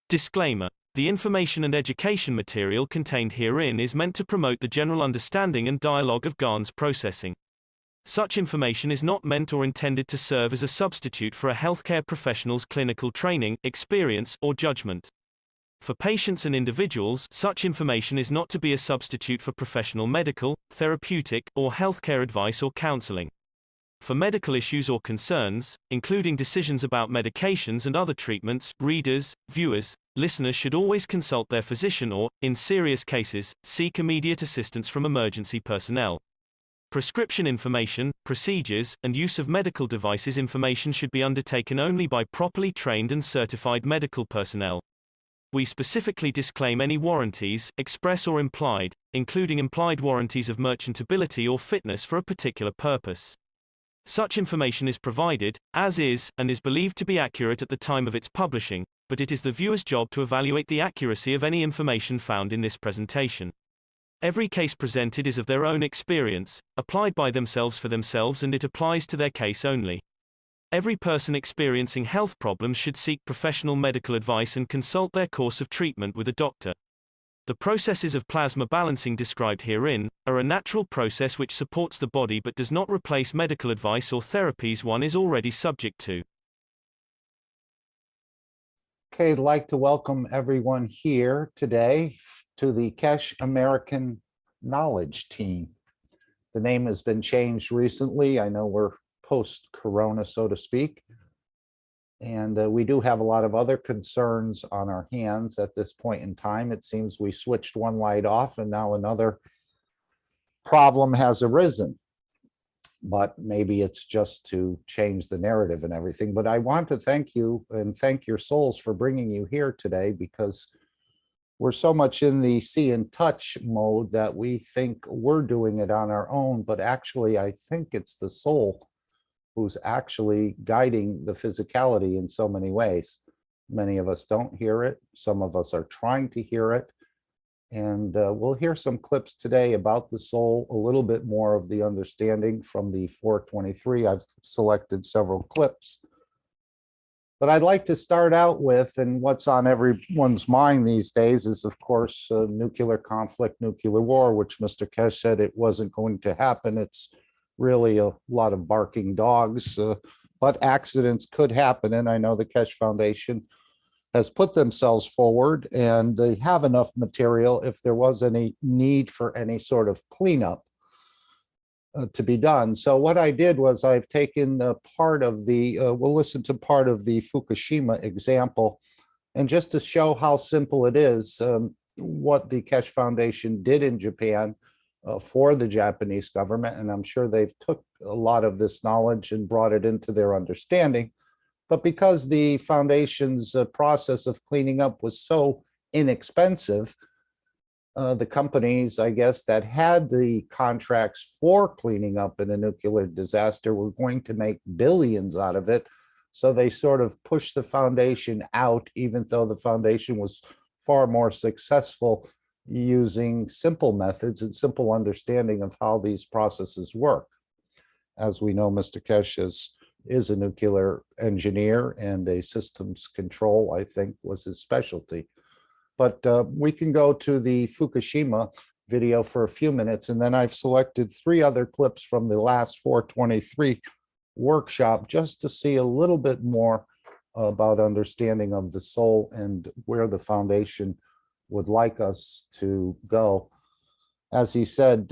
Disclaimer. The information and education material contained herein is meant to promote the general understanding and dialogue of GAN's processing. Such information is not meant or intended to serve as a substitute for a healthcare professional's clinical training, experience, or judgment. For patients and individuals, such information is not to be a substitute for professional medical, therapeutic, or healthcare advice or counseling. For medical issues or concerns, including decisions about medications and other treatments, readers, viewers, listeners should always consult their physician or, in serious cases, seek immediate assistance from emergency personnel. Prescription information, procedures, and use of medical devices information should be undertaken only by properly trained and certified medical personnel. We specifically disclaim any warranties, express or implied, including implied warranties of merchantability or fitness for a particular purpose. Such information is provided, as is, and is believed to be accurate at the time of its publishing, but it is the viewer's job to evaluate the accuracy of any information found in this presentation. Every case presented is of their own experience, applied by themselves for themselves, and it applies to their case only. Every person experiencing health problems should seek professional medical advice and consult their course of treatment with a doctor. The processes of plasma balancing described herein are a natural process which supports the body but does not replace medical advice or therapies one is already subject to. Okay, I'd like to welcome everyone here today to the Keshe American Knowledge Team. The name has been changed recently. I know we're post-corona, so to speak. And we do have a lot of other concerns on our hands at this point in time. It seems we switched one light off and now another problem has arisen. But maybe it's just to change the narrative and everything. But I want to thank you and thank your souls for bringing you here today, because we're so much in the see and touch mode that we think we're doing it on our own. But actually, I think it's the soul who's actually guiding the physicality in so many ways. Many of us don't hear it. Some of us are trying to hear it. And we'll hear some clips today about the soul, a little bit more of the understanding from the 423. I've selected several clips. But I'd like to start out with, and what's on everyone's mind these days is, of course, nuclear conflict, nuclear war, which Mr. Keshe said it wasn't going to happen. It's really a lot of barking dogs, but accidents could happen. And I know the Keshe Foundation has put themselves forward, and they have enough material if there was any need for any sort of cleanup to be done. So what I did was I've taken part of the, we'll listen to part of the Fukushima example, and just to show how simple it is, what the Keshe Foundation did in Japan for the Japanese government. And I'm sure they've took a lot of this knowledge and brought it into their understanding. But because the foundation's process of cleaning up was so inexpensive, the companies, I guess, that had the contracts for cleaning up in a nuclear disaster were going to make billions out of it. So they sort of pushed the foundation out, even though the foundation was far more successful using simple methods and simple understanding of how these processes work. As we know, Mr. Keshe is a nuclear engineer, and a systems control, I think, was his specialty. But we can go to the Fukushima video for a few minutes, and then I've selected 3 other clips from the last 423 workshop just to see a little bit more about understanding of the soul and where the foundation would like us to go. As he said,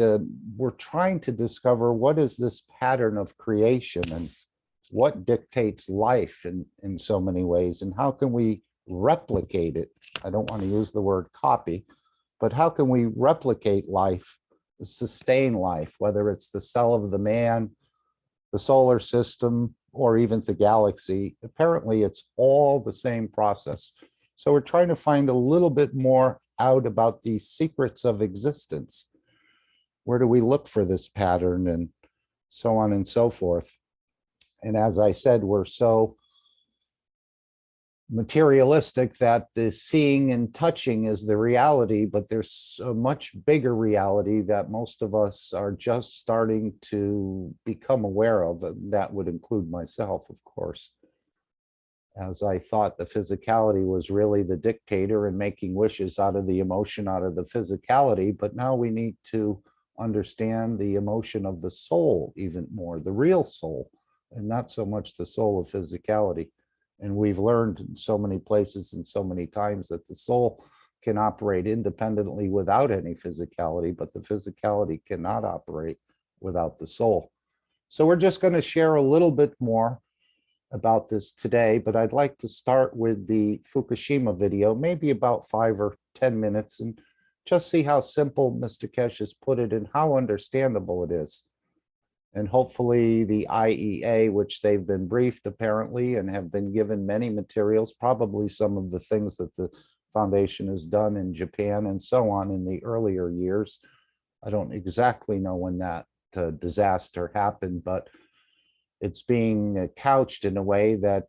we're trying to discover what is this pattern of creation and what dictates life in so many ways, and how can we replicate it? I don't want to use the word copy, but how can we replicate life, sustain life, whether it's the cell of the man, the solar system, or even the galaxy? Apparently, it's all the same process. So we're trying to find a little bit more out about the secrets of existence. Where do we look for this pattern, and so on and so forth? And as I said, we're so materialistic that the seeing and touching is the reality, but there's a much bigger reality that most of us are just starting to become aware of. And that would include myself, of course. as I thought the physicality was really the dictator and making wishes out of the emotion, out of the physicality. But now we need to understand the emotion of the soul even more, the real soul, and not so much the soul of physicality. And we've learned in so many places and so many times that the soul can operate independently without any physicality, but the physicality cannot operate without the soul. So we're just going to share a little bit more about this today, but I'd like to start with the Fukushima video, maybe about 5 or 10 minutes, and just see how simple Mr. Keshe has put it and how understandable it is. And hopefully the IEA, which they've been briefed apparently and have been given many materials, probably some of the things that the foundation has done in Japan and so on in the earlier years. I don't exactly know when that disaster happened, but it's being couched in a way that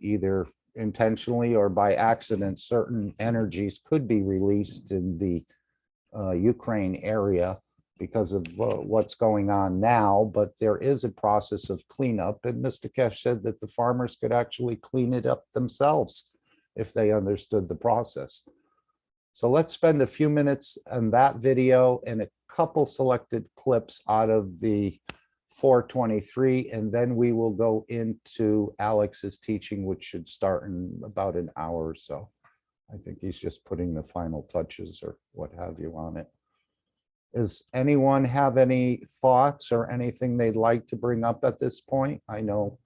either intentionally or by accident, certain energies could be released in the Ukraine area because of what's going on now. But there is a process of cleanup. And Mr. Keshe said that the farmers could actually clean it up themselves if they understood the process. So let's spend a few minutes on that video and a couple selected clips out of the 423, and then we will go into Alex's teaching, which should start in about an hour or so. I think he's just putting the final touches or what have you on it. Does anyone have any thoughts or anything they'd like to bring up at this point? I know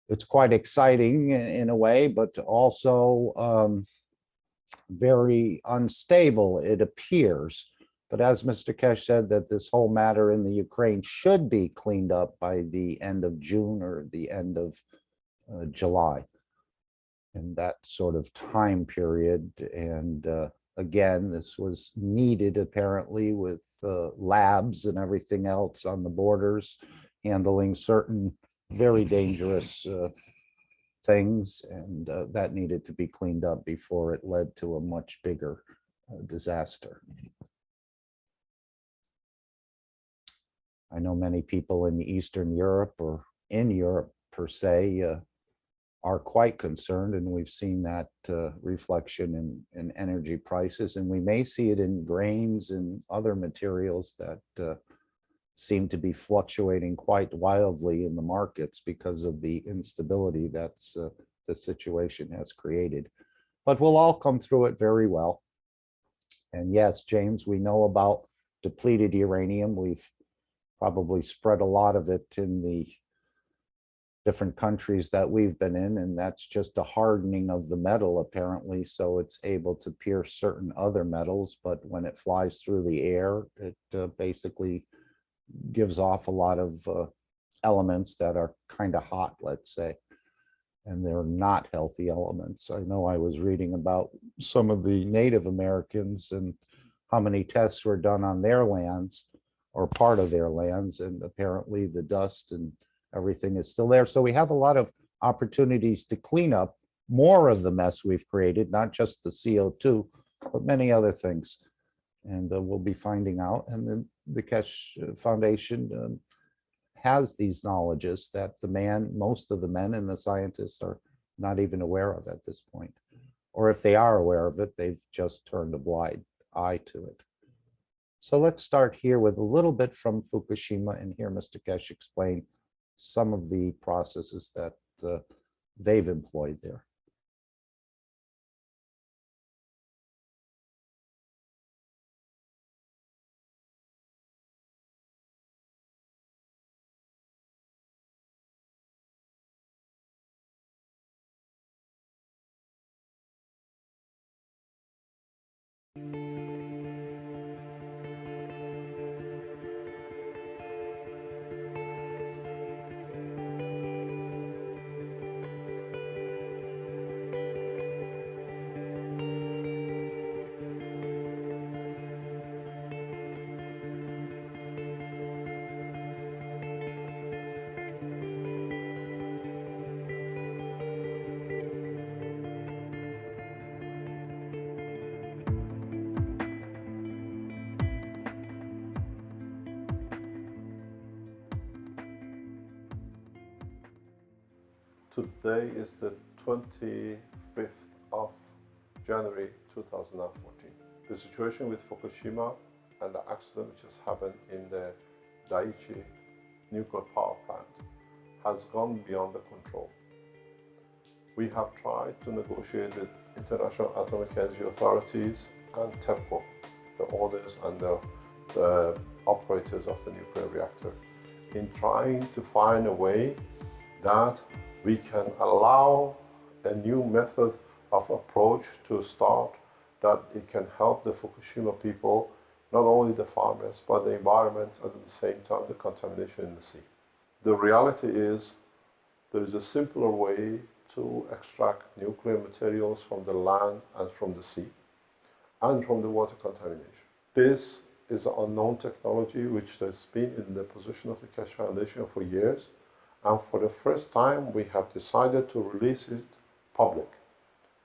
it's quite exciting in a way, but also very unstable, it appears. But as Mr. Keshe said, that this whole matter in the Ukraine should be cleaned up by the end of June or the end of July, in that sort of time period. And again, this was needed apparently with labs and everything else on the borders, handling certain very dangerous things, and that needed to be cleaned up before it led to a much bigger disaster. I know many people in Eastern Europe or in Europe per se are quite concerned, and we've seen that reflection in energy prices, and we may see it in grains and other materials that seem to be fluctuating quite wildly in the markets because of the instability that's the situation has created. But we'll all come through it very well. And yes, James, we know about depleted uranium. We've probably spread a lot of it in the different countries that we've been in, and that's just a hardening of the metal apparently, so it's able to pierce certain other metals. But when it flies through the air, it basically gives off a lot of elements that are kind of hot, let's say, and they're not healthy elements. I know I was reading about some of the Native Americans and how many tests were done on their lands or part of their lands, and apparently the dust and everything is still there. So we have a lot of opportunities to clean up more of the mess we've created, not just the CO2, but many other things. And we'll be finding out. And then the Keshe Foundation has these knowledges that most of the men and the scientists are not even aware of at this point. Or if they are aware of it, they've just turned a blind eye to it. So let's start here with a little bit from Fukushima and hear Mr. Keshe explain some of the processes that they've employed there. Today is the 25th of January 2014. The situation with Fukushima and the accident which has happened in the Daiichi nuclear power plant has gone beyond the control. We have tried to negotiate with international atomic energy authorities and TEPCO, the owners and the operators of the nuclear reactor, in trying to find a way that we can allow a new method of approach to start, that it can help the Fukushima people, not only the farmers, but the environment, and at the same time the contamination in the sea. The reality is there is a simpler way to extract nuclear materials from the land and from the sea and from the water contamination. This is an unknown technology which has been in the position of the Keshe Foundation for years, and for the first time we have decided to release it public,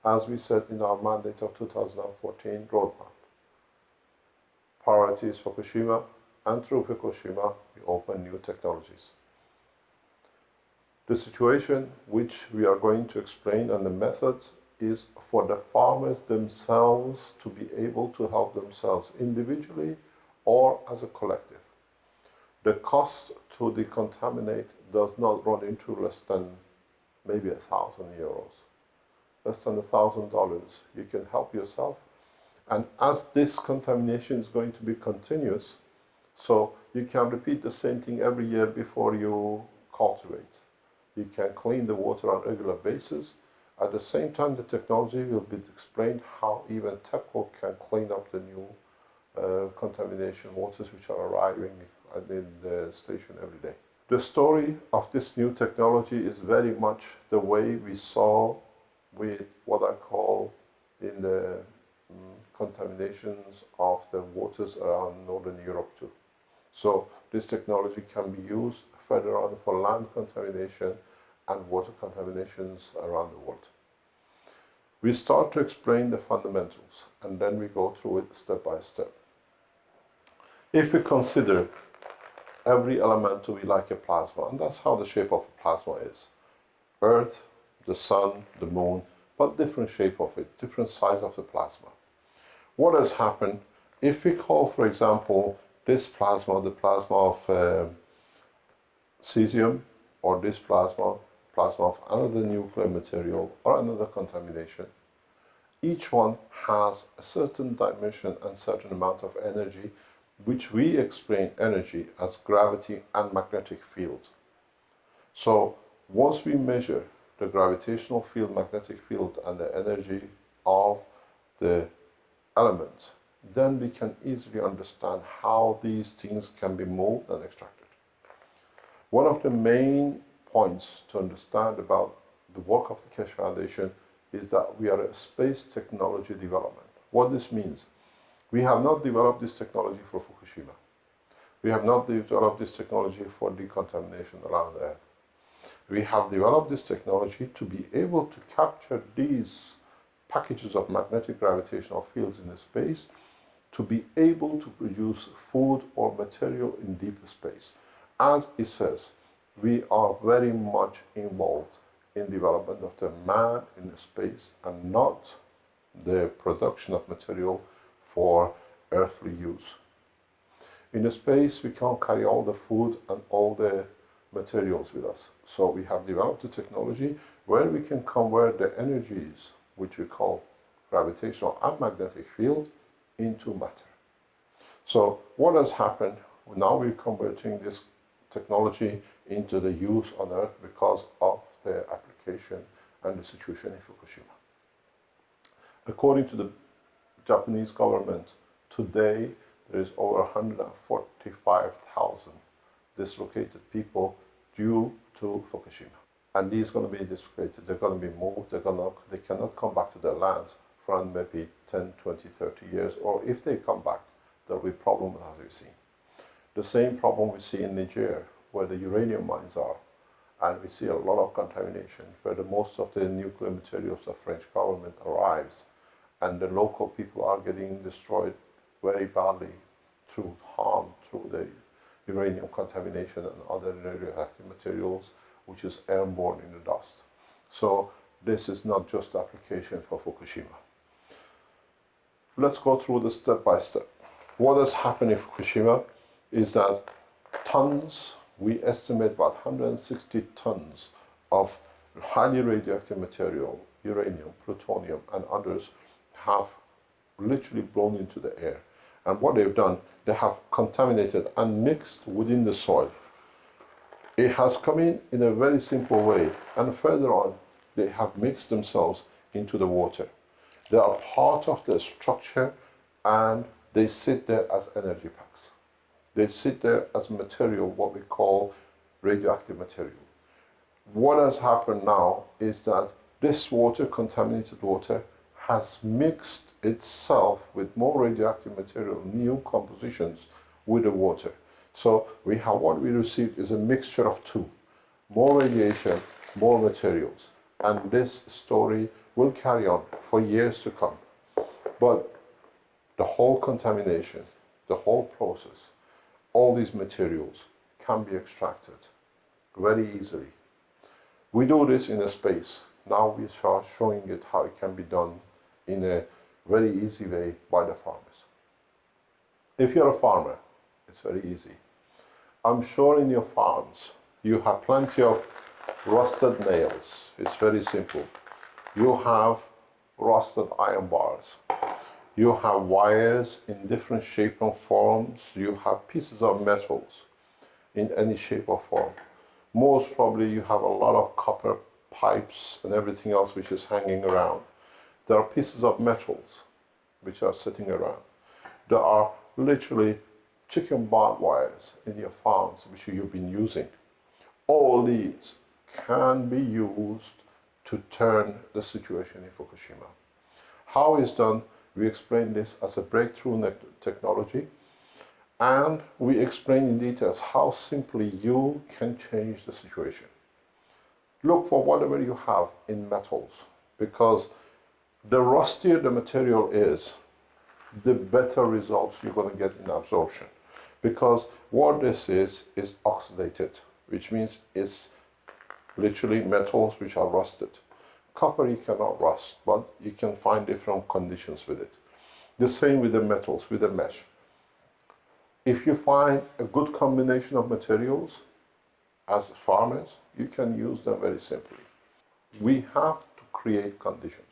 as we said in our mandate of 2014 roadmap. Priority is Fukushima, and through Fukushima we open new technologies. The situation which we are going to explain and the methods is for the farmers themselves to be able to help themselves individually or as a collective. The cost to decontaminate does not run into less than maybe €1,000. Less than $1,000. You can help yourself. And as this contamination is going to be continuous, so you can repeat the same thing every year before you cultivate. You can clean the water on a regular basis. At the same time, the technology will be explained how even TEPCO can clean up the new contamination waters which are arriving in the station every day. The story of this new technology is very much the way we saw with what I call in the contaminations of the waters around Northern Europe too. So this technology can be used further on for land contamination and water contaminations around the world. We start to explain the fundamentals and then we go through it step by step. If we consider every element to be like a plasma, and that's how the shape of a plasma is. Earth, the sun, the moon, but different shape of it, different size of the plasma. What has happened if we call, for example, this plasma the plasma of cesium, or this plasma of another nuclear material or another contamination? Each one has a certain dimension and certain amount of energy, which we explain energy as gravity and magnetic field. So once we measure the gravitational field, magnetic field, and the energy of the element, then we can easily understand how these things can be moved and extracted. One of the main points to understand about the work of the Keshe Foundation is that we are a space technology development. What this means, we have not developed this technology for Fukushima. We have not developed this technology for decontamination around the Earth. We have developed this technology to be able to capture these packages of magnetic gravitational fields in the space, to be able to produce food or material in deeper space. As it says, we are very much involved in development of the man in the space and not the production of material for earthly use. In the space, we can't carry all the food and all the materials with us. So we have developed a technology where we can convert the energies, which we call gravitational and magnetic field, into matter. So what has happened? Now we're converting this technology into the use on Earth because of the application and the situation in Fukushima. According to the Japanese government, today there is over 145,000 dislocated people due to Fukushima. And these are going to be dislocated, they're going to be moved, they cannot come back to their lands for maybe 10, 20, 30 years, or if they come back, there'll be problems as we've seen. The same problem we see in Niger, where the uranium mines are, and we see a lot of contamination, where most of the nuclear materials the French government arrives, and the local people are getting destroyed very badly through harm, through the uranium contamination and other radioactive materials, which is airborne in the dust. So this is not just application for Fukushima. Let's go through this step by step. What has happened in Fukushima is that tons, we estimate about 160 tons of highly radioactive material, uranium, plutonium, and others, have literally blown into the air. And what they've done, they have contaminated and mixed within the soil. It has come in a very simple way, and further on, they have mixed themselves into the water. They are part of the structure, and they sit there as energy packs. They sit there as material, what we call radioactive material. What has happened now is that this water, contaminated water, has mixed itself with more radioactive material, new compositions with the water. So what we received is a mixture of two: more radiation, more materials. And this story will carry on for years to come. But the whole contamination, the whole process, all these materials can be extracted very easily. We do this in a space. Now we are showing it how it can be done in a very easy way by the farmers. If you're a farmer, it's very easy. I'm sure in your farms you have plenty of rusted nails. It's very simple. You have rusted iron bars. You have wires in different shapes and forms. You have pieces of metals in any shape or form. Most probably you have a lot of copper pipes and everything else which is hanging around. There are pieces of metals which are sitting around. There are literally chicken barbed wires in your farms which you've been using. All these can be used to turn the situation in Fukushima. How it's done, we explain this as a breakthrough technology, and we explain in details how simply you can change the situation. Look for whatever you have in metals, because the rustier the material is, the better results you're going to get in absorption. Because what this is oxidated, which means it's literally metals which are rusted. Copper you cannot rust, but you can find different conditions with it. The same with the metals, with the mesh. If you find a good combination of materials, as farmers, you can use them very simply. We have to create conditions.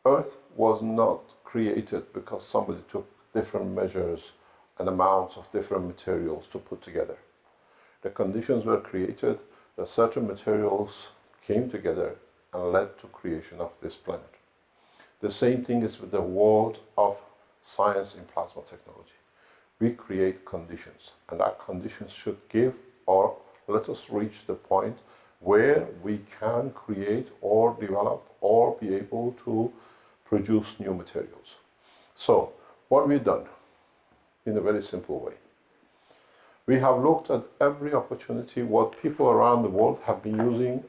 Earth was not created because somebody took different measures and amounts of different materials to put together. The conditions were created, that certain materials came together and led to creation of this planet. The same thing is with the world of science in plasma technology. We create conditions, and that conditions should give or let us reach the point where we can create or develop or be able to produce new materials. So what we've done in a very simple way, we have looked at every opportunity what people around the world have been using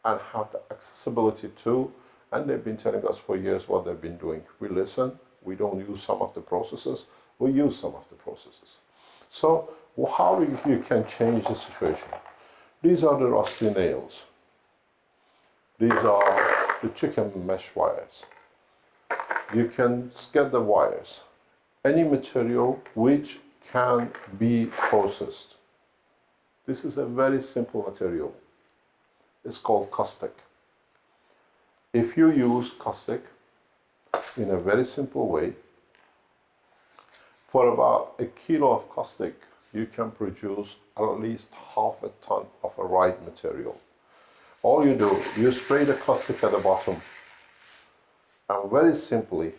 and have the accessibility to, and they've been telling us for years what they've been doing. We listen, we don't use some of the processes, we use some of the processes. So how you can change the situation? These are the rusty nails. These are the chicken mesh wires. You can get the wires. Any material which can be processed. This is a very simple material. It's called caustic. If you use caustic in a very simple way, for about a kilo of caustic, you can produce at least half a ton of a right material. All you do, you spray the caustic at the bottom, and very simply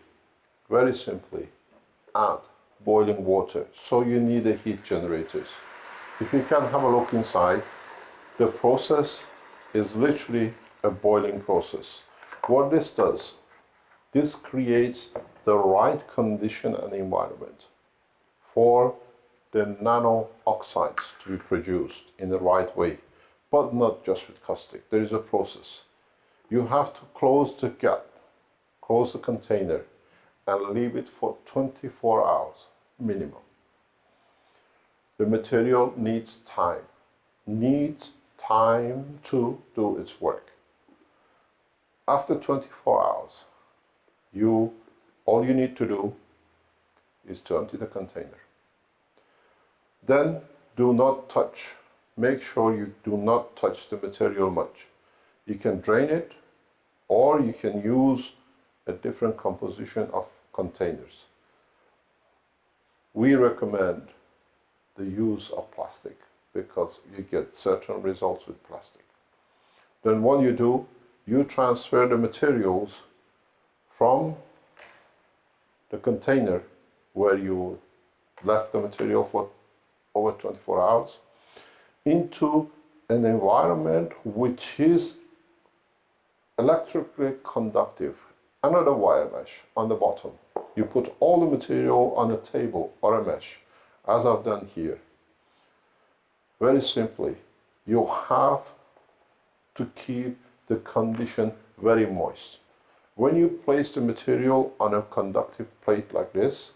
add boiling water. So you need the heat generators. If you can have a look inside, the process is literally a boiling process. What this does, this creates the right condition and environment for the nano oxides to be produced in the right way, but not just with caustic. There is a process. You have to close the gap, close the container, and leave it for 24 hours minimum. The material needs time time to do its work. After 24 hours, all you need to do is to empty the container. Then do not touch. Make sure you do not touch the material much. You can drain it, or you can use a different composition of containers. We recommend the use of plastic because you get certain results with plastic. Then what you do, you transfer the materials from the container where you left the material for over 24 hours into an environment which is electrically conductive. Another wire mesh on the bottom. You put all the material on a table or a mesh, as I've done here. Very simply, you have to keep the condition very moist. When you place the material on a conductive plate like this,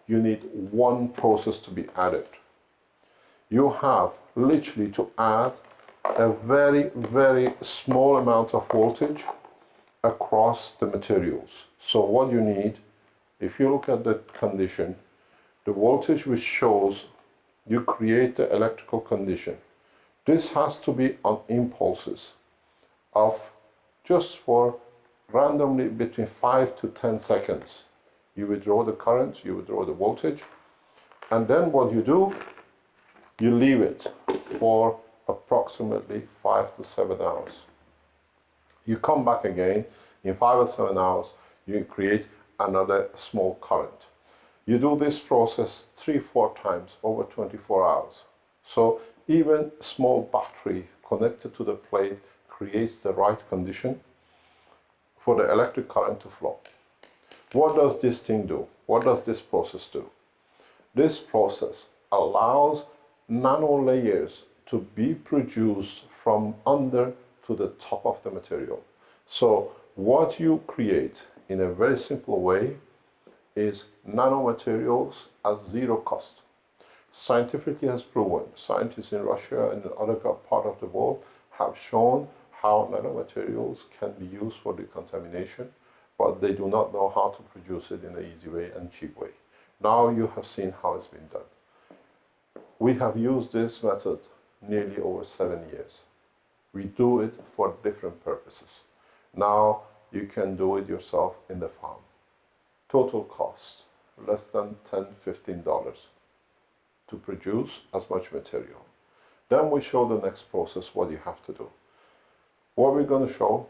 you need one process to be added. You have literally to add a very, very small amount of voltage across the materials. So what you need, if you look at the condition, the voltage which shows you create the electrical condition. This has to be on impulses of just for randomly between 5 to 10 seconds. You withdraw the current, you withdraw the voltage, and then what you do, you leave it for approximately 5 to 7 hours. You come back again, in 5 or 7 hours, you create another small current. You do this process 3-4 times over 24 hours. So even a small battery connected to the plate creates the right condition for the electric current to flow. What does this thing do? What does this process do? This process allows nano layers to be produced from under to the top of the material. So what you create in a very simple way is nanomaterials at zero cost. Scientifically has proven, scientists in Russia and in other part of the world have shown how nanomaterials can be used for decontamination, but they do not know how to produce it in an easy way and cheap way. Now you have seen how it's been done. We have used this method nearly over 7 years. We do it for different purposes. Now you can do it yourself in the farm. Total cost, less than $10–15 to produce as much material. Then we show the next process, what you have to do. What we're going to show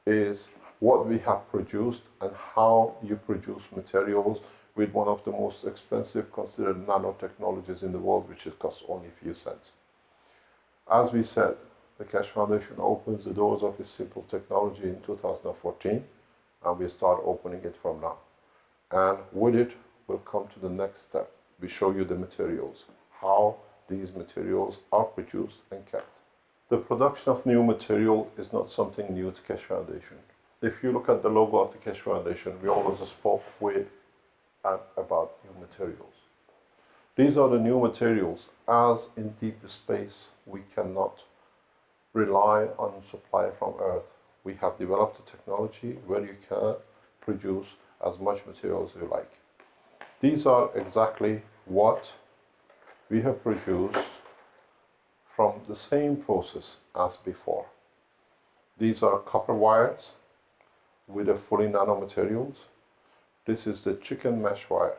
is what we have produced and how you produce materials with one of the most expensive considered nanotechnologies in the world, which costs only a few cents. As we said, the Keshe Foundation opens the doors of this simple technology in 2014, and we start opening it from now. And with it, we'll come to the next step. We show you the materials, how these materials are produced and kept. The production of new material is not something new to Keshe Foundation. If you look at the logo of the Keshe Foundation, we always spoke with and about new materials. These are the new materials, as in deep space we cannot rely on supply from Earth. We have developed a technology where you can produce as much material as you like. These are exactly what we have produced from the same process as before. These are copper wires with a fully nanomaterials. This is the chicken mesh wire,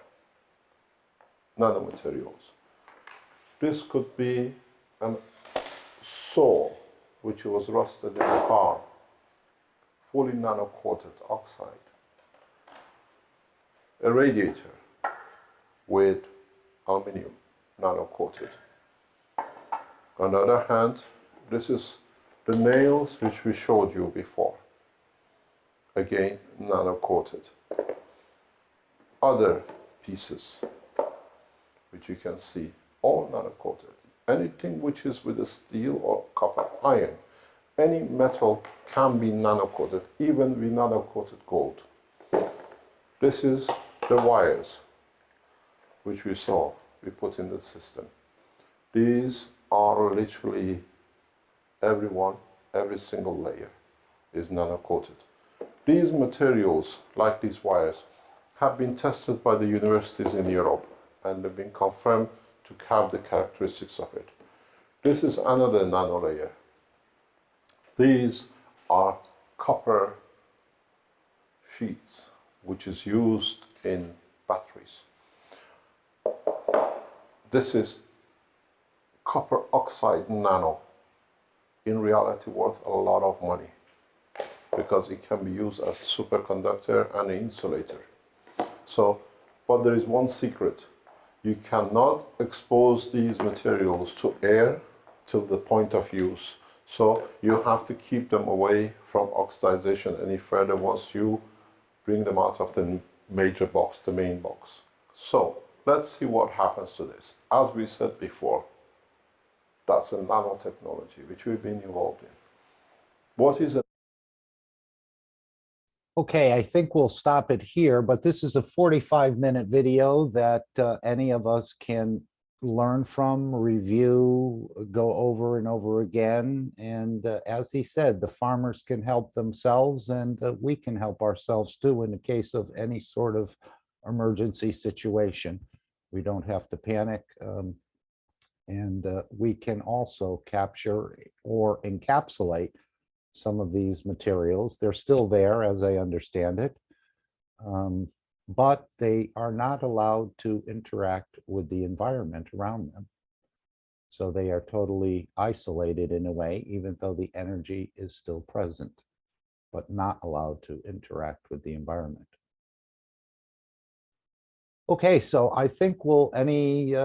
nanomaterials. This could be a saw which was rusted in the farm, fully nano-coated oxide. A radiator with aluminium, nano-coated. On the other hand, this is the nails which we showed you before. Again, nano-coated. Other pieces, which you can see, all nano-coated. Anything which is with a steel or copper, iron, any metal can be nano-coated, even with nano-coated gold. This is the wires which we saw, we put in the system. These are literally every single layer is nano-coated. These materials, like these wires, have been tested by the universities in Europe and have been confirmed to have the characteristics of it. This is another nano layer. These are copper sheets, which is used in batteries. This is copper oxide nano, in reality worth a lot of money because it can be used as a superconductor and an insulator. So, but there is one secret. You cannot expose these materials to air till the point of use. So you have to keep them away from oxidization any further once you bring them out of the major box, the main box. So let's see what happens to this. As we said before, that's a nanotechnology which we've been involved in. What is it? Okay, I think we'll stop it here, but this is a 45-minute video that any of us can learn from, review, go over and over again. And as he said, the farmers can help themselves and we can help ourselves too in the case of any sort of emergency situation. We don't have to panic. And we can also capture or encapsulate some of these materials. They're still there, as I understand it, but they are not allowed to interact with the environment around them. So they are totally isolated in a way, even though the energy is still present, but not allowed to interact with the environment. Okay, so I think any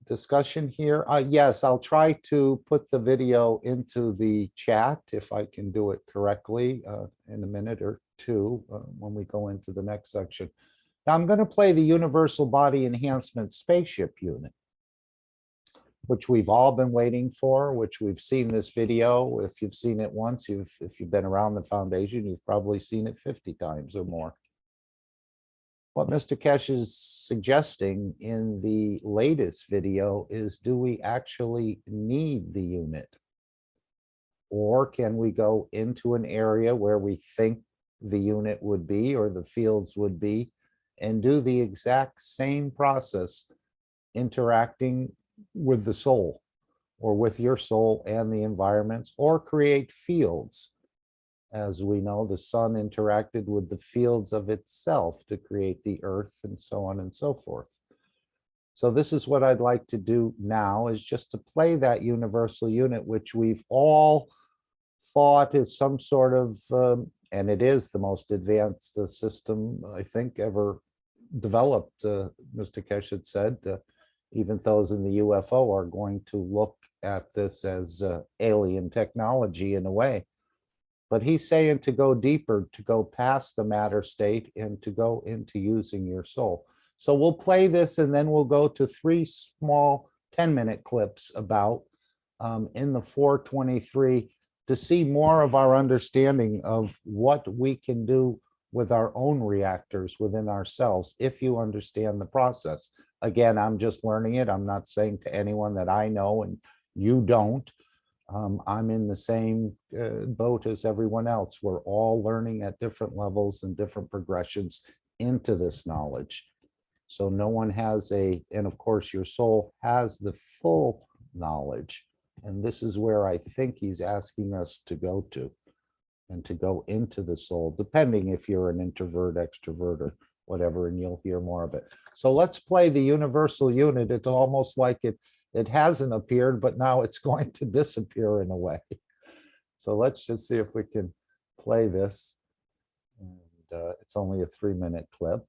discussion here? Yes, I'll try to put the video into the chat if I can do it correctly in a minute or two when we go into the next section. Now I'm going to play the Universal Body Enhancement Spaceship Unit, which we've all been waiting for, which we've seen this video. If you've seen it once, if you've been around the foundation, you've probably seen it 50 times or more. What Mr. Keshe is suggesting in the latest video is, do we actually need the unit? Or can we go into an area where we think the unit would be or the fields would be and do the exact same process interacting with the soul or with your soul and the environments, or create fields? As we know, the sun interacted with the fields of itself to create the earth and so on and so forth. So this is what I'd like to do now, is just to play that universal unit, which we've all thought is some sort of, and it is the most advanced system, I think, ever developed, Mr. Keshe had said. Even those in the UFO are going to look at this as alien technology in a way. But he's saying to go deeper, to go past the matter state and to go into using your soul. So we'll play this and then we'll go to 3 small 10-minute clips about in the 423 to see more of our understanding of what we can do with our own reactors within ourselves, if you understand the process. Again, I'm just learning it. I'm not saying to anyone that I know and you don't. I'm in the same boat as everyone else. We're all learning at different levels and different progressions into this knowledge. So no one has and of course your soul has the full knowledge. And this is where I think he's asking us to go to, and to go into the soul, depending if you're an introvert, extrovert, or whatever, and you'll hear more of it. So let's play the universal unit. It's almost like it hasn't appeared, but now it's going to disappear in a way. So let's just see if we can play this. And it's only a 3-minute clip.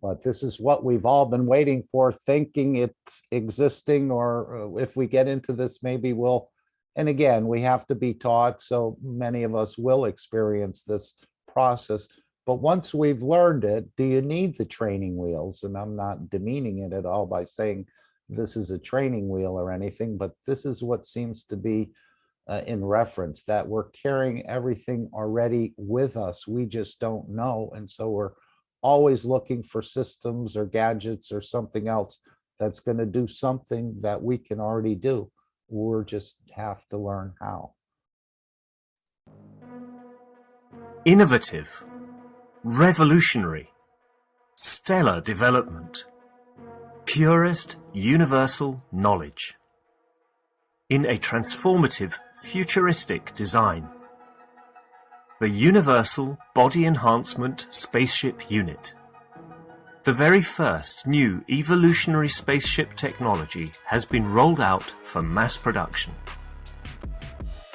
But this is what we've all been waiting for, thinking it's existing, or if we get into this, maybe we'll, and again, we have to be taught, so many of us will experience this process. But once we've learned it, do you need the training wheels? And I'm not demeaning it at all by saying this is a training wheel or anything, but this is what seems to be in reference, that we're carrying everything already with us. We just don't know. And so we're always looking for systems or gadgets or something else that's going to do something that we can already do. We're just have to learn how. Innovative, revolutionary, stellar development, purest universal knowledge. In a transformative, futuristic design. The Universal Body Enhancement Spaceship Unit. The very first new evolutionary spaceship technology has been rolled out for mass production.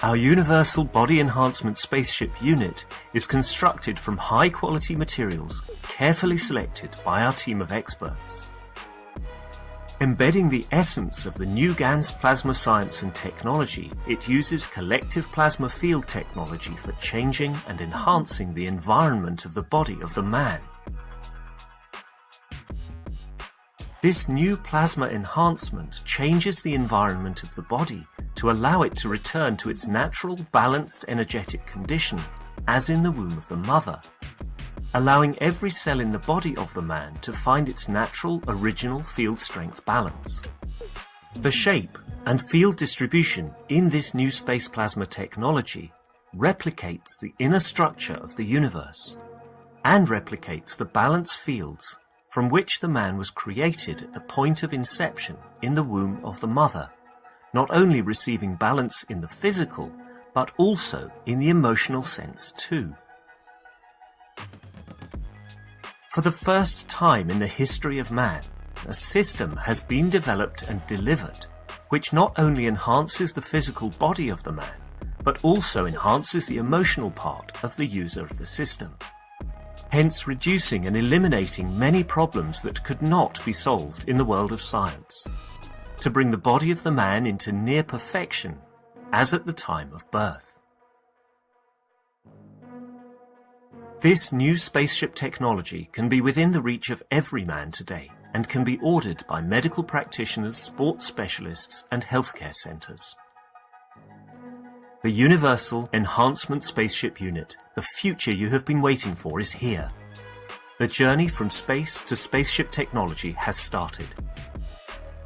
Our Universal Body Enhancement Spaceship Unit is constructed from high-quality materials carefully selected by our team of experts. Embedding the essence of the new GAN's plasma science and technology, it uses collective plasma field technology for changing and enhancing the environment of the body of the man. This new plasma enhancement changes the environment of the body to allow it to return to its natural balanced energetic condition, as in the womb of the mother, allowing every cell in the body of the man to find its natural original field strength balance. The shape and field distribution in this new space plasma technology replicates the inner structure of the universe and replicates the balance fields from which the man was created at the point of inception in the womb of the mother, not only receiving balance in the physical, but also in the emotional sense too. For the first time in the history of man, a system has been developed and delivered which not only enhances the physical body of the man, but also enhances the emotional part of the user of the system, hence reducing and eliminating many problems that could not be solved in the world of science, to bring the body of the man into near perfection, as at the time of birth. This new spaceship technology can be within the reach of every man today and can be ordered by medical practitioners, sports specialists and healthcare centres. The Universal Enhancement Spaceship Unit, the future you have been waiting for, is here. The journey from space to spaceship technology has started.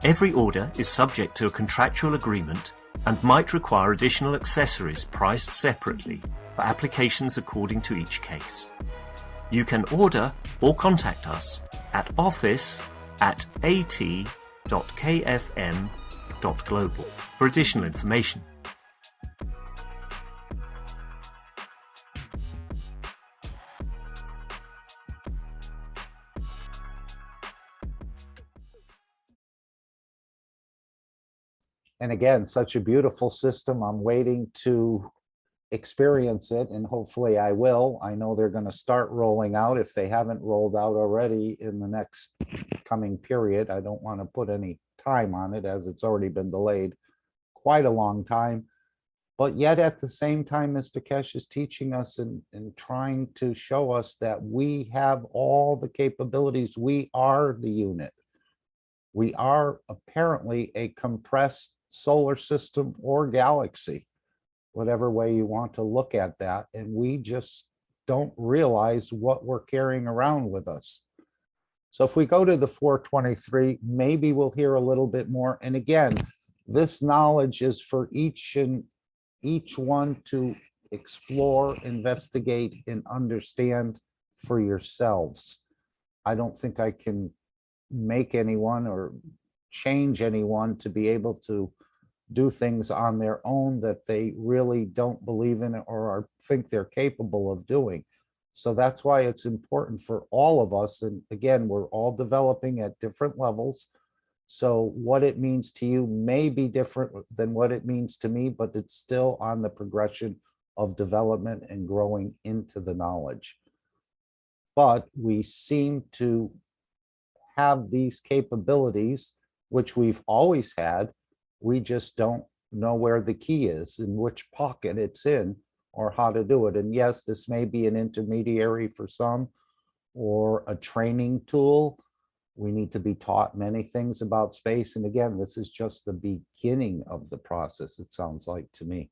Every order is subject to a contractual agreement and might require additional accessories priced separately for applications according to each case. You can order or contact us at office@at.kfm.global for additional information. And again, such a beautiful system. I'm waiting to experience it, and hopefully I will. I know they're going to start rolling out, if they haven't rolled out already, in the next coming period. I don't want to put any time on it, as it's already been delayed quite a long time. But yet at the same time, Mr. Keshe is teaching us and trying to show us that we have all the capabilities. We are the unit. We are apparently a compressed solar system or galaxy, whatever way you want to look at that. And we just don't realize what we're carrying around with us. So if we go to the 423, maybe we'll hear a little bit more. And again, this knowledge is for each one to explore, investigate, and understand for yourselves. I don't think I can make anyone or change anyone to be able to do things on their own that they really don't believe in or think they're capable of doing. So that's why it's important for all of us. And again, we're all developing at different levels. So what it means to you may be different than what it means to me, but it's still on the progression of development and growing into the knowledge. But we seem to have these capabilities, which we've always had. We just don't know where the key is, in which pocket it's in, or how to do it. And yes, this may be an intermediary for some, or a training tool. We need to be taught many things about space. And again, this is just the beginning of the process, it sounds like to me.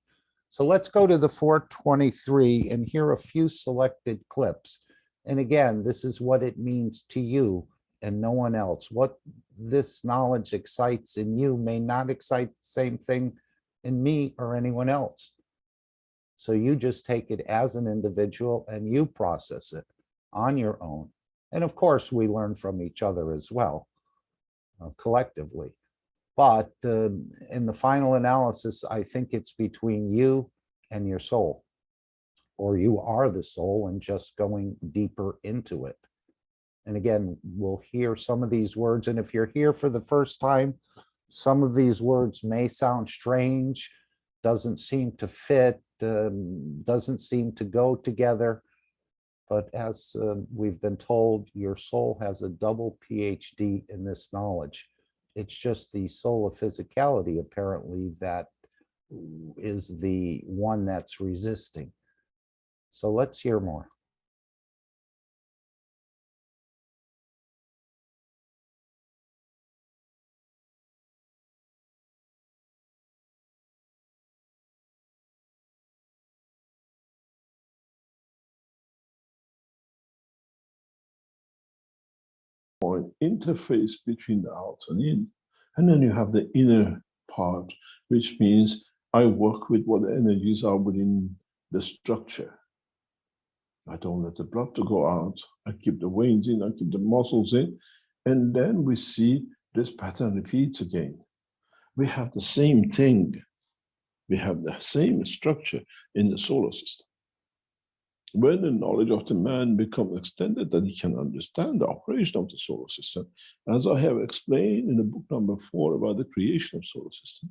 So let's go to the 423 and hear a few selected clips. And again, this is what it means to you and no one else. What this knowledge excites in you may not excite the same thing in me or anyone else. So you just take it as an individual and you process it on your own. And of course, we learn from each other as well, collectively. But in the final analysis, I think it's between you and your soul, or you are the soul and just going deeper into it. And again, we'll hear some of these words. And if you're here for the first time, some of these words may sound strange, doesn't seem to fit, doesn't seem to go together. But as we've been told, your soul has a double PhD in this knowledge. It's just the soul of physicality, apparently, that is the one that's resisting. So let's hear more. Or an interface between the out and in. And then you have the inner part, which means I work with what the energies are within the structure. I don't let the blood to go out. I keep the veins in, I keep the muscles in. And then we see this pattern repeats again. We have the same thing. We have the same structure in the solar system. When the knowledge of the man becomes extended, that he can understand the operation of the solar system, as I have explained in the book number 4 about the creation of solar system,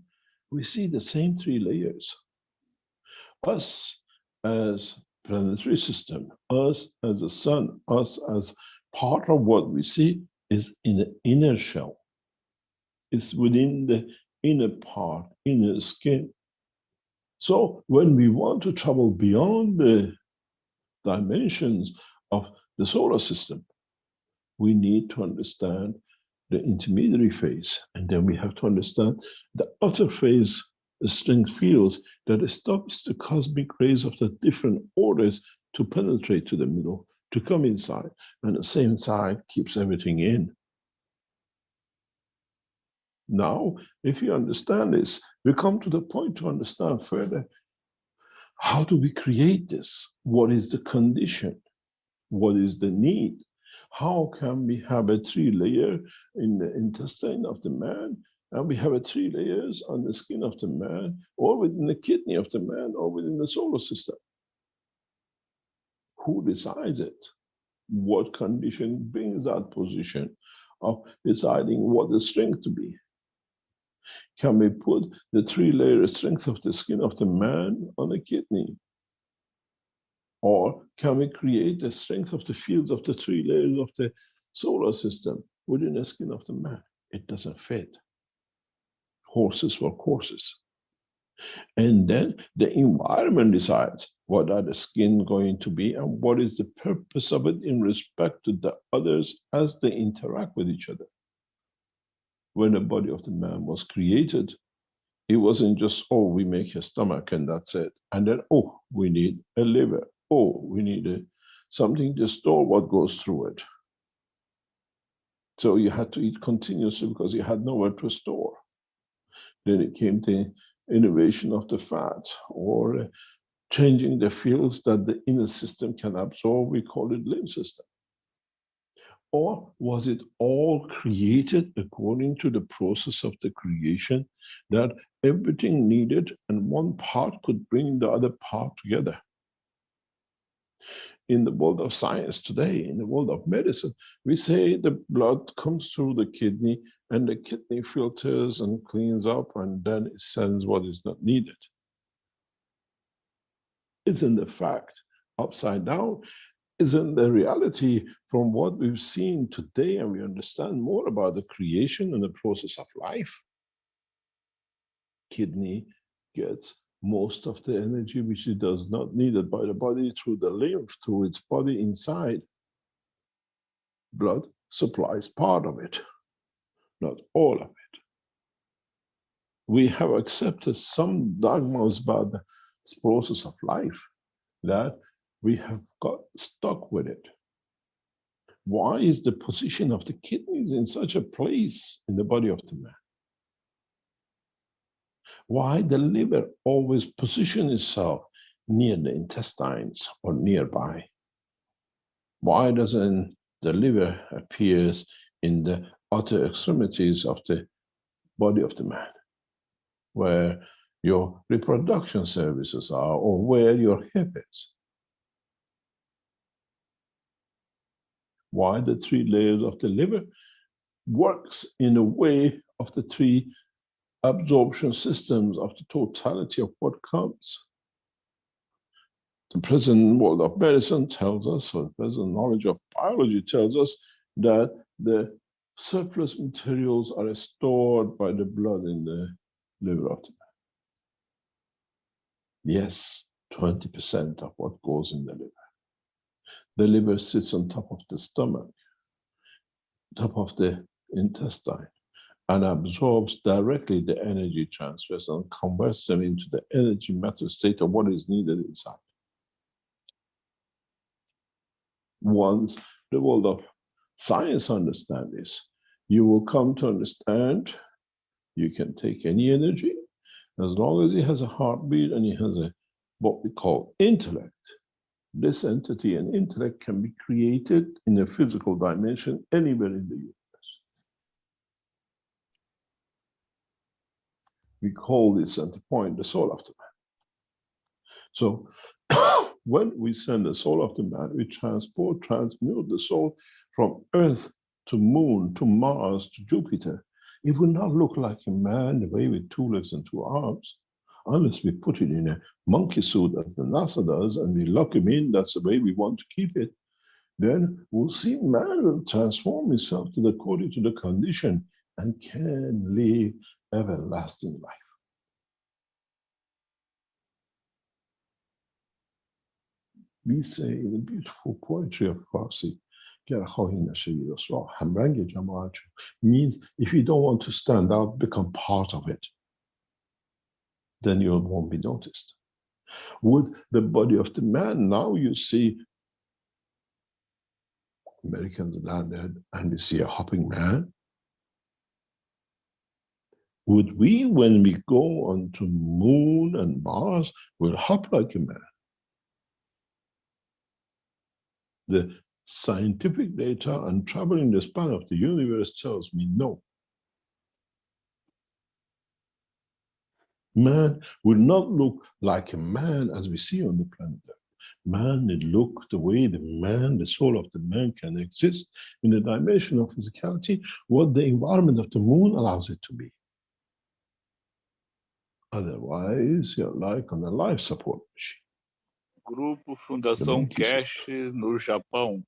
we see the same 3 layers. Us as planetary system, us as a sun, us as part of what we see is in the inner shell. It's within the inner part, inner skin. So when we want to travel beyond the dimensions of the solar system, we need to understand the intermediary phase, and then we have to understand the outer phase, the strength fields that stops the cosmic rays of the different orders to penetrate to the middle, to come inside, and the same side keeps everything in. Now, if you understand this, we come to the point to understand further, how do we create this? What is the condition? What is the need? How can we have a 3-layer in the intestine of the man, and we have a 3 layers on the skin of the man, or within the kidney of the man, or within the solar system? Who decides it? What condition brings that position of deciding what the strength to be? Can we put the 3-layer strength of the skin of the man on a kidney? Or can we create the strength of the fields of the 3 layers of the solar system within the skin of the man? It doesn't fit. Horses for courses. And then the environment decides what are the skin going to be and what is the purpose of it in respect to the others as they interact with each other. When the body of the man was created, it wasn't just, oh, we make a stomach and that's it. And then, oh, we need a liver. Oh, we need something to store what goes through it. So you had to eat continuously because you had nowhere to store. Then it came to innovation of the fat, or changing the fields that the inner system can absorb. We call it lymph system. Or was it all created according to the process of the creation, that everything needed and one part could bring the other part together? In the world of science today, in the world of medicine, we say the blood comes through the kidney and the kidney filters and cleans up and then it sends what is not needed. Isn't the fact upside down? Isn't the reality from what we've seen today, and we understand more about the creation and the process of life? Kidney gets most of the energy which it does not needed by the body through the lymph, through its body inside. Blood supplies part of it, not all of it. We have accepted some dogmas about the process of life that we have got stuck with it. Why is the position of the kidneys in such a place in the body of the man? Why the liver always positions itself near the intestines or nearby? Why doesn't the liver appears in the outer extremities of the body of the man, where your reproduction services are, or where your hip is? Why the 3 layers of the liver works in a way of the 3 absorption systems of the totality of what comes. The present world of medicine tells us, or the present knowledge of biology tells us, that the surplus materials are stored by the blood in the liver of the man. Yes, 20% of what goes in the liver. The liver sits on top of the stomach, top of the intestine, and absorbs directly the energy transfers and converts them into the energy matter state of what is needed inside. Once the world of science understands this, you will come to understand you can take any energy as long as it has a heartbeat and it has a what we call intellect. This entity and intellect can be created in a physical dimension anywhere in the universe. We call this center point the soul of the man. So when we send the soul of the man, we transmute the soul from Earth to Moon, to Mars, to Jupiter. It will not look like a man the way with 2 legs and 2 arms, unless we put it in a monkey suit as the NASA does, and we lock him in, that's the way we want to keep it. Then we'll see man will transform himself according to the condition and can live everlasting life. We say in the beautiful poetry of Farsi, means if you don't want to stand out, become part of it. Then you won't be noticed. With the body of the man, now you see Americans landed and we see a hopping man. Would we, when we go onto Moon and Mars, will hop like a man? The scientific data and traveling the span of the universe tells me no. Man will not look like a man as we see on the planet Earth. Man will look the way the man, the soul of the man can exist in the dimension of physicality, what the environment of the moon allows it to be. Otherwise, you're like on a life support machine. Grupo Fundação Keshe no Japão.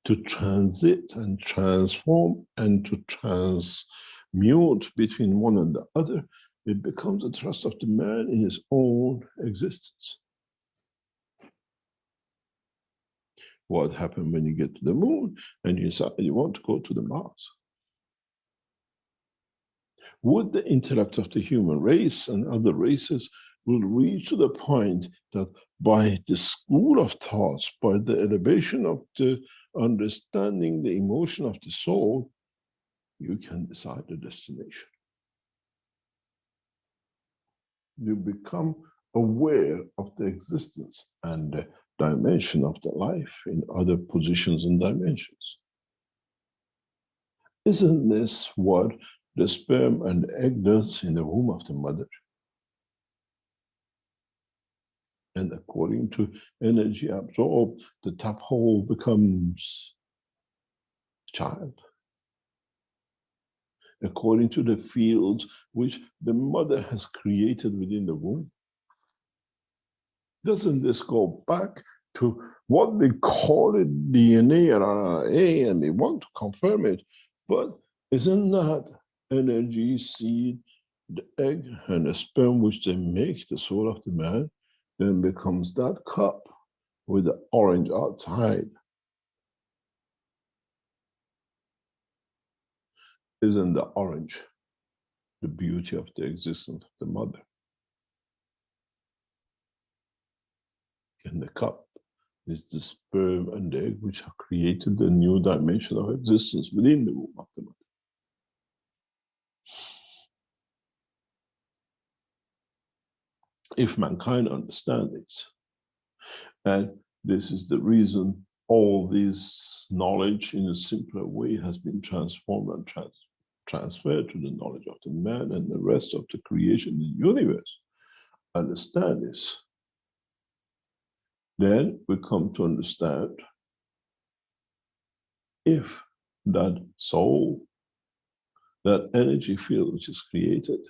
To transit and transform and to transmute between one and the other, it becomes a trust of the man in his own existence. What happened when you get to the moon and you decide you want to go to the Mars? Would the intellect of the human race and other races will reach to the point that by the school of thoughts, by the elevation of the understanding the emotion of the soul, you can decide the destination. You become aware of the existence and the dimension of the life in other positions and dimensions. Isn't this what the sperm and the egg does in the womb of the mother? And according to energy absorbed, the tap hole becomes a child. According to the fields which the mother has created within the womb. Doesn't this go back to what we call it DNA and RNA, and we want to confirm it, but isn't that energy, seed, the egg and the sperm which they make the soul of the man, then becomes that cup with the orange outside? Isn't the orange the beauty of the existence of the mother? And the cup is the sperm and the egg which have created the new dimension of existence within the womb of the mother. if mankind understands this. And this is the reason all this knowledge in a simpler way has been transformed and transferred to the knowledge of the man and the rest of the creation in the universe. Understand this. Then we come to understand if that soul, that energy field which is created,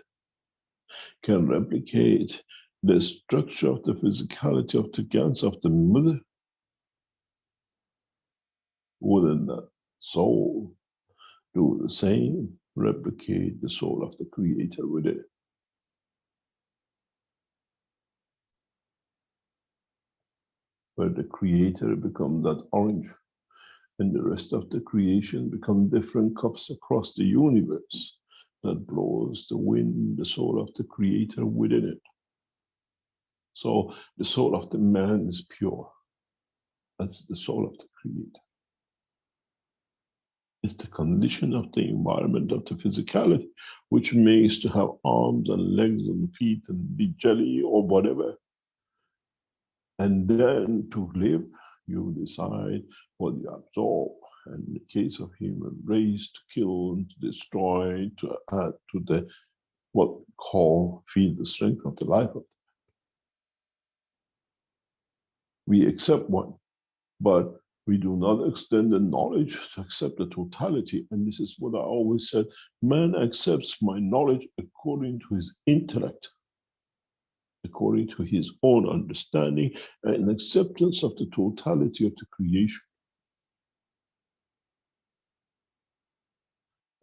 can replicate the structure of the physicality of the gans of the mother, wouldn't that soul do the same, replicate the soul of the creator with it? Where the creator becomes that orange, and the rest of the creation become different cups across the universe that blows the wind, the soul of the creator within it. So the soul of the man is pure. That's the soul of the creator. It's the condition of the environment of the physicality, which makes to have arms and legs and feet and be jelly or whatever. And then to live, you decide what you absorb. And in the case of human race, to kill and to destroy, to add to the what we call feed the strength of the life of. We accept one, but we do not extend the knowledge to accept the totality. And this is what I always said, man accepts my knowledge according to his intellect, according to his own understanding and acceptance of the totality of the creation.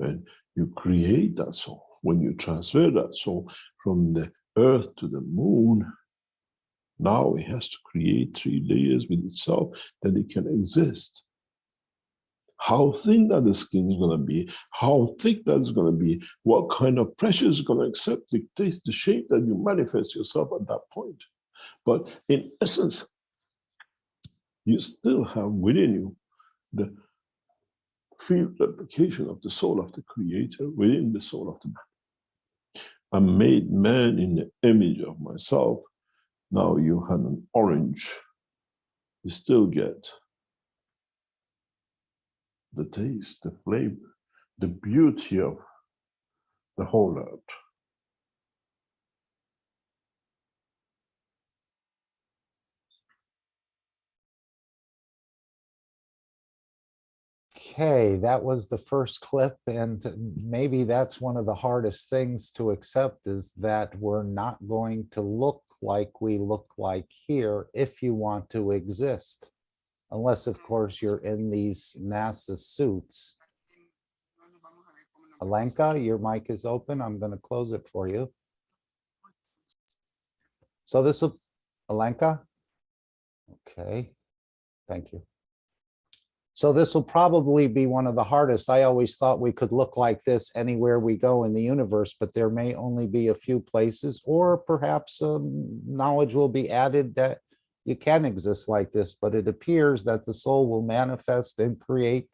And you create that soul. When you transfer that soul from the earth to the moon, now it has to create 3 layers with itself that it can exist. How thin that the skin is going to be, how thick that is going to be, what kind of pressure is going to accept dictates the shape that you manifest yourself at that point. But in essence, you still have within you the field replication of the soul of the creator within the soul of the man. I made man in the image of myself. Now you have an orange. You still get the taste, the flavor, the beauty of the whole earth. Okay, that was the first clip, and maybe that's one of the hardest things to accept, is that we're not going to look like we look like here if you want to exist. Unless, of course, you're in these NASA suits. Alenka, your mic is open. I'm going to close it for you. So this will, Alenka? Okay, thank you. So this will probably be one of the hardest. I always thought we could look like this anywhere we go in the universe, but there may only be a few places, or perhaps knowledge will be added that you can exist like this, but it appears that the soul will manifest and create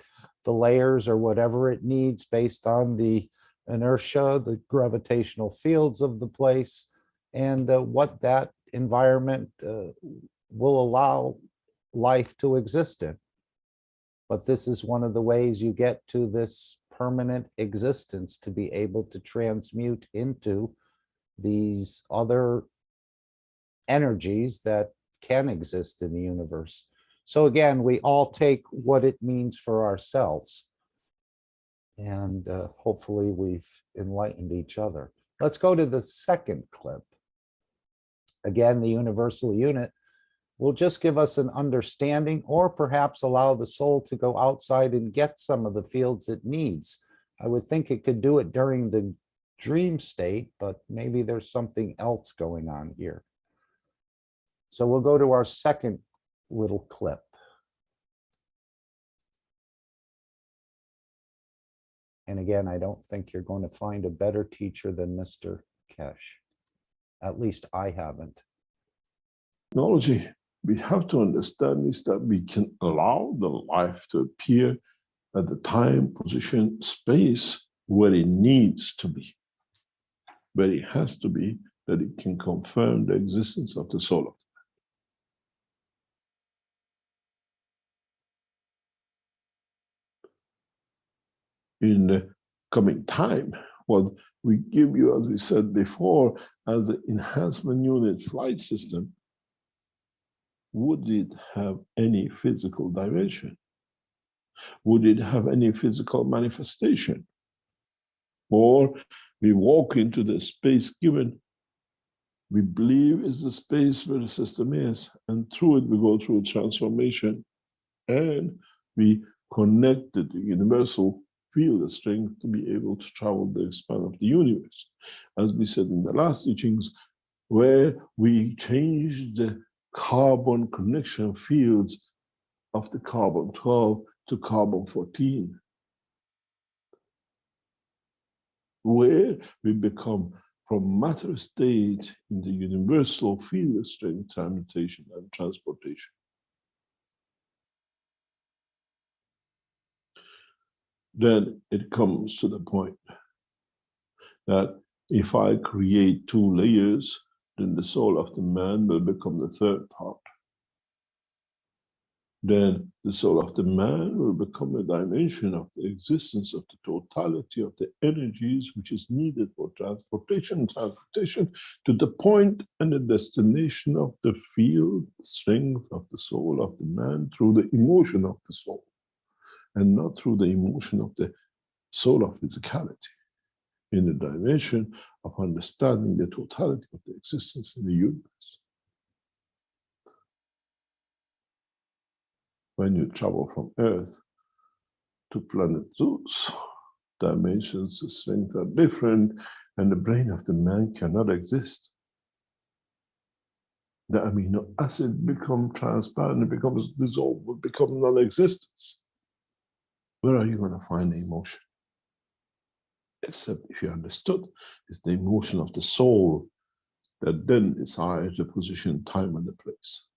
the layers or whatever it needs based on the inertia, the gravitational fields of the place, and what that environment will allow life to exist in. But this is one of the ways you get to this permanent existence, to be able to transmute into these other energies that can exist in the universe. So again, we all take what it means for ourselves. And hopefully we've enlightened each other. Let's go to the second clip. Again, the universal unit will just give us an understanding, or perhaps allow the soul to go outside and get some of the fields it needs. I would think it could do it during the dream state, but maybe there's something else going on here. So we'll go to our second little clip. And again, I don't think you're going to find a better teacher than Mr. Keshe. At least I haven't. Technology, we have to understand is that we can allow the life to appear at the time, position, space where it needs to be, where it has to be that it can confirm the existence of the soul of man. In the coming time, what we give you, as we said before, as the enhancement unit flight system, would it have any physical dimension? Would it have any physical manifestation? Or we walk into the space given, we believe is the space where the system is, and through it we go through a transformation, and we connected the universal field of strength to be able to travel the span of the universe. As we said in the last teachings, where we changed the carbon connection fields of the carbon 12 to carbon 14, where we become from matter state in the universal field of strength, transmutation, and transportation. Then it comes to the point that if I create two layers, then the soul of the man will become the third part. Then the soul of the man will become a dimension of the existence of the totality of the energies which is needed for transportation to the point and the destination of the field strength of the soul of the man through the emotion of the soul, and not through the emotion of the soul of physicality, in the dimension of understanding the totality of the existence in the universe. When you travel from Earth to planet Zeus, dimensions of strength are different, and the brain of the man cannot exist. The amino acid becomes transparent, it becomes dissolved, it becomes non-existence. Where are you going to find the emotion? Except if you understood, it's the emotion of the soul that then decides the position, time, and the place.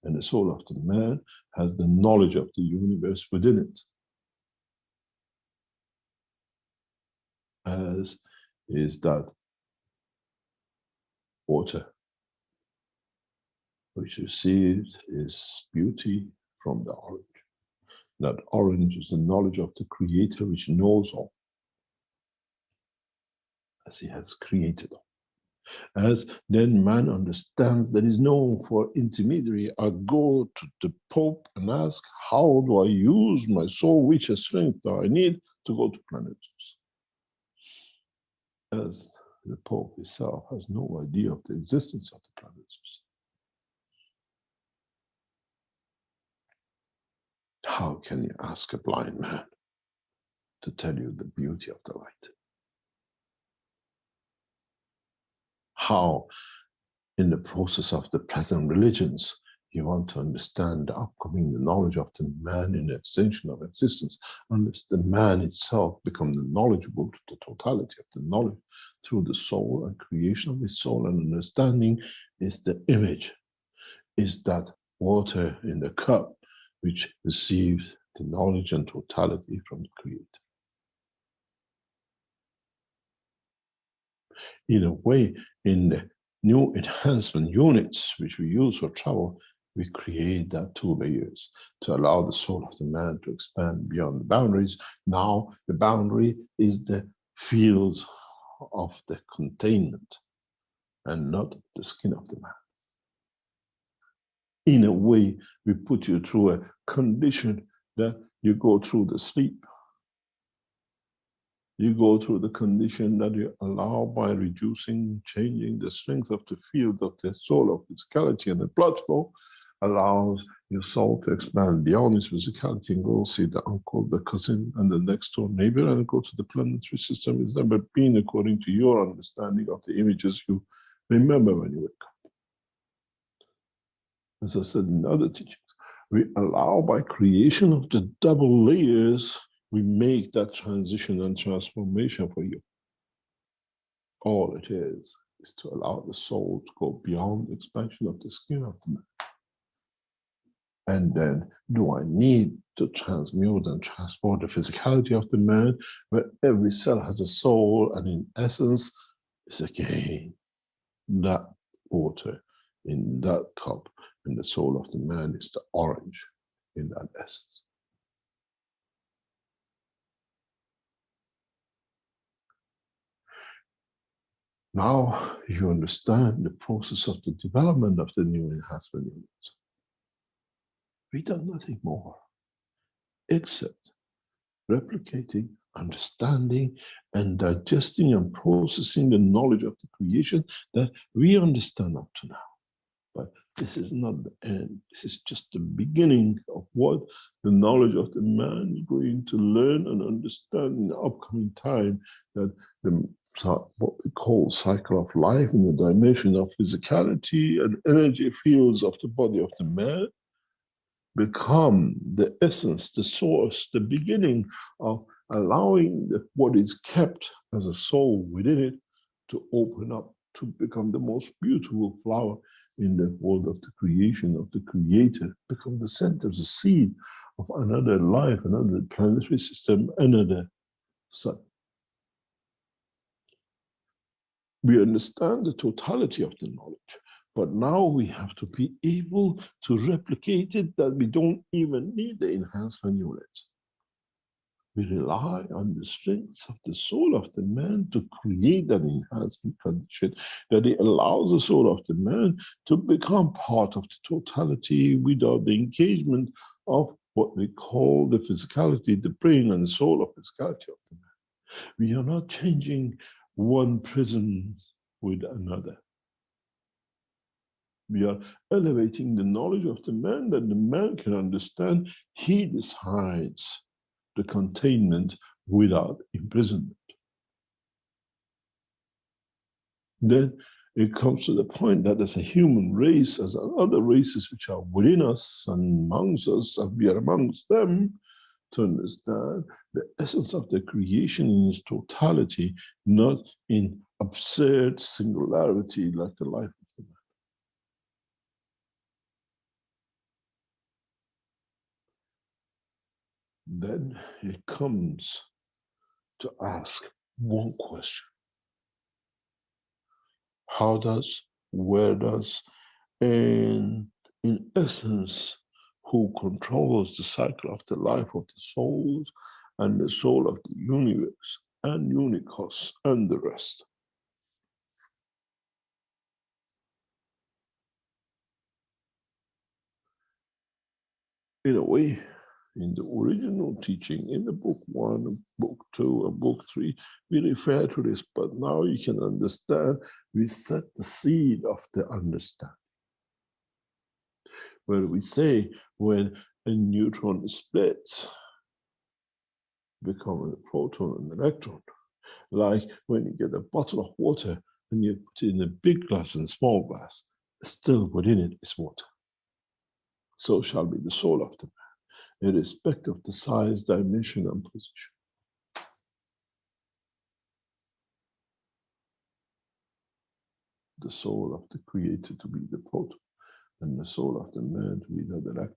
And the soul of the man has the knowledge of the universe within it, as is that water, which receives its beauty from the orange. That orange is the knowledge of the Creator, which knows all, as he has created all. As then man understands there is no for intermediary, I go to the Pope and ask, how do I use my soul, which strength do I need to go to planet Zeus? As the Pope himself has no idea of the existence of the planet Zeus. How can you ask a blind man to tell you the beauty of the light? How, in the process of the present religions, you want to understand the upcoming knowledge of the man in the extension of existence, unless the man itself becomes knowledgeable to the totality of the knowledge through the soul and creation of his soul, and understanding is the image, is that water in the cup which receives the knowledge and totality from the Creator. In a way, in the new enhancement units which we use for travel, we create that two layers to allow the soul of the man to expand beyond the boundaries. Now the boundary is the field of the containment and not the skin of the man. In a way, we put you through a condition that you go through the sleep. You go through the condition that you allow by reducing, changing the strength of the field of the soul of physicality, and the blood flow allows your soul to expand beyond its physicality and go see the uncle, the cousin, and the next door neighbor, and go to the planetary system it's never been according to your understanding of the images you remember when you wake up. As I said in other teachings, we allow by creation of the double layers, we make that transition and transformation for you. All it is to allow the soul to go beyond the expansion of the skin of the man. And then, do I need to transmute and transport the physicality of the man, where every cell has a soul, and in essence, is again that water in that cup, and the soul of the man is the orange in that essence. Now you understand the process of the development of the new enhancement units. We done nothing more except replicating, understanding, and digesting and processing the knowledge of the creation that we understand up to now. But this is not the end. This is just the beginning of what the knowledge of the man is going to learn and understand in the upcoming time, that the what we call cycle of life in the dimension of physicality and energy fields of the body of the man become the essence, the source, the beginning of allowing what is kept as a soul within it to open up, to become the most beautiful flower in the world of the creation of the creator, become the center, the seed of another life, another planetary system, another sun. We understand the totality of the knowledge, but now we have to be able to replicate it, that we don't even need the enhancement units. We rely on the strength of the soul of the man to create that enhancement condition, that it allows the soul of the man to become part of the totality without the engagement of what we call the physicality, the brain and the soul of physicality of the man. We are not changing one prism with another. We are elevating the knowledge of the man, that the man can understand. He decides the containment without imprisonment. Then it comes to the point that as a human race, as other races which are within us and amongst us, and we are amongst them, to understand the essence of the creation in its totality, not in absurd singularity like the life of the man. Then it comes to ask one question. How does, where does, and in essence, who controls the cycle of the life of the souls and the soul of the universe and unicos and the rest? In a way, in the original teaching, in the book 1, book 2, and book 3, we refer to this, but now you can understand, we set the seed of the understanding. Where we say, when a neutron splits, become a proton and electron. Like when you get a bottle of water and you put it in a big glass and a small glass, still within it is water. So shall be the soul of the man, irrespective of the size, dimension, and position. The soul of the creator to be the proton, and the soul of the man to be the electron.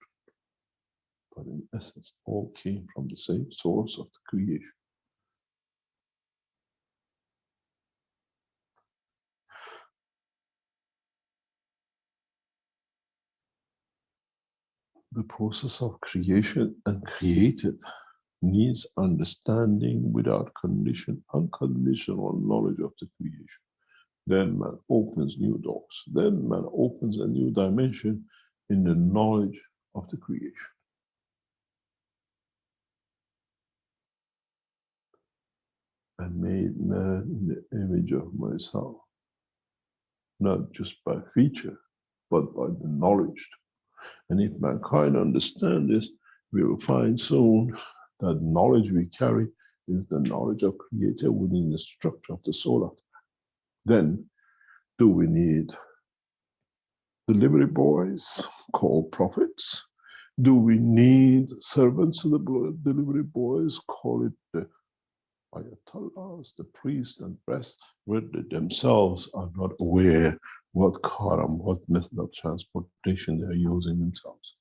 But in essence, all came from the same source of the creation. The process of creation and created needs understanding without condition, unconditional knowledge of the creation. Then man opens new doors. Then man opens a new dimension in the knowledge of the creation. I made man in the image of myself, not just by feature, but by the knowledge. And if mankind understands this, we will find soon that knowledge we carry is the knowledge of Creator within the structure of the soul of the man. Then, do we need delivery boys called prophets? Do we need servants of the delivery boys, call it the ayatollahs, the priests and rest, where they themselves are not aware what karam, what method of transportation they are using themselves?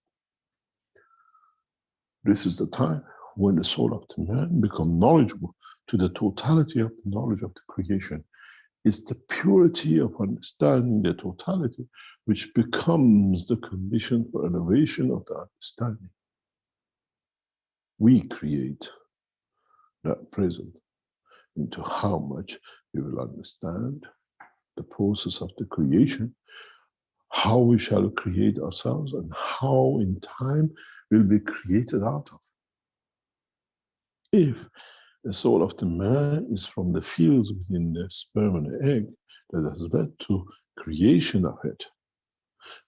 This is the time when the soul of the man becomes knowledgeable to the totality of the knowledge of the creation. It's the purity of understanding the totality which becomes the condition for elevation of the understanding. We create that present into how much we will understand the process of the creation, how we shall create ourselves, and how in time we'll be created out of. If the soul of the man is from the fields within the sperm and the egg that has led to creation of it,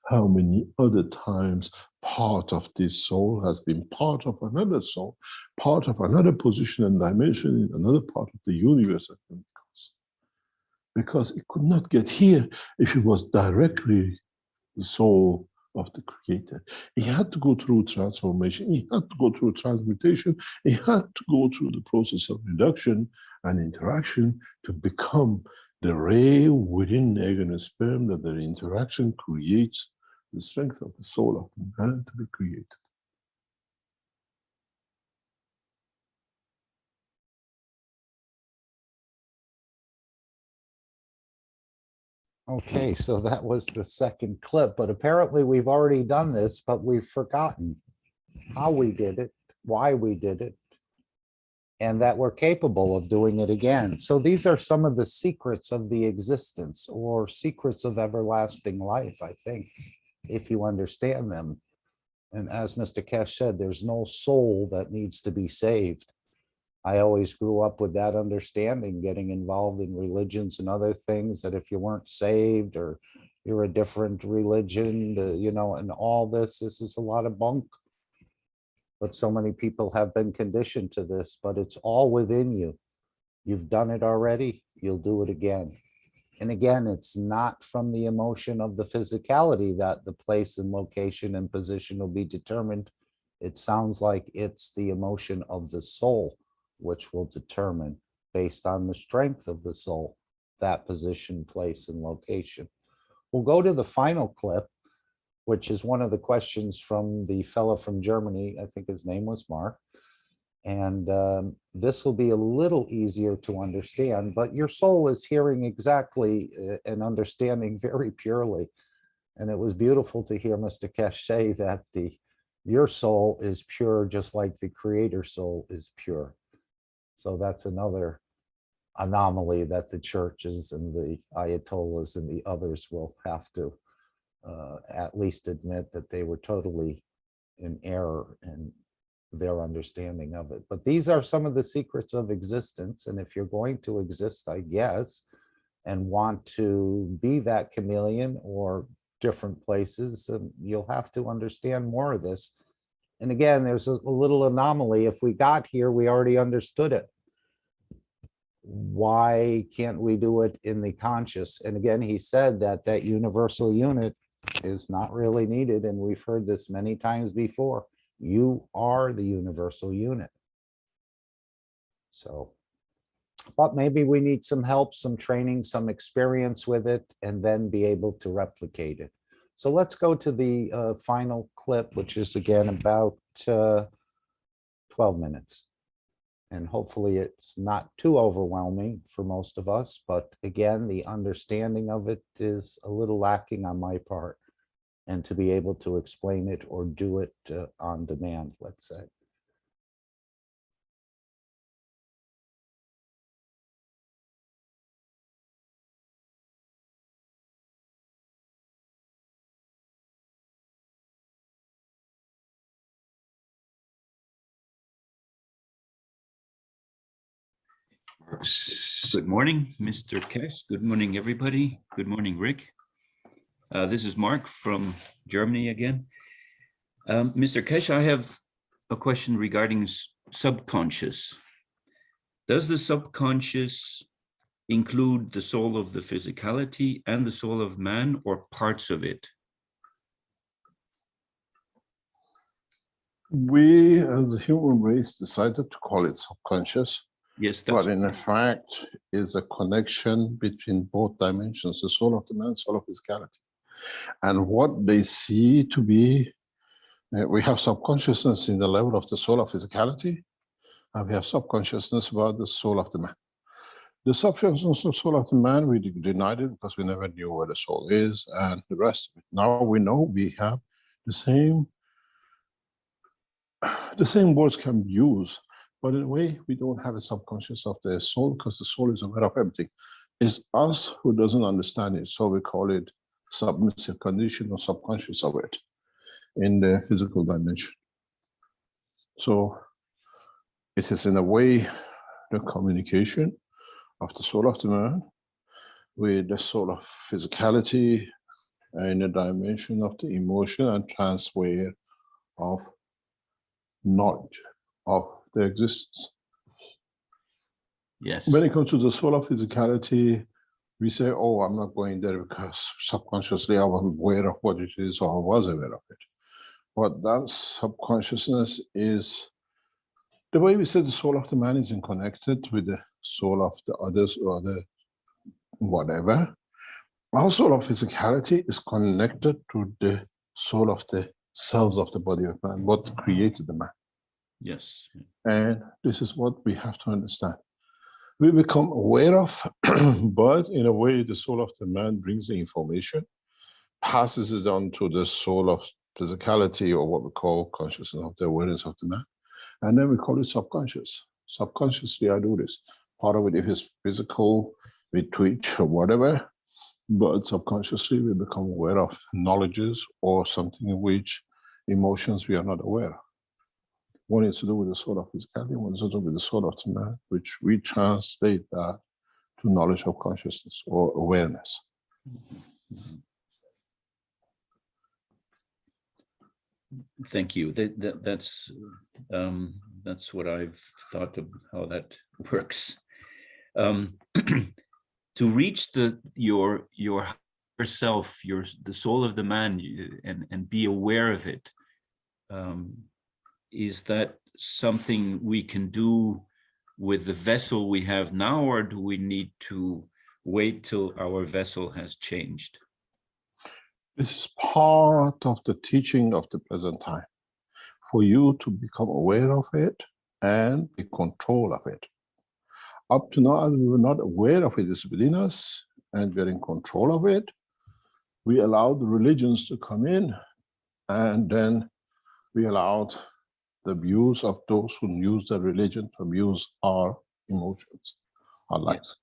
how many other times part of this soul has been part of another soul, part of another position and dimension in another part of the universe at Pentecost? Because it could not get here if it was directly the soul of the Creator. He had to go through transformation, he had to go through transmutation, he had to go through the process of reduction and interaction to become the ray within egg and sperm that the interaction creates the strength of the soul of the man to be created. Okay, so that was the second clip, but apparently we've already done this, but we've forgotten how we did it, why we did it, and that we're capable of doing it again. So these are some of the secrets of the existence, or secrets of everlasting life, I think, if you understand them. And as Mr. Keshe said, there's no soul that needs to be saved. I always grew up with that understanding, getting involved in religions and other things, that if you weren't saved or you're a different religion, you know, and all this is a lot of bunk. But so many people have been conditioned to this, but it's all within you. You've done it already, you'll do it again. And again, it's not from the emotion of the physicality that the place and location and position will be determined. It sounds like it's the emotion of the soul, which will determine, based on the strength of the soul, that position, place, and location. We'll go to the final clip, which is one of the questions from the fellow from Germany. I think his name was Mark. And this will be a little easier to understand, but your soul is hearing exactly and understanding very purely. And it was beautiful to hear Mr. Keshe say that your soul is pure, just like the creator soul is pure. So that's another anomaly that the churches and the Ayatollahs and the others will have to at least admit that they were totally in error in their understanding of it. But these are some of the secrets of existence. And if you're going to exist, I guess, and want to be that chameleon or different places, you'll have to understand more of this. And again, there's a little anomaly. If we got here, we already understood it. Why can't we do it in the conscious? And again, he said that that universal unit is not really needed. And we've heard this many times before. You are the universal unit. So, but maybe we need some help, some training, some experience with it, and then be able to replicate it. So let's go to the final clip, which is again about 12 minutes. And hopefully it's not too overwhelming for most of us, but again, the understanding of it is a little lacking on my part, and to be able to explain it or do it on demand, let's say. Good morning, Mr. Keshe. Good morning, everybody. Good morning, Rick. This is Mark from Germany again. Mr. Keshe, I have a question regarding subconscious. Does the subconscious include the soul of the physicality and the soul of man, or parts of it? We, as a human race, decided to call it subconscious. Yes, but in fact, is a connection between both dimensions, the soul of the man, soul of physicality. And what they see to be, we have subconsciousness in the level of the soul of physicality, and we have subconsciousness about the soul of the man. The subconscious of soul of the man, we denied it because we never knew where the soul is and the rest of it. Now we know we have the same words can be used, but in a way we don't have a subconscious of the soul because the soul is aware of everything. It's us who doesn't understand it, so we call it submissive condition or subconscious of it in the physical dimension. So it is in a way the communication of the soul of the man with the soul of physicality in the dimension of the emotion and transfer of knowledge of the existence. Yes. When it comes to the soul of physicality, we say, oh, I'm not going there because subconsciously I was aware of what it is or I was aware of it. But that subconsciousness is, the way we say the soul of the man isn't connected with the soul of the others or the whatever. Our soul of physicality is connected to the soul of the cells of the body of man, what created the man. Yes. And this is what we have to understand. We become aware of, but in a way, the soul of the man brings the information, passes it on to the soul of physicality, or what we call consciousness of the awareness of the man. And then we call it subconscious. Subconsciously, I do this. Part of it, if it's physical, we twitch or whatever, but subconsciously, we become aware of knowledges or something in which emotions we are not aware of. One is to do with the soul of physicality, one is to do with the soul of the man, which we translate that to knowledge of consciousness or awareness. Thank you. That's what I've thought of how that works. To reach your higher self, the soul of the man, and be aware of it. Is that something we can do with the vessel we have now, or do we need to wait till our vessel has changed? This is part of the teaching of the present time, for you to become aware of it and be control of it. Up to now, we were not aware of it. It's within us, and we're in control of it. We allowed the religions to come in, and then we allowed the views of those who use the religion to abuse our emotions, our lives.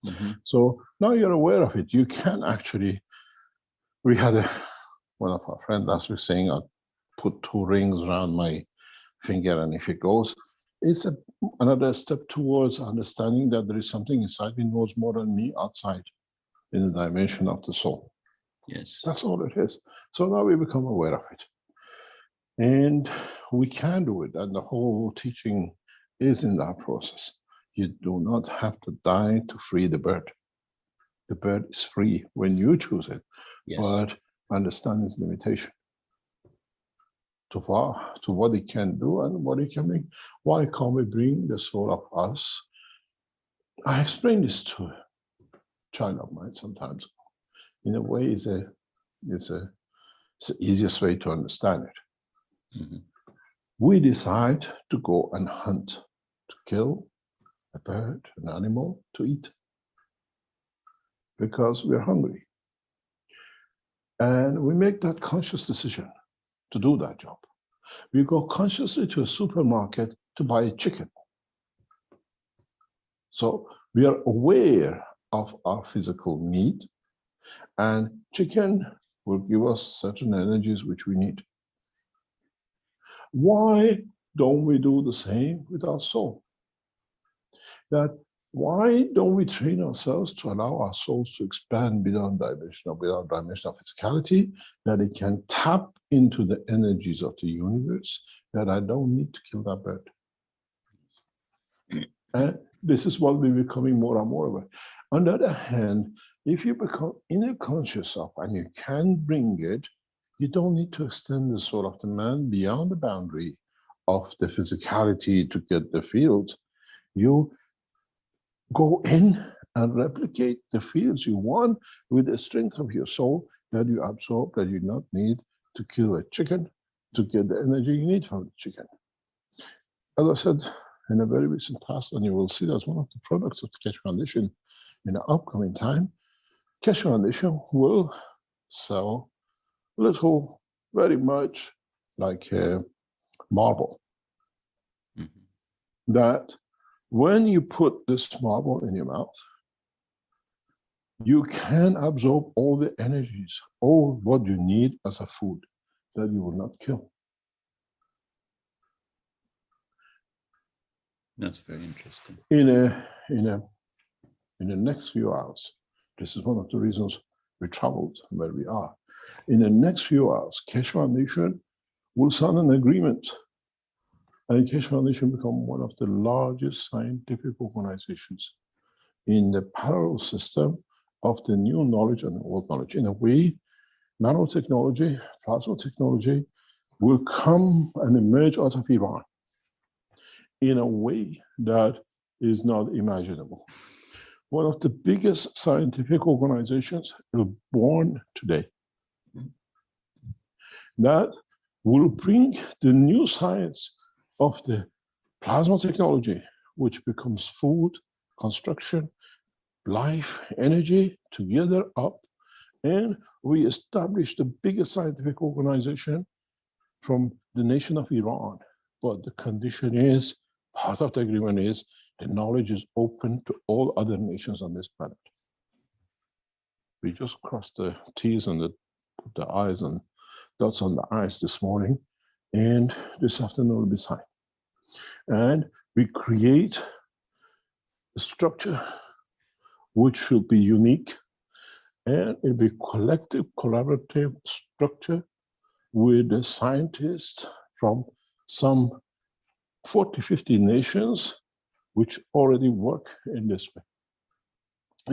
Yes. Mm-hmm. So now you're aware of it. You can actually, we had one of our friends last week saying, I'll put 2 rings around my finger, and if it goes, it's another step towards understanding that there is something inside me knows more than me outside in the dimension of the soul. Yes. That's all it is. So now we become aware of it. And we can do it, and the whole teaching is in that process. You do not have to die to free the bird. The bird is free when you choose it, Yes. but understand its limitation to what it can do and what it can bring. Why can't we bring the soul of us? I explain this to a child of mine sometimes. In a way, it's the easiest way to understand it. Mm-hmm. We decide to go and hunt, to kill a bird, an animal, to eat, because we're hungry. And we make that conscious decision to do that job. We go consciously to a supermarket to buy a chicken. So we are aware of our physical need, and chicken will give us certain energies which we need. Why don't we do the same with our soul? That why don't we train ourselves to allow our souls to expand beyond dimension of physicality, that it can tap into the energies of the universe, that I don't need to kill that bird. And this is what we're becoming more and more aware. On the other hand, if you become inner conscious of, and you can bring it, you don't need to extend the soul of the man beyond the boundary of the physicality to get the fields. You go in and replicate the fields you want with the strength of your soul that you absorb, that you not need to kill a chicken to get the energy you need from the chicken. As I said in a very recent past, and you will see that's one of the products of the Keshe Foundation in the upcoming time. Keshe Foundation will sell little, very much like marble. Mm-hmm. That when you put this marble in your mouth, you can absorb all the energies, all what you need as a food that you will not kill. That's very interesting. In the next few hours, this is one of the reasons we traveled where we are. In the next few hours, Keshe Foundation will sign an agreement, and Keshe Foundation become one of the largest scientific organizations in the parallel system of the new knowledge and old knowledge. In a way, nanotechnology, plasma technology will come and emerge out of Iran in a way that is not imaginable. One of the biggest scientific organizations is born today that will bring the new science of the plasma technology, which becomes food, construction, life, energy, together up, and we establish the biggest scientific organization from the nation of Iran. But the condition is, part of the agreement is, the knowledge is open to all other nations on this planet. We just crossed the T's and put the I's and dots on the I's this morning, and this afternoon will be signed. And we create a structure which should be unique, and it'll be collective, collaborative structure with the scientists from some 40, 50 nations which already work in this way.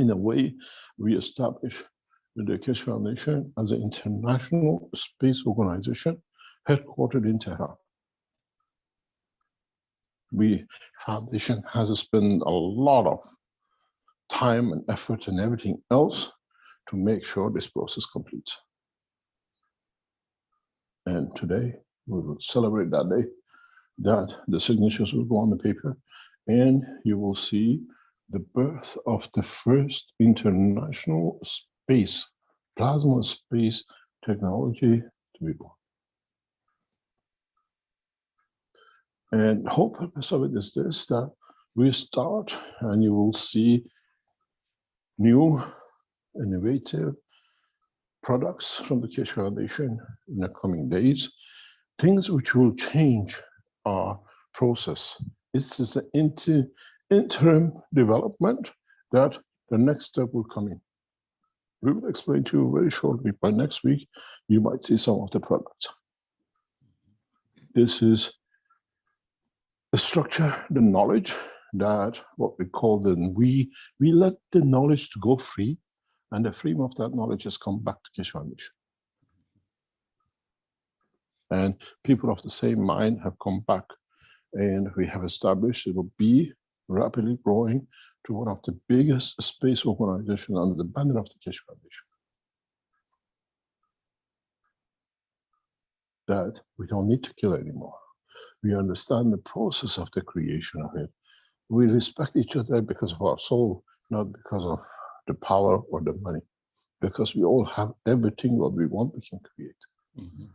In a way, we establish the Keshe Foundation as an international space organization headquartered in Tehran. The foundation has spent a lot of time and effort and everything else to make sure this process completes. And today, we will celebrate that day, that the signatures will go on the paper, and you will see the birth of the first international space, plasma space technology to be born. And the whole purpose of it is this, that we start and you will see new, innovative products from the Keshe Foundation in the coming days, things which will change our process. This is an interim development that the next step will come in. We will explain to you very shortly. By next week, you might see some of the products. This is the structure, the knowledge, that what we call we let the knowledge to go free, and the freedom of that knowledge has come back to Keshe Foundation. And people of the same mind have come back, and we have established it will be rapidly growing to one of the biggest space organizations under the banner of the Keshe Foundation. That we don't need to kill anymore. We understand the process of the creation of it. We respect each other because of our soul, not because of the power or the money. Because we all have everything what we want, we can create. Mm-hmm.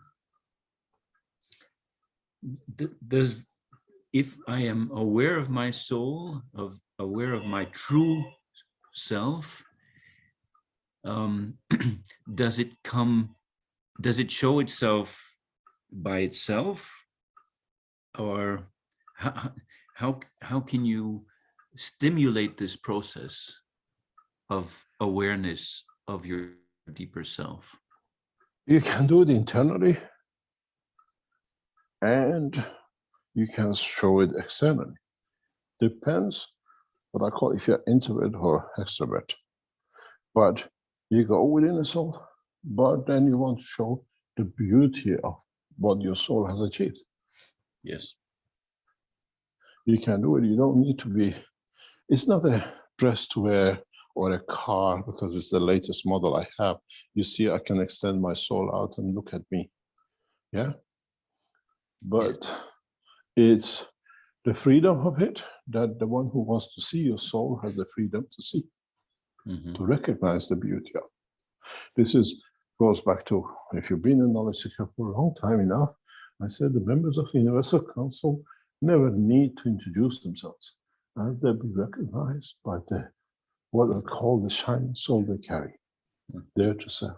If I am aware of my soul, aware of my true self, does it show itself by itself, or how can you stimulate this process of awareness of your deeper self? You can do it internally, and you can show it externally. Depends what I call if you're introvert or extrovert. But you go within the soul, but then you want to show the beauty of what your soul has achieved. Yes. You can do it. You don't need to be, it's not a dress to wear or a car because it's the latest model I have. You see, I can extend my soul out and look at me. Yeah. But it's the freedom of it, that the one who wants to see your soul has the freedom to see, to recognize the beauty of it. This goes back to, if you've been a knowledge seeker for a long time enough, I said the members of the Universal Council never need to introduce themselves, and they'll be recognized by what I call the shining soul they carry, there to serve.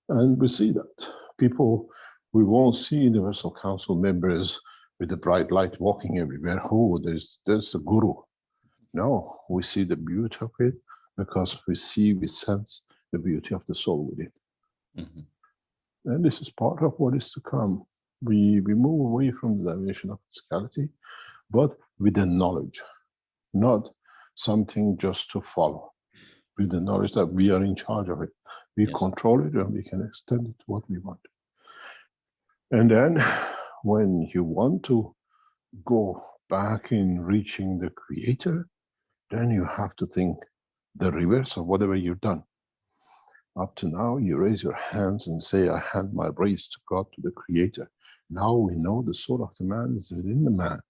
And we see that. People, we won't see Universal Council members with the bright light walking everywhere. Oh, there's a guru. No, we see the beauty of it because we sense the beauty of the soul within. And this is part of what is to come. We move away from the dimension of physicality, but with the knowledge, not something just to follow. With the knowledge that we are in charge of it. We control it and we can extend it to what we want. And then when you want to go back in reaching the creator, then you have to think the reverse of whatever you've done. Up to now, you raise your hands and say, I hand my race to God, to the creator. Now we know the soul of the man is within the man,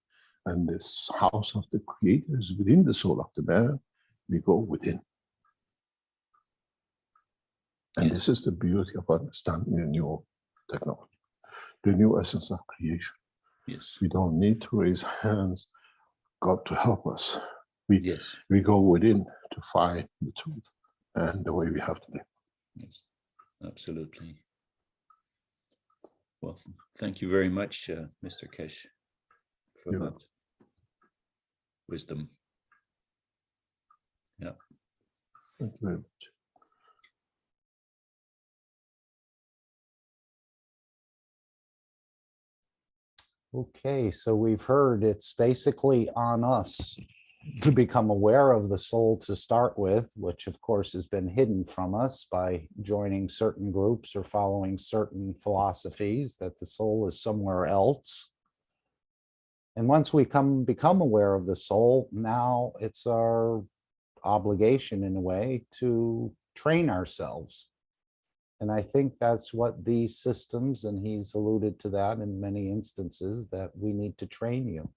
and this house of the creator is within the soul of the man. We go within. And this is the beauty of understanding the new technology, the new essence of creation. We don't need to raise hands, God to help us. We go within to find the truth and the way we have to live. Yes, absolutely. Well, thank you very much, Mr. Keshe, for that wisdom. Yeah. Thank you very much. Okay, so we've heard it's basically on us to become aware of the soul to start with, which of course has been hidden from us by joining certain groups or following certain philosophies that the soul is somewhere else. And once we become aware of the soul, now it's our obligation in a way to train ourselves. And I think that's what these systems, and he's alluded to that in many instances, that we need to train you.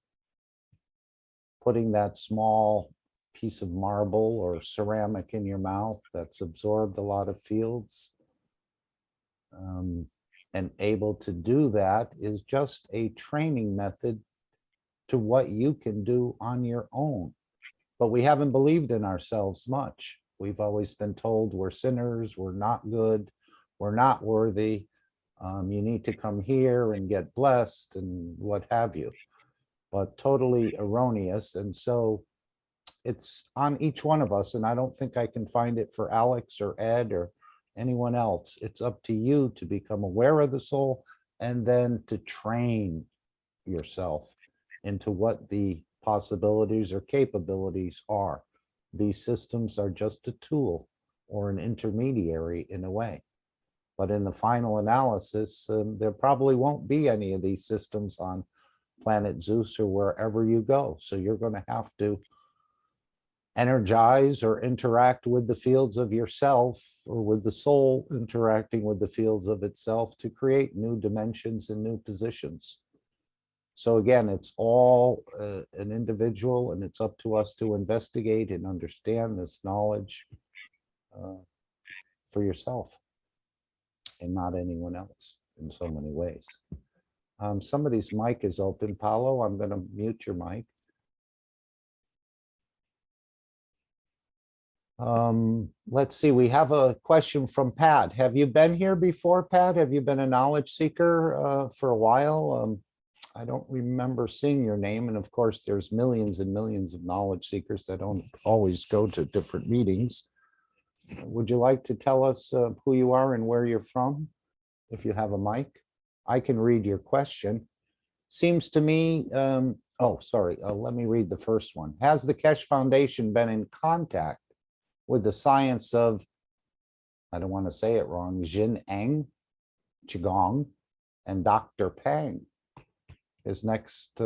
Putting that small piece of marble or ceramic in your mouth that's absorbed a lot of fields and able to do that is just a training method to what you can do on your own. But we haven't believed in ourselves much. We've always been told we're sinners, we're not good, we're not worthy. You need to come here and get blessed and what have you. But totally erroneous. And so it's on each one of us. And I don't think I can find it for Alex or Ed or anyone else. It's up to you to become aware of the soul and then to train yourself into what the possibilities or capabilities are. These systems are just a tool or an intermediary in a way. But in the final analysis, there probably won't be any of these systems on planet Zeus or wherever you go. So you're going to have to energize or interact with the fields of yourself, or with the soul interacting with the fields of itself to create new dimensions and new positions. So again, it's all an individual, and it's up to us to investigate and understand this knowledge for yourself and not anyone else in so many ways. Somebody's mic is open. Paulo, I'm going to mute your mic. Let's see, we have a question from Pat. Have you been here before, Pat? Have you been a knowledge seeker for a while? I don't remember seeing your name. And of course, there's millions and millions of knowledge seekers that don't always go to different meetings. Would you like to tell us who you are and where you're from, if you have a mic? I can read your question. Seems to me, oh, sorry, let me read the first one. Has the Keshe Foundation been in contact with the science of, I don't want to say it wrong, Jin Eng, Qigong, and Dr. Peng? His next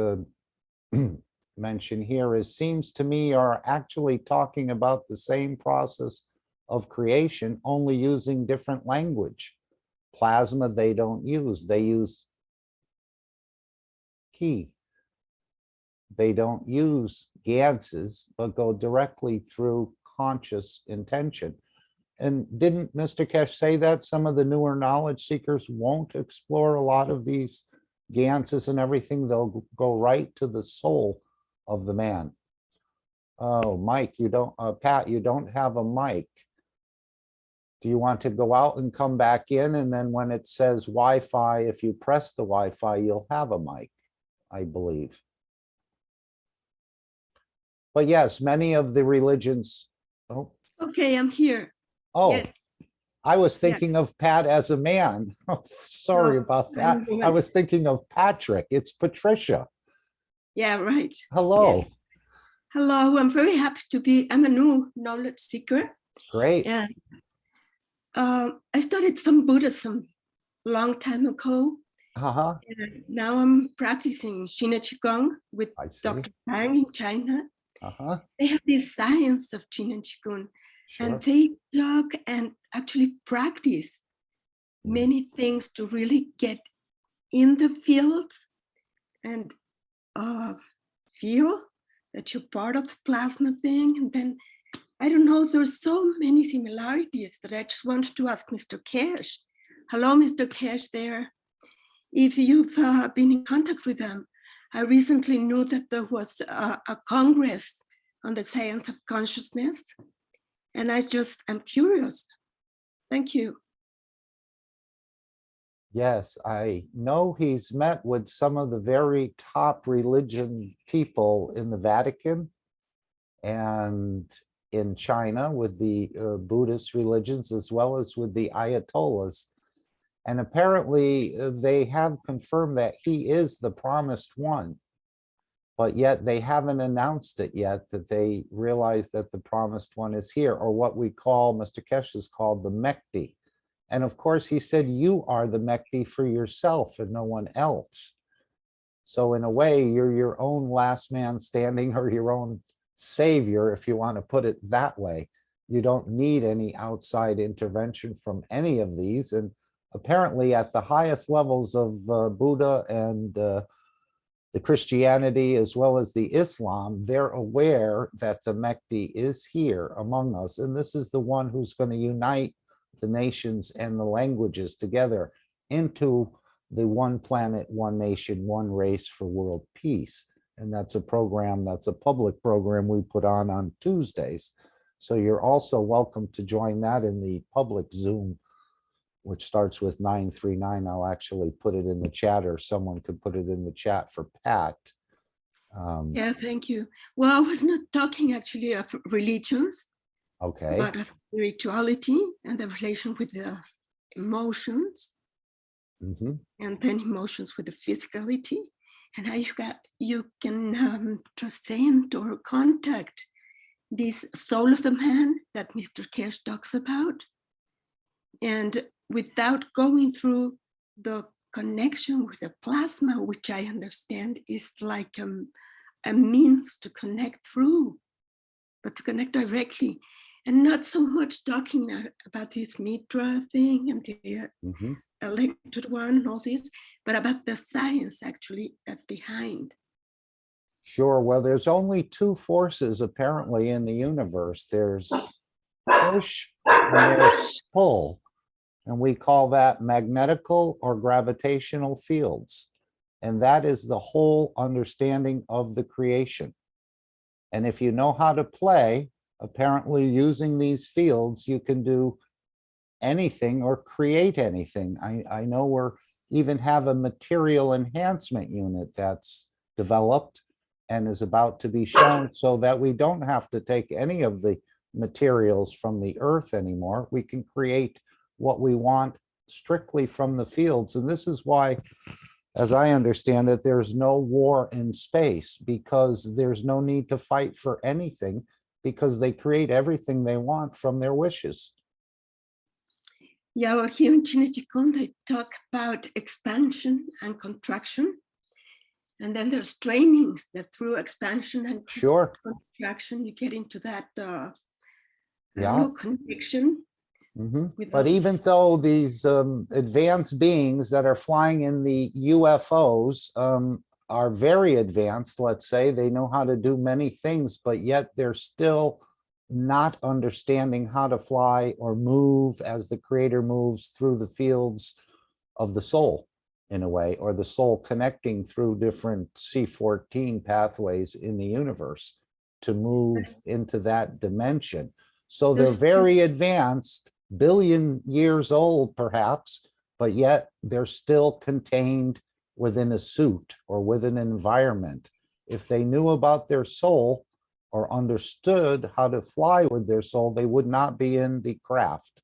mention here is, seems to me are actually talking about the same process of creation, only using different language. Plasma they don't use, they use Qi. They don't use ganses, but go directly through conscious intention. And didn't Mr. Keshe say that some of the newer knowledge seekers won't explore a lot of these ganses and everything? They'll go right to the soul of the man. Oh, Mike, you don't, Pat, you don't have a mic. Do you want to go out and come back in? And then when it says Wi-Fi, if you press the Wi-Fi, you'll have a mic, I believe. But yes, many of the religions, oh, Okay, I'm here. oh, Yes. I was Yeah. thinking of Pat as a man. Oh, sorry No, about I'm that. a woman. I was thinking of Patrick. It's Patricia. Yeah, right. Hello. Yes. Hello, I'm very happy to be, I'm a new knowledge seeker. Great. And I studied some Buddhism a long time ago. Uh-huh. And now I'm practicing Shina Qigong with I see. Dr. Tang in China. Uh-huh. They have this science of Qin and Qigong, Sure. and they talk and actually practice many things to really get in the fields and feel that you're part of the plasma thing. And then, I don't know, there's so many similarities that I just wanted to ask Mr. Keshe. Hello, Mr. Keshe there. If you've been in contact with them, I recently knew that there was a Congress on the science of consciousness. And I'm curious. Thank you. Yes, I know he's met with some of the very top religion people in the Vatican and in China with the Buddhist religions, as well as with the Ayatollahs. And apparently they have confirmed that he is the promised one, but yet they haven't announced it yet, that they realize that the promised one is here, or what we call, Mr. Keshe has called the Mekti. And of course, he said, you are the Mekti for yourself and no one else. So in a way, you're your own last man standing, or your own savior, if you want to put it that way. You don't need any outside intervention from any of these. And apparently at the highest levels of Buddha and the Christianity, as well as the Islam, they're aware that the Mekti is here among us. And this is the one who's going to unite the nations and the languages together into the one planet, one nation, one race for world peace. And that's a program, that's a public program we put on Tuesdays. So you're also welcome to join that in the public Zoom, which starts with 939. I'll actually put it in the chat, or someone could put it in the chat for Pat. Yeah, thank you. Well, I was not talking actually of religions, Okay. but of spirituality and the relation with the emotions, Mhm. and then emotions with the physicality, and how you can transcend or contact this soul of the man that Mr. Keshe talks about, and without going through the connection with the plasma, which I understand is like a means to connect through, but to connect directly, and not so much talking about this Mitra thing and the Mhm. elected one and all this, but about the science actually that's behind. Sure. Well, there's only two forces apparently in the universe. There's push and there's pull. And we call that magnetical or gravitational fields. And that is the whole understanding of the creation. And if you know how to play, apparently using these fields, you can do anything or create anything. I know we're even have a material enhancement unit that's developed and is about to be shown, so that we don't have to take any of the materials from the earth anymore. We can create what we want strictly from the fields. And this is why, as I understand it, there's no war in space, because there's no need to fight for anything, because they create everything they want from their wishes. Yeah, well, here in Qin and Qigong, they talk about expansion and contraction. And then there's trainings that through expansion and Sure. contraction, you get into that I Yeah. don't know, connection. Mhm. with But even those- though these advanced beings that are flying in the UFOs, are very advanced, let's say, they know how to do many things, but yet they're still not understanding how to fly or move as the creator moves through the fields of the soul in a way, or the soul connecting through different C14 pathways in the universe to move into that dimension. So they're very advanced, billion years old perhaps, but yet they're still contained within a suit or within an environment. If they knew about their soul or understood how to fly with their soul, they would not be in the craft.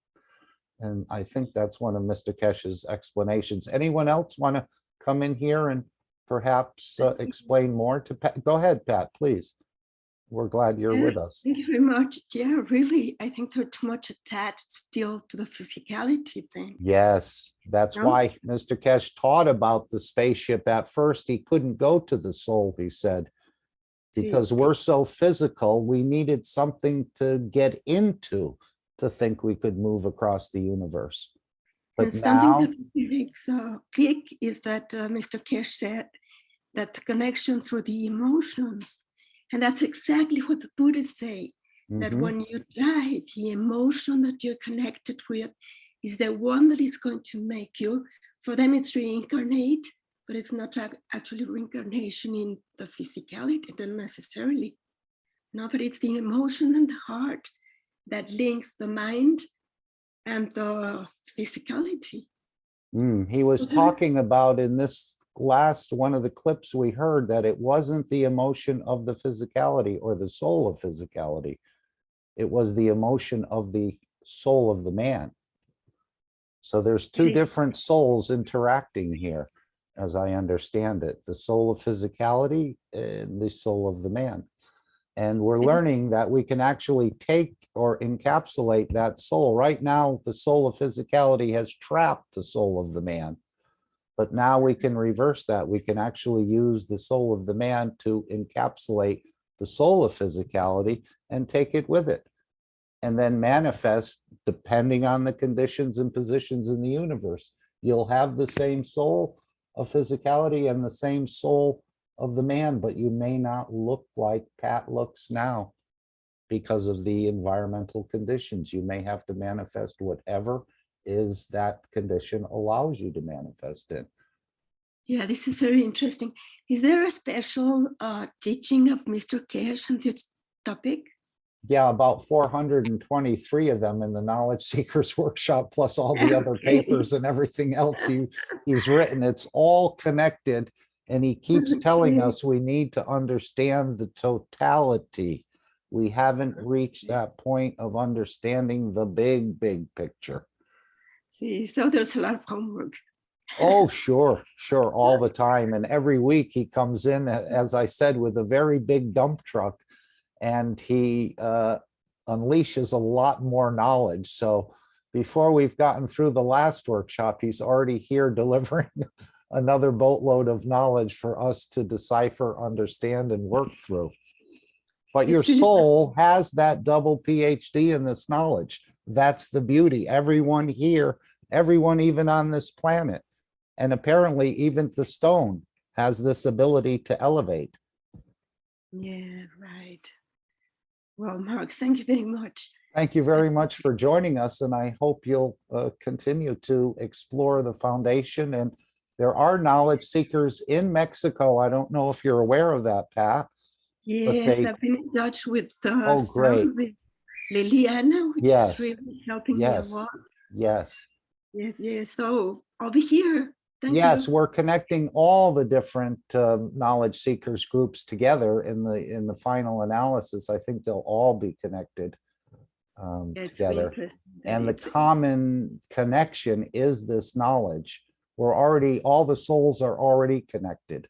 And I think that's one of Mr. Keshe's explanations. Anyone else want to come in here and perhaps explain more to Pat? Go ahead, Pat, please. We're glad you're with us. Thank you very much. Yeah, really, I think they're too much attached still to the physicality thing. Yes, that's why Mr. Keshe taught about the spaceship. At first, he couldn't go to the soul, he said, because we're so physical, we needed something to get into to think we could move across the universe. But and something now, that makes click is that Mr. Keshe said that the connection through the emotions, and that's exactly what the Buddhists say, that when you die, the emotion that you're connected with is the one that is going to make you, for them it's reincarnate, but it's not actually reincarnation in the physicality, not necessarily. No, but it's the emotion and the heart that links the mind and the physicality. He was talking about in this last one of the clips we heard that it wasn't the emotion of the physicality or the soul of physicality. It was the emotion of the soul of the man. So there's two different souls interacting here, as I understand it, the soul of physicality and the soul of the man. And we're learning that we can actually take or encapsulate that soul. Right now, the soul of physicality has trapped the soul of the man. But now we can reverse that. We can actually use the soul of the man to encapsulate the soul of physicality and take it with it. And then manifest depending on the conditions and positions in the universe. You'll have the same soul of physicality and the same soul of the man, but you may not look like Pat looks now because of the environmental conditions. You may have to manifest whatever is that condition allows you to manifest in. Yeah, this is very interesting. Is there a special teaching of Mr. Keshe on this topic? Yeah, about 423 of them in the Knowledge Seekers Workshop, plus all the other papers and everything else he's written. It's all connected. And he keeps telling us we need to understand the totality. We haven't reached that point of understanding the big, big picture. See, so there's a lot of homework. Oh, sure, all the time. And every week he comes in, as I said, with a very big dump truck, and he unleashes a lot more knowledge. So before we've gotten through the last workshop, he's already here delivering another boatload of knowledge for us to decipher, understand, and work through. But your soul has that double PhD in this knowledge. That's the beauty. Everyone here, everyone even on this planet, and apparently even the stone has this ability to elevate. Yeah, right. Well, Mark, thank you very much. Thank you very much for joining us, and I hope you'll continue to explore the foundation. And there are knowledge seekers in Mexico. I don't know if you're aware of that, Pat. Yes, I've been in touch with oh, great. Liliana, which is really helping me a lot. Yes. So I'll be here. Thank you. We're connecting all the different knowledge seekers groups together in the final analysis. I think they'll all be connected together. And the common connection is this knowledge. All the souls are already connected.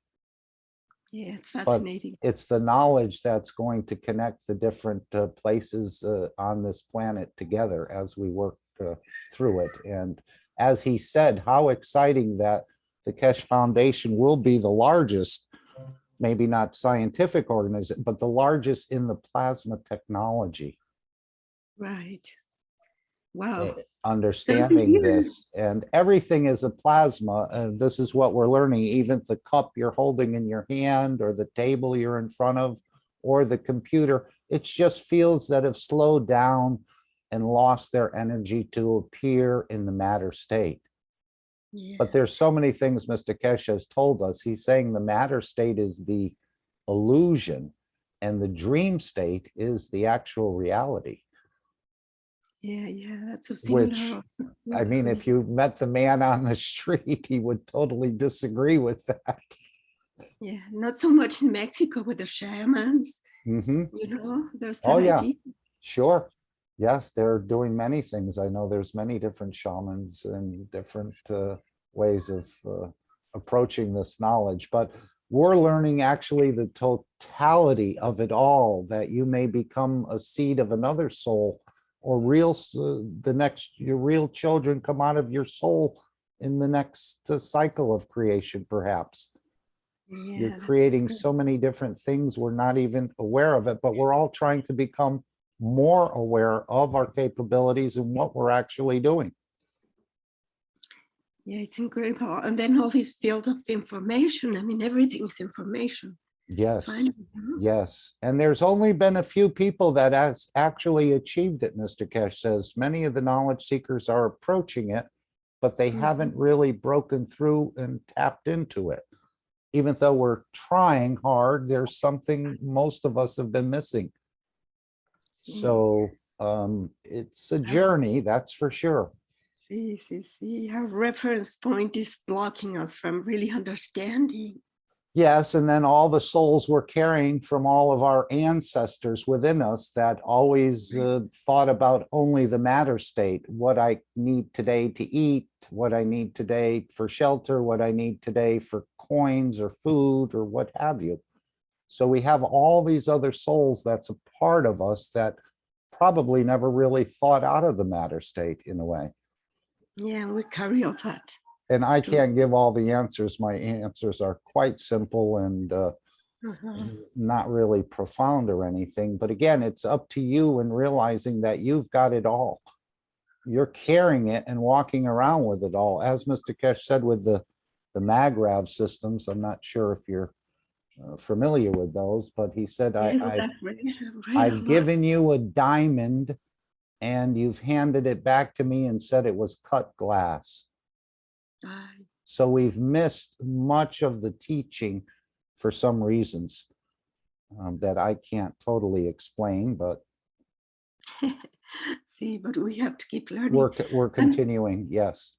Yeah, it's fascinating. But it's the knowledge that's going to connect the different places on this planet together as we work through it. And as he said, how exciting that the Keshe Foundation will be the largest, maybe not scientific organization, but the largest in the plasma technology. Right. Wow. understanding this, and everything is a plasma. This is what we're learning. Even the cup you're holding in your hand, or the table you're in front of, or the computer, it's just fields that have slowed down and lost their energy to appear in the matter state. Yeah. But there's so many things Mr. Keshe has told us. He's saying the matter state is the illusion and the dream state is the actual reality. Yeah, that's so Which, similar. I mean, if you met the man on the street, he would totally disagree with that. Yeah, not so much in Mexico with the shamans, Mhm. you know, there's that Oh, yeah, idea. sure. Yes, they're doing many things. I know there's many different shamans and different ways of approaching this knowledge, but we're learning actually the totality of it all, that you may become a seed of another soul, or your real children come out of your soul in the next cycle of creation, perhaps. Yeah, You're that's creating good. so many different things, we're not even aware of it, but we're all trying to become more aware of our capabilities and what we're actually doing. Yeah, it's incredible. And then all these fields of information. I mean, everything is information. Yes, Finally, huh? yes. And there's only been a few people that has actually achieved it, Mr. Keshe says. Many of the knowledge seekers are approaching it, but they haven't really broken through and tapped into it. Even though we're trying hard, there's something most of us have been missing. So it's a journey, that's for sure. See, our reference point is blocking us from really understanding. Yes, and then all the souls we're carrying from all of our ancestors within us that always thought about only the matter state, what I need today to eat, what I need today for shelter, what I need today for coins or food or what have you. So we have all these other souls that's a part of us that probably never really thought out of the matter state in a way. Yeah, we carry all that. And I It's true. can't give all the answers. My answers are quite simple and not really profound or anything. But again, it's up to you in realizing that you've got it all. You're carrying it and walking around with it all. As Mr. Keshe said with the MagRav systems, I'm not sure if you're familiar with those, but he said, I've given you a diamond and you've handed it back to me and said it was cut glass. So we've missed much of the teaching for some reasons that I can't totally explain, but see, but we have to keep learning. We're continuing, yes.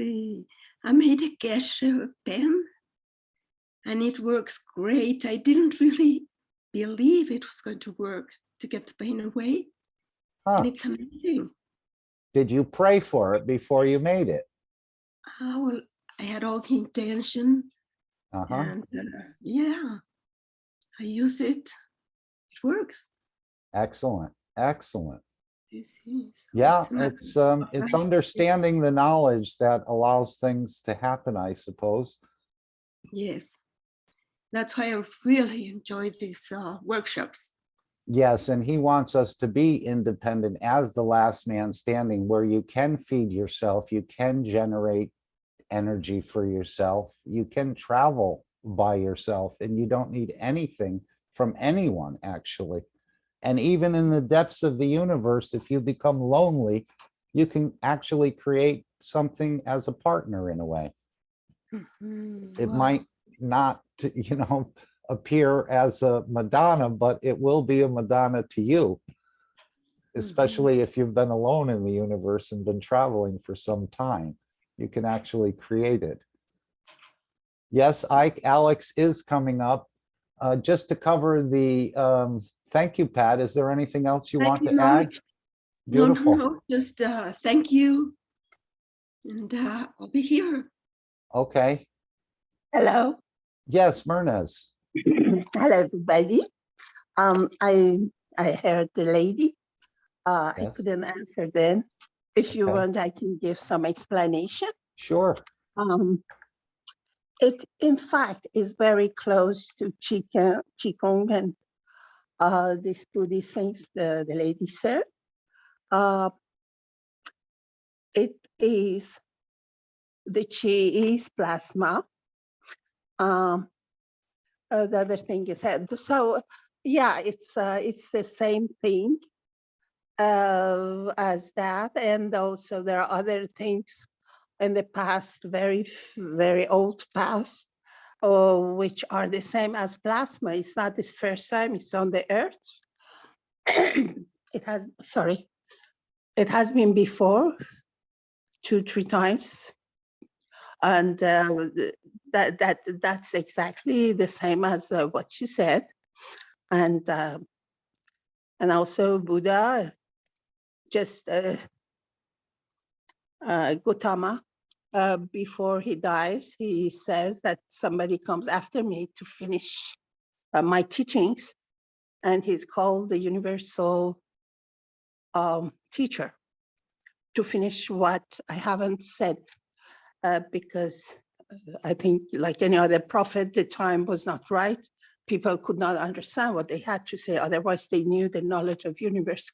I made a Keshe pen and it works great. I didn't really believe it was going to work to get the pain away. And it's amazing. Did you pray for it before you made it? Well, I had all the intention and yeah, I use it. It works. Excellent, excellent. You see, so yeah, it's understanding the knowledge that allows things to happen, I suppose. Yes, that's why I really enjoyed these workshops. Yes, and he wants us to be independent as the last man standing, where you can feed yourself, you can generate energy for yourself, you can travel by yourself, and you don't need anything from anyone, actually. And even in the depths of the universe, if you become lonely, you can actually create something as a partner in a way. It might not, appear as a Madonna, but it will be a Madonna to you, especially if you've been alone in the universe and been traveling for some time. You can actually create it. Yes, Alex is coming up. Just to cover the thank you, Pat. Is there anything else you want to add? Beautiful. No, just thank you. And I'll be here. Okay. Hello. Yes, Mernez. Hello, everybody. I heard the lady. I couldn't answer then. If you want, I can give some explanation. Sure. It, in fact, is very close to Qigong and these Buddhist things the lady said. it is, the chi is plasma. The other thing is head. So yeah, it's the same thing as that. And also there are other things in the past, very old past, which are the same as plasma. It's not the first time it's on the earth. It has been before 2-3 times. And that's exactly the same as what she said. And also Buddha, just Gautama, before he dies, he says that somebody comes after me to finish my teachings, and he's called the universal teacher to finish what I haven't said, because I think like any other prophet, the time was not right. People could not understand what they had to say, otherwise they knew the knowledge of universe.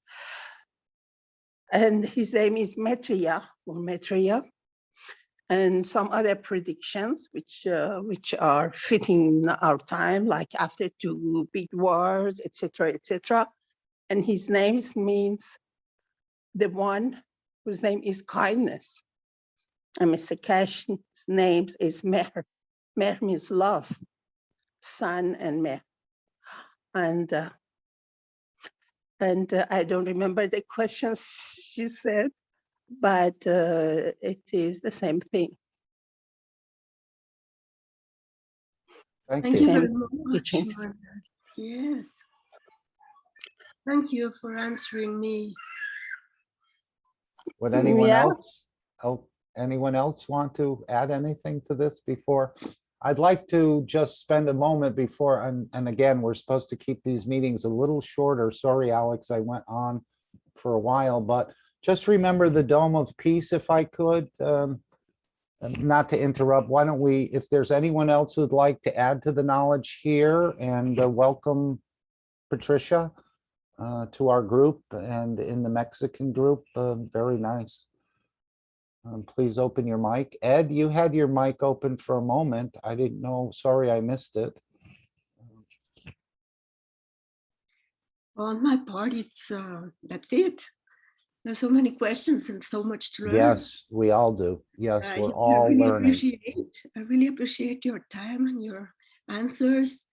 And his name is Maitreya, or Maitreya, and some other predictions which are fitting our time, like after 2 big wars, etc., etc. And his name means the one whose name is kindness. And Mr. Keshe's name is Mehr. Mehr means love, sun and Mehr. And I don't remember the questions you said, but it is the same thing. Thank Thank you. you very much. Teachings. Margaret. Yes. Thank you for answering me. Would anyone Yeah. else, anyone else want to add anything to this before? I'd like to just spend a moment before, and again, we're supposed to keep these meetings a little shorter. Sorry, Alex, I went on for a while, but just remember the Dome of Peace, if I could. Not to interrupt, why don't we, if there's anyone else who'd like to add to the knowledge here, and welcome Patricia to our group and in the Mexican group, very nice. Please open your mic. Ed, you had your mic open for a moment. I didn't know, sorry, I missed it. On my part, it's that's it. There's so many questions and so much to learn. Yes, we all do. Yes, we're all learning. I really appreciate your time and your answers.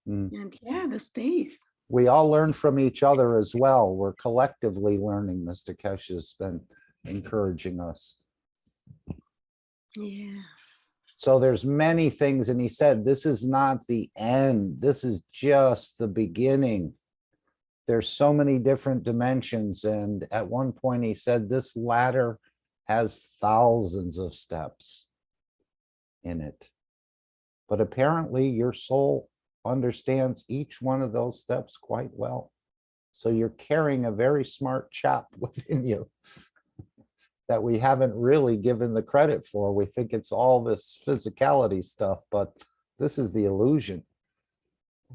Mm. And yeah, the space. We all learn from each other as well. We're collectively learning. Mr. Keshe has been encouraging us. Yeah. So there's many things, and he said, this is not the end. This is just the beginning. There's so many different dimensions. And at one point he said, this ladder has thousands of steps in it. But apparently your soul understands each one of those steps quite well. So you're carrying a very smart chap within you that we haven't really given the credit for. We think it's all this physicality stuff, but this is the illusion.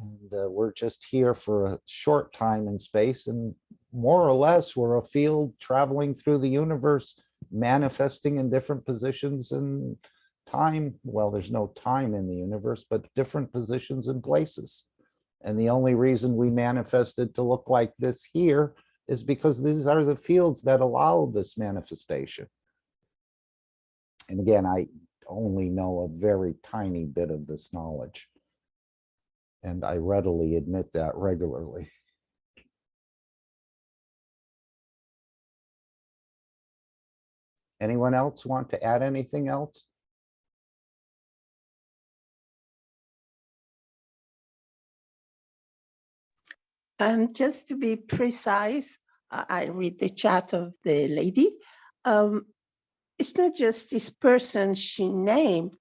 And we're just here for a short time and space, and more or less we're a field traveling through the universe, manifesting in different positions in time. Well, there's no time in the universe, but different positions and places. And the only reason we manifested to look like this here is because these are the fields that allow this manifestation. And again, I only know a very tiny bit of this knowledge, and I readily admit that regularly. Anyone else want to add anything else? Just to be precise, I read the chat of the lady. It's not just this person she named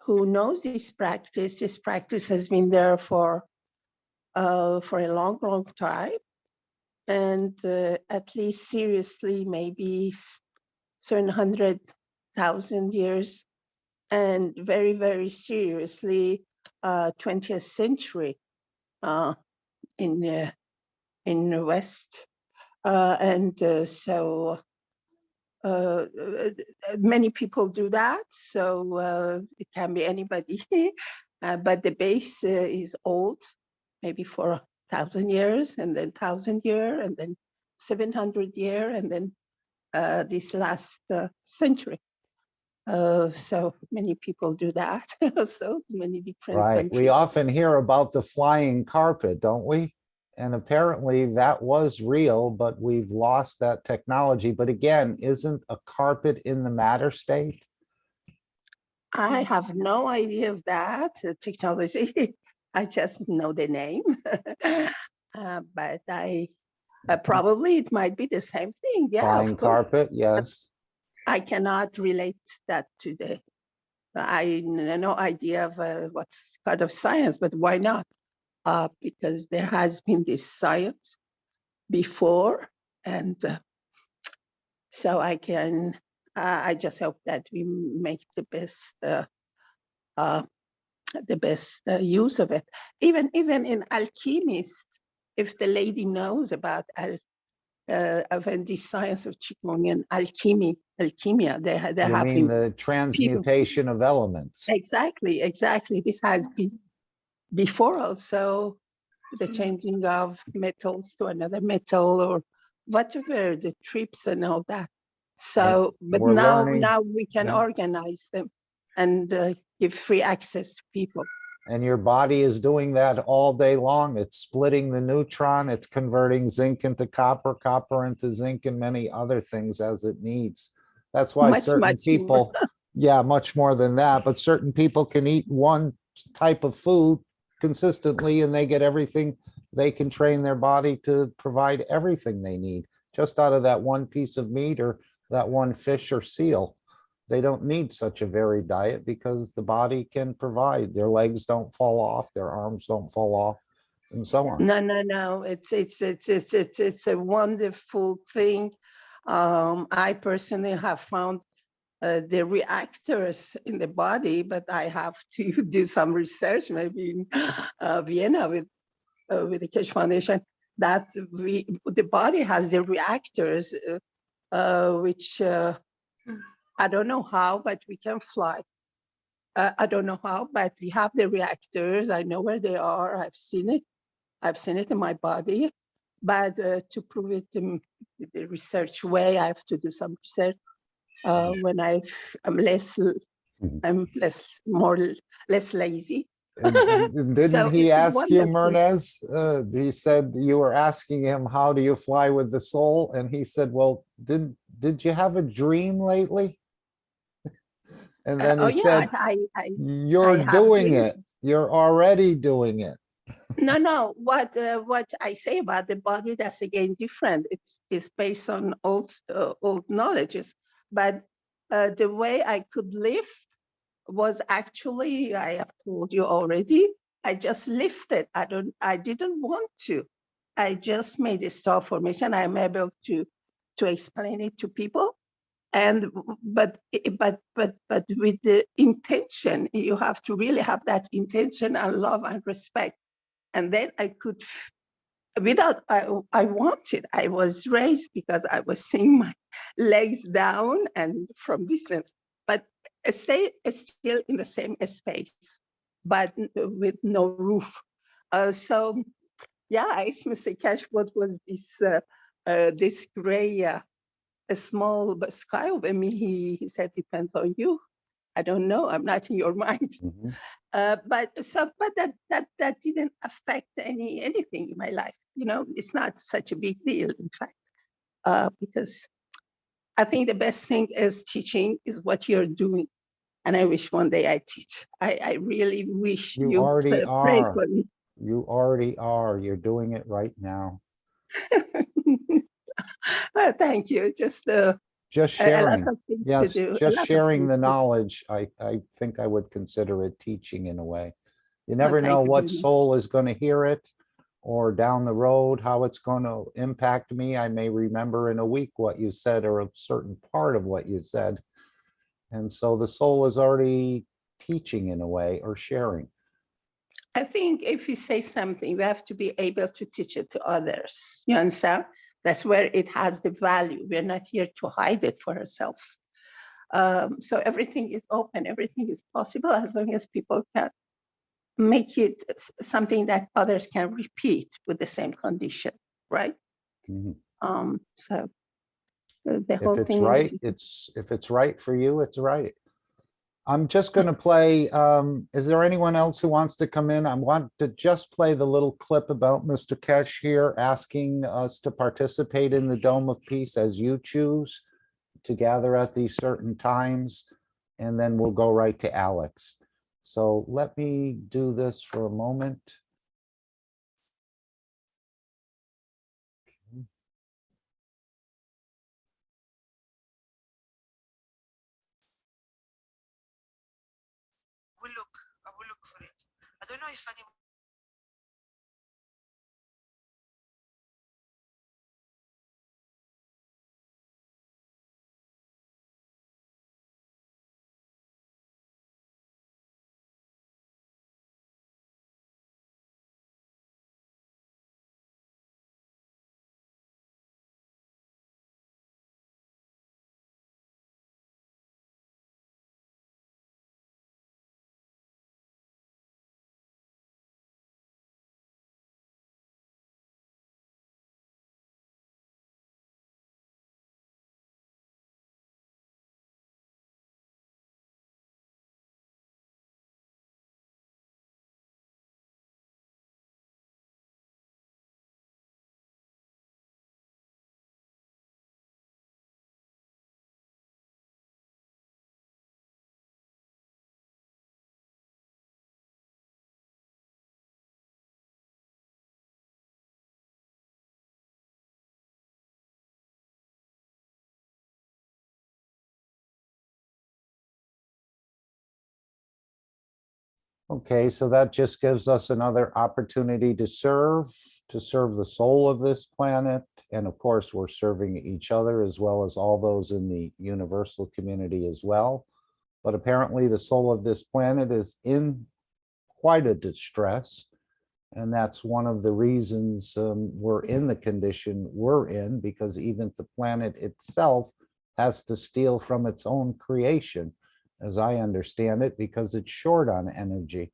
who knows this practice. This practice has been there for a long, long time. And at least seriously, maybe 700,000 years, and very, very seriously, 20th century in the West. So many people do that, so it can be anybody. But the base is old, maybe for 1,000 years, and then 1,000 year, and then 700 year, and then this last century. So many people do that. So many different Right. We countries. often hear about the flying carpet, don't we? And apparently that was real, but we've lost that technology. But again, isn't a carpet in the matter state? I have no idea of that technology. I just know the name. But I probably it might be the same thing. Yeah, Flying of course. carpet, yes. I cannot relate that to the. I no idea of what's kind of science, but why not? Because there has been this science before, and so I can. I just hope that we make the best use of it. Even in alchemist, if the lady knows about the science of Qigong and alchemia, there You have mean been the transmutation of elements? exactly. This has been before also the changing of metals to another metal or whatever, the trips and all that. So, but we're now learning, we can yeah. organize them and give free access to people. And your body is doing that all day long. It's splitting the neutron. It's converting zinc into copper, copper into zinc, and many other things as it needs. That's why Much certain people, yeah, much more than that, but certain people can eat one type of food consistently and they get everything. They can train their body to provide everything they need just out of that one piece of meat or that one fish or seal. They don't need such a varied diet because the body can provide. Their legs don't fall off, their arms don't fall off, and so on. No. It's a wonderful thing. I personally have found the reactors in the body, but I have to do some research, maybe in Vienna with the Keshe Foundation, that the body has the reactors, which I don't know how, but we can fly. I don't know how, but we have the reactors. I know where they are. I've seen it. I've seen it in my body. But to prove it in the research way, I have to do some research. When I'm less lazy. And didn't So he it's ask you, wonderful. Mernez? He said you were asking him, how do you fly with the soul? And he said, well, did you have a dream lately? And then he said, you're doing it. You're already doing it. No. What I say about the body, that's again different. It's based on old knowledges. But the way I could lift was actually, I have told you already, I just lifted. I didn't want to. I just made a star formation. I'm able to explain it to people. But with the intention, you have to really have that intention and love and respect. And then I could, I wanted, I was raised because I was seeing my legs down and from distance, but stay still in the same space, but with no roof. So yeah, I asked Mr. Keshe, what was this gray, a small sky over me? He said, depends on you. I don't know. I'm not in your mind. Mm-hmm. But that didn't affect anything in my life. You know, it's not such a big deal, in fact, because I think the best thing is teaching is what you're doing. And I wish one day I teach. I really wish You you already pray are. for me. You already are. You're doing it right now. Well, thank you. Just sharing. A lot of things to Yes, do. just sharing the knowledge. I think I would consider it teaching in a way. You never know thank you what very much. soul is going to hear it or down the road, how it's going to impact me. I may remember in a week what you said or a certain part of what you said. And so the soul is already teaching in a way or sharing. I think if we say something, we have to be able to teach it to others. You understand? That's where it has the value. We're not here to hide it for ourselves. So everything is open, everything is possible as long as people can make it something that others can repeat with the same condition, right? Mhm. So the If whole it's thing right, is, if it's right for you, it's right. I'm just going to play. Is there anyone else who wants to come in? I want to just play the little clip about Mr. Keshe here asking us to participate in the Dome of Peace as you choose to gather at these certain times, and then we'll go right to Alex. So let me do this for a moment. I will look for it. I don't know if anyone. Okay, so that just gives us another opportunity to serve the soul of this planet. And of course, we're serving each other as well as all those in the universal community as well. But apparently the soul of this planet is in quite a distress. And that's one of the reasons we're in the condition we're in, because even the planet itself has to steal from its own creation, as I understand it, because it's short on energy.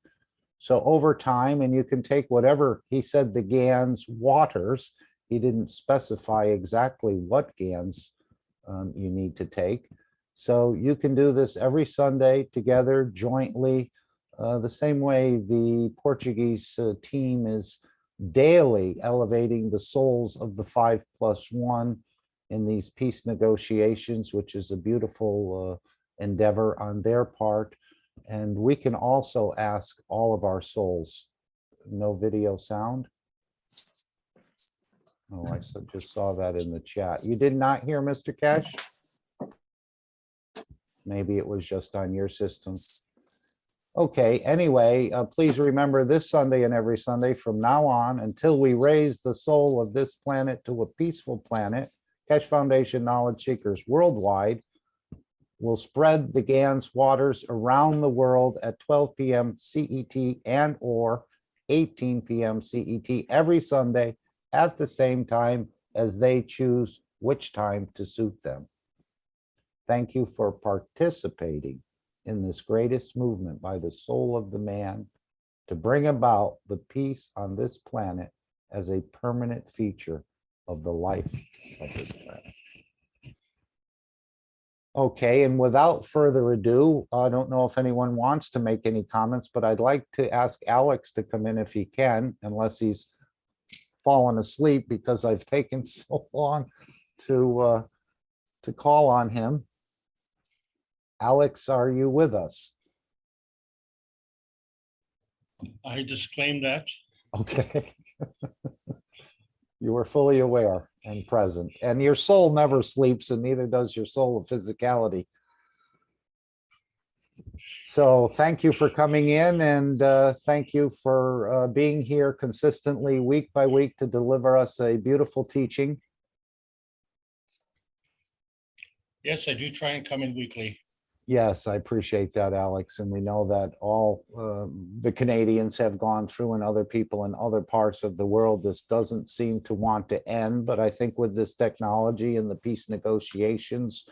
So over time, and you can take whatever, he said the GANs waters, he didn't specify exactly what GANs you need to take. So you can do this every Sunday together jointly, the same way the Portuguese team is daily elevating the souls of the 5+1 in these peace negotiations, which is a beautiful endeavor on their part. And we can also ask all of our souls. No video sound. Oh, I just saw that in the chat. You did not hear Mr. Keshe? Maybe it was just on your system. Okay, anyway, please remember this Sunday and every Sunday from now on, until we raise the soul of this planet to a peaceful planet, Keshe Foundation Knowledge Seekers worldwide will spread the GANs waters around the world at 12 p.m. CET and or 18 p.m. CET every Sunday at the same time as they choose which time to suit them. Thank you for participating in this greatest movement by the soul of the man to bring about the peace on this planet as a permanent feature of the life of this planet. Okay, and without further ado, I don't know if anyone wants to make any comments, but I'd like to ask Alex to come in if he can, unless he's fallen asleep because I've taken so long to call on him. Alex, are you with us? I disclaim that. Okay. You were fully aware and present, and your soul never sleeps, and neither does your soul of physicality. So thank you for coming in, and thank you for being here consistently week by week to deliver us a beautiful teaching. Yes, I do try and come in weekly. Yes, I appreciate that, Alex. And we know that all the Canadians have gone through, and other people in other parts of the world. This doesn't seem to want to end, but I think with this technology and the peace negotiations,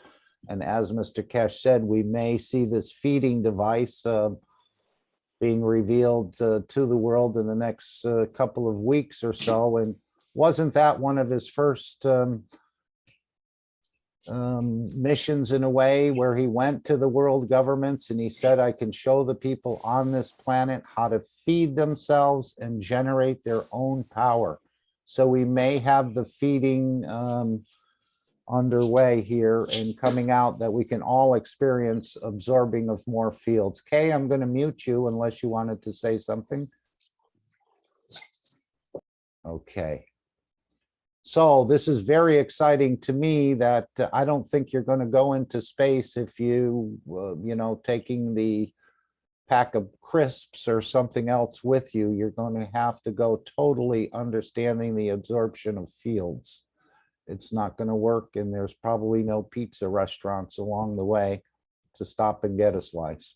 and as Mr. Keshe said, we may see this feeding device being revealed to the world in the next couple of weeks or so. And wasn't that one of his first missions, in a way, where he went to the world governments and he said, I can show the people on this planet how to feed themselves and generate their own power. So we may have the feeding underway here and coming out, that we can all experience absorbing of more fields. Kay, I'm going to mute you unless you wanted to say something. Okay. So this is very exciting to me, that I don't think you're going to go into space if you, taking the pack of crisps or something else with you. You're going to have to go totally understanding the absorption of fields. It's not going to work, and there's probably no pizza restaurants along the way to stop and get a slice.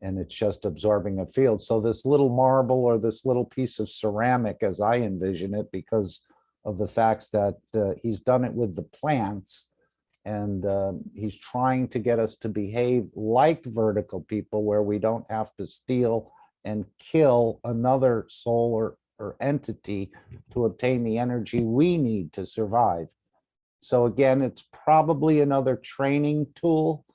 And it's just absorbing a field. So this little marble, or this little piece of ceramic, as I envision it, because of the facts that he's done it with the plants, and he's trying to get us to behave like vertical people, where we don't have to steal and kill another soul or entity to obtain the energy we need to survive. So again, it's probably another training tool.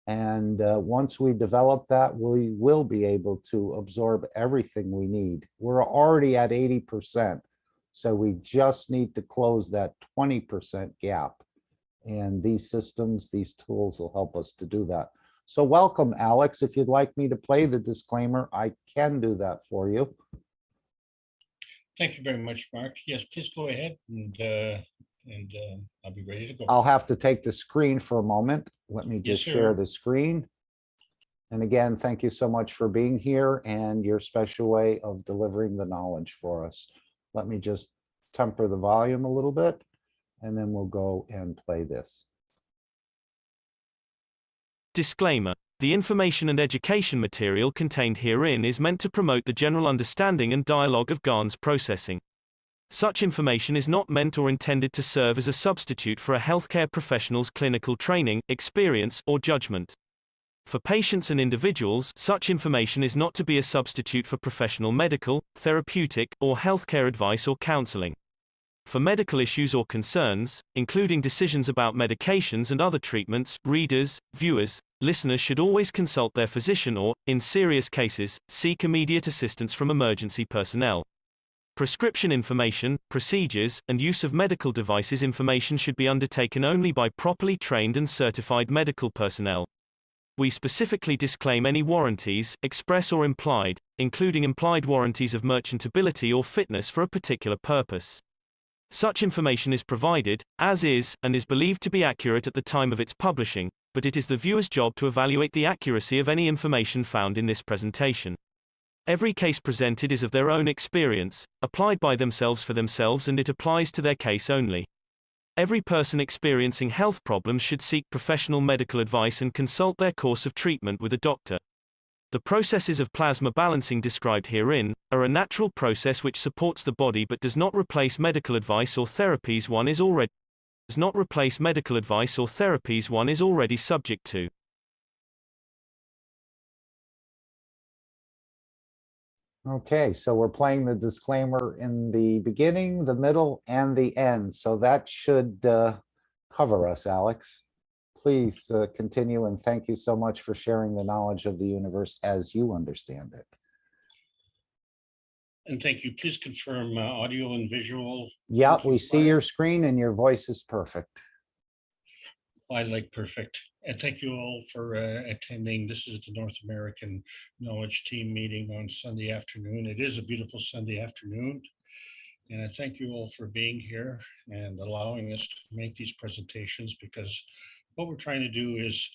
And once we develop that, we will be able to absorb everything we need. We're already at 80%. So we just need to close that 20% gap. And these systems, these tools will help us to do that. So welcome, Alex. If you'd like me to play the disclaimer, I can do that for you. Thank you very much, Mark. Yes, please go ahead, and I'll be ready to go. I'll have to take the screen for a moment. Let me just share the screen. And again, thank you so much for being here and your special way of delivering the knowledge for us. Let me just temper the volume a little bit, and then we'll go and play this. Disclaimer. The information and education material contained herein is meant to promote the general understanding and dialogue of GAN's processing. Such information is not meant or intended to serve as a substitute for a healthcare professional's clinical training, experience, or judgment. For patients and individuals, such information is not to be a substitute for professional medical, therapeutic, or healthcare advice or counseling. For medical issues or concerns, including decisions about medications and other treatments, readers, viewers, listeners should always consult their physician or, in serious cases, seek immediate assistance from emergency personnel. Prescription information, procedures, and use of medical devices information should be undertaken only by properly trained and certified medical personnel. We specifically disclaim any warranties, express or implied, including implied warranties of merchantability or fitness for a particular purpose. Such information is provided, as is, and is believed to be accurate at the time of its publishing, but it is the viewer's job to evaluate the accuracy of any information found in this presentation. Every case presented is of their own experience, applied by themselves for themselves, and it applies to their case only. Every person experiencing health problems should seek professional medical advice and consult their course of treatment with a doctor. The processes of plasma balancing described herein are a natural process which supports the body but does not replace medical advice or therapies one is already subject to. Okay, so we're playing the disclaimer in the beginning, the middle, and the end. So that should cover us, Alex. Please continue, and thank you so much for sharing the knowledge of the universe as you understand it. And thank you. Please confirm audio and visual. Yeah, we see your screen and your voice is perfect. I like perfect. And thank you all for attending. This is the North American Knowledge Team meeting on Sunday afternoon. It is a beautiful Sunday afternoon. And I thank you all for being here and allowing us to make these presentations, because what we're trying to do is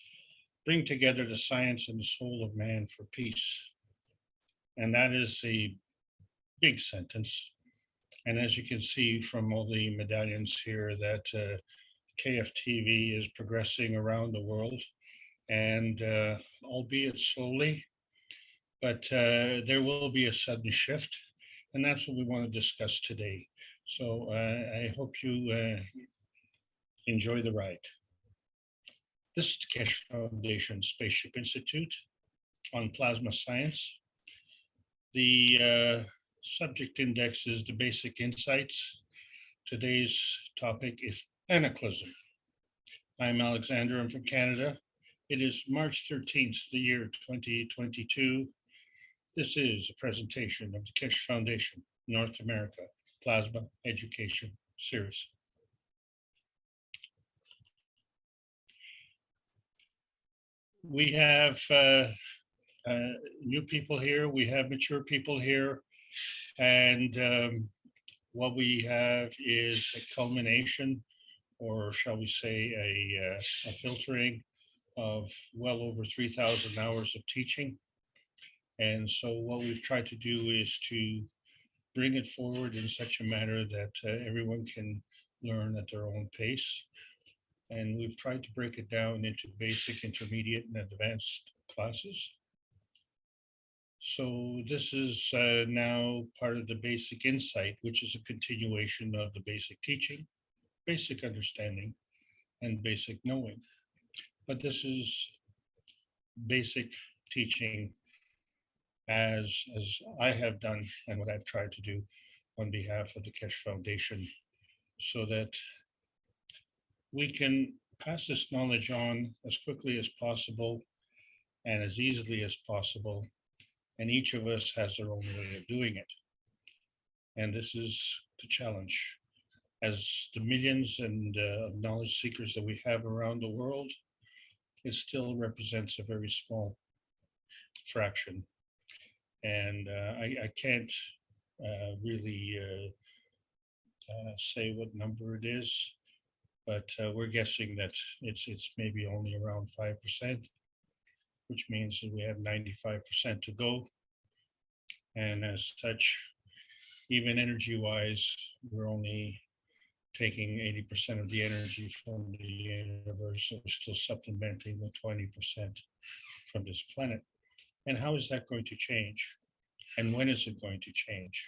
bring together the science and the soul of man for peace. And that is a big sentence. And as you can see from all the medallions here, that KFTV is progressing around the world, and albeit slowly, but there will be a sudden shift, and that's what we want to discuss today. So I hope you enjoy the ride. This is the Keshe Foundation Spaceship Institute on plasma science. The subject index is the basic insights. Today's topic is anaclism. I'm Alexander, I'm from Canada. It is March 13th, the year 2022. This is a presentation of the Keshe Foundation North America Plasma Education Series. We have new people here, we have mature people here, and what we have is a culmination, or shall we say a filtering of well over 3,000 hours of teaching. And so what we've tried to do is to bring it forward in such a manner that everyone can learn at their own pace. And we've tried to break it down into basic, intermediate, and advanced classes. So this is now part of the basic insight, which is a continuation of the basic teaching, basic understanding, and basic knowing. But this is basic teaching as I have done and what I've tried to do on behalf of the Keshe Foundation, so that we can pass this knowledge on as quickly as possible and as easily as possible. And each of us has their own way of doing it. And this is the challenge. As the millions and knowledge seekers that we have around the world, it still represents a very small fraction. And I can't really say what number it is, but we're guessing that it's maybe only around 5%, which means that we have 95% to go. And as such, even energy-wise, we're only taking 80% of the energy from the universe, and we're still supplementing with 20% from this planet. And how is that going to change? And when is it going to change?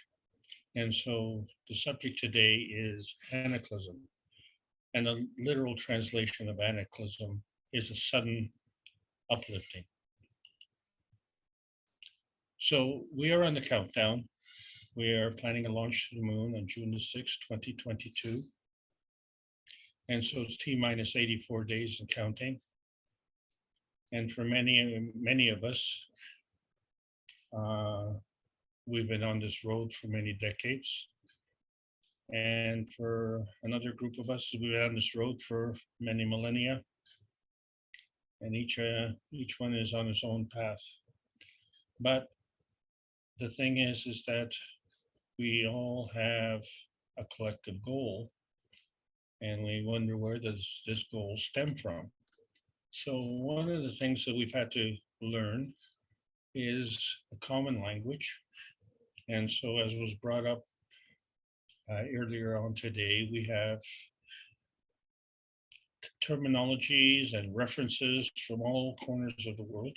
And so the subject today is anaclism. And the literal translation of anaclism is a sudden uplifting. So we are on the countdown. We are planning a launch to the moon on June the 6th, 2022. And so it's T-minus 84 days and counting. And for many of us, we've been on this road for many decades. And for another group of us, we've been on this road for many millennia. And each one is on its own path. But the thing is that we all have a collective goal, and we wonder where does this goal stem from. So one of the things that we've had to learn is a common language. And so as was brought up earlier on today, we have terminologies and references from all corners of the world.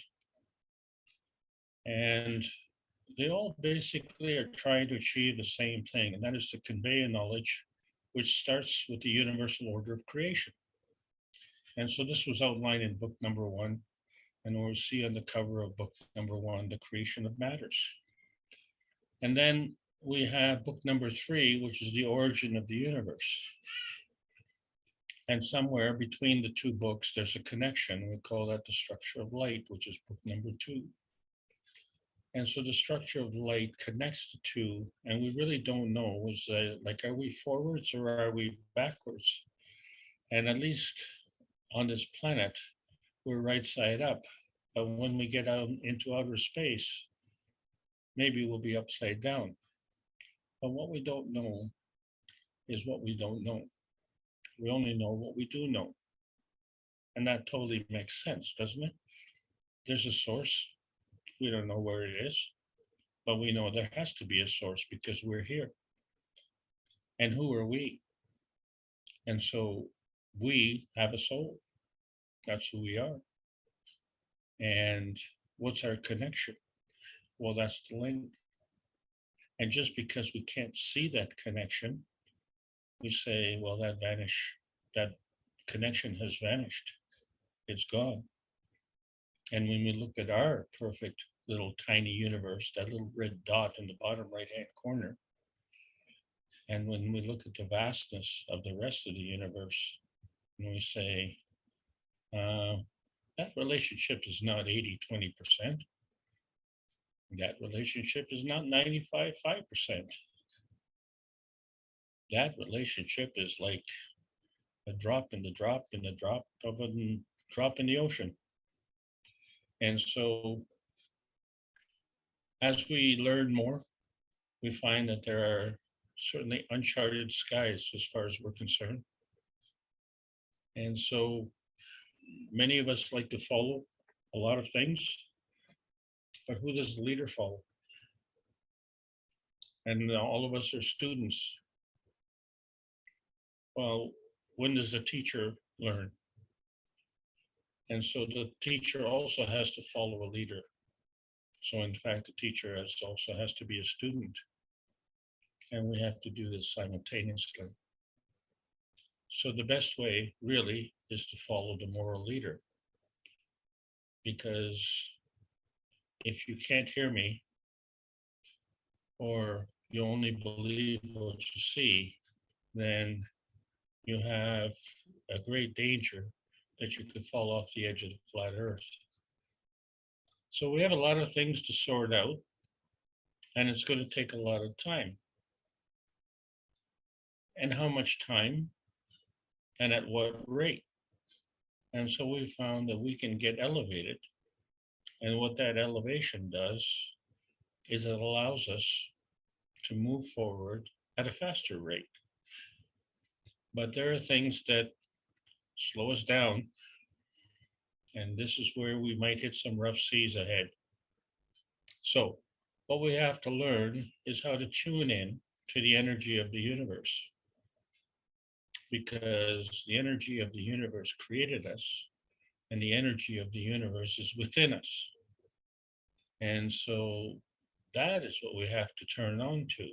And they all basically are trying to achieve the same thing, and that is to convey a knowledge which starts with the universal order of creation. And so this was outlined in book number 1, and we'll see on the cover of book number 1, the creation of matters. And then we have book number 3, which is the origin of the universe. And somewhere between the two books, there's a connection. We call that the structure of light, which is book number 2. And so the structure of light connects the two, and we really don't know, like, are we forwards or are we backwards? And at least on this planet, we're right side up. But when we get out into outer space, maybe we'll be upside down. But what we don't know is what we don't know. We only know what we do know. And that totally makes sense, doesn't it? There's a source. We don't know where it is, but we know there has to be a source because we're here. And who are we? And so we have a soul. That's who we are. And what's our connection? Well, that's the link. And just because we can't see that connection, we say, well, that connection has vanished. It's gone. And when we look at our perfect little tiny universe, that little red dot in the bottom right-hand corner, and when we look at the vastness of the rest of the universe, and we say, that relationship is not 80, 20%. That relationship is not 95, 5%. That relationship is like a drop in the drop in the drop of a drop in the ocean. And so as we learn more, we find that there are certainly uncharted skies as far as we're concerned. And so many of us like to follow a lot of things, but who does the leader follow? And all of us are students. Well, when does the teacher learn? And so the teacher also has to follow a leader. So in fact, the teacher also has to be a student. And we have to do this simultaneously. So the best way really is to follow the moral leader. Because if you can't hear me, or you only believe what you see, then you have a great danger that you could fall off the edge of the flat earth. So we have a lot of things to sort out, and it's going to take a lot of time. And how much time, and at what rate? And so we found that we can get elevated. And what that elevation does is it allows us to move forward at a faster rate. But there are things that slow us down. And this is where we might hit some rough seas ahead. So what we have to learn is how to tune in to the energy of the universe. Because the energy of the universe created us, and the energy of the universe is within us. And so that is what we have to turn on to.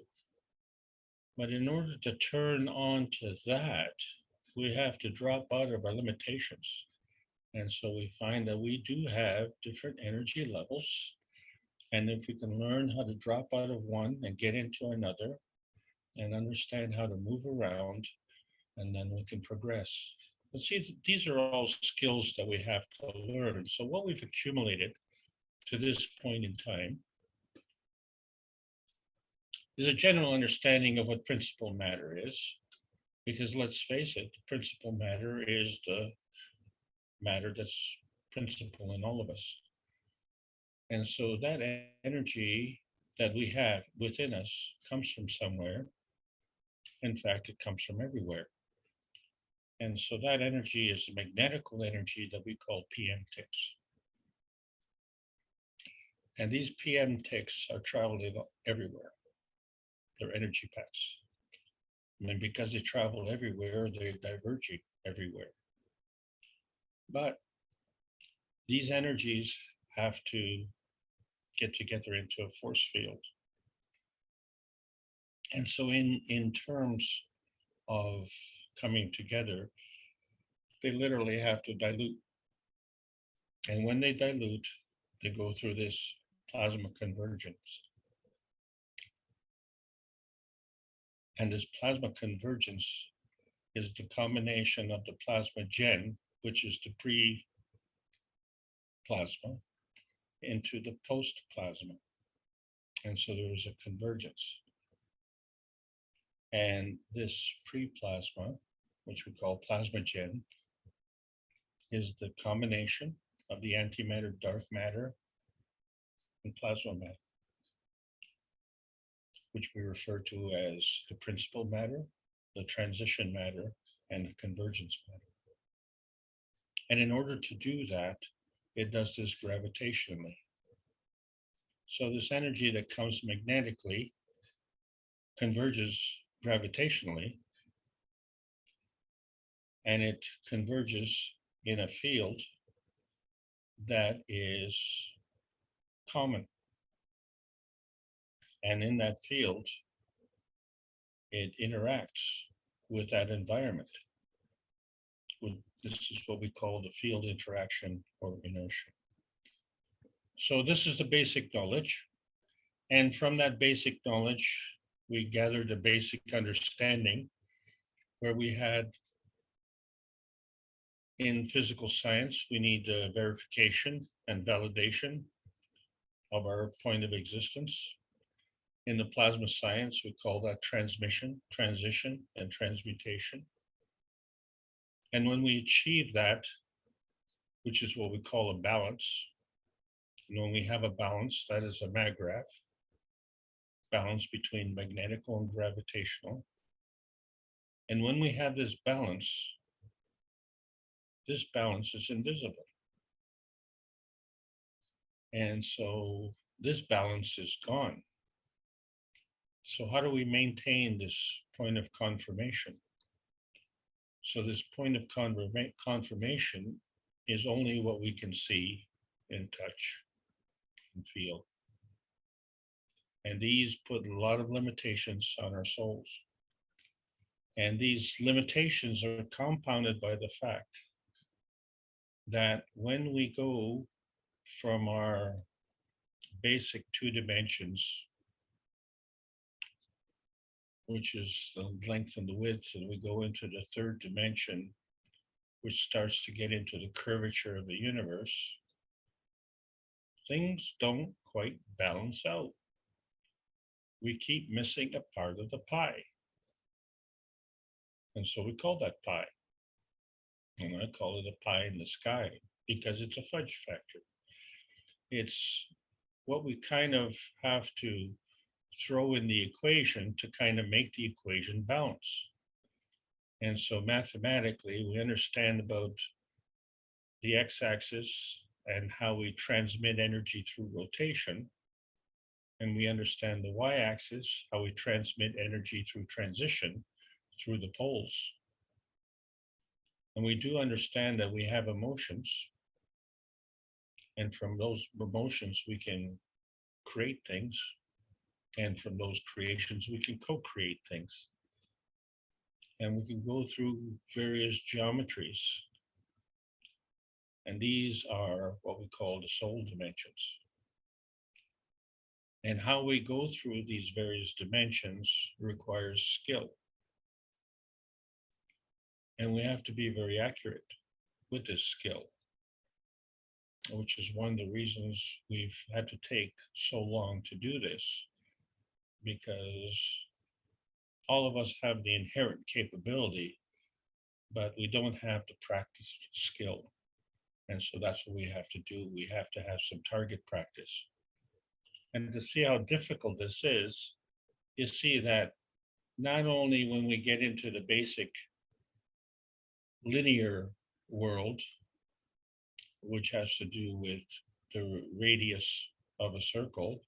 But in order to turn on to that, we have to drop out of our limitations. And so we find that we do have different energy levels. And if we can learn how to drop out of one and get into another and understand how to move around, and then we can progress. But see, these are all skills that we have to learn. So what we've accumulated to this point in time is a general understanding of what principal matter is, because let's face it, the principal matter is the matter that's principal in all of us. And so that energy that we have within us comes from somewhere. In fact, it comes from everywhere. And so that energy is a magnetical energy that we call PM ticks. And these PM ticks are traveling everywhere. They're energy paths. And because they travel everywhere, they're diverging everywhere. But these energies have to get together into a force field. And so in terms of coming together, they literally have to dilute. And when they dilute, they go through this plasma convergence. And this plasma convergence is the combination of the plasma gen, which is the pre-plasma, into the post-plasma. And so there is a convergence. And this pre-plasma, which we call plasma gen, is the combination of the antimatter, dark matter, and plasma matter, which we refer to as the principal matter, the transition matter, and the convergence matter. And in order to do that, it does this gravitationally. So this energy that comes magnetically converges gravitationally, and it converges in a field that is common. And in that field, it interacts with that environment. This is what we call the field interaction or inertia. So this is the basic knowledge. And from that basic knowledge, we gathered a basic understanding where we had in physical science, we need verification and validation of our point of existence. In the plasma science, we call that transmission, transition, and transmutation. And when we achieve that, which is what we call a balance, and when we have a balance, that is a maggraph, balance between magnetical and gravitational. And when we have this balance is invisible. And so this balance is gone. So how do we maintain this point of confirmation? So this point of confirmation is only what we can see and touch and feel. And these put a lot of limitations on our souls. And these limitations are compounded by the fact that when we go from our basic 2 dimensions, which is the length and the width, and we go into the 3rd dimension, which starts to get into the curvature of the universe, things don't quite balance out. We keep missing a part of the pie. And so we call that pie. And I call it a pie in the sky because it's a fudge factor. It's what we kind of have to throw in the equation to kind of make the equation balance. And so mathematically, we understand about the x-axis and how we transmit energy through rotation. And we understand the y-axis, how we transmit energy through transition through the poles. And we do understand that we have emotions. And from those emotions, we can create things. And from those creations, we can co-create things. And we can go through various geometries. And these are what we call the soul dimensions. And how we go through these various dimensions requires skill. And we have to be very accurate with this skill, which is one of the reasons we've had to take so long to do this, because all of us have the inherent capability, but we don't have the practiced skill. And so that's what we have to do. We have to have some target practice. And to see how difficult this is, you see that not only when we get into the basic linear world, which has to do with the radius of a circle,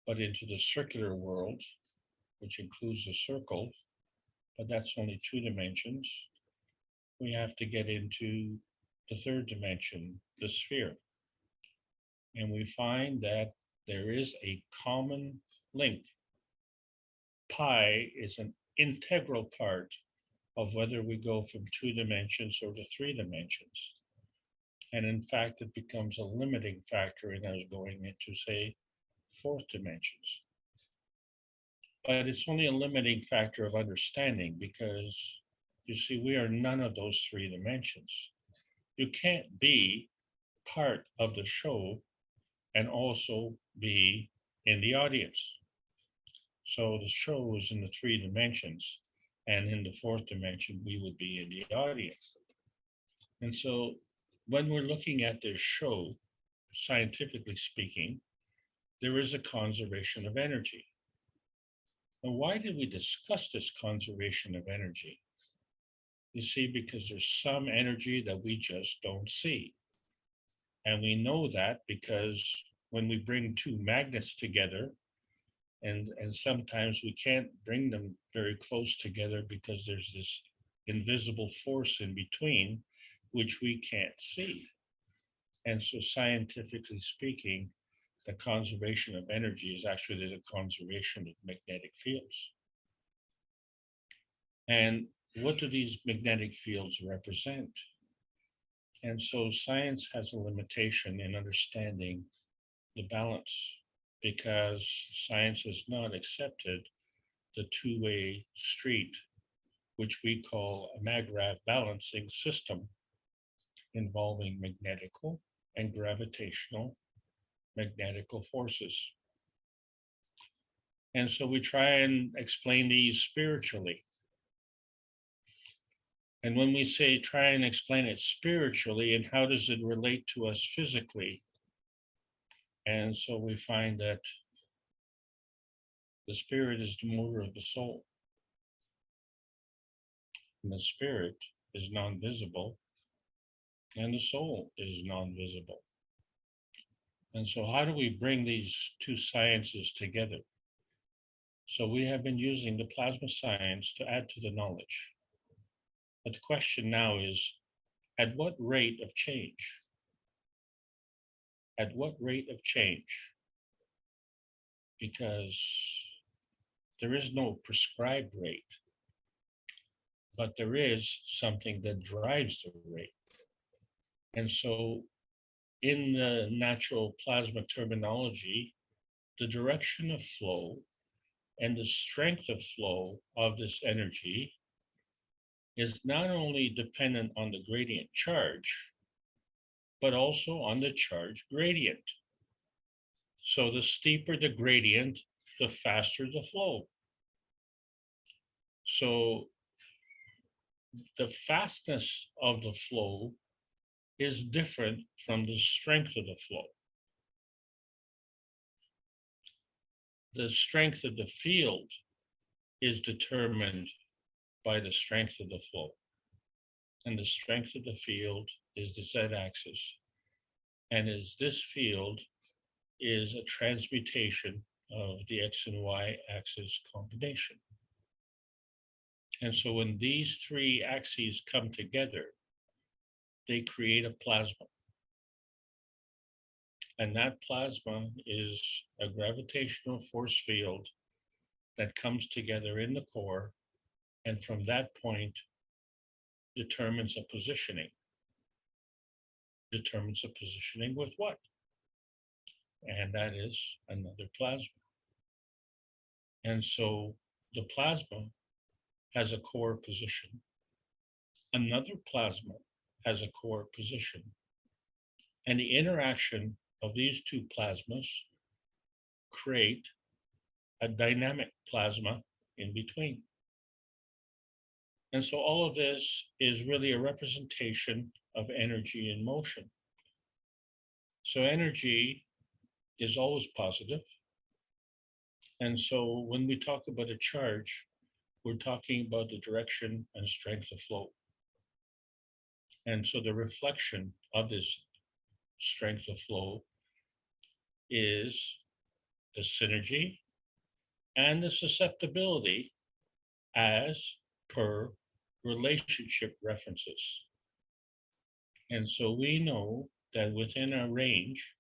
but into the circular world, which includes the circle, but that's only 2 dimensions. We have to get into the 3rd dimension, the sphere. And we find that there is a common link. Pi is an integral part of whether we go from 2 dimensions or to 3 dimensions. And in fact, it becomes a limiting factor in us going into, say, 4th dimensions. But it's only a limiting factor of understanding because, you see, we are none of those 3 dimensions. You can't be part of the show and also be in the audience. So the show is in the 3 dimensions, and in the 4th dimension, we would be in the audience. And so when we're looking at this show, scientifically speaking, there is a conservation of energy. Now, why did we discuss this conservation of energy? You see, because there's some energy that we just don't see. And we know that because when we bring 2 magnets together, and sometimes we can't bring them very close together because there's this invisible force in between, which we can't see. And so scientifically speaking, the conservation of energy is actually the conservation of magnetic fields. And what do these magnetic fields represent? And so science has a limitation in understanding the balance, because science has not accepted the two-way street, which we call a MAGRAV balancing system, involving magnetical and gravitational magnetical forces. And so we try and explain these spiritually. And when we say try and explain it spiritually, and how does it relate to us physically? And so we find that the spirit is the motor of the soul. And the spirit is non-visible, and the soul is non-visible. And so how do we bring these two sciences together? So we have been using the plasma science to add to the knowledge. But the question now is, at what rate of change? At what rate of change? Because there is no prescribed rate, but there is something that drives the rate. And so in the natural plasma terminology, the direction of flow and the strength of flow of this energy is not only dependent on the gradient charge, but also on the charge gradient. So the steeper the gradient, the faster the flow. So the fastness of the flow is different from the strength of the flow. The strength of the field is determined by the strength of the flow. And the strength of the field is the z-axis. And as this field is a transmutation of the x and y axis combination. And so when these three axes come together, they create a plasma. And that plasma is a gravitational force field that comes together in the core, and from that point determines a positioning. Determines a positioning with what? And that is another plasma. And so the plasma has a core position. Another plasma has a core position. And the interaction of these two plasmas create a dynamic plasma in between. And so all of this is really a representation of energy in motion. So energy is always positive. And so when we talk about a charge, we're talking about the direction and strength of flow. And so the reflection of this strength of flow is the synergy and the susceptibility as per relationship references. And so we know that within our range,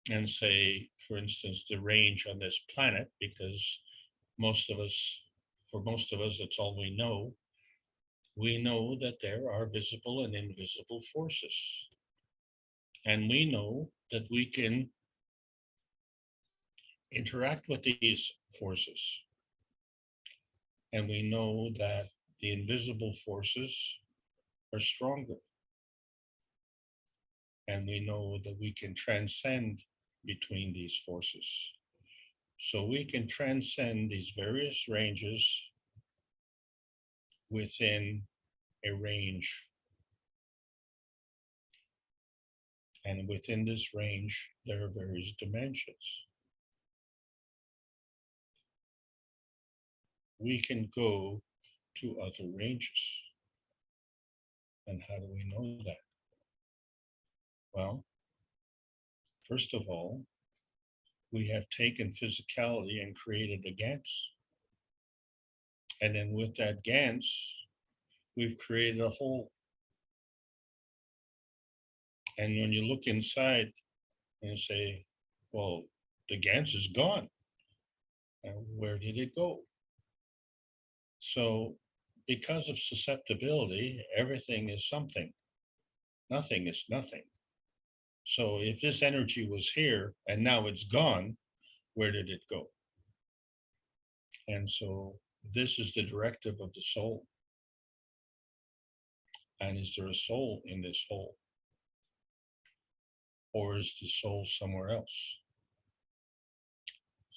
and say, for instance, the range on this planet, because for most of us, it's all we know that there are visible and invisible forces. And we know that we can interact with these forces. And we know that the invisible forces are stronger. And we know that we can transcend between these forces. So we can transcend these various ranges within a range. And within this range, there are various dimensions. We can go to other ranges. And how do we know that? Well, first of all, we have taken physicality and created a Gans. And then with that Gans, we've created a hole. And when you look inside and say, well, the Gans is gone. And where did it go? So because of susceptibility, everything is something. Nothing is nothing. So if this energy was here and now it's gone, where did it go? And so this is the directive of the soul. And is there a soul in this hole? Or is the soul somewhere else?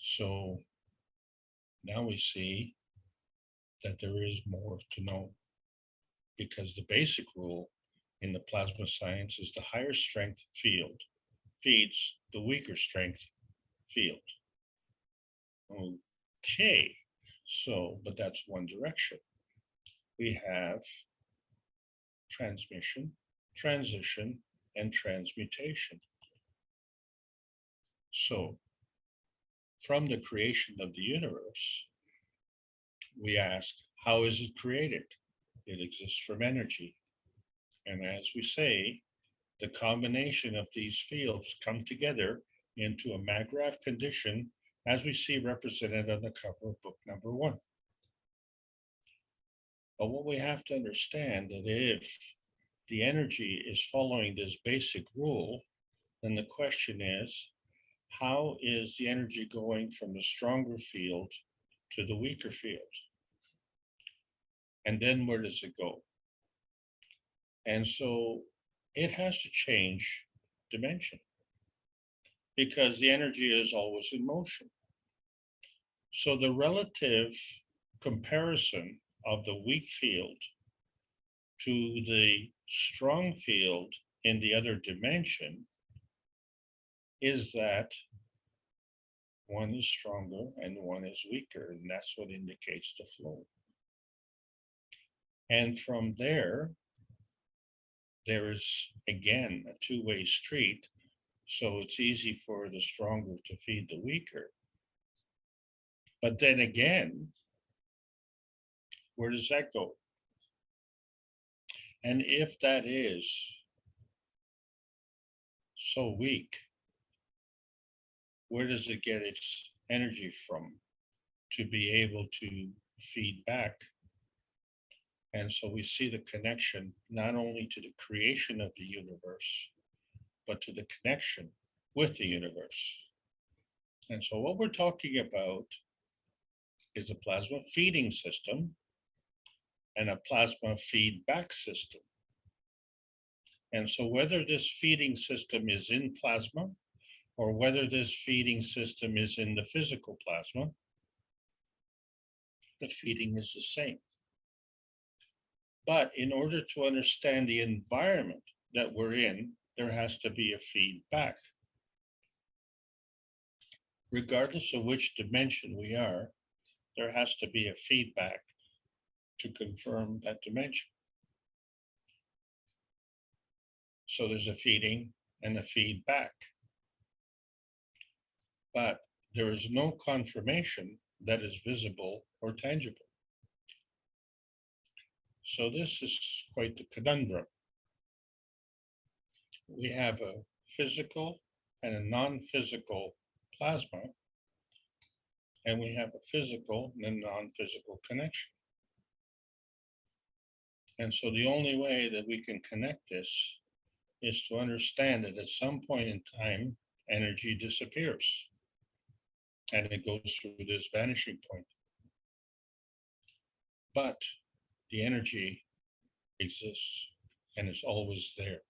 So now we see that there is more to know, because the basic rule in the plasma science is the higher strength field feeds the weaker strength field. Okay, so, but that's one direction. We have transmission, transition, and transmutation. So from the creation of the universe, we ask, how is it created? It exists from energy. And as we say, the combination of these fields come together into a MAGRAPH condition, as we see represented on the cover of book number 1. But what we have to understand that if the energy is following this basic rule, then the question is, how is the energy going from the stronger field to the weaker field? And then where does it go? And so it has to change dimension, because the energy is always in motion. So the relative comparison of the weak field to the strong field in the other dimension is that one is stronger and one is weaker, and that's what indicates the flow. And from there is again a two-way street, so it's easy for the stronger to feed the weaker. But then again, where does that go? And if that is so weak, where does it get its energy from to be able to feed back? And so we see the connection not only to the creation of the universe, but to the connection with the universe. And so what we're talking about is a plasma feeding system and a plasma feedback system. And so whether this feeding system is in plasma or whether this feeding system is in the physical plasma, the feeding is the same. But in order to understand the environment that we're in, there has to be a feedback. Regardless of which dimension we are, there has to be a feedback to confirm that dimension. So there's a feeding and a feedback. But there is no confirmation that is visible or tangible. So this is quite the conundrum. We have a physical and a non-physical plasma, and we have a physical and a non-physical connection. And so the only way that we can connect this is to understand that at some point in time, energy disappears and it goes through this vanishing point. But the energy exists and is always there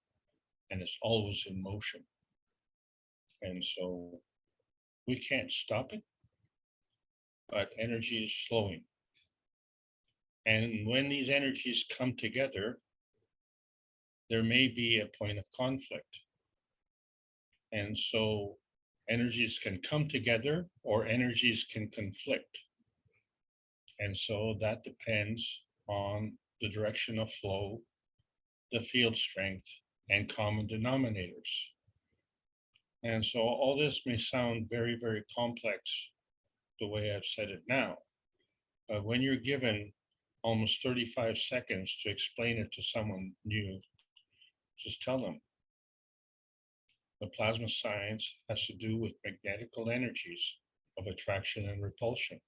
and is always in motion. And so we can't stop it, but energy is flowing. And when these energies come together, there may be a point of conflict. And so energies can come together or energies can conflict. And so that depends on the direction of flow, the field strength, and common denominators. And so all this may sound very, very complex the way I've said it now. But when you're given almost 35 seconds to explain it to someone new, just tell them. The plasma science has to do with magnetical energies of attraction and repulsion.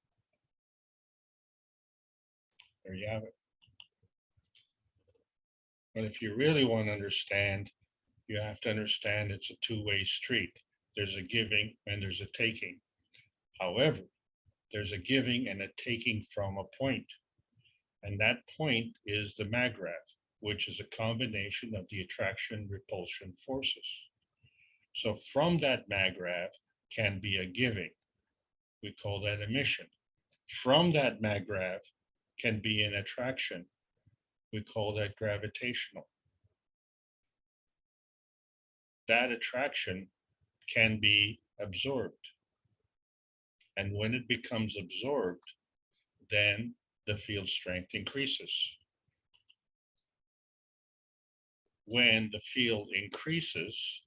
There you have it. But if you really want to understand, you have to understand it's a two-way street. There's a giving and there's a taking. However, there's a giving and a taking from a point. And that point is the maggrav, which is a combination of the attraction repulsion forces. So from that maggrav can be a giving. We call that emission. From that maggrav can be an attraction. We call that gravitational. That attraction can be absorbed. And when it becomes absorbed, then the field strength increases. When the field increases,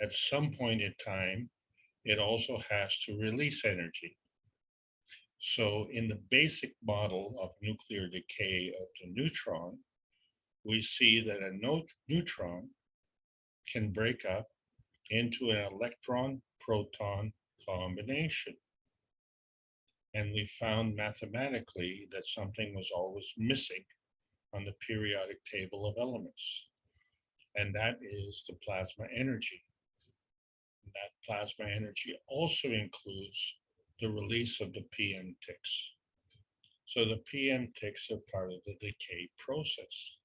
at some point in time, it also has to release energy. So in the basic model of nuclear decay of the neutron, we see that a neutron can break up into an electron-proton combination. And we found mathematically that something was always missing on the periodic table of elements. And that is the plasma energy. And that plasma energy also includes the release of the PM ticks. So the PM ticks are part of the decay process.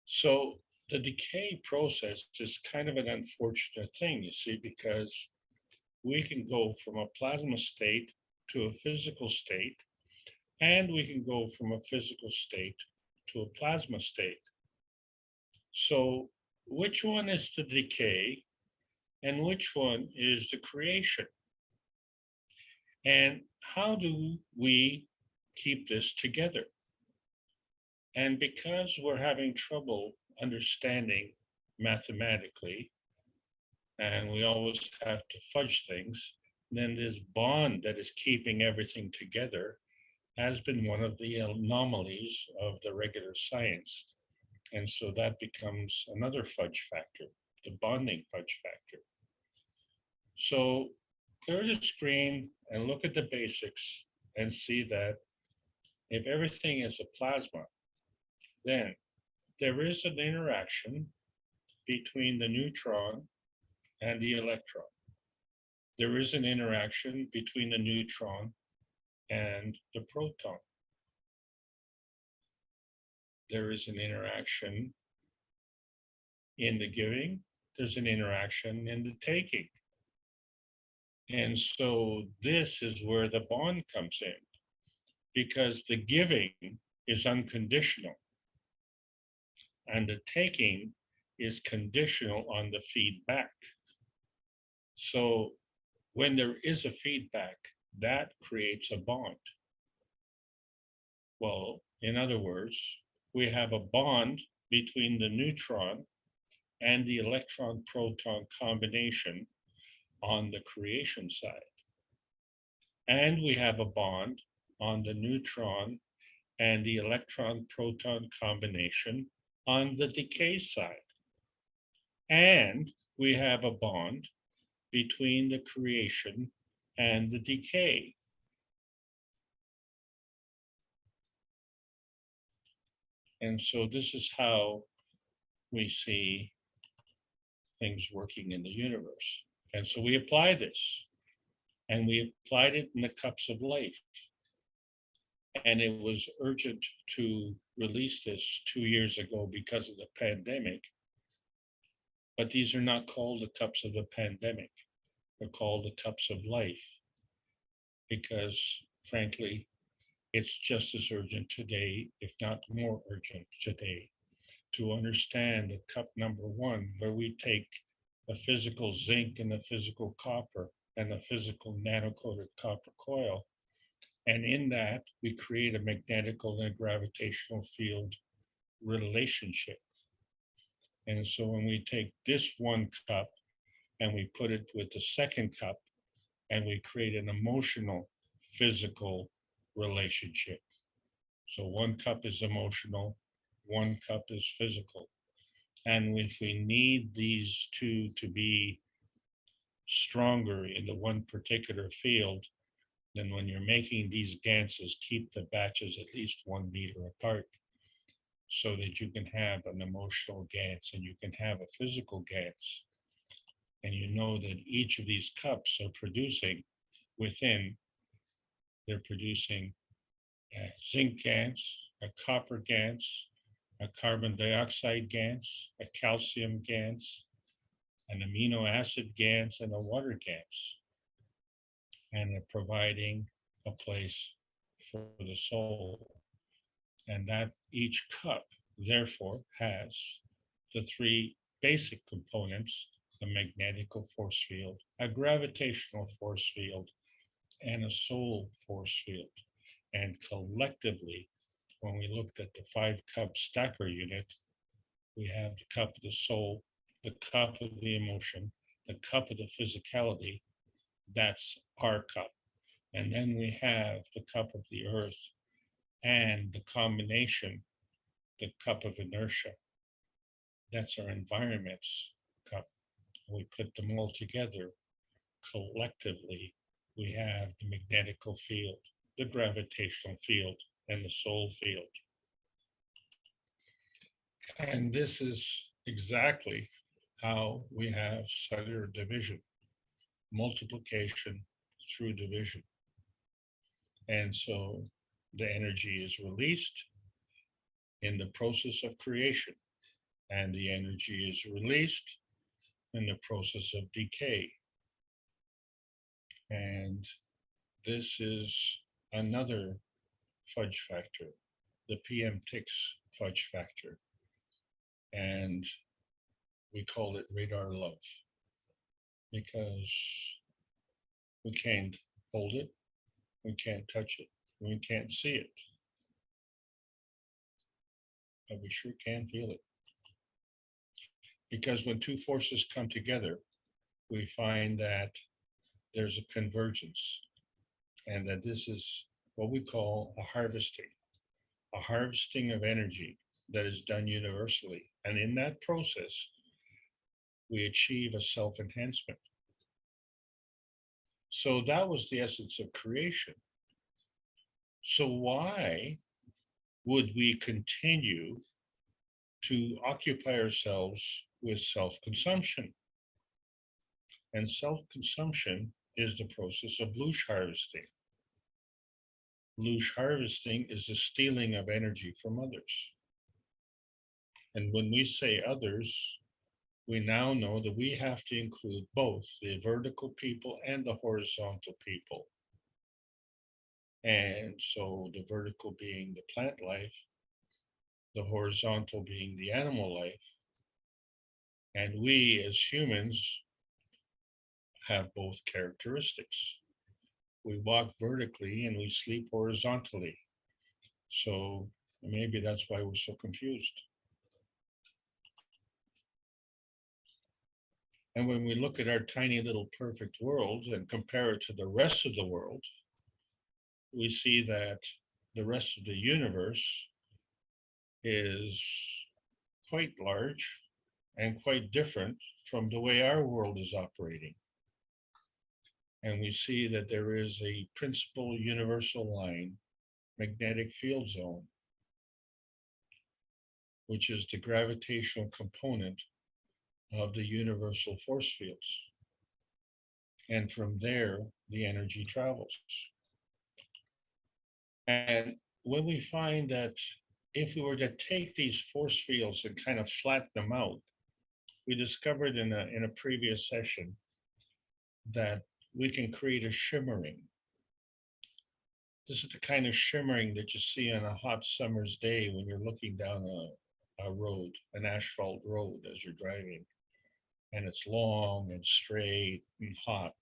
So the decay process is kind of an unfortunate thing, you see, because we can go from a plasma state to a physical state, and we can go from a physical state to a plasma state. So which one is the decay and which one is the creation? And how do we keep this together? And because we're having trouble understanding mathematically, and we always have to fudge things, then this bond that is keeping everything together has been one of the anomalies of the regular science. And so that becomes another fudge factor, the bonding fudge factor. So clear the screen and look at the basics and see that if everything is a plasma, then there is an interaction between the neutron and the electron. There is an interaction between the neutron and the proton. There is an interaction in the giving, there's an interaction in the taking. And so this is where the bond comes in, because the giving is unconditional and the taking is conditional on the feedback. So when there is a feedback, that creates a bond. Well, in other words, we have a bond between the neutron and the electron-proton combination on the creation side. And we have a bond on the neutron and the electron-proton combination on the decay side. And we have a bond between the creation and the decay. And so this is how we see things working in the universe. And so we apply this, and we applied it in the cups of life. And it was urgent to release this 2 years ago because of the pandemic. But these are not called the cups of the pandemic. They're called the cups of life, because frankly, it's just as urgent today, if not more urgent today, to understand that cup number one, where we take a physical zinc and a physical copper and a physical nano-coated copper coil, and in that we create a magnetical and gravitational field relationship. And so when we take this one cup and we put it with the second cup, and we create an emotional, physical relationship. So one cup is emotional, one cup is physical. And if we need these two to be stronger in the one particular field, then when you're making these ganses, keep the batches at least 1 meter apart so that you can have an emotional gans and you can have a physical gans. And you know that each of these cups are producing within, they're producing a zinc gans, a copper gans, a carbon dioxide gans, a calcium gans, an amino acid gans, and a water gans. And they're providing a place for the soul. And that each cup, therefore, has the 3 basic components: a magnetical force field, a gravitational force field, and a soul force field. And collectively, when we looked at the 5-cup stacker unit, we have the cup of the soul, the cup of the emotion, the cup of the physicality. That's our cup. And then we have the cup of the earth and the combination, the cup of inertia. That's our environment's cup. We put them all together. Collectively, we have the magnetical field, the gravitational field, and the soul field. And this is exactly how we have cellular division, multiplication through division. And so the energy is released in the process of creation, and the energy is released in the process of decay. And this is another fudge factor, the PM6 fudge factor. And we call it radar love because we can't hold it, we can't touch it, we can't see it, but we sure can feel it. Because when 2 forces come together, we find that there's a convergence, and that this is what we call a harvesting of energy that is done universally. And in that process, we achieve a self-enhancement. So that was the essence of creation. So why would we continue to occupy ourselves with self-consumption? And self-consumption is the process of loosh harvesting. Loosh harvesting is the stealing of energy from others. And when we say others, we now know that we have to include both the vertical people and the horizontal people. And so the vertical being the plant life, the horizontal being the animal life. And we as humans have both characteristics. We walk vertically and we sleep horizontally. So maybe that's why we're so confused. And when we look at our tiny little perfect world and compare it to the rest of the world, we see that the rest of the universe is quite large and quite different from the way our world is operating. And we see that there is a principal universal line, magnetic field zone, which is the gravitational component of the universal force fields. And from there, the energy travels. And when we find that if we were to take these force fields and kind of flatten them out, we discovered in a previous session that we can create a shimmering. This is the kind of shimmering that you see on a hot summer's day when you're looking down a road, an asphalt road as you're driving. And it's long and straight and hot.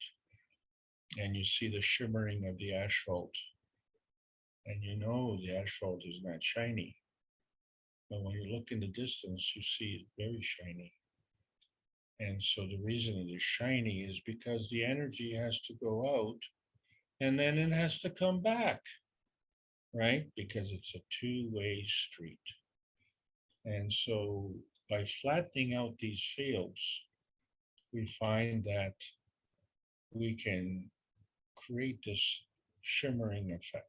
And you see the shimmering of the asphalt. And you know the asphalt is not shiny. But when you look in the distance, you see it very shiny. And so the reason it is shiny is because the energy has to go out and then it has to come back. right? Because it's a two-way street. And so by flattening out these fields, we find that we can create this shimmering effect.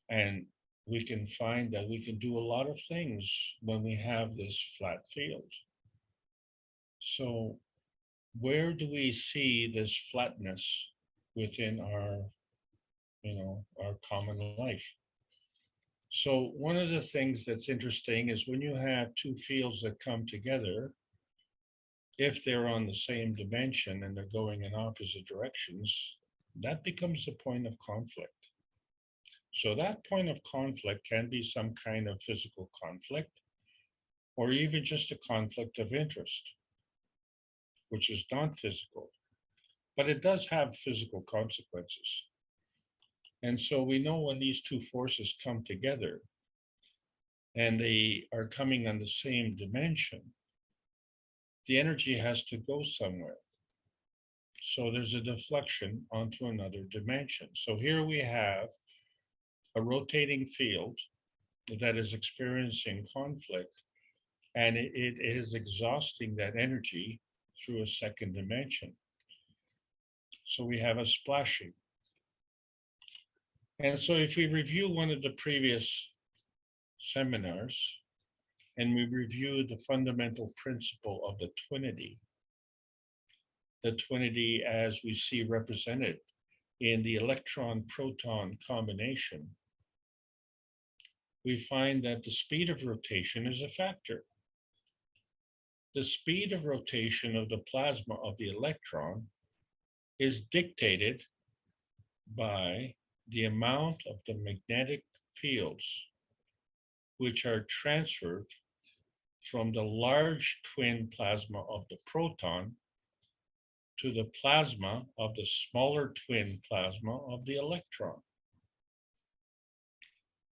And we can find that we can do a lot of things when we have this flat field. So where do we see this flatness within our, our common life? So one of the things that's interesting is when you have two fields that come together, if they're on the same dimension and they're going in opposite directions, that becomes a point of conflict. So that point of conflict can be some kind of physical conflict, or even just a conflict of interest, which is not physical, but it does have physical consequences. And so we know when these two forces come together and they are coming on the same dimension, the energy has to go somewhere. So there's a deflection onto another dimension. So here we have a rotating field that is experiencing conflict, and it is exhausting that energy through a second dimension. So we have a splashing. And so if we review one of the previous seminars, and we review the fundamental principle of the twinity as we see represented in the electron-proton combination, we find that the speed of rotation is a factor. The speed of rotation of the plasma of the electron is dictated by the amount of the magnetic fields which are transferred from the large twin plasma of the proton to the plasma of the smaller twin plasma of the electron.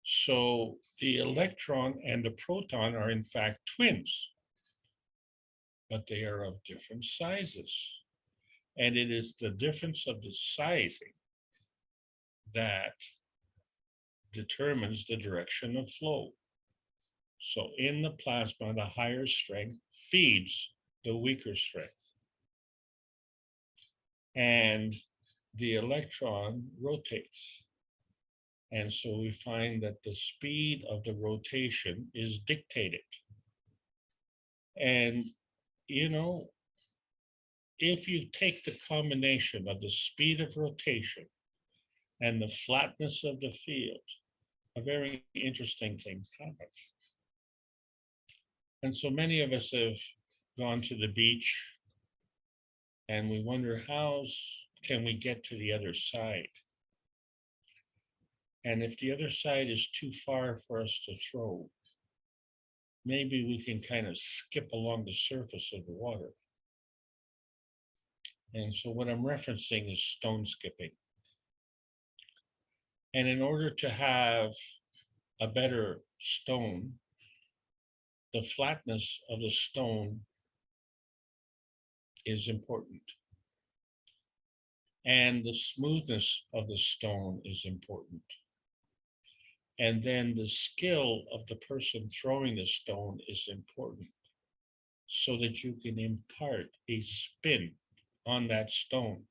So the electron and the proton are in fact twins, but they are of different sizes. And it is the difference of the sizing that determines the direction of flow. So in the plasma, the higher strength feeds the weaker strength. And the electron rotates. And so we find that the speed of the rotation is dictated. And, if you take the combination of the speed of rotation and the flatness of the field, a very interesting thing happens. And so many of us have gone to the beach and we wonder, how can we get to the other side? And if the other side is too far for us to throw, maybe we can kind of skip along the surface of the water. And so what I'm referencing is stone skipping. And in order to have a better stone, the flatness of the stone is important. And the smoothness of the stone is important. And then the skill of the person throwing the stone is important, so that you can impart a spin on that stone.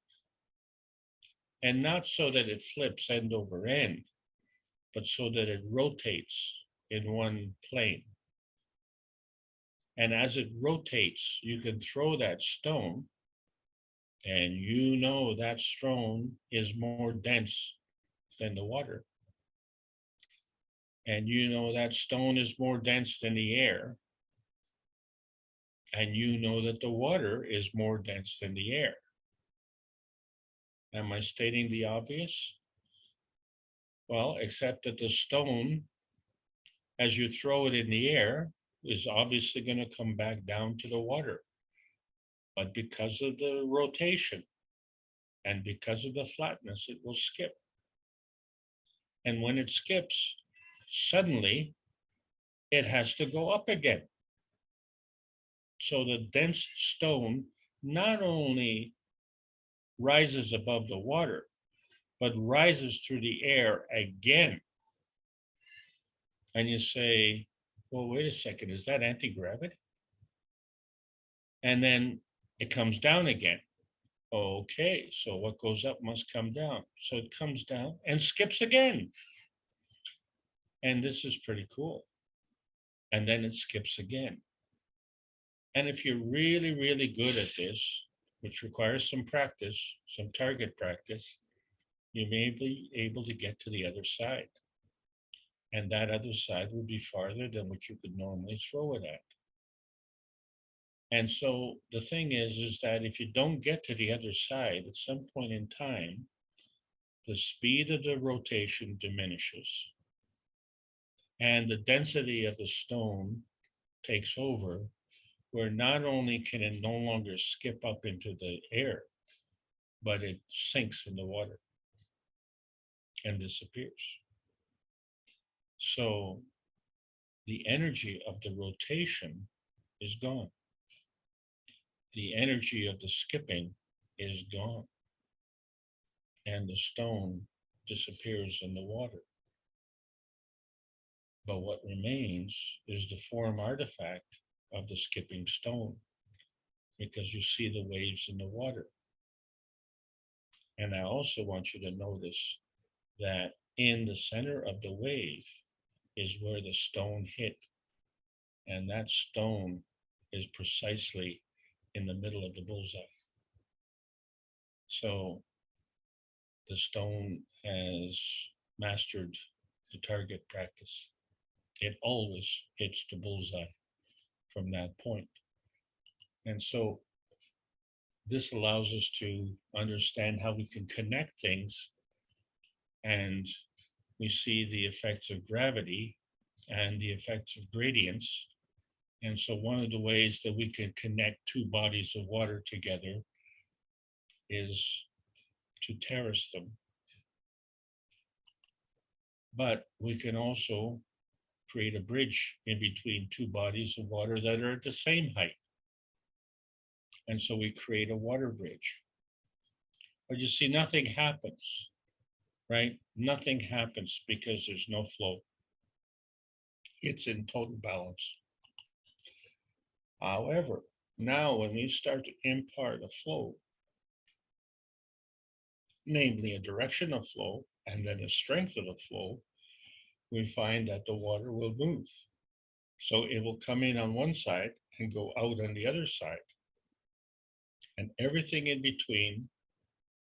And not so that it flips end over end, but so that it rotates in one plane. And as it rotates, you can throw that stone, and that stone is more dense than the water. And that stone is more dense than the air. And that the water is more dense than the air. Am I stating the obvious? Well, except that the stone, as you throw it in the air, is obviously going to come back down to the water. But because of the rotation and because of the flatness, it will skip. And when it skips, suddenly it has to go up again. So the dense stone not only rises above the water, but rises through the air again. And you say, well, wait a second, is that anti-gravity? And then it comes down again. Okay, so what goes up must come down. So it comes down and skips again. And this is pretty cool. And then it skips again. And if you're really, really good at this, which requires some practice, some target practice, you may be able to get to the other side. And that other side will be farther than what you could normally throw it at. And so the thing is that if you don't get to the other side at some point in time, the speed of the rotation diminishes and the density of the stone takes over, where not only can it no longer skip up into the air, but it sinks in the water and disappears. So the energy of the rotation is gone. The energy of the skipping is gone. And the stone disappears in the water. But what remains is the form artifact of the skipping stone, because you see the waves in the water. And I also want you to notice that in the center of the wave is where the stone hit. And that stone is precisely in the middle of the bullseye. So the stone has mastered the target practice. It always hits the bullseye from that point. And so this allows us to understand how we can connect things, and we see the effects of gravity and the effects of gradients. And so one of the ways that we can connect two bodies of water together is to terrace them. But we can also create a bridge in between two bodies of water that are at the same height. And so we create a water bridge. But you see, nothing happens, right? Nothing happens because there's no flow. It's in total balance. However, now when we start to impart a flow, namely a direction of flow and then a strength of the flow, we find that the water will move. So it will come in on one side and go out on the other side. And everything in between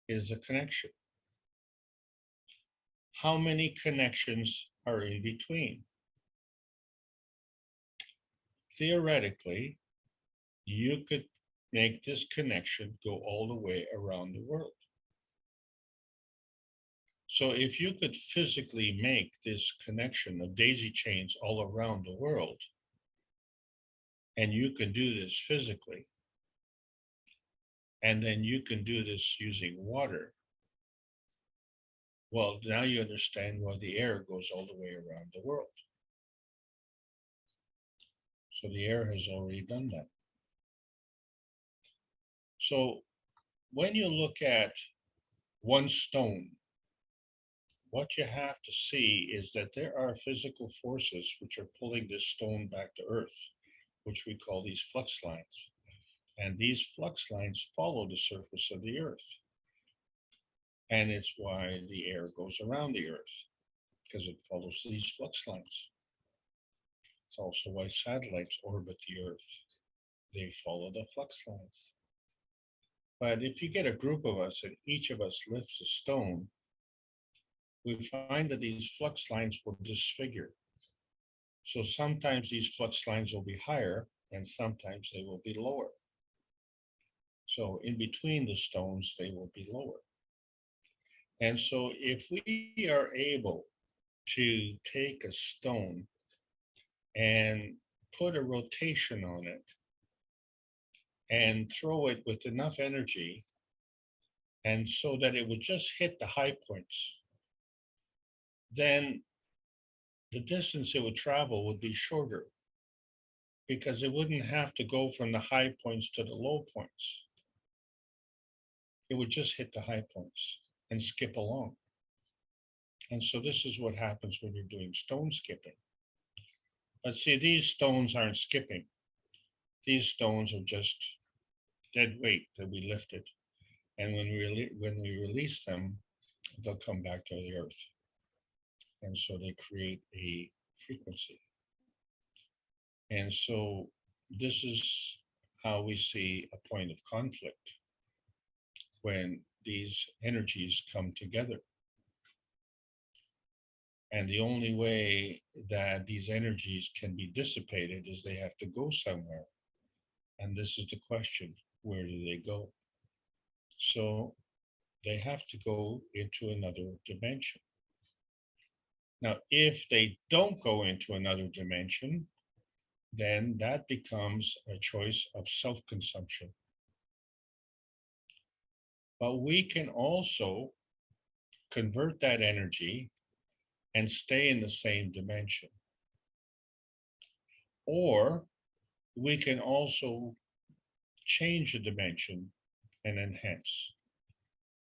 is a connection. How many connections are in between? Theoretically, you could make this connection go all the way around the world. So if you could physically make this connection of daisy chains all around the world, and you can do this physically, and then you can do this using water, well, now you understand why the air goes all the way around the world. So the air has already done that. So when you look at one stone, what you have to see is that there are physical forces which are pulling this stone back to earth, which we call these flux lines. And these flux lines follow the surface of the earth. And it's why the air goes around the earth, because it follows these flux lines. It's also why satellites orbit the earth. They follow the flux lines. But if you get a group of us and each of us lifts a stone, we find that these flux lines will disfigure. So sometimes these flux lines will be higher and sometimes they will be lower. So in between the stones, they will be lower. And so if we are able to take a stone and put a rotation on it and throw it with enough energy, and so that it would just hit the high points, then the distance it would travel would be shorter, because it wouldn't have to go from the high points to the low points. It would just hit the high points and skip along. And so this is what happens when you're doing stone skipping. But see, these stones aren't skipping. These stones are just dead weight that we lifted. And when we release them, they'll come back to the earth. And so they create a frequency. And so this is how we see a point of conflict when these energies come together. And the only way that these energies can be dissipated is they have to go somewhere. And this is the question, where do they go? So they have to go into another dimension. Now, if they don't go into another dimension, then that becomes a choice of self-consumption. But we can also convert that energy and stay in the same dimension. Or we can also change the dimension and enhance.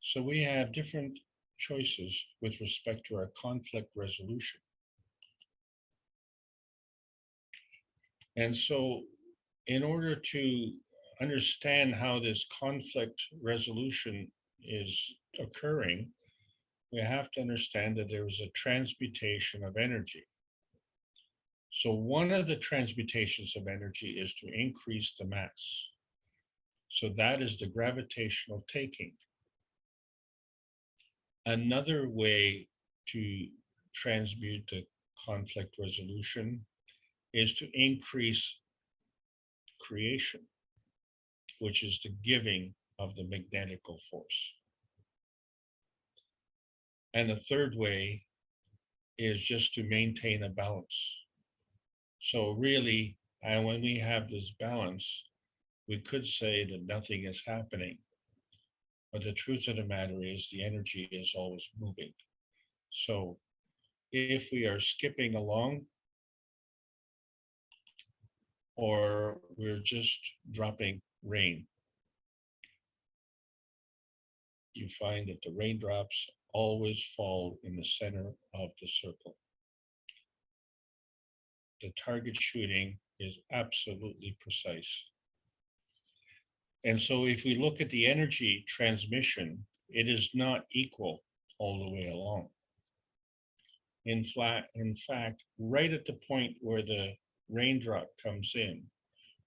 So we have different choices with respect to our conflict resolution. And so in order to understand how this conflict resolution is occurring, we have to understand that there is a transmutation of energy. So one of the transmutations of energy is to increase the mass. So that is the gravitational taking. Another way to transmute the conflict resolution is to increase creation, which is the giving of the magnetical force. And the third way is just to maintain a balance. So really, when we have this balance, we could say that nothing is happening. But the truth of the matter is the energy is always moving. So if we are skipping along, or we're just dropping rain, you find that the raindrops always fall in the center of the circle. The target shooting is absolutely precise. And so if we look at the energy transmission, it is not equal all the way along. In fact, right at the point where the raindrop comes in,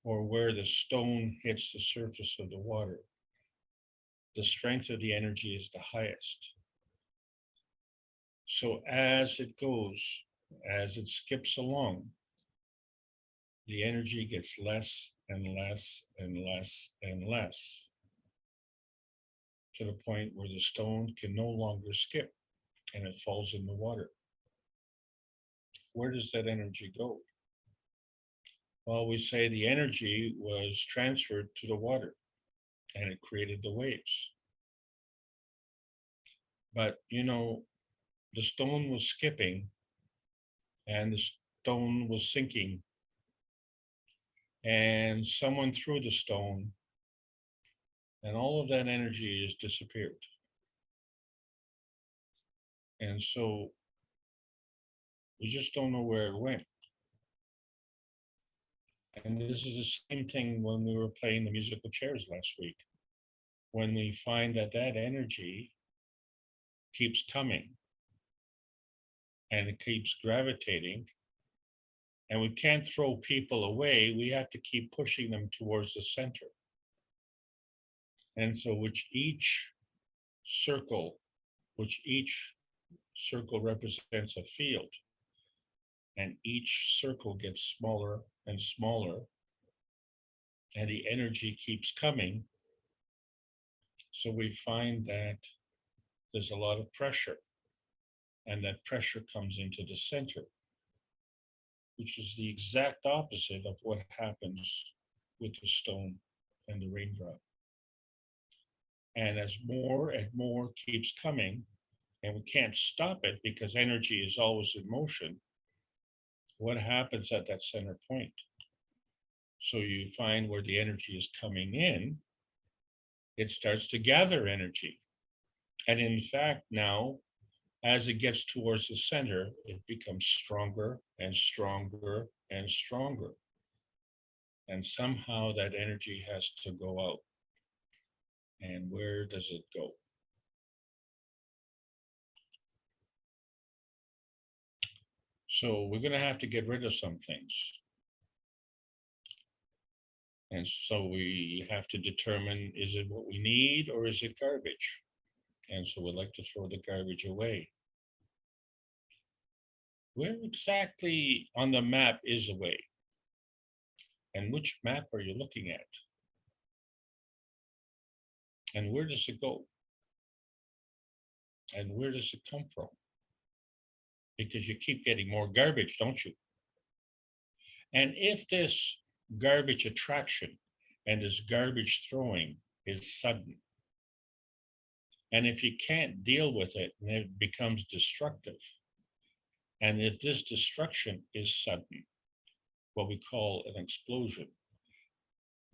or where the stone hits the surface of the water, the strength of the energy is the highest. So as it goes, as it skips along, the energy gets less and less and less and less, to the point where the stone can no longer skip and it falls in the water. Where does that energy go? Well, we say the energy was transferred to the water and it created the waves. But the stone was skipping and the stone was sinking, and someone threw the stone and all of that energy has disappeared. And so we just don't know where it went. And this is the same thing when we were playing the musical chairs last week. When we find that that energy keeps coming and it keeps gravitating, and we can't throw people away, we have to keep pushing them towards the center. And so each circle represents a field, and each circle gets smaller and smaller, and the energy keeps coming. So we find that there's a lot of pressure, and that pressure comes into the center, which is the exact opposite of what happens with the stone and the raindrop. And as more and more keeps coming, and we can't stop it because energy is always in motion, what happens at that center point? So you find where the energy is coming in, it starts to gather energy. And in fact, now as it gets towards the center, it becomes stronger and stronger and stronger. And somehow that energy has to go out. And where does it go? So we're going to have to get rid of some things. And so we have to determine, is it what we need or is it garbage? And so we'd like to throw the garbage away. Where exactly on the map is the way? And which map are you looking at? And where does it go? And where does it come from? Because you keep getting more garbage, don't you? And if this garbage attraction and this garbage throwing is sudden, and if you can't deal with it, then it becomes destructive. And if this destruction is sudden, what we call an explosion,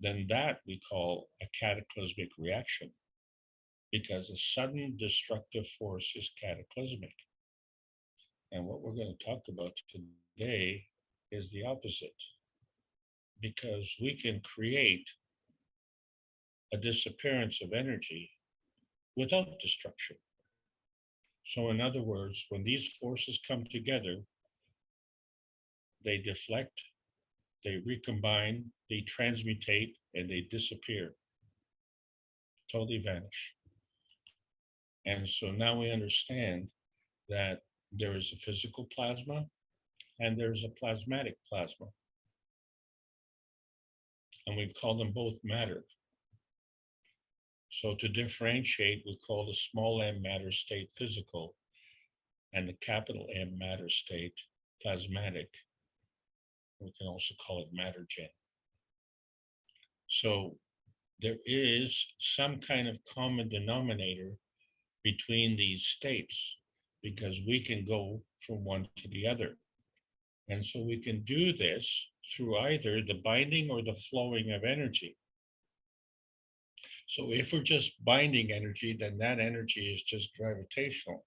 then that we call a cataclysmic reaction, because a sudden destructive force is cataclysmic. And what we're going to talk about today is the opposite, because we can create a disappearance of energy without destruction. So in other words, when these forces come together, they deflect, they recombine, they transmutate, and they disappear, totally vanish. And so now we understand that there is a physical plasma and there's a plasmatic plasma. And we call them both matter. So to differentiate, we call the small m matter state physical and the capital M matter state plasmatic. We can also call it matter gen. So there is some kind of common denominator between these states, because we can go from one to the other. And so we can do this through either the binding or the flowing of energy. So if we're just binding energy, then that energy is just gravitational.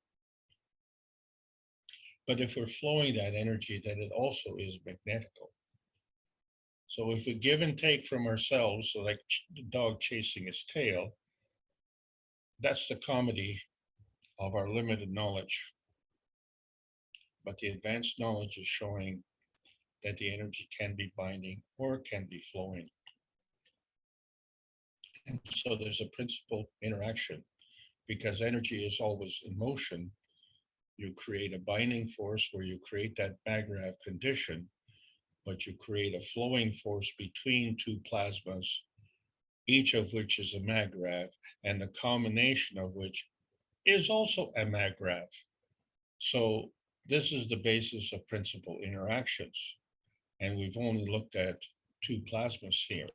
But if we're flowing that energy, then it also is magnetical. So if we give and take from ourselves, so like the dog chasing its tail, that's the comedy of our limited knowledge. But the advanced knowledge is showing that the energy can be binding or can be flowing. And so there's a principal interaction, because energy is always in motion. You create a binding force where you create that mag-grav condition, but you create a flowing force between two plasmas, each of which is a mag-grav, and the combination of which is also a mag-grav. So this is the basis of principal interactions. And we've only looked at two plasmas here.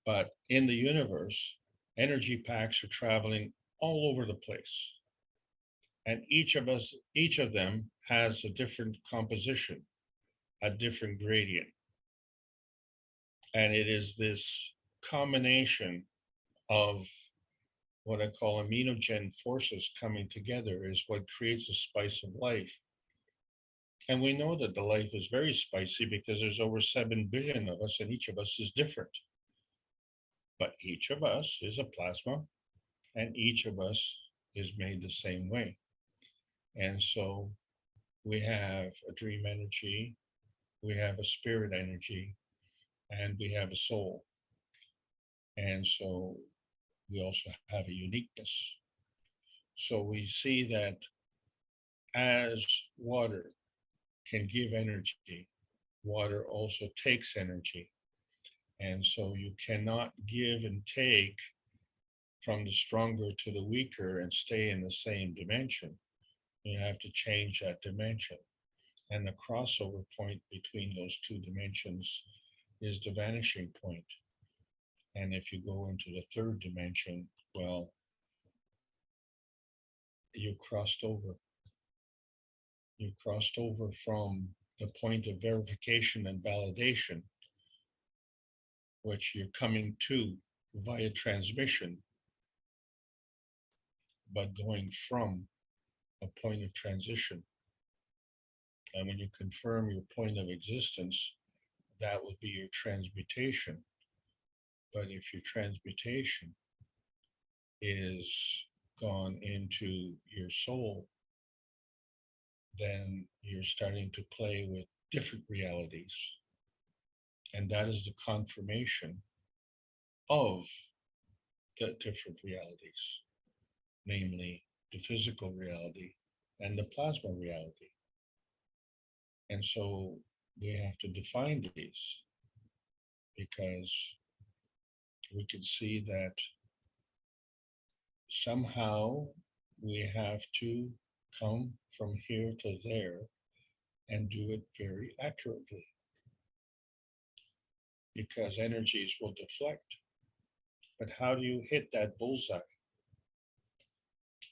But in the universe, energy packs are traveling all over the place. And each of them has a different composition, a different gradient. And it is this combination of what I call aminogen forces coming together is what creates the spice of life. And we know that the life is very spicy because there's over 7 billion of us, and each of us is different. But each of us is a plasma, and each of us is made the same way. And so we have a dream energy, we have a spirit energy, and we have a soul. And so we also have a uniqueness. So we see that as water can give energy, water also takes energy. And so you cannot give and take from the stronger to the weaker and stay in the same dimension. You have to change that dimension. And the crossover point between those two dimensions is the vanishing point. And if you go into the third dimension, well, you crossed over. You crossed over from the point of verification and validation, which you're coming to via transmission, but going from a point of transition. And when you confirm your point of existence, that would be your transmutation. But if your transmutation is gone into your soul, then you're starting to play with different realities. And that is the confirmation of the different realities, namely the physical reality and the plasma reality. And so we have to define these, because we can see that somehow we have to come from here to there and do it very accurately, because energies will deflect. But how do you hit that bullseye?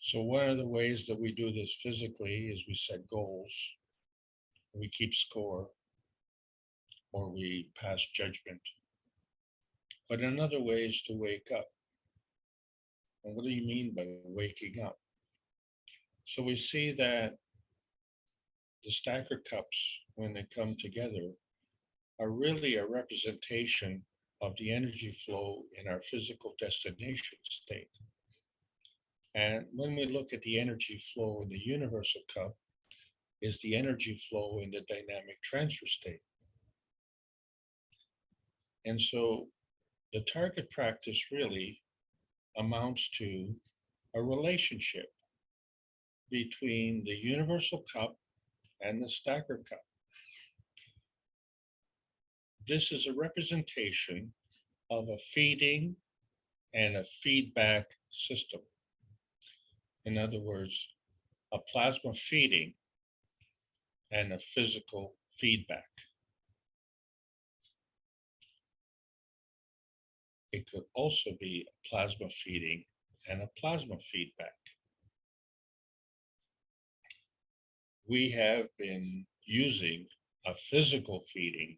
So one of the ways that we do this physically is we set goals, we keep score, or we pass judgment. But another way is to wake up. And what do you mean by waking up? So we see that the stacker cups, when they come together, are really a representation of the energy flow in our physical destination state. And when we look at the energy flow in the universal cup, is the energy flow in the dynamic transfer state. And so the target practice really amounts to a relationship between the universal cup and the stacker cup. This is a representation of a feeding and a feedback system. In other words, a plasma feeding and a physical feedback. It could also be a plasma feeding and a plasma feedback. We have been using a physical feeding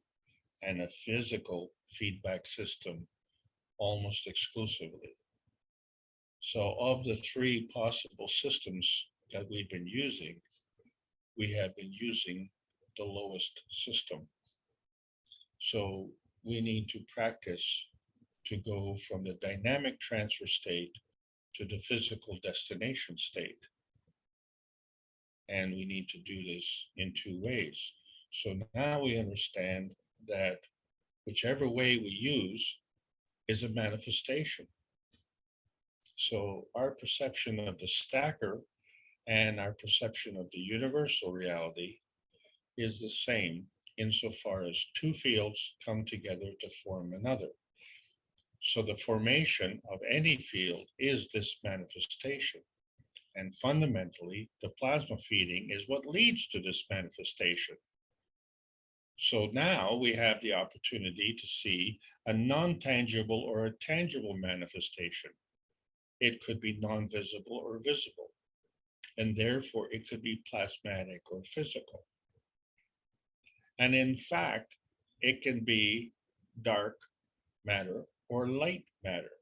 and a physical feedback system almost exclusively. So of the three possible systems that we've been using, we have been using the lowest system. So we need to practice to go from the dynamic transfer state to the physical destination state. And we need to do this in two ways. So now we understand that whichever way we use is a manifestation. So our perception of the stacker and our perception of the universal reality is the same insofar as two fields come together to form another. So the formation of any field is this manifestation. And fundamentally, the plasma feeding is what leads to this manifestation. So now we have the opportunity to see a non-tangible or a tangible manifestation. It could be non-visible or visible, and therefore it could be plasmatic or physical. And in fact, it can be dark matter or light matter.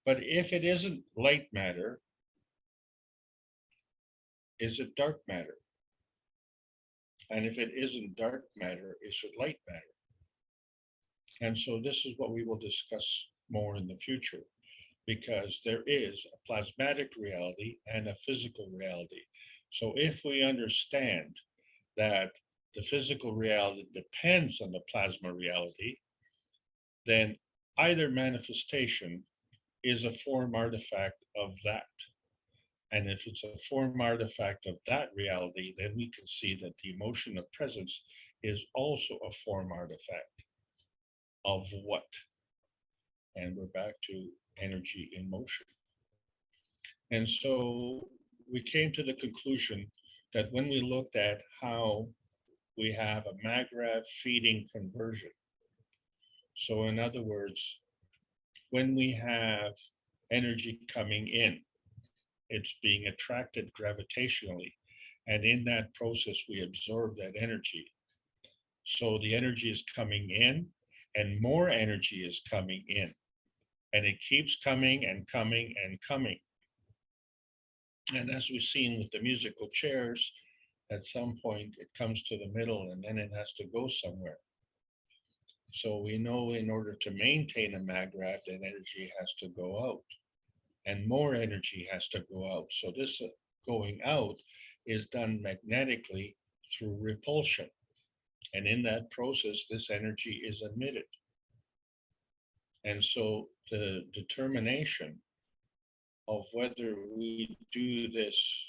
But if it isn't light matter, is it dark matter? And if it isn't dark matter, is it light matter? And so this is what we will discuss more in the future, because there is a plasmatic reality and a physical reality. So if we understand that the physical reality depends on the plasma reality, then either manifestation is a form artifact of that. And if it's a form artifact of that reality, then we can see that the emotion of presence is also a form artifact of what? And we're back to energy in motion. And so we came to the conclusion that when we looked at how we have a MAGRAV feeding conversion, so in other words, when we have energy coming in, it's being attracted gravitationally. And in that process, we absorb that energy. So the energy is coming in and more energy is coming in. And it keeps coming and coming and coming. And as we've seen with the musical chairs, at some point it comes to the middle and then it has to go somewhere. So we know in order to maintain a maggrav, that energy has to go out and more energy has to go out. So this going out is done magnetically through repulsion. And in that process, this energy is emitted. And so the determination of whether we do this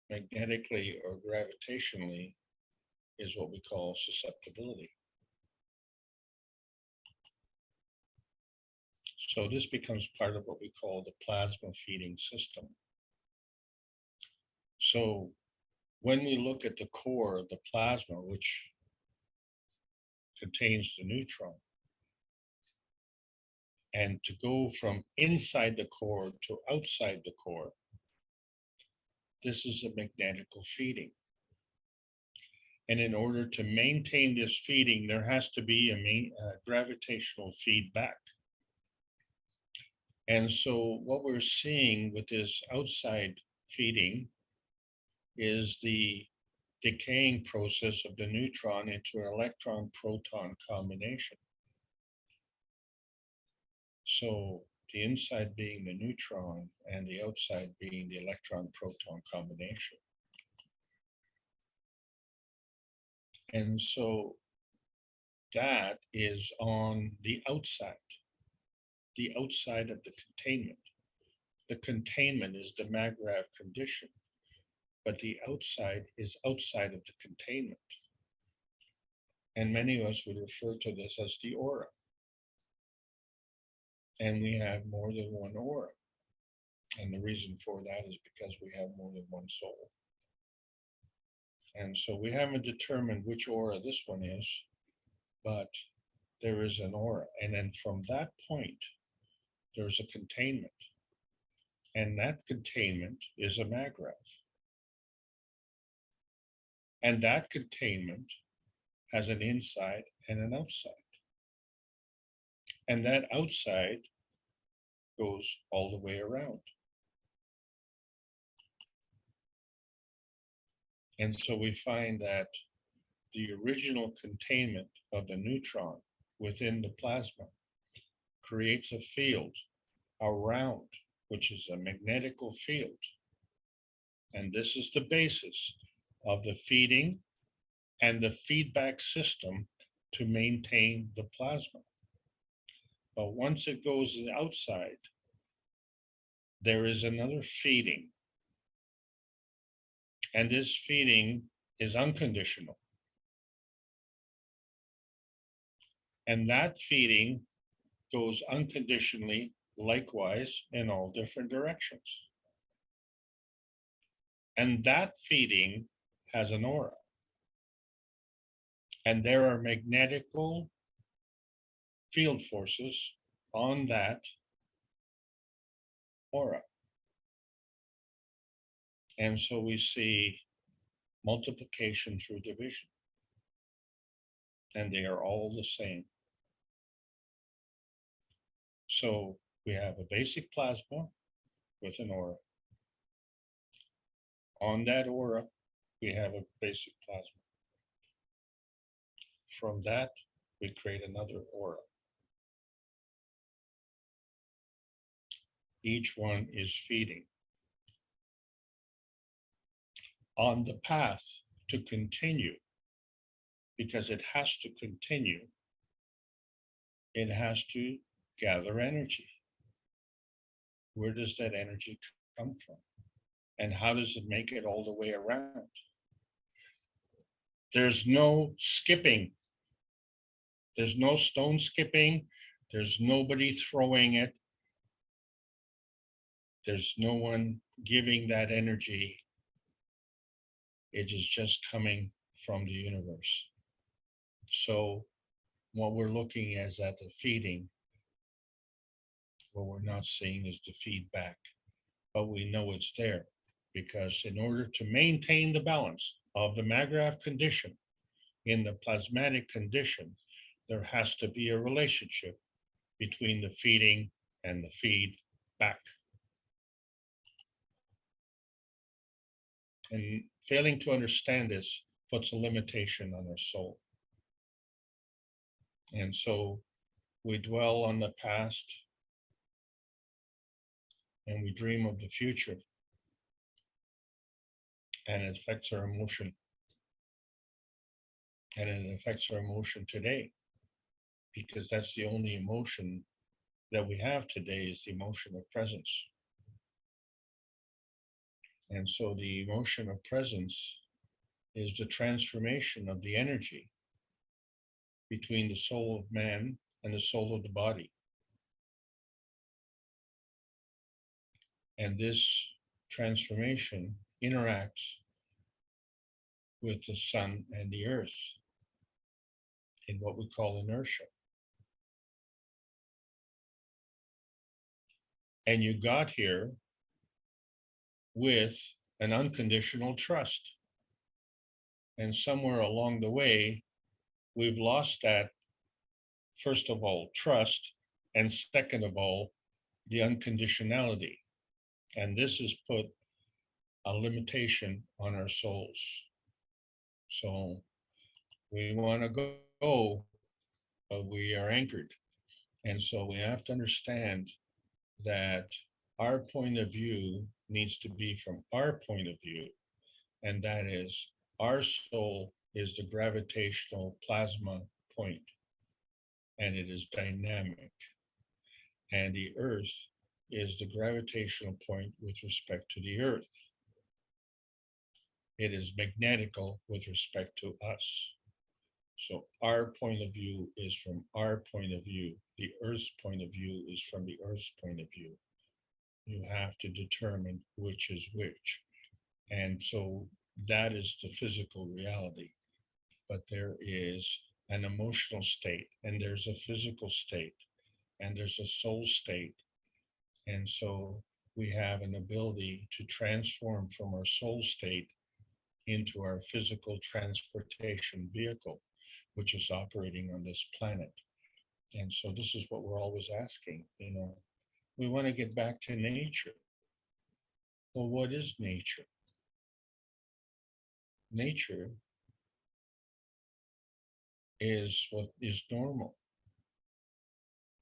magnetically or gravitationally is what we call susceptibility. So this becomes part of what we call the plasma feeding system. So when we look at the core of the plasma, which contains the neutron, and to go from inside the core to outside the core, this is a magnetical feeding. And in order to maintain this feeding, there has to be a gravitational feedback. And so what we're seeing with this outside feeding is the decaying process of the neutron into an electron-proton combination. So the inside being the neutron and the outside being the electron-proton combination. And so that is on the outside of the containment. The containment is the maggrav condition, but the outside is outside of the containment. And many of us would refer to this as the aura. And we have more than one aura. And the reason for that is because we have more than one soul. And so we haven't determined which aura this one is, but there is an aura. And then from that point, there's a containment. And that containment is a maggrav. And that containment has an inside and an outside. And that outside goes all the way around. And so we find that the original containment of the neutron within the plasma creates a field around, which is a magnetical field. And this is the basis of the feeding and the feedback system to maintain the plasma. But once it goes outside, there is another feeding. And this feeding is unconditional. And that feeding goes unconditionally, likewise, in all different directions. And that feeding has an aura. And there are magnetical field forces on that aura. And so we see multiplication through division. And they are all the same. So we have a basic plasma with an aura. On that aura, we have a basic plasma. From that, we create another aura. Each one is feeding. On the path to continue, because it has to continue, it has to gather energy. Where does that energy come from? And how does it make it all the way around? There's no skipping. There's no stone skipping. There's nobody throwing it. There's no one giving that energy. It is just coming from the universe. So what we're looking at is at the feeding. What we're not seeing is the feedback, but we know it's there because in order to maintain the balance of the maggrav condition in the plasmatic condition, there has to be a relationship between the feeding and the feedback. And failing to understand this puts a limitation on our soul. And so we dwell on the past and we dream of the future, and it affects our emotion. And it affects our emotion today, because that's the only emotion that we have today, is the emotion of presence. And so the emotion of presence is the transformation of the energy between the soul of man and the soul of the body. And this transformation interacts with the sun and the earth in what we call inertia. And you got here with an unconditional trust. And somewhere along the way, we've lost that, first of all, trust, and second of all, the unconditionality. And this has put a limitation on our souls. So we want to go, but we are anchored. And so we have to understand that our point of view needs to be from our point of view. And that is, our soul is the gravitational plasma point, and it is dynamic. And the earth is the gravitational point with respect to the earth. It is magnetical with respect to us. So our point of view is from our point of view. The earth's point of view is from the earth's point of view. You have to determine which is which. And so that is the physical reality. But there is an emotional state, and there's a physical state, and there's a soul state. And so we have an ability to transform from our soul state into our physical transportation vehicle, which is operating on this planet. And so this is what we're always asking, we want to get back to nature. Well, what is nature? Nature is what is normal.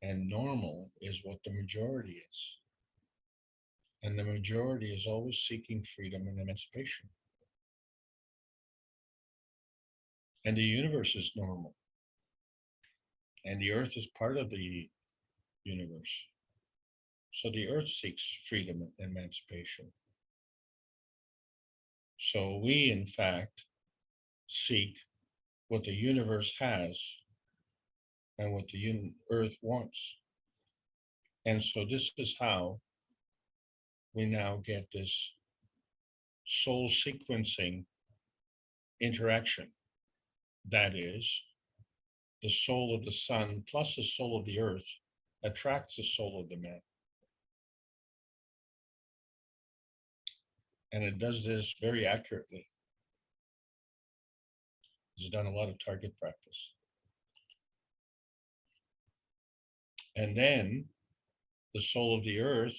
And normal is what the majority is. And the majority is always seeking freedom and emancipation. And the universe is normal. And the earth is part of the universe. So the earth seeks freedom and emancipation. So we, in fact, seek what the universe has and what the earth wants. And so this is how we now get this soul sequencing interaction. That is, the soul of the sun plus the soul of the earth attracts the soul of the man. And it does this very accurately. It's done a lot of target practice. And then the soul of the earth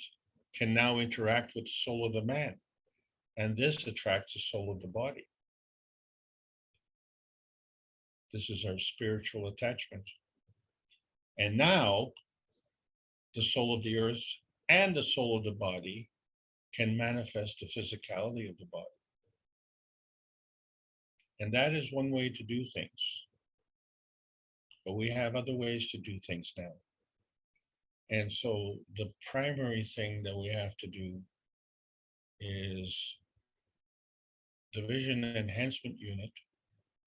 can now interact with the soul of the man. And this attracts the soul of the body. This is our spiritual attachment. And now the soul of the earth and the soul of the body can manifest the physicality of the body. And that is one way to do things. But we have other ways to do things now. And so the primary thing that we have to do is the Vision Enhancement Unit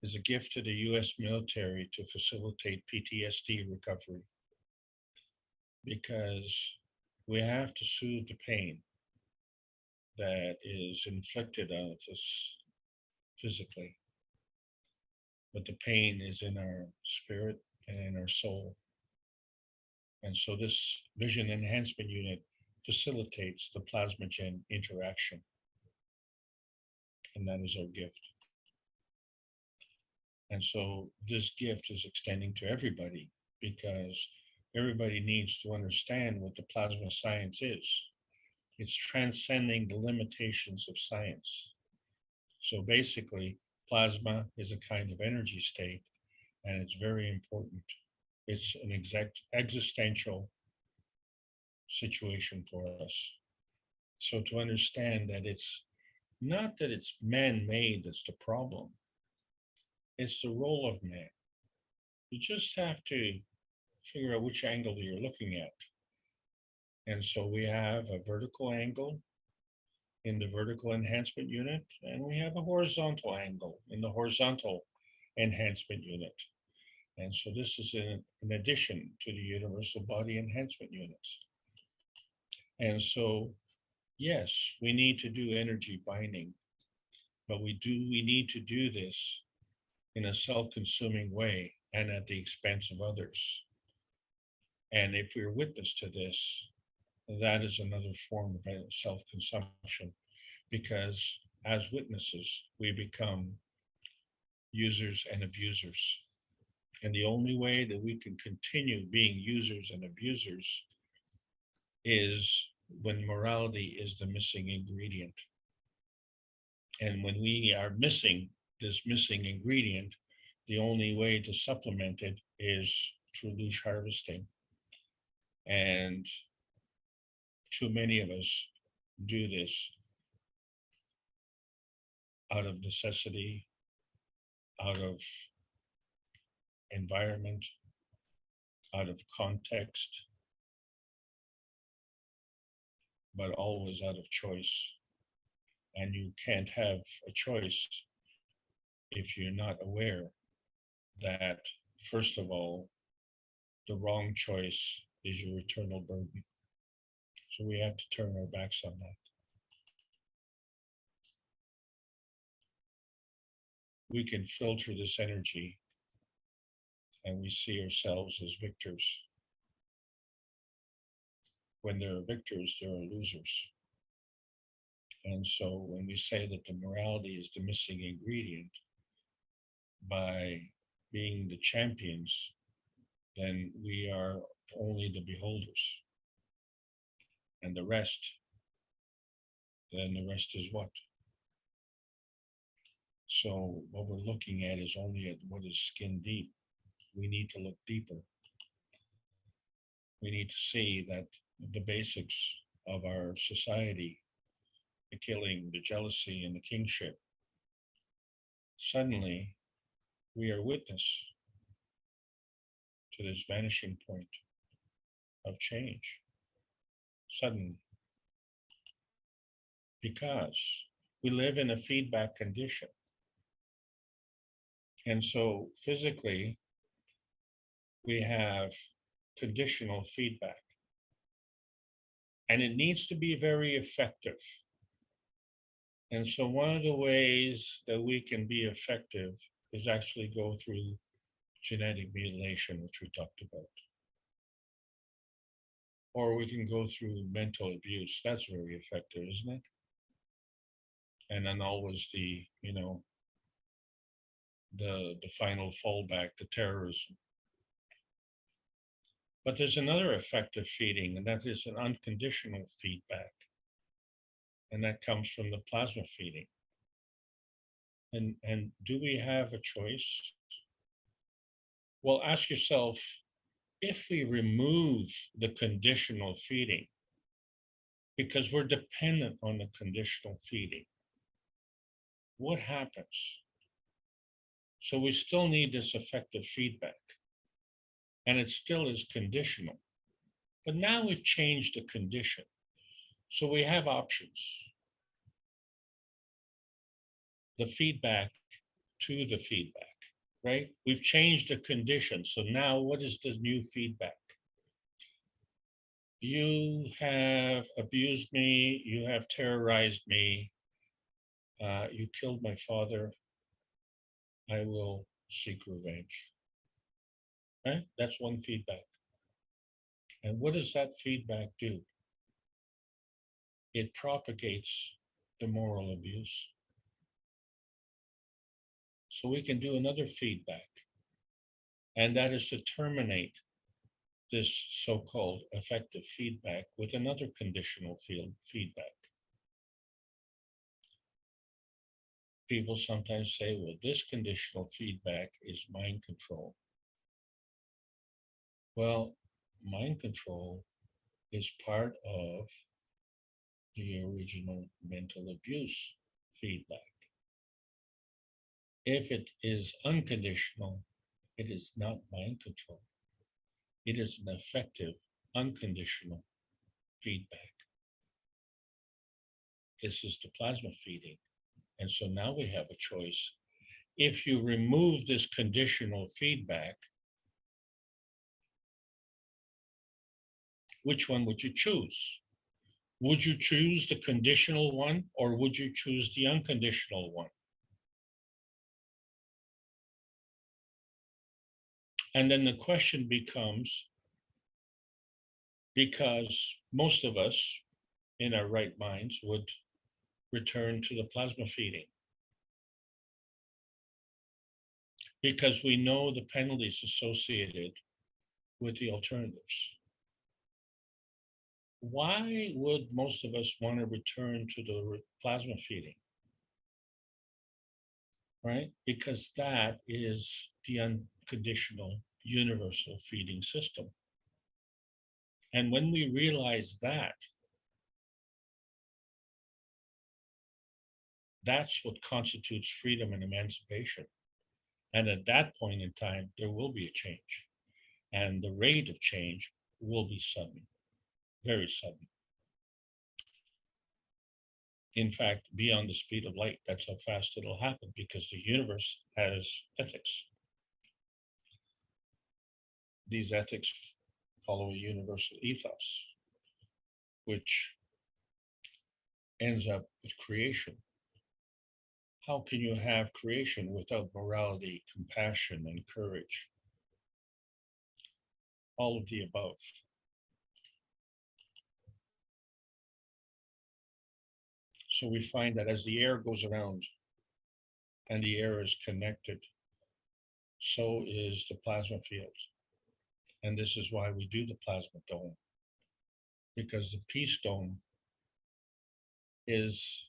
is a gift to the US military to facilitate PTSD recovery, because we have to soothe the pain that is inflicted on us physically. But the pain is in our spirit and in our soul. And so this Vision Enhancement Unit facilitates the plasmagen interaction. And that is our gift. And so this gift is extending to everybody, because everybody needs to understand what the plasma science is. It's transcending the limitations of science. So basically, plasma is a kind of energy state, and it's very important. It's an existential situation for us. So to understand that it's not that it's man-made that's the problem, it's the role of man. You just have to figure out which angle you're looking at. And so we have a vertical angle in the vertical enhancement unit, and we have a horizontal angle in the horizontal enhancement unit. And so this is in addition to the universal body enhancement units. And so, yes, we need to do energy binding, but we need to do this in a self-consuming way and at the expense of others. And if we're witness to this, that is another form of self-consumption, because as witnesses, we become users and abusers. And the only way that we can continue being users and abusers is when morality is the missing ingredient. And when we are missing this missing ingredient, the only way to supplement it is through leash harvesting. And too many of us do this out of necessity, out of environment, out of context, but always out of choice. And you can't have a choice if you're not aware that, first of all, the wrong choice is your eternal burden. So we have to turn our backs on that. We can filter this energy and we see ourselves as victors. When there are victors, there are losers. And so when we say that the morality is the missing ingredient, by being the champions, then we are only the beholders. And the rest, then the rest is what? So what we're looking at is only at what is skin deep. We need to look deeper. We need to see that the basics of our society, the killing, the jealousy, and the kingship, suddenly we are witness to this vanishing point of change. Suddenly. Because we live in a feedback condition. And so physically, we have conditional feedback. And it needs to be very effective. And so one of the ways that we can be effective is actually go through genetic mutilation, which we talked about. Or we can go through mental abuse. That's very effective, isn't it? And then always the final fallback, the terrorism. But there's another effective feeding, and that is an unconditional feedback. And that comes from the plasma feeding. And do we have a choice? Well, ask yourself, if we remove the conditional feeding, because we're dependent on the conditional feeding, what happens? So we still need this effective feedback, and it still is conditional. But now we've changed the condition. So we have options. The feedback to the feedback, right? We've changed the condition. So now what is the new feedback? You have abused me. You have terrorized me. You killed my father. I will seek revenge. Right? That's one feedback. And what does that feedback do? It propagates the moral abuse. So we can do another feedback, and that is to terminate this so-called effective feedback with another conditional feedback. people sometimes say, well, this conditional feedback is mind control. Well, mind control is part of the original mental abuse feedback. If it is unconditional, it is not mind control. It is an effective, unconditional feedback. This is the plasma feeding. And so now we have a choice. If you remove this conditional feedback, which one would you choose? Would you choose the conditional one, or would you choose the unconditional one? And then the question becomes, because most of us in our right minds would return to the plasma feeding, because we know the penalties associated with the alternatives. Why would most of us want to return to the plasma feeding? Right? Because that is the unconditional universal feeding system. And when we realize that, that's what constitutes freedom and emancipation. And at that point in time, there will be a change. And the rate of change will be sudden, very sudden. In fact, beyond the speed of light, that's how fast it'll happen, because the universe has ethics. These ethics follow a universal ethos, which ends up with creation. How can you have creation without morality, compassion, and courage? All of the above. So we find that as the air goes around and the air is connected, so is the plasma field. And this is why we do the plasma dome, because the peace dome is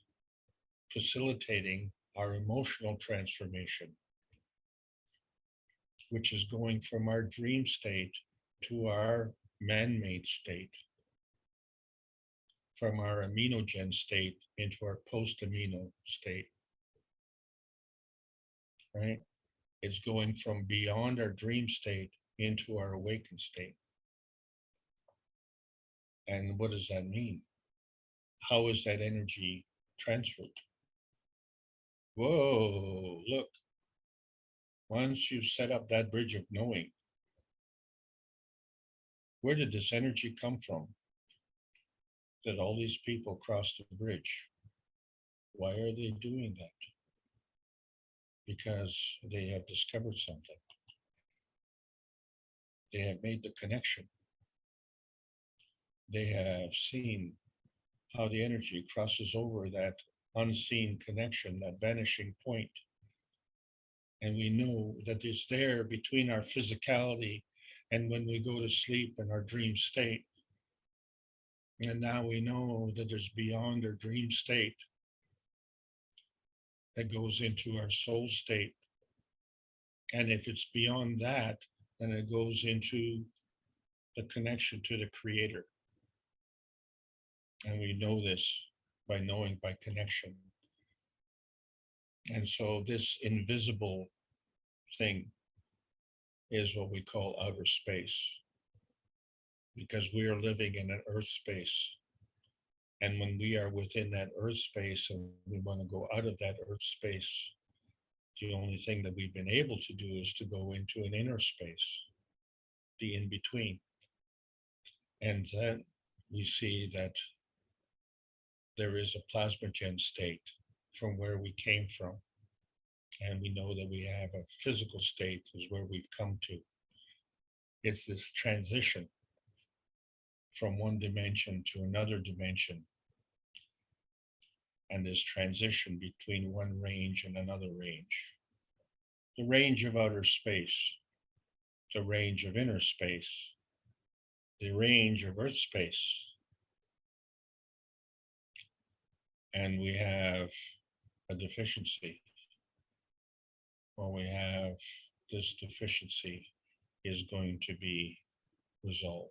facilitating our emotional transformation, which is going from our dream state to our man-made state, from our aminogen state into our post-amino state, right? It's going from beyond our dream state into our awakened state. And what does that mean? How is that energy transferred? Whoa, look. Once you set up that bridge of knowing, where did this energy come from? That all these people crossed the bridge. Why are they doing that? Because they have discovered something. They have made the connection. They have seen how the energy crosses over that unseen connection, that vanishing point. And we know that it's there between our physicality and when we go to sleep in our dream state. And now we know that there's beyond our dream state that goes into our soul state. And if it's beyond that, then it goes into the connection to the Creator. And we know this by knowing, by connection. And so this invisible thing is what we call outer space, because we are living in an earth space. And when we are within that earth space and we want to go out of that earth space, the only thing that we've been able to do is to go into an inner space, the in-between. And then we see that there is a plasmagen state from where we came from. And we know that we have a physical state is where we've come to. It's this transition from one dimension to another dimension. And this transition between one range and another range. The range of outer space, the range of inner space, the range of earth space. And we have a deficiency. where we have this deficiency is going to be resolved.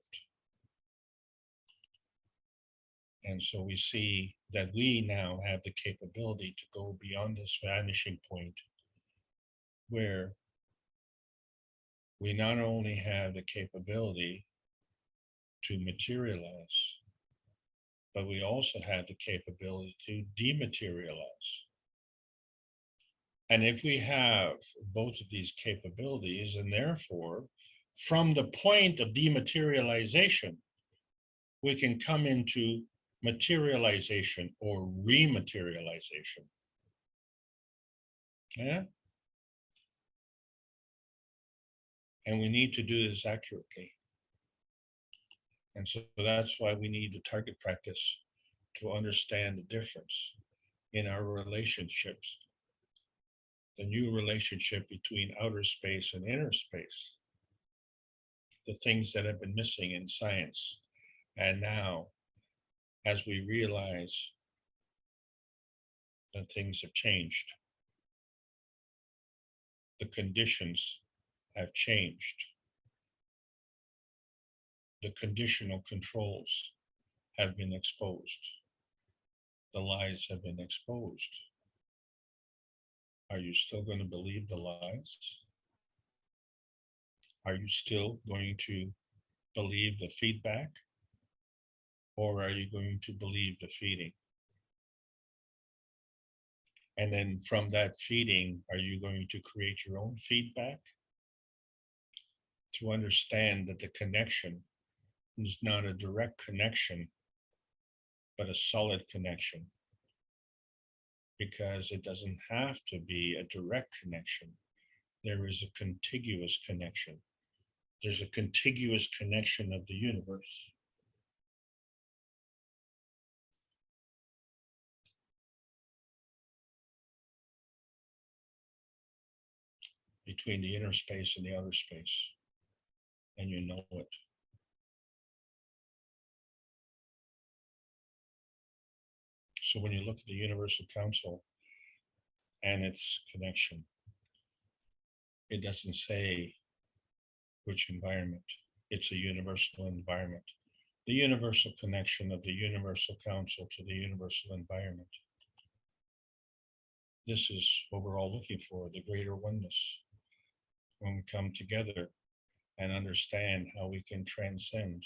And so we see that we now have the capability to go beyond this vanishing point where we not only have the capability to materialize, but we also have the capability to dematerialize. And if we have both of these capabilities, and therefore, from the point of dematerialization, we can come into materialization or rematerialization. Yeah? And we need to do this accurately. And so that's why we need the target practice to understand the difference in our relationships, the new relationship between outer space and inner space, the things that have been missing in science. And now, as we realize that things have changed, the conditions have changed, the conditional controls have been exposed, the lies have been exposed. Are you still going to believe the lies? Are you still going to believe the feedback? Or are you going to believe the feeding? And then from that feeding, are you going to create your own feedback? To understand that the connection is not a direct connection, but a solid connection. Because it doesn't have to be a direct connection. There is a contiguous connection. There's a contiguous connection of the universe. Between the inner space and the outer space, and you know it. So when you look at the Universal Council and its connection, it doesn't say which environment. It's a universal environment. The universal connection of the Universal Council to the universal environment. This is what we're all looking for, the greater oneness. When we come together and understand how we can transcend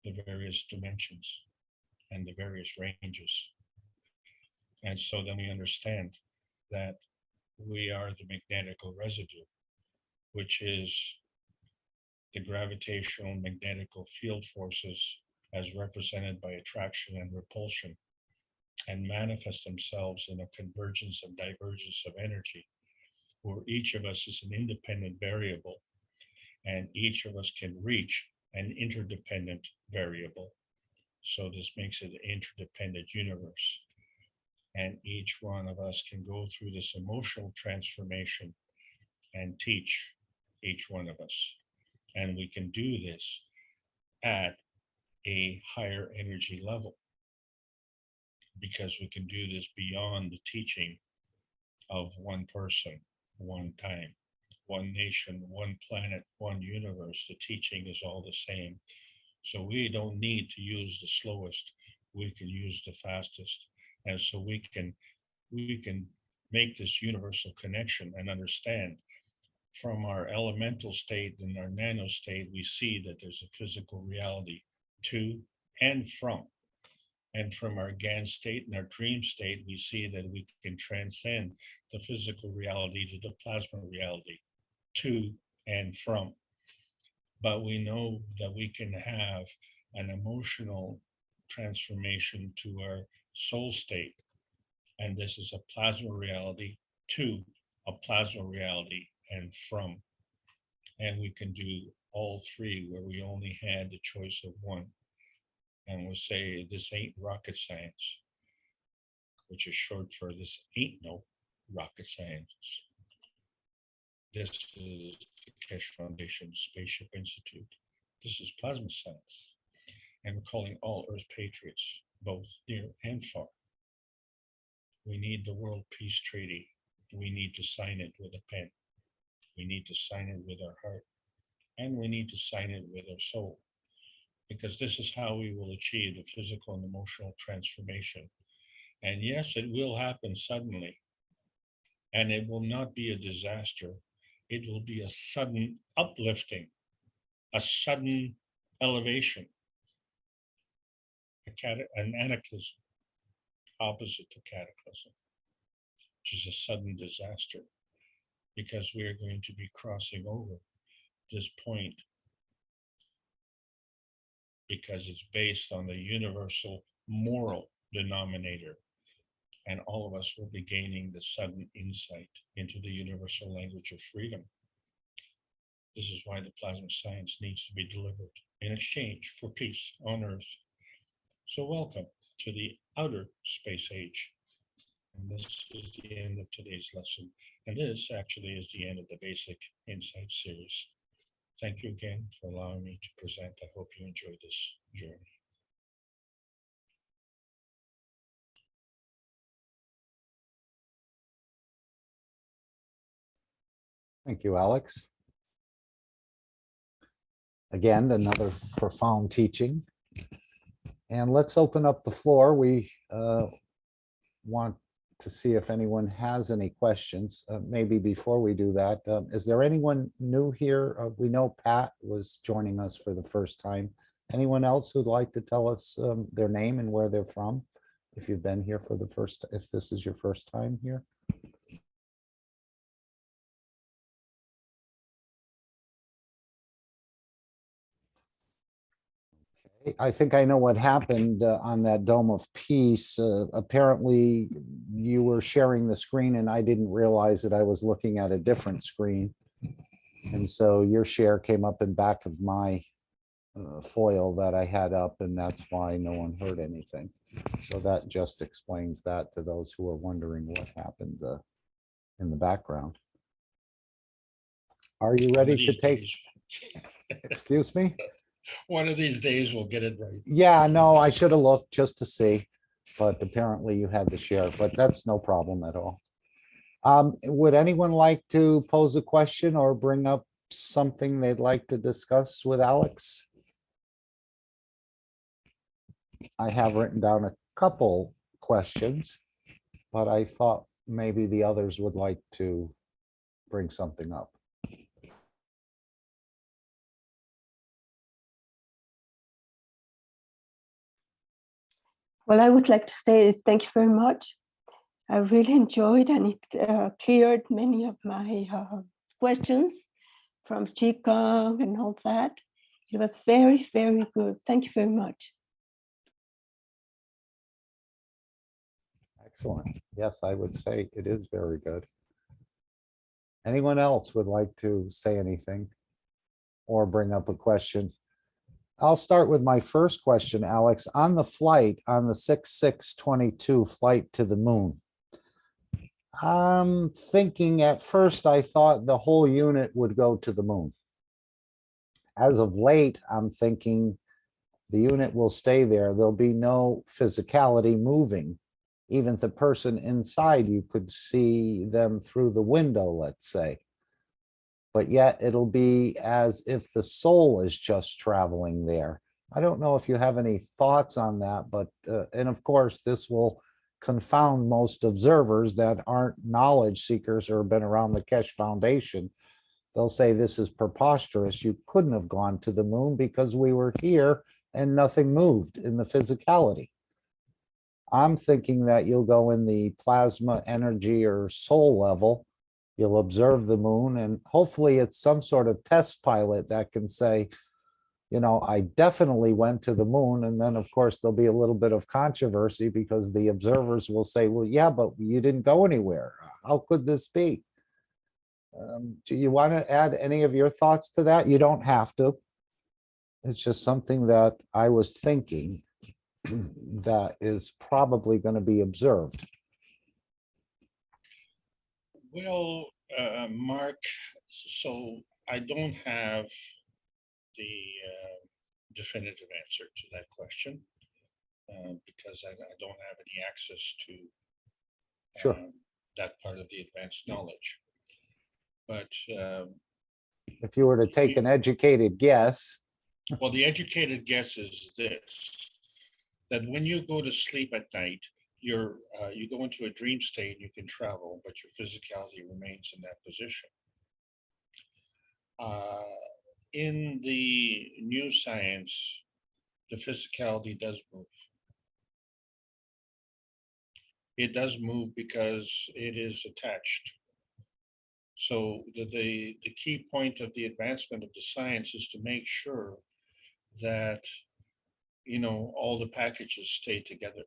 the various dimensions and the various ranges. And so then we understand that we are the magnetical residue, which is the gravitational magnetical field forces as represented by attraction and repulsion, and manifest themselves in a convergence and divergence of energy, where each of us is an independent variable, and each of us can reach an interdependent variable. So this makes it an interdependent universe. And each one of us can go through this emotional transformation and teach each one of us. And we can do this at a higher energy level, because we can do this beyond the teaching of one person, one time, one nation, one planet, one universe. The teaching is all the same. So we don't need to use the slowest, we can use the fastest. And so we can make this universal connection and understand from our elemental state and our nano state, we see that there's a physical reality to and from. And from our GAN state and our dream state, we see that we can transcend the physical reality to the plasma reality, to and from. But we know that we can have an emotional transformation to our soul state. And this is a plasma reality to a plasma reality and from. And we can do all three where we only had the choice of one. And we'll say this ain't rocket science, which is short for this ain't no rocket science. This is the Keshe Foundation Spaceship Institute. This is plasma science. And we're calling all Earth patriots, both near and far. We need the World Peace Treaty. We need to sign it with a pen. We need to sign it with our heart, and we need to sign it with our soul, because this is how we will achieve the physical and emotional transformation. And yes, it will happen suddenly, and it will not be a disaster. It will be a sudden uplifting, a sudden elevation, an anaclysm, opposite to cataclysm, which is a sudden disaster, because we are going to be crossing over this point, because it's based on the universal moral denominator. And all of us will be gaining the sudden insight into the universal language of freedom. This is why the plasma science needs to be delivered in exchange for peace on Earth. So welcome to the outer space age. And this is the end of today's lesson. And this actually is the end of the Basic Insight series. Thank you again for allowing me to present. I hope you enjoyed this journey. Thank you, Alex. Again, another profound teaching. And let's open up the floor. We want to see if anyone has any questions. Maybe before we do that, is there anyone new here? We know Pat was joining us for the first time. Anyone else who'd like to tell us their name and where they're from? If you've been here for the first, if this is your first time here? I think I know what happened on that Dome of Peace. Apparently, you were sharing the screen and I didn't realize that I was looking at a different screen. And so your share came up in back of my foil that I had up, and that's why no one heard anything. So that just explains that to those who are wondering what happened in the background. Are you ready to take? Excuse me? One of these days we'll get it right. Yeah, no, I should have looked just to see, but apparently you had to share, but that's no problem at all. Would anyone like to pose a question or bring up something they'd like to discuss with Alex? I have written down a couple questions, but I thought maybe the others would like to bring something up. Well, I would like to say thank you very much. I really enjoyed, and it cleared many of my questions from Qigong and all that. It was very, very good. Thank you very much. Excellent. Yes, I would say it is very good. Anyone else would like to say anything or bring up a question? I'll start with my first question, Alex. On the flight, on the 6622 flight to the moon, I'm thinking at first I thought the whole unit would go to the moon. As of late, I'm thinking the unit will stay there. There'll be no physicality moving. Even the person inside, you could see them through the window, let's say. But yet it'll be as if the soul is just traveling there. I don't know if you have any thoughts on that, but, and of course, this will confound most observers that aren't knowledge seekers or been around the Keshe Foundation. They'll say this is preposterous. You couldn't have gone to the moon because we were here and nothing moved in the physicality. I'm thinking that you'll go in the plasma energy or soul level. You'll observe the moon, and hopefully it's some sort of test pilot that can say, you know, I definitely went to the moon. And then of course there'll be a little bit of controversy because the observers will say, well, yeah, but you didn't go anywhere. How could this be? Do you want to add any of your thoughts to that? You don't have to. It's just something that I was thinking that is probably going to be observed. Well, Mark, so I don't have the definitive answer to that question because I don't have any access to Sure. that part of the advanced knowledge. But If you were to take an educated guess, well, the educated guess is this, that when you go to sleep at night, you go into a dream state, you can travel, but your physicality remains in that position. In the new science, the physicality does move. It does move because it is attached. So the key point of the advancement of the science is to make sure that, you know, all the packages stay together,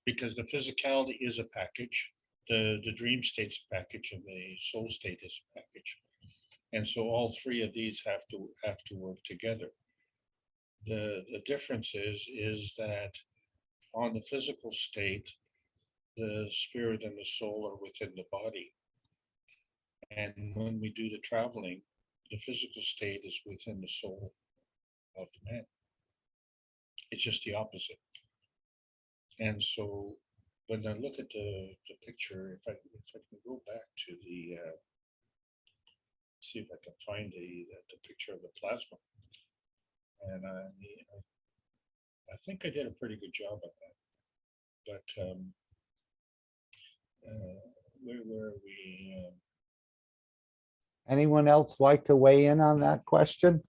because the physicality is a package, the dream state's a package, and the soul state is a package. And so all three of these have to work together. The difference is that on the physical state, the spirit and the soul are within the body. And when we do the traveling, the physical state is within the soul of the man. It's just the opposite. And so when I look at the picture, if I can go back to the, see if I can find the picture of the plasma. And I think I did a pretty good job of that. But where were we? anyone else like to weigh in on that question?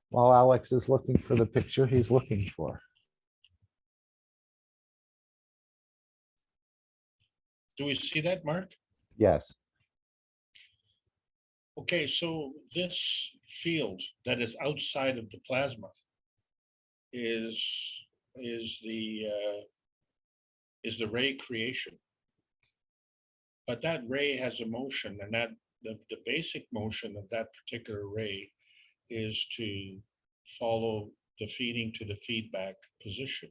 While Alex is looking for the picture he's looking for. Do we see that, Mark? Yes. Okay, so this field that is outside of the plasma is the ray creation. But that ray has a motion, and that the basic motion of that particular ray is to follow the feeding to the feedback position.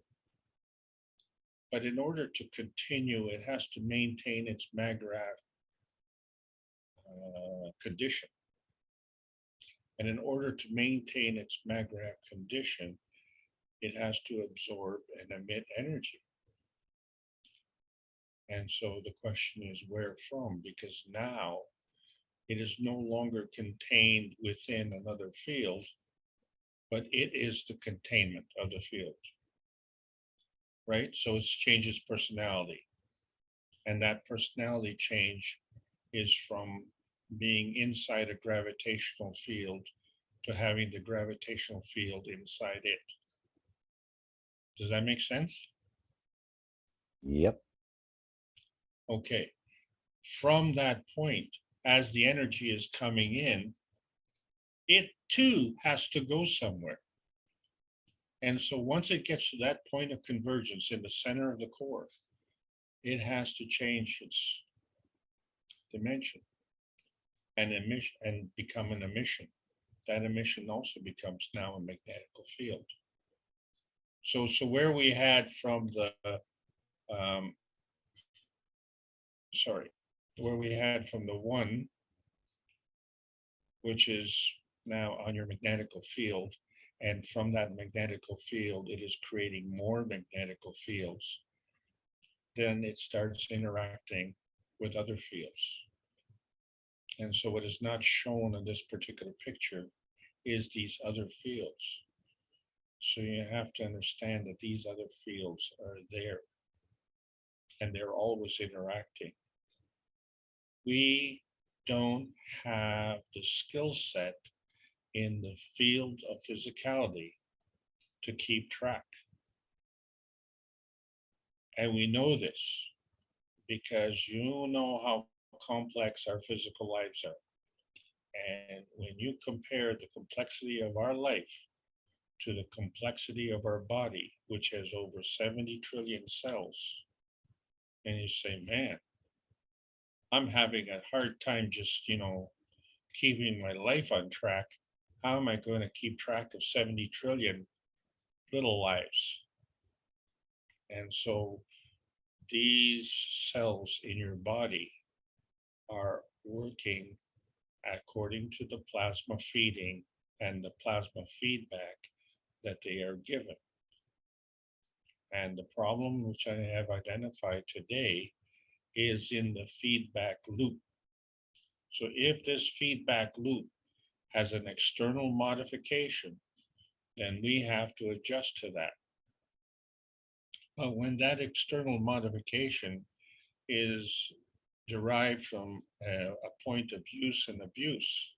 But in order to continue, it has to maintain its Maggrath condition. And in order to maintain its Maggrath condition, it has to absorb and emit energy. And so the question is where from? Because now it is no longer contained within another field, but it is the containment of the field, right? So it changes personality. And that personality change is from being inside a gravitational field to having the gravitational field inside it. Does that make sense? Yep. Okay. From that point, as the energy is coming in, it too has to go somewhere. And so once it gets to that point of convergence in the center of the core, it has to change its dimension and emission and become an emission. That emission also becomes now a magnetical field. So where we had from the where we had from the one, which is now on your magnetical field, and from that magnetical field, it is creating more magnetical fields, then it starts interacting with other fields. And so what is not shown in this particular picture is these other fields. So you have to understand that these other fields are there, and they're always interacting. We don't have the skill set in the field of physicality to keep track. And we know this because you know how complex our physical lives are. And when you compare the complexity of our life to the complexity of our body, which has over 70 trillion cells, and you say, man, I'm having a hard time just, keeping my life on track. How am I going to keep track of 70 trillion little lives? And so these cells in your body are working according to the plasma feeding and the plasma feedback that they are given. And the problem which I have identified today is in the feedback loop. So if this feedback loop has an external modification, then we have to adjust to that. But when that external modification is derived from a point of use and abuse,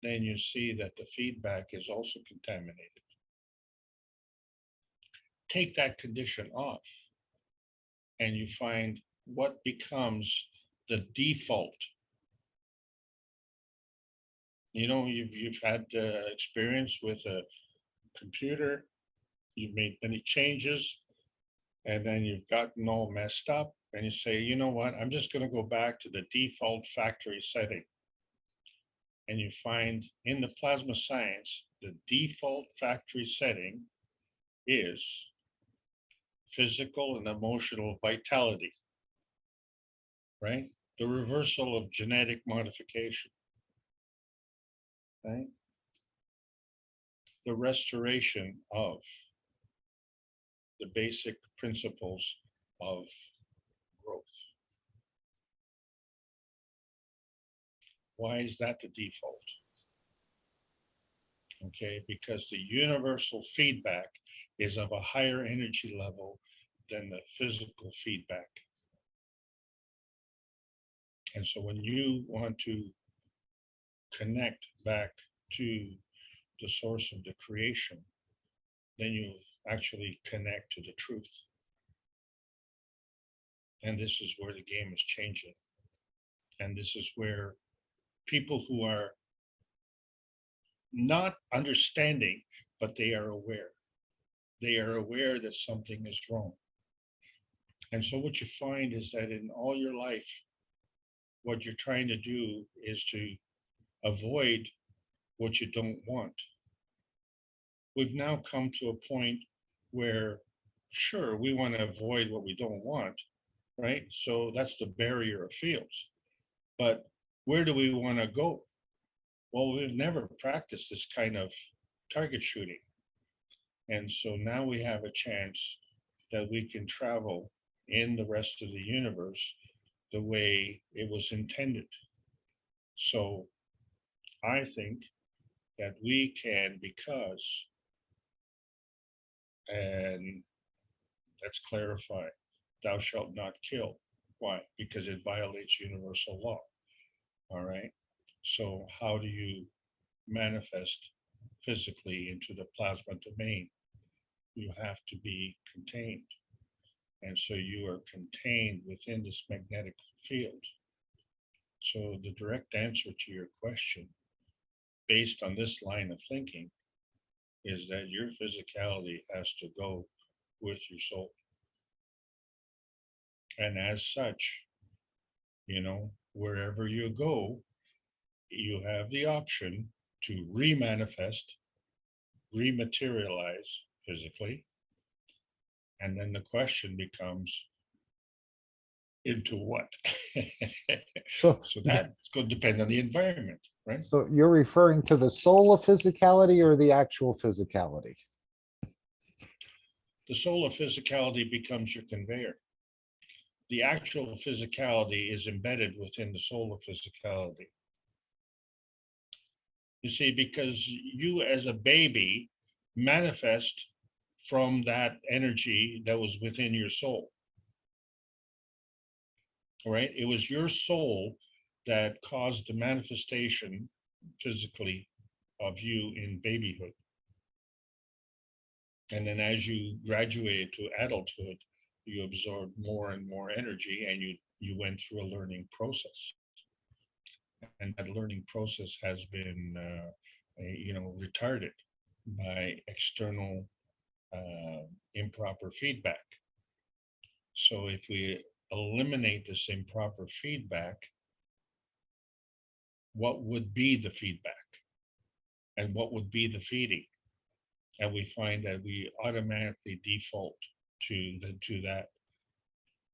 then you see that the feedback is also contaminated. Take that condition off, and you find what becomes the default. You know, you've had experience with a computer, you've made many changes, and then you've gotten all messed up, and you say, you know what, I'm just going to go back to the default factory setting. And you find in the plasma science, the default factory setting is physical and emotional vitality, right? The reversal of genetic modification, right? The restoration of the basic principles of growth. Why is that the default? Okay, because the universal feedback is of a higher energy level than the physical feedback. And so when you want to connect back to the source of the creation, then you actually connect to the truth. And this is where the game is changing. And this is where people who are not understanding, but they are aware. They are aware that something is wrong. And so what you find is that in all your life, what you're trying to do is to avoid what you don't want. We've now come to a point where, sure, we want to avoid what we don't want, right? So that's the barrier of fields. But where do we want to go? Well, we've never practiced this kind of target shooting. And so now we have a chance that we can travel in the rest of the universe the way it was intended. So I think that we can, because, and let's clarify, thou shalt not kill. Why? Because it violates universal law. All right. So how do you manifest physically into the plasma domain? You have to be contained. And so you are contained within this magnetic field. So the direct answer to your question, based on this line of thinking, is that your physicality has to go with your soul. And as such, you know, wherever you go, you have the option to remanifest, rematerialize physically. And then the question becomes, into what? So that's going to depend on the environment, right? So you're referring to the soul of physicality or the actual physicality? The soul of physicality becomes your conveyor. The actual physicality is embedded within the soul of physicality. You see, because you as a baby manifest from that energy that was within your soul. All right? It was your soul that caused the manifestation physically of you in babyhood. And then as you graduated to adulthood, you absorbed more and more energy, and you went through a learning process. And that learning process has been, retarded by external improper feedback. So if we eliminate this improper feedback, what would be the feedback? And what would be the feeding? And we find that we automatically default to that.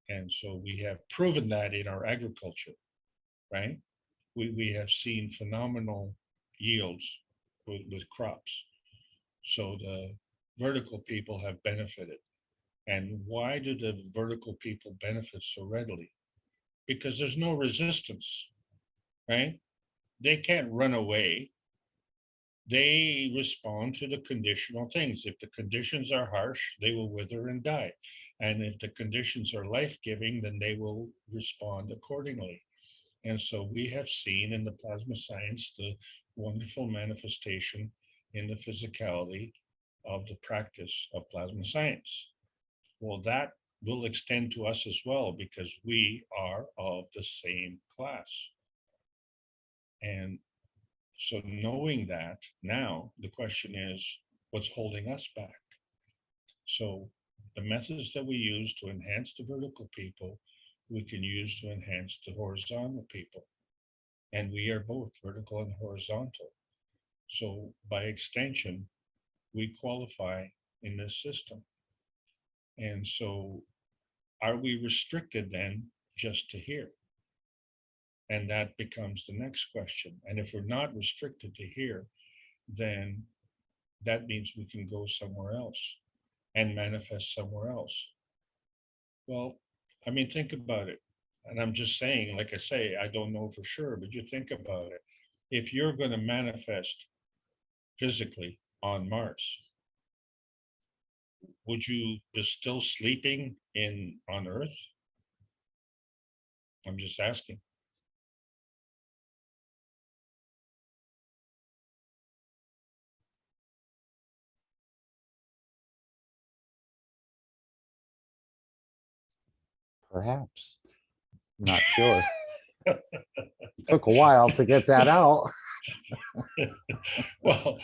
And so we have proven that in our agriculture, right? We have seen phenomenal yields with crops. So the vertical people have benefited. And why do the vertical people benefit so readily? Because there's no resistance. right? They can't run away. They respond to the conditional things. If the conditions are harsh, they will wither and die. And if the conditions are life-giving, then they will respond accordingly. And so we have seen in the plasma science the wonderful manifestation in the physicality of the practice of plasma science. Well, that will extend to us as well, because we are of the same class. And so knowing that now, the question is, what's holding us back? So the methods that we use to enhance the vertical people, we can use to enhance the horizontal people. And we are both vertical and horizontal. So by extension, we qualify in this system. And so are we restricted then just to here? And that becomes the next question. And if we're not restricted to here, then that means we can go somewhere else and manifest somewhere else. Well, I mean, think about it. And I'm just saying, like I say, I don't know for sure, but you think about it. If you're going to manifest physically on Mars, would you be still sleeping on Earth? I'm just asking. Perhaps. Not sure. Took a while to get that out. Well,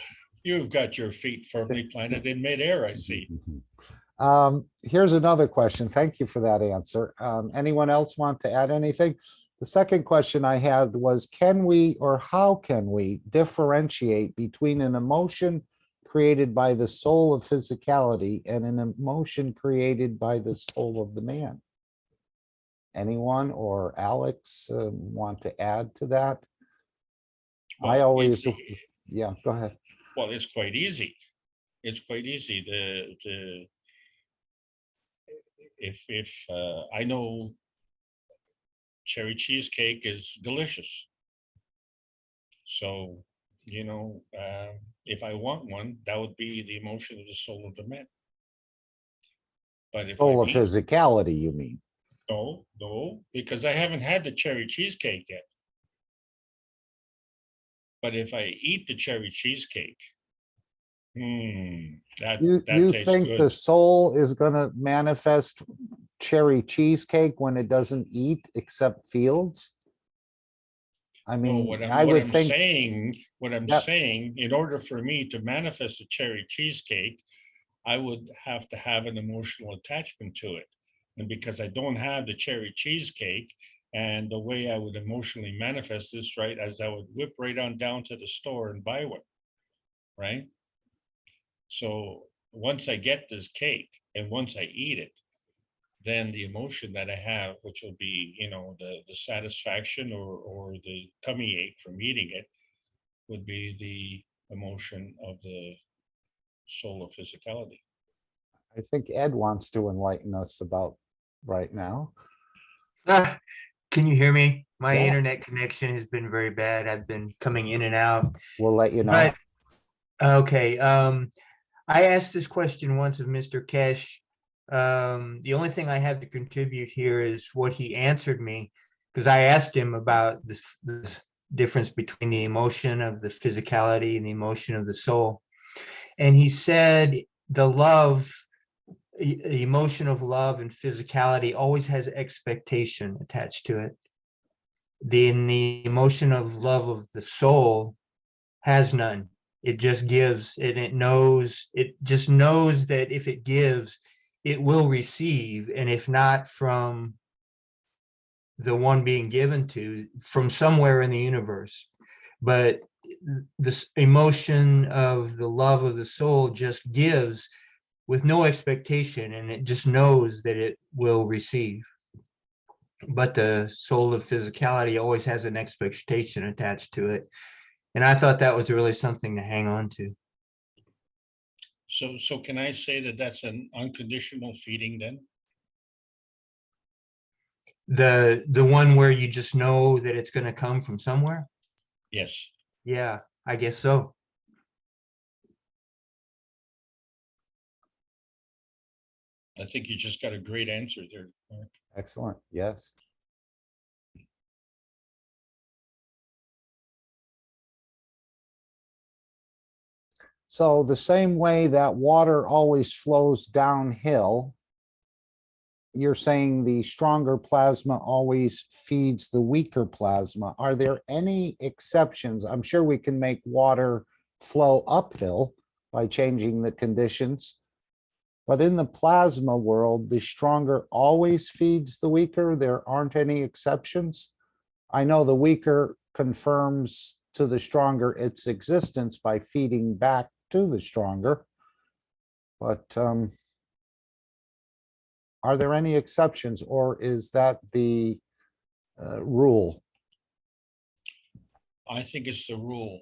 you've got your feet firmly planted in midair, I see. Here's another question. Thank you for that answer. Anyone else want to add anything? The second question I had was, can we or how can we differentiate between an emotion created by the soul of physicality and an emotion created by the soul of the man? Anyone or Alex want to add to that? Well, I always, yeah, go ahead. Well, it's quite easy. It's quite easy. If I know cherry cheesecake is delicious, so you know, if I want one, that would be the emotion of the soul of the man. But if Soul of physicality, you mean? No, because I haven't had the cherry cheesecake yet. But if I eat the cherry cheesecake, that You tastes think good. the soul is going to manifest cherry cheesecake when it doesn't eat except fields? I mean, what I would think saying, in order for me to manifest a cherry cheesecake, I would have to have an emotional attachment to it. And because I don't have the cherry cheesecake, and the way I would emotionally manifest this, right, as I would whip right on down to the store and buy one, right? So once I get this cake and once I eat it, then the emotion that I have, which will be, you know, the satisfaction or the tummy ache from eating it, would be the emotion of the soul of physicality. I think Ed wants to enlighten us about right now. Can you hear me? My Yeah. internet connection has been very bad. I've been coming in and out. We'll let you know. But, okay. I asked this question once of Mr. Keshe. The only thing I have to contribute here is what he answered me, because I asked him about this difference between the emotion of the physicality and the emotion of the soul. And he said the emotion of love and physicality always has expectation attached to it. The emotion of love of the soul has none. It just gives, and it just knows that if it gives, it will receive, and if not from the one being given to, from somewhere in the universe. But this emotion of the love of the soul just gives with no expectation, and it just knows that it will receive. But the soul of physicality always has an expectation attached to it. And I thought that was really something to hang on to. So can I say that that's an unconditional feeding then? The one where you just know that it's going to come from somewhere? Yes. Yeah, I guess so. I think you just got a great answer there, Mark. Excellent. Yes. So the same way that water always flows downhill, you're saying the stronger plasma always feeds the weaker plasma. Are there any exceptions? I'm sure we can make water flow uphill by changing the conditions. But in the plasma world, the stronger always feeds the weaker. There aren't any exceptions. I know the weaker confirms to the stronger its existence by feeding back to the stronger. But are there any exceptions, or is that the rule? I think it's the rule.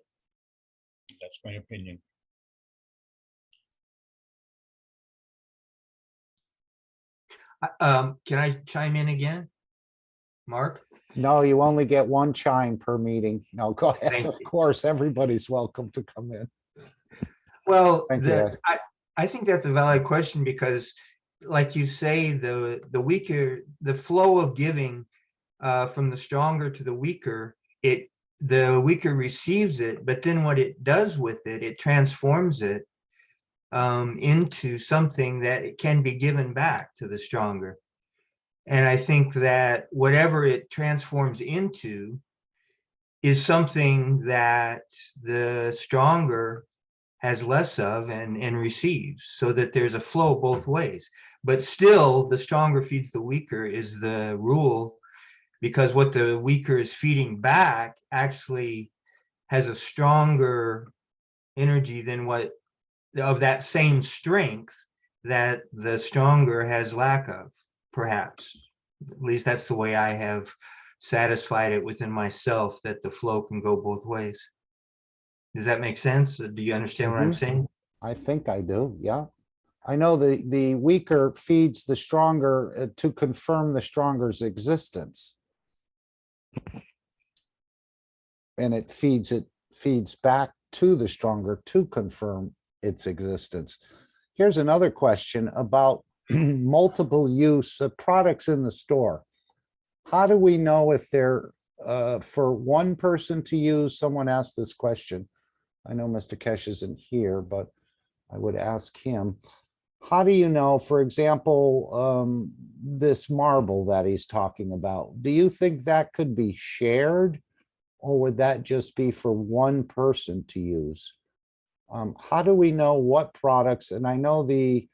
That's my opinion. Can I chime in again, Mark? No, you only get one chime per meeting. No, go ahead. Thank Of you. course, everybody's welcome to come in. Well, Thank you, Ed. I think that's a valid question because, like you say, the weaker, the flow of giving from the stronger to the weaker, the weaker receives it, but then what it does with it, it transforms it into something that it can be given back to the stronger. And I think that whatever it transforms into is something that the stronger has less of and receives, so that there's a flow both ways. But still, the stronger feeds the weaker is the rule, because what the weaker is feeding back actually has a stronger energy than what of that same strength that the stronger has lack of, perhaps. At least that's the way I have satisfied it within myself, that the flow can go both ways. Does that make sense? Do you understand what I'm saying? I think I do, yeah. I know the weaker feeds the stronger to confirm the stronger's existence. And it feeds back to the stronger to confirm its existence. Here's another question about multiple use of products in the store. How do we know if they're for one person to use? Someone asked this question. I know Mr. Keshe isn't here, but I would ask him. How do you know, for example, this marble that he's talking about, do you think that could be shared, or would that just be for one person to use? How do we know what products? And I know the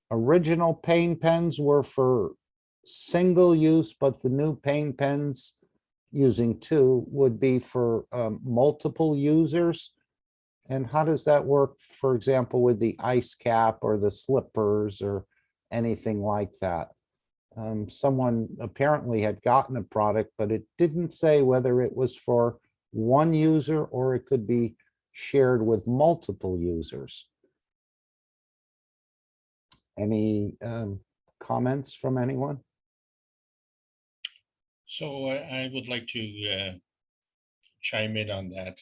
original paint pens were for single use, but the new paint pens using two would be for multiple users. And how does that work, for example, with the ice cap or the slippers or anything like that? Someone apparently had gotten a product, but it didn't say whether it was for one user or it could be shared with multiple users. Any comments from anyone? So I would like to chime in on that.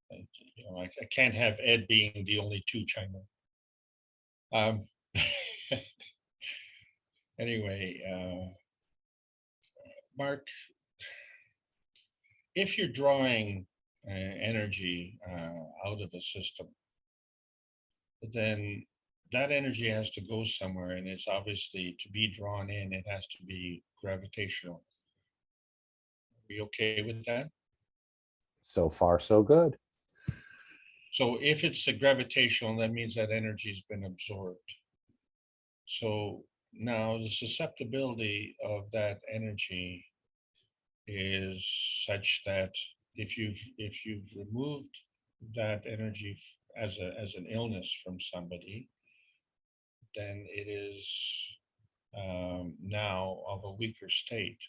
You know, I can't have Ed being the only two chime in. Anyway, Mark, if you're drawing energy out of a system, then that energy has to go somewhere, and it's obviously to be drawn in, it has to be gravitational. Are we okay with that? So far, so good. So if it's a gravitational, that means that energy has been absorbed. So now the susceptibility of that energy is such that if you've removed that energy as an illness from somebody, then it is now of a weaker state,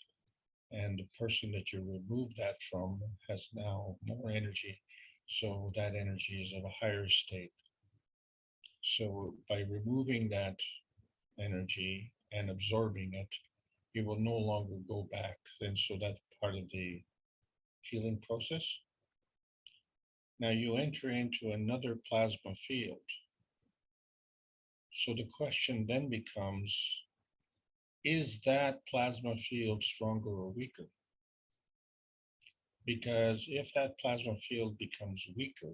and the person that you remove that from has now more energy, so that energy is of a higher state. So by removing that energy and absorbing it, you will no longer go back. And so that's part of the healing process. Now you enter into another plasma field. So the question then becomes, is that plasma field stronger or weaker? Because if that plasma field becomes weaker,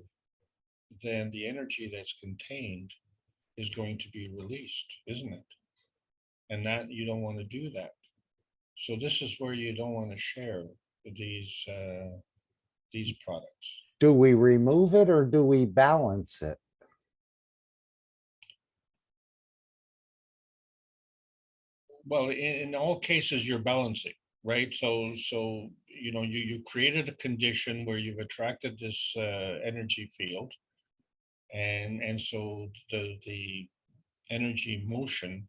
then the energy that's contained is going to be released, isn't it? And that you don't want to do that. So this is where you don't want to share these products. Do we remove it or do we balance it? Well, in all cases, you're balancing, right? So you know, you created a condition where you've attracted this energy field, and so the energy motion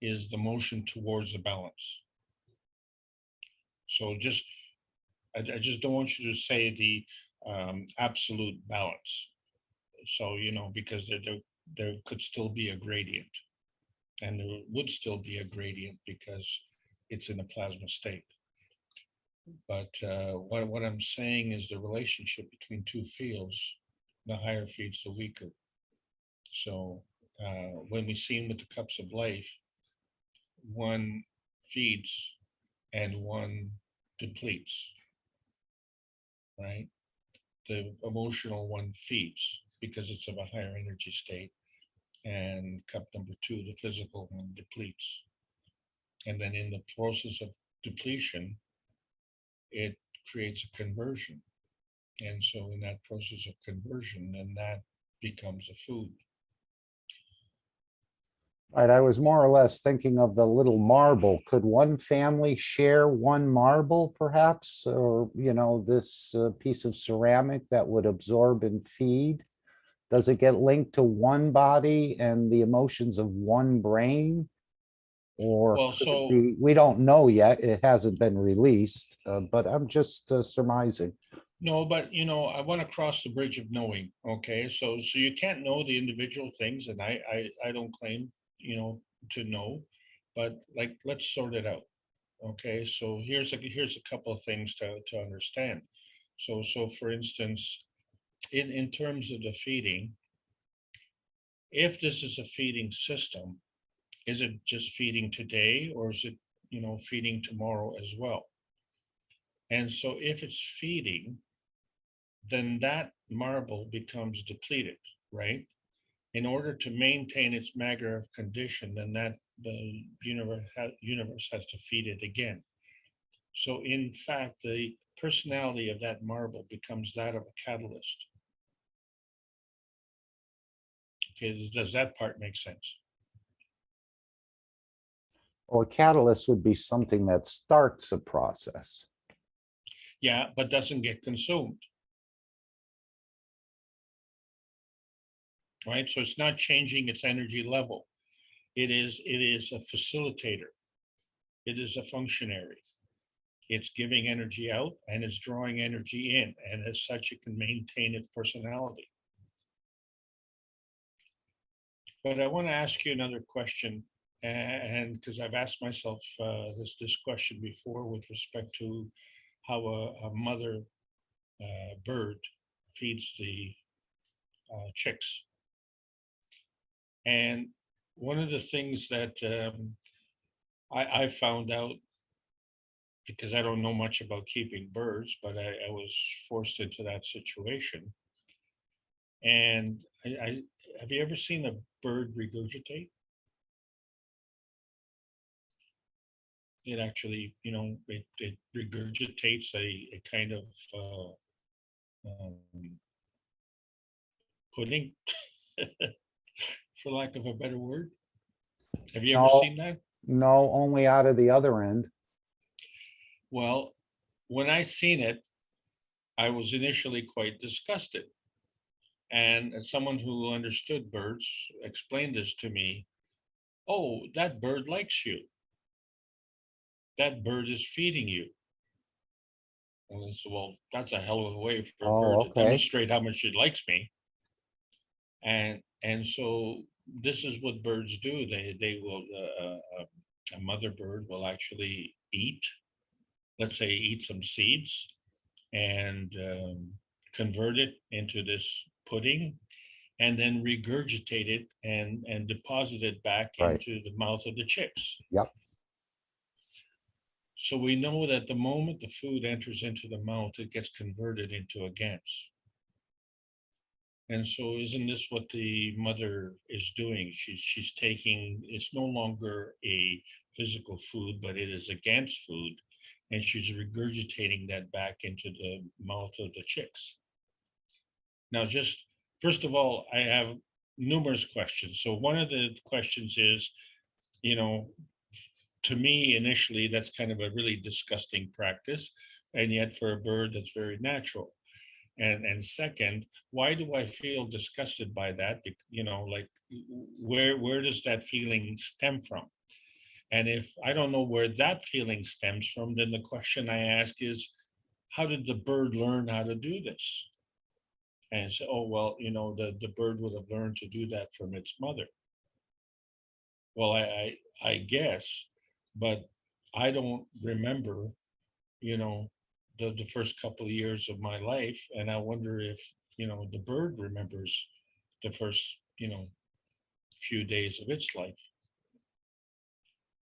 is the motion towards the balance. So I just don't want you to say the absolute balance. So, you know, because there could still be a gradient, and there would still be a gradient because it's in a plasma state. But what I'm saying is the relationship between two fields, the higher feeds the weaker. So when we see with the cups of life, one feeds and one depletes, right? The emotional one feeds because it's of a higher energy state. And cup number 2, the physical one, depletes. And then in the process of depletion, it creates a conversion. And so in that process of conversion, then that becomes a food. Right, I was more or less thinking of the little marble. Could one family share one marble perhaps? Or, you know, this piece of ceramic that would absorb and feed? Does it get linked to one body and the emotions of one brain? Or Well, could it so be- we don't know yet. It hasn't been released, but I'm just surmising. no, but you know, I want to cross the bridge of knowing. Okay, so you can't know the individual things, and I don't claim, you know, to know, but like, let's sort it out. Okay, so here's a couple of things to understand. So for instance, in terms of the feeding, if this is a feeding system, is it just feeding today, or is it, you know, feeding tomorrow as well? And so if it's feeding, then that marble becomes depleted, right? In order to maintain its Maglev condition, then that the universe has to feed it again. So in fact, the personality of that marble becomes that of a catalyst. Okay, does that part make sense? Or a catalyst would be something that starts a process. Yeah, but doesn't get consumed. Right, so it's not changing its energy level. It is a facilitator. It is a functionary. It's giving energy out and it's drawing energy in, and as such, it can maintain its personality. But I want to ask you another question, and because I've asked myself this question before with respect to how a mother bird feeds the chicks. And one of the things that I found out, because I don't know much about keeping birds, but I was forced into that situation. And I have you ever seen a bird regurgitate? It actually, you know, it regurgitates a kind of pudding, for lack of a better word. Have you ever No, seen that? no, only out of the other end. Well, when I seen it, I was initially quite disgusted. And as someone who understood birds explained this to me. Oh, that bird likes you. That bird is feeding you. And I said, well, that's a hell of a way for a bird Oh, to okay. demonstrate how much it likes me. And so this is what birds do. They will a mother bird will actually eat, let's say, eat some seeds and convert it into this pudding, and then regurgitate it and deposit it back Right. into the mouth of the chicks. Yep. So we know that the moment the food enters into the mouth, it gets converted into a gans. And so isn't this what the mother is doing? She's taking, it's no longer a physical food, but it is a gans food, and she's regurgitating that back into the mouth of the chicks. Now, just first of all, I have numerous questions. So one of the questions is, you know, to me initially, that's kind of a really disgusting practice, and yet for a bird, that's very natural. And second, why do I feel disgusted by that? You know, like where does that feeling stem from? And if I don't know where that feeling stems from, then the question I ask is, how did the bird learn how to do this? And so, oh, well, you know, the bird would have learned to do that from its mother. Well, I guess, but I don't remember, you know, the first couple of years of my life. And I wonder if, you know, the bird remembers the first, you know, few days of its life.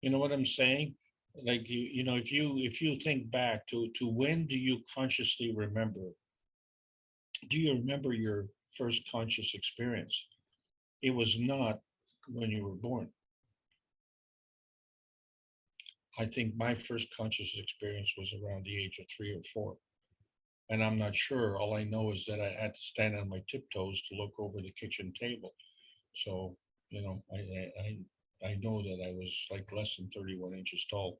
You know what I'm saying? Like, you know, if you think back to when do you consciously remember? Do you remember your first conscious experience? It was not when you were born. I think my first conscious experience was around the age of 3 or 4. And I'm not sure. All I know is that I had to stand on my tiptoes to look over the kitchen table. So, you know, I know that I was like less than 31 inches tall.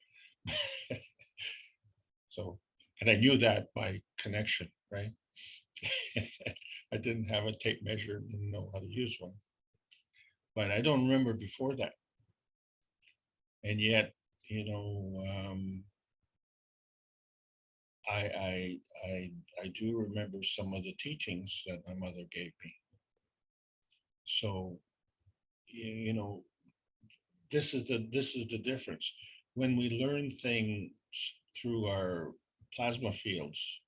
So, and I knew that by connection, right? I didn't have a tape measure, didn't know how to use one. But I don't remember before that. And yet, you know, I do remember some of the teachings that my mother gave me. So, you know, this is the difference. When we learn things through our plasma fields,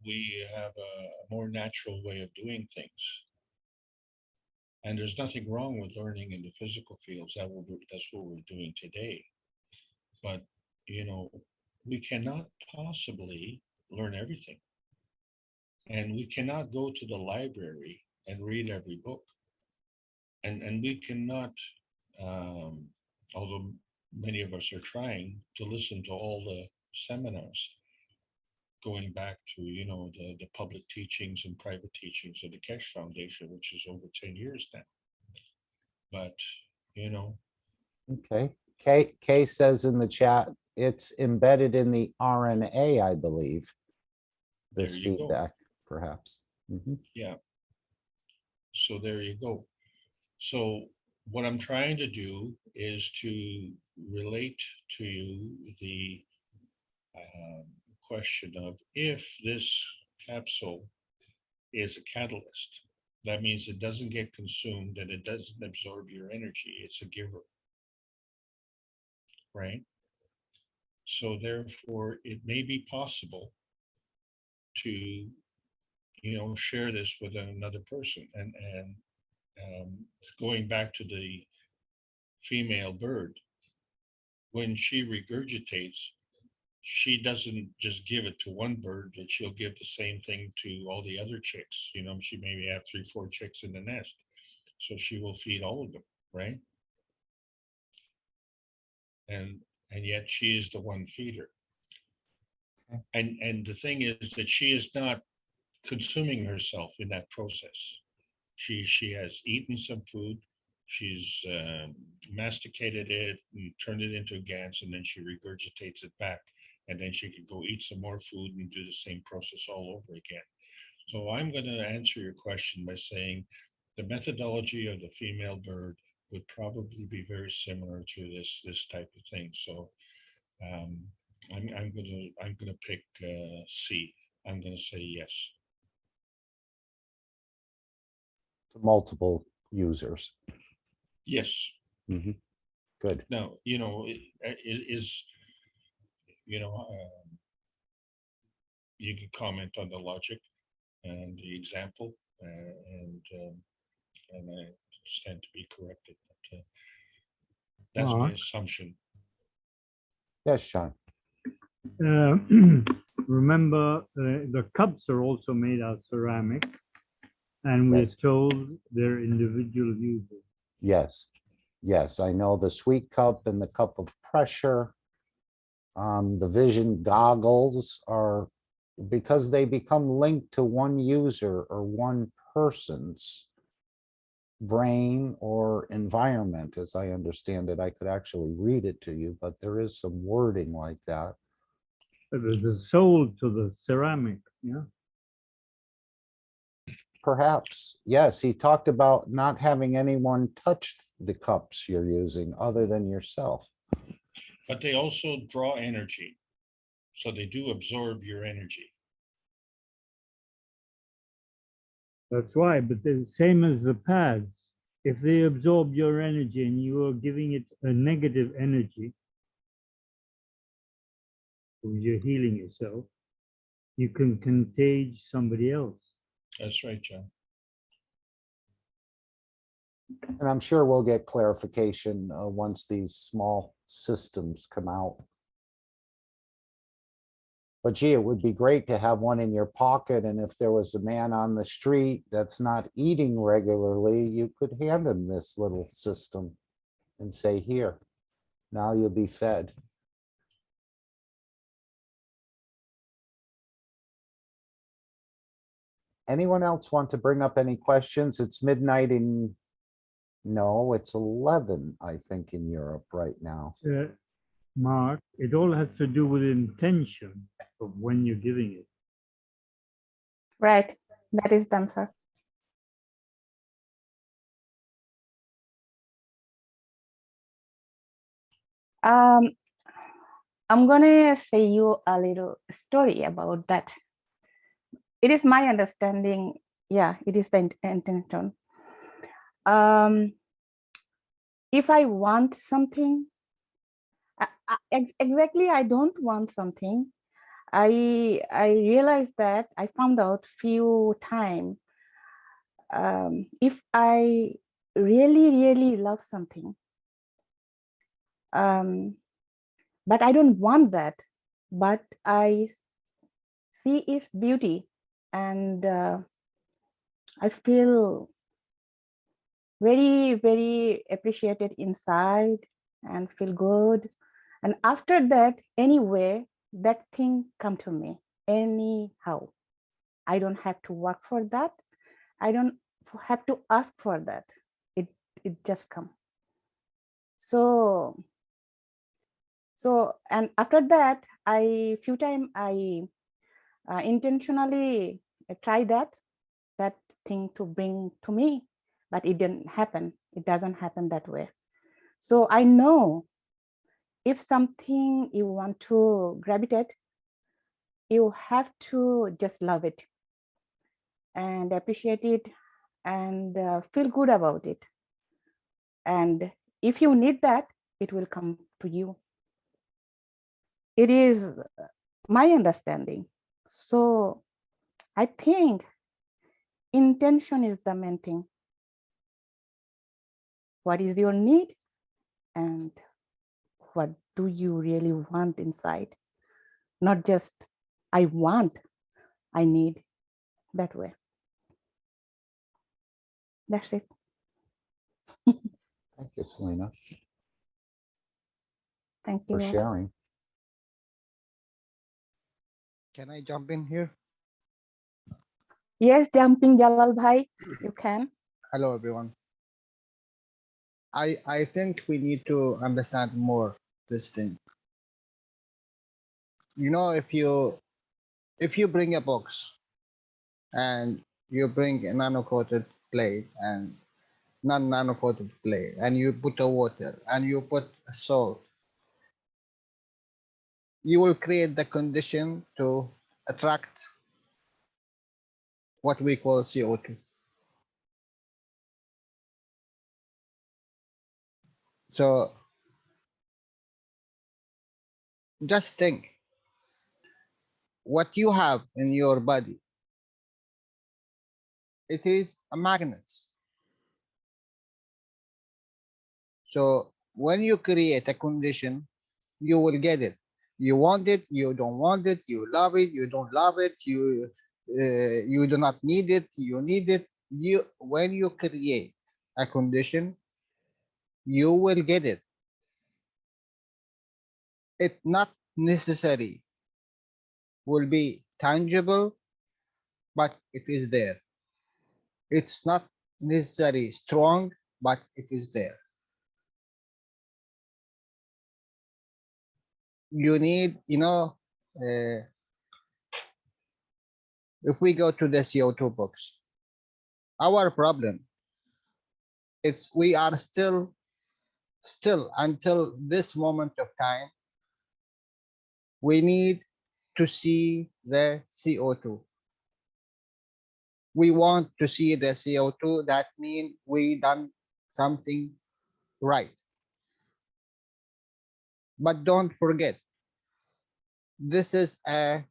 we have a more natural way of doing things. And there's nothing wrong with learning in the physical fields. That's what we're doing today. But, you know, we cannot possibly learn everything. And we cannot go to the library and read every book. And we cannot, although many of us are trying, to listen to all the seminars, going back to, you know, the public teachings and private teachings of the Keshe Foundation, which is over 10 years now. But, you know. Okay. Kay says in the chat, it's embedded in the RNA, I believe. This feedback, perhaps. Mm-hmm. Yeah. So there you go. So what I'm trying to do is to relate to you the question of, if this capsule is a catalyst, that means it doesn't get consumed and it doesn't absorb your energy. It's a giver, right? So therefore, it may be possible to, you know, share this with another person. And going back to the female bird, when she regurgitates, she doesn't just give it to one bird, but she'll give the same thing to all the other chicks. You know, she maybe have 3, 4 chicks in the nest. So she will feed all of them, right? And yet she is the one feeder. Okay. And the thing is that she is not consuming herself in that process. She has eaten some food, she's masticated it and turned it into a gans, and then she regurgitates it back. And then she can go eat some more food and do the same process all over again. So I'm going to answer your question by saying the methodology of the female bird would probably be very similar to this type of thing. So I'm gonna pick C. I'm going to say yes. To multiple users. Yes. Mm-hmm. Good. Now, is you know, you can comment on the logic and the example, and I stand to be corrected. But that's my assumption. Yes, Sean. Remember, the cups are also made out of ceramic, and we're Yes. told they're individual uses. Yes. Yes, I know the sweet cup and the cup of pressure. The vision goggles are, because they become linked to one user or one person's brain or environment, as I understand it. I could actually read it to you, but there is some wording like that. There's a soul to the ceramic, yeah. Perhaps, yes, he talked about not having anyone touch the cups you're using other than yourself. But they also draw energy. So they do absorb your energy. That's why, but the same as the pads. If they absorb your energy and you are giving it a negative energy, because you're healing yourself, you can contage somebody else. That's right, John. And I'm sure we'll get clarification once these small systems come out. But gee, it would be great to have one in your pocket. And if there was a man on the street that's not eating regularly, you could hand him this little system and say, here, now you'll be fed. Anyone else want to bring up any questions? It's midnight in, no, it's 11, I think, in Europe right now. Mark, it all has to do with intention of when you're giving it. Right, that is done, sir. I'm gonna say you a little story about that. It is my understanding, yeah, it is the intention. If I want something, exactly, I don't want something. I realized that I found out few times, if I really love something, but I don't want that, but I see its beauty, and I feel very appreciated inside and feel good. And after that, anyway, that thing come to me anyhow. I don't have to work for that. I don't have to ask for that. It just come. So and after that, few times I intentionally try that thing to bring to me, but it didn't happen. It doesn't happen that way. So I know if something you want to gravitate, you have to just love it and appreciate it and feel good about it. And if you need that, it will come to you. It is my understanding. So I think intention is the main thing. What is your need and what do you really want inside? Not just I want, I need, that way. That's it. Thank you, Selena. Thank you for sharing. Can I jump in here? Yes, jumping Jalal Bhai, you can. Hello, everyone. I think we need to understand more this thing. You know, if you bring a box and you bring a nano-coated plate and non-nano-coated plate, and you put a water and you put a salt, you will create the condition to attract what we call CO2. So Just think what you have in your body. It is a magnet. So when you create a condition, you will get it. You want it, you don't want it, you love it, you don't love it, you do not need it, you need it. When you create a condition, you will get it. It's not necessary will be tangible, but it is there. It's not necessarily strong, but it is there. You need, if we go to the CO2 box, our problem is we are still until this moment of time, we need to see the CO2. We want to see the CO2. That means we done something right. But don't forget, this is a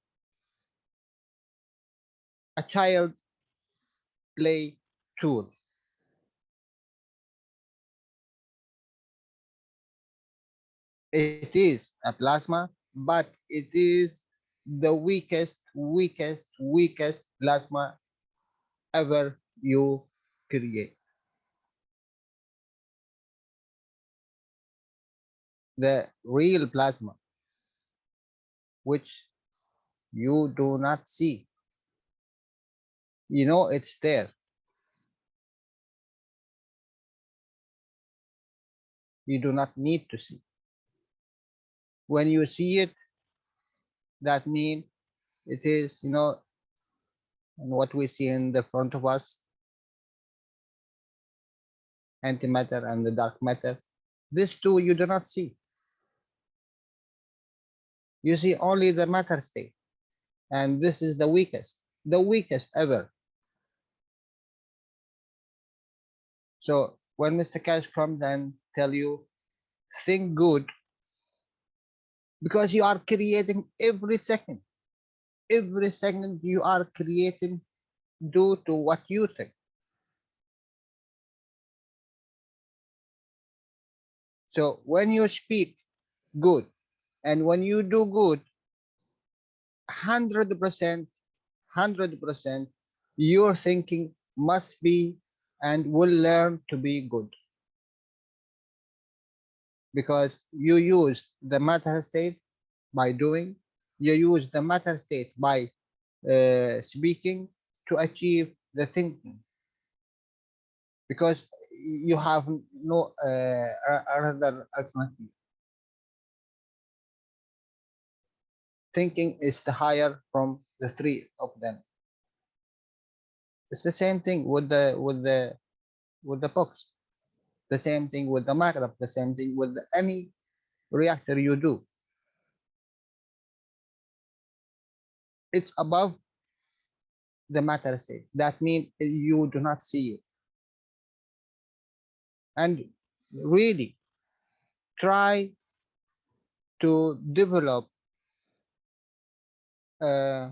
child play tool. It is a plasma, but it is the weakest plasma ever you create. The real plasma, which you do not see. You know it's there. You do not need to see. When you see it, that means it is, what we see in the front of us, antimatter and the dark matter. These two you do not see. You see only the matter state. And this is the weakest ever. So when Mr. Cash comes and tell you, think good, because you are creating every second you are creating due to what you think. So when you speak good and when you do good, 100% your thinking must be and will learn to be good, because you use the matter state by doing, you use the matter state by speaking to achieve the thinking, because you have no other alternative. Thinking is the higher from the three of them. It's the same thing with the box, the same thing with the macro, the same thing with any reactor you do. It's above the matter state. That means you do not see it. And really try to develop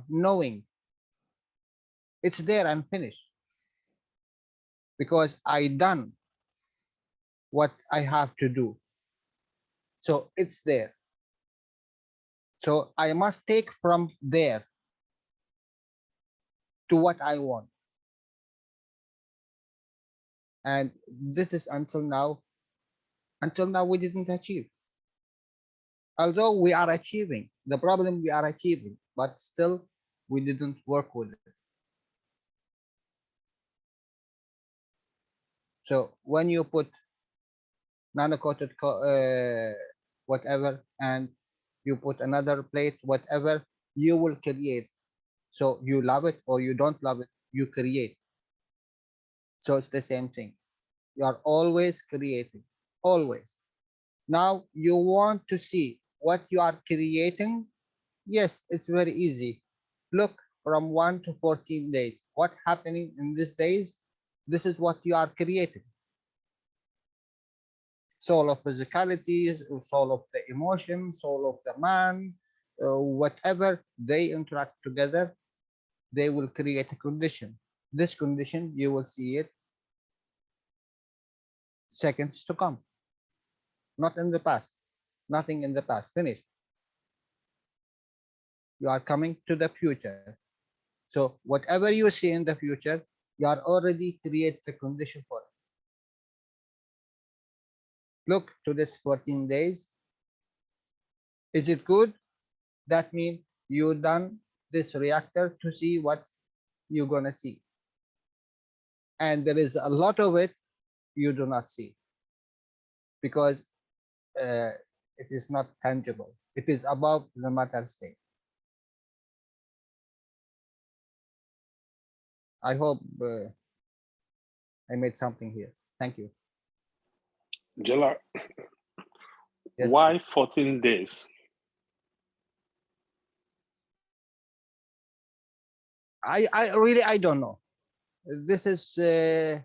knowing it's there and finished, because I done what I have to do. So it's there. So I must take from there to what I want. And this is until now we didn't achieve. Although we are achieving, the problem we are achieving, but still we didn't work with it. So when you put nano-coated whatever, and you put another plate, whatever, you will create. So you love it or you don't love it, you create. So it's the same thing. You are always creating, always. Now you want to see what you are creating. Yes, it's very easy. Look from 1 to 14 days. What's happening in these days? This is what you are creating. soul of physicality, soul of the emotion, soul of the man, whatever they interact together, they will create a condition. This condition, you will see it seconds to come, not in the past, nothing in the past, finished. You are coming to the future. So whatever you see in the future, you are already create the condition for it. Look to this 14 days. Is it good? That means you done this reactor to see what you're gonna see. And there is a lot of it you do not see because it is not tangible. It is above the matter state. I hope I made something here. Thank you. Jela, Yes, why 14 days? I really I don't know. This is in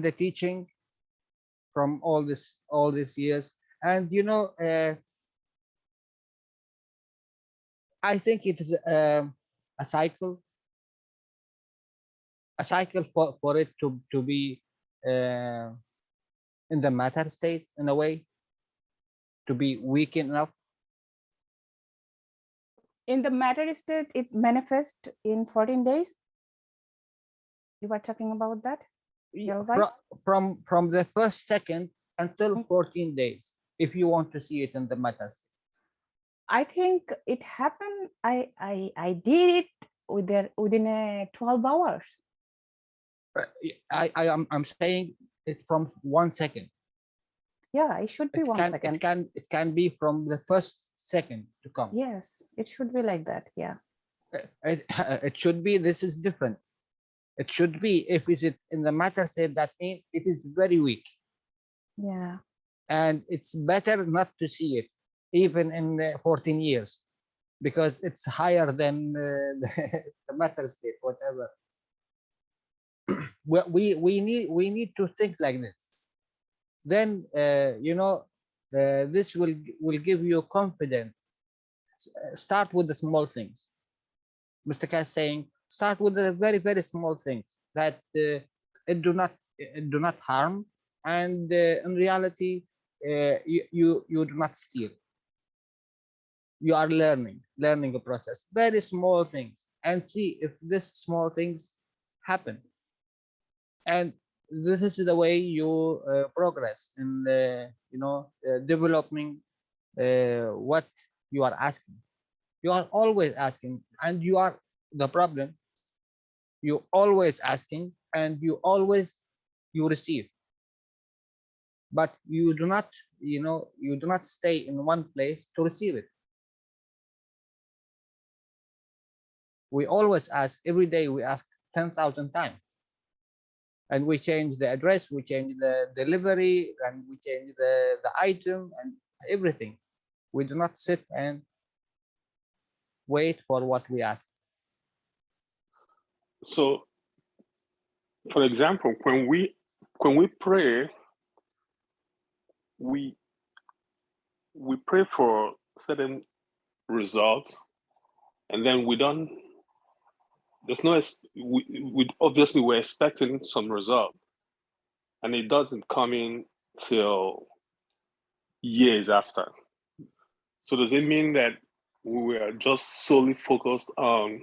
the teaching from all these years, and you know, I think it is a cycle for it to be in the matter state in a way, to be weak enough. In the matter state, it manifests in 14 days. You were talking about that? From the first second until 14 days, if you want to see it in the matter state. I think it happened. I did it within 12 hours. I'm saying it from 1 second. Yeah, it should be 1 second. It can be from the first second to come. Yes, it should be like that. Yeah. It should be. This is different. It should be, if is it in the matter state, that means it is very weak. Yeah. And it's better not to see it, even in 14 years, because it's higher than the matter state, whatever. we need to think like this. Then you know, this will give you confidence. Start with the small things. Mr. Cass saying, start with the very small things that it do not harm, and in reality you do not steal. You are learning a process, very small things, and see if this small things happen. And this is the way you progress in you know, developing what you are asking. You are always asking, and you are the problem. You always asking, and you receive, but you do not, you know, you do not stay in one place to receive it. We always ask. Every day we ask 10,000 times, and we change the address, we change the delivery, and we change the item and everything. We do not sit and wait for what we ask. So, for example, when we pray, we pray for certain results, and then we don't. There's no. We obviously we're expecting some result, and it doesn't come in till years after. So does it mean that we were just solely focused on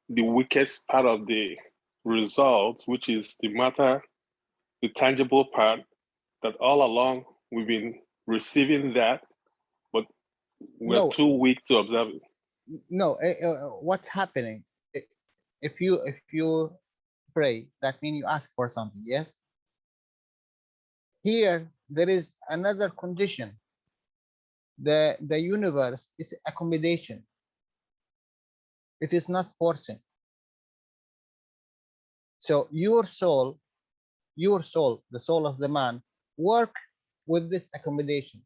the weakest part of the results, which is the matter, the tangible part, that all along we've been receiving that, but we're too weak to observe it? No, what's happening? If you pray, that means you ask for something, yes? Here, there is another condition. The universe is accommodation. It is not forcing. So your soul, the soul of the man, work with this accommodation.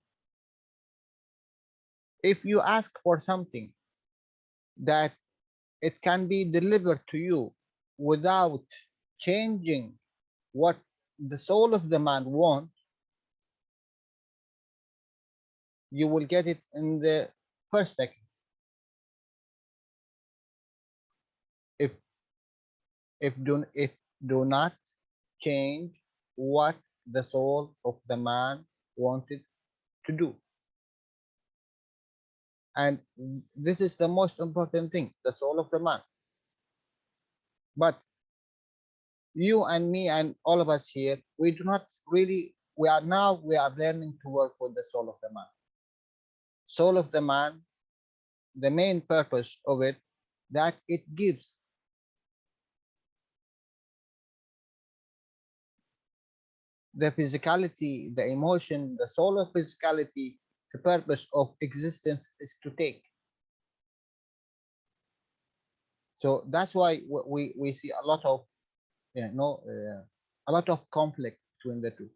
If you ask for something that it can be delivered to you without changing what the soul of the man wants, you will get it in the first second. If do not change what the soul of the man wanted to do. And this is the most important thing, the soul of the man. But you and me and all of us here, we do not really, we are learning to work with the soul of the man. Soul of the man, the main purpose of it, that it gives the physicality, the emotion, the soul of physicality, the purpose of existence is to take. So that's why we see a lot of, a lot of conflict between the two.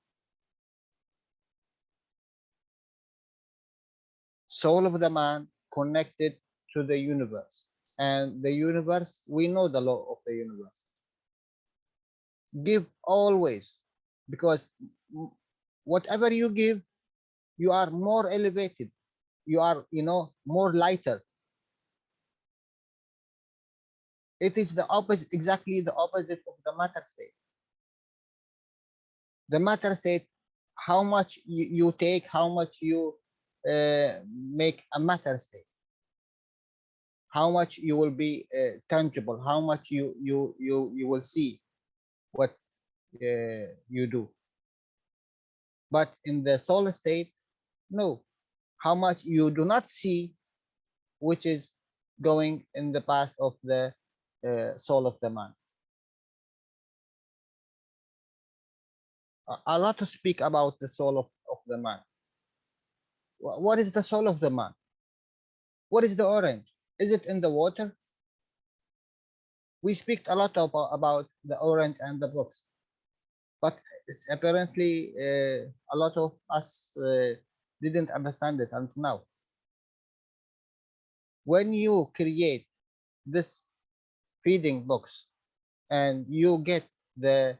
Soul of the man connected to the universe, and the universe, we know the law of the universe. Give always, because whatever you give, you are more elevated, you are, more lighter. It is the opposite, exactly the opposite of the matter state. The matter state, how much you take, how much you make a matter state, how much you will be tangible, how much you will see what you do. But in the soul state, no, how much you do not see, which is going in the path of the soul of the man. A lot to speak about the soul of the man. What is the soul of the man? What is the orange? Is it in the water? We speak a lot about the orange and the books, but it's apparently a lot of us didn't understand it until now. When you create this feeding box and you get the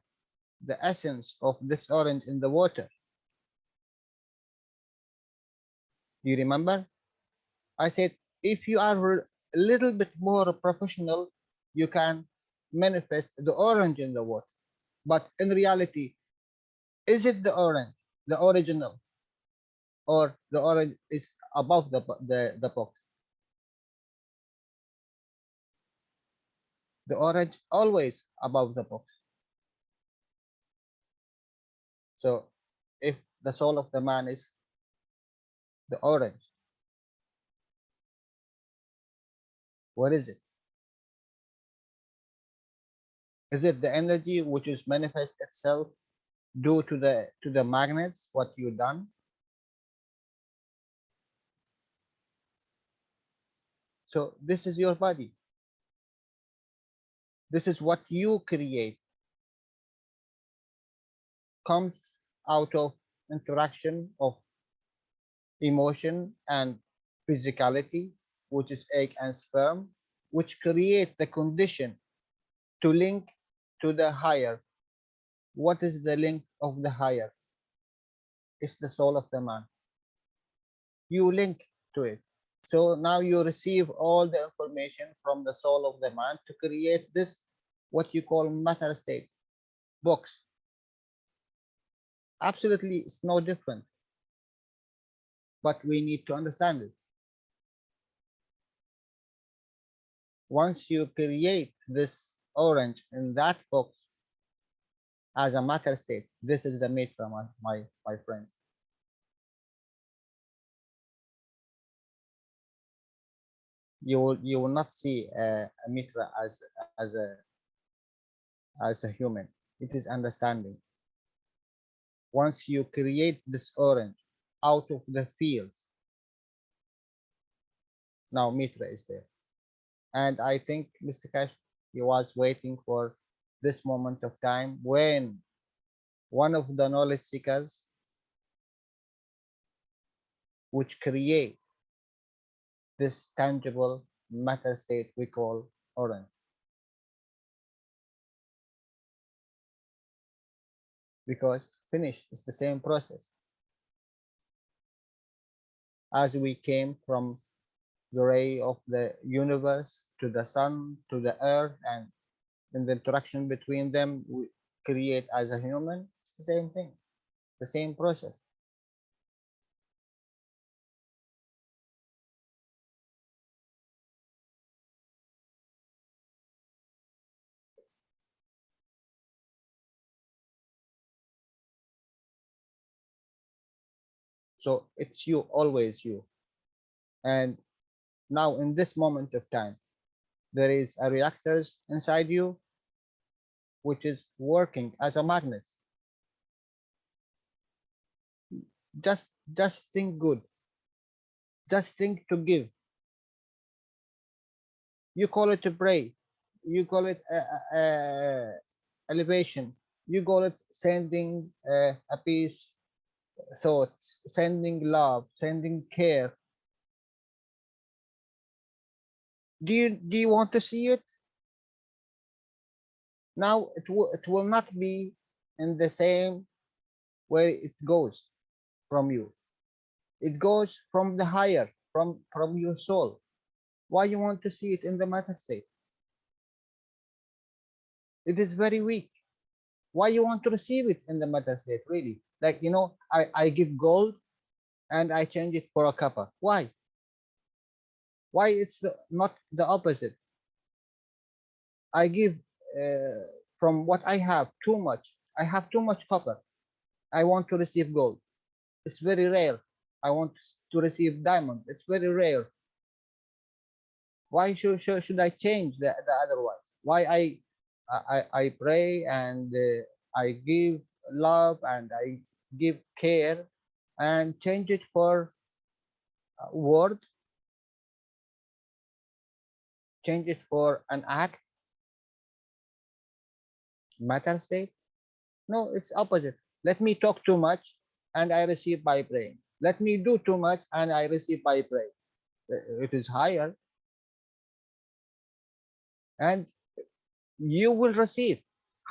essence of this orange in the water, you remember I said if you are a little bit more professional, you can manifest the orange in the water. But in reality, is it the orange, the original, or the orange is above the box? The orange always above the box. So if the soul of the man is the orange, what is it? Is it the energy which is manifest itself due to the magnets, what you done? So this is your body. This is what you create. Comes out of interaction of emotion and physicality, which is egg and sperm, which create the condition to link to the higher. What is the link of the higher? It's the soul of the man. You link to it. So now you receive all the information from the soul of the man to create this, what you call matter state box. Absolutely, it's no different. But we need to understand it. Once you create this orange in that box as a matter state, this is the mitra, my friends. You will not see a mitra as a human. It is understanding. Once you create this orange out of the fields, now mitra is there. And I think Mr. Keshe, he was waiting for this moment of time when one of the knowledge seekers which create this tangible matter state we call orange. Because finish is the same process. as we came from the ray of the universe to the sun, to the earth, and in the interaction between them, we create as a human. It's the same thing, the same process. So it's you, always you. And now in this moment of time, there is a reactors inside you, which is working as a magnet. Just think good. Just think to give. You call it to pray. You call it elevation. You call it sending a peace thoughts, sending love, sending care. Do you want to see it? Now it will not be in the same way it goes from you. It goes from the higher, from your soul. Why you want to see it in the matter state? It is very weak. Why you want to receive it in the matter state? Really, like, you know, I give gold and I change it for a copper. Why? Why it's not the opposite? I give from what I have too much. I have too much copper. I want to receive gold. It's very rare. I want to receive diamond. It's very rare. Why should I change the other one? Why I pray and I give love and I give care and change it for a word, change it for an act, matter state? No, it's opposite. Let me talk too much and I receive by praying. Let me do too much and I receive by praying. It is higher. And you will receive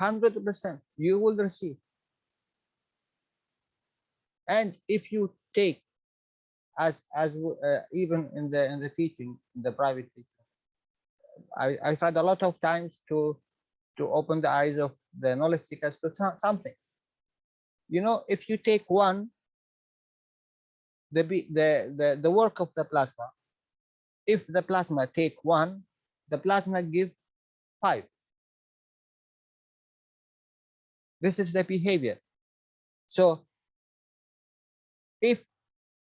100%. You will receive. And if you take as even in the teaching, in the private teaching, I tried a lot of times to open the eyes of the knowledge seekers to something. You know, if you take one, the work of the plasma, if the plasma take one, the plasma give 5. This is the behavior. So if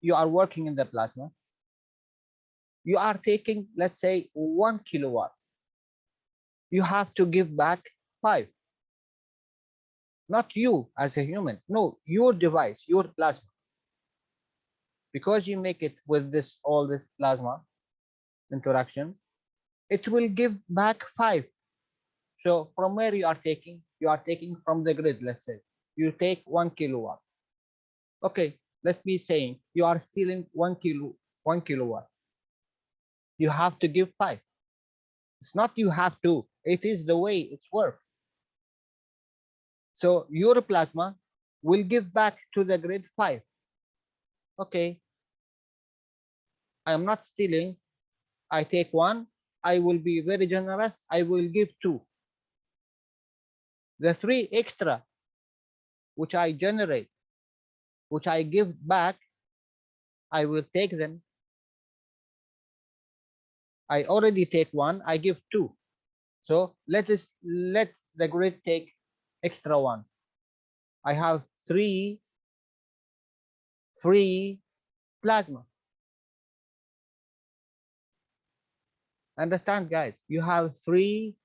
you are working in the plasma, you are taking, let's say, 1 kilowatt. You have to give back 5. Not you as a human. No, your device, your plasma. Because you make it with this all this plasma interaction, it will give back 5. So from where you are taking from the grid, let's say. You take 1 kilowatt. Okay, let's be saying you are stealing 1 kilowatt. You have to give 5. It's not you have to, it is the way it's work. So your plasma will give back to the grid 5. Okay, I am not stealing. I take 1. I will be very generous. I will give 2. The 3 extra, which I generate, which I give back, I will take them. I already take 1. I give 2. So let the grid take extra 1. I have 3 free plasma. Understand, guys? You have 3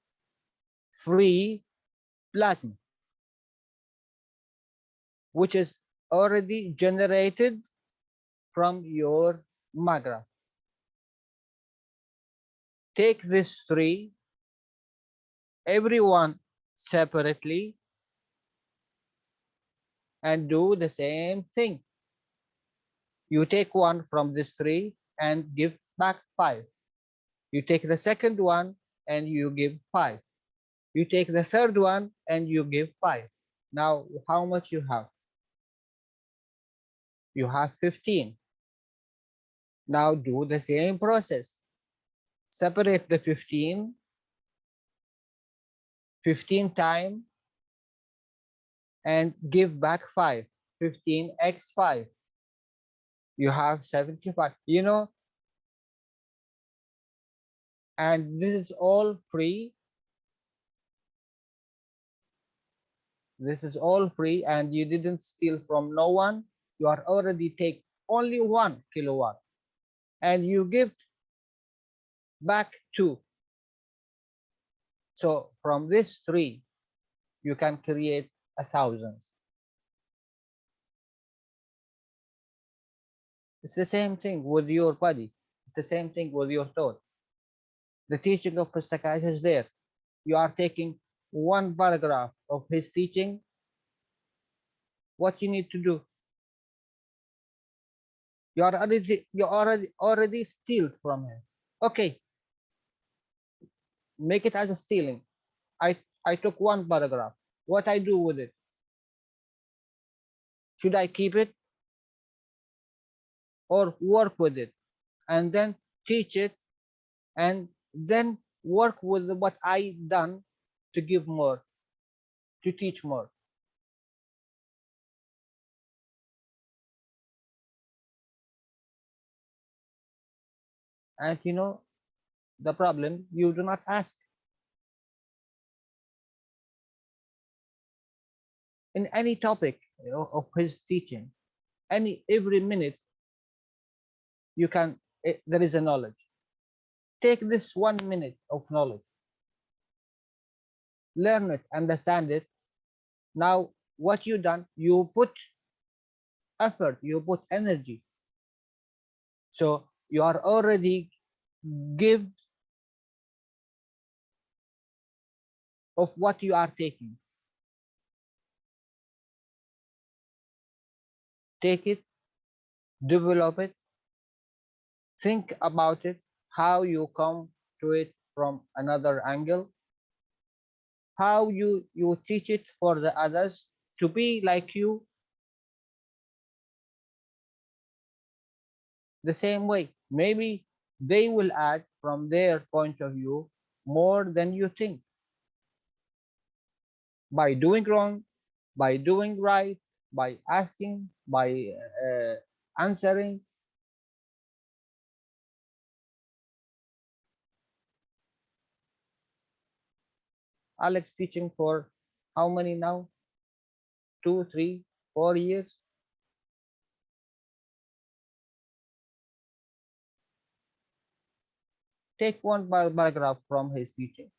free plasma, which is already generated from your magra. Take this 3, everyone separately, and do the same thing. You take 1 from this 3 and give back 5. You take the second one and you give 5. You take the third one and you give 5. Now, how much you have? You have 15. Now do the same process. Separate the 15 time and give back 5. 15 x 5. You have 75. You know, and this is all free. This is all free, and you didn't steal from no one. You are already take only 1 kilowatt, and you give back 2. So from this 3, you can create 1,000. It's the same thing with your body. It's the same thing with your thought. The teaching of Pustakaj is there. You are taking 1 paragraph of his teaching. What you need to do? You already steal from him. Okay, make it as a stealing. I took 1 paragraph. What I do with it? Should I keep it or work with it and then teach it and then work with what I done to give more, to teach more? And you know the problem, you do not ask. In any topic, you know, of his teaching, every minute you can, there is a knowledge. Take this 1 minute of knowledge, learn it, understand it. Now what you done, you put effort, you put energy, so you are already give of what you are taking. Take it, develop it, think about it, how you come to it from another angle, how you teach it for the others to be like you the same way. Maybe they will add from their point of view more than you think, by doing wrong, by doing right, by asking, by answering. Alex teaching for how many now? 2, 3, 4 years. Take 1 paragraph from his teaching.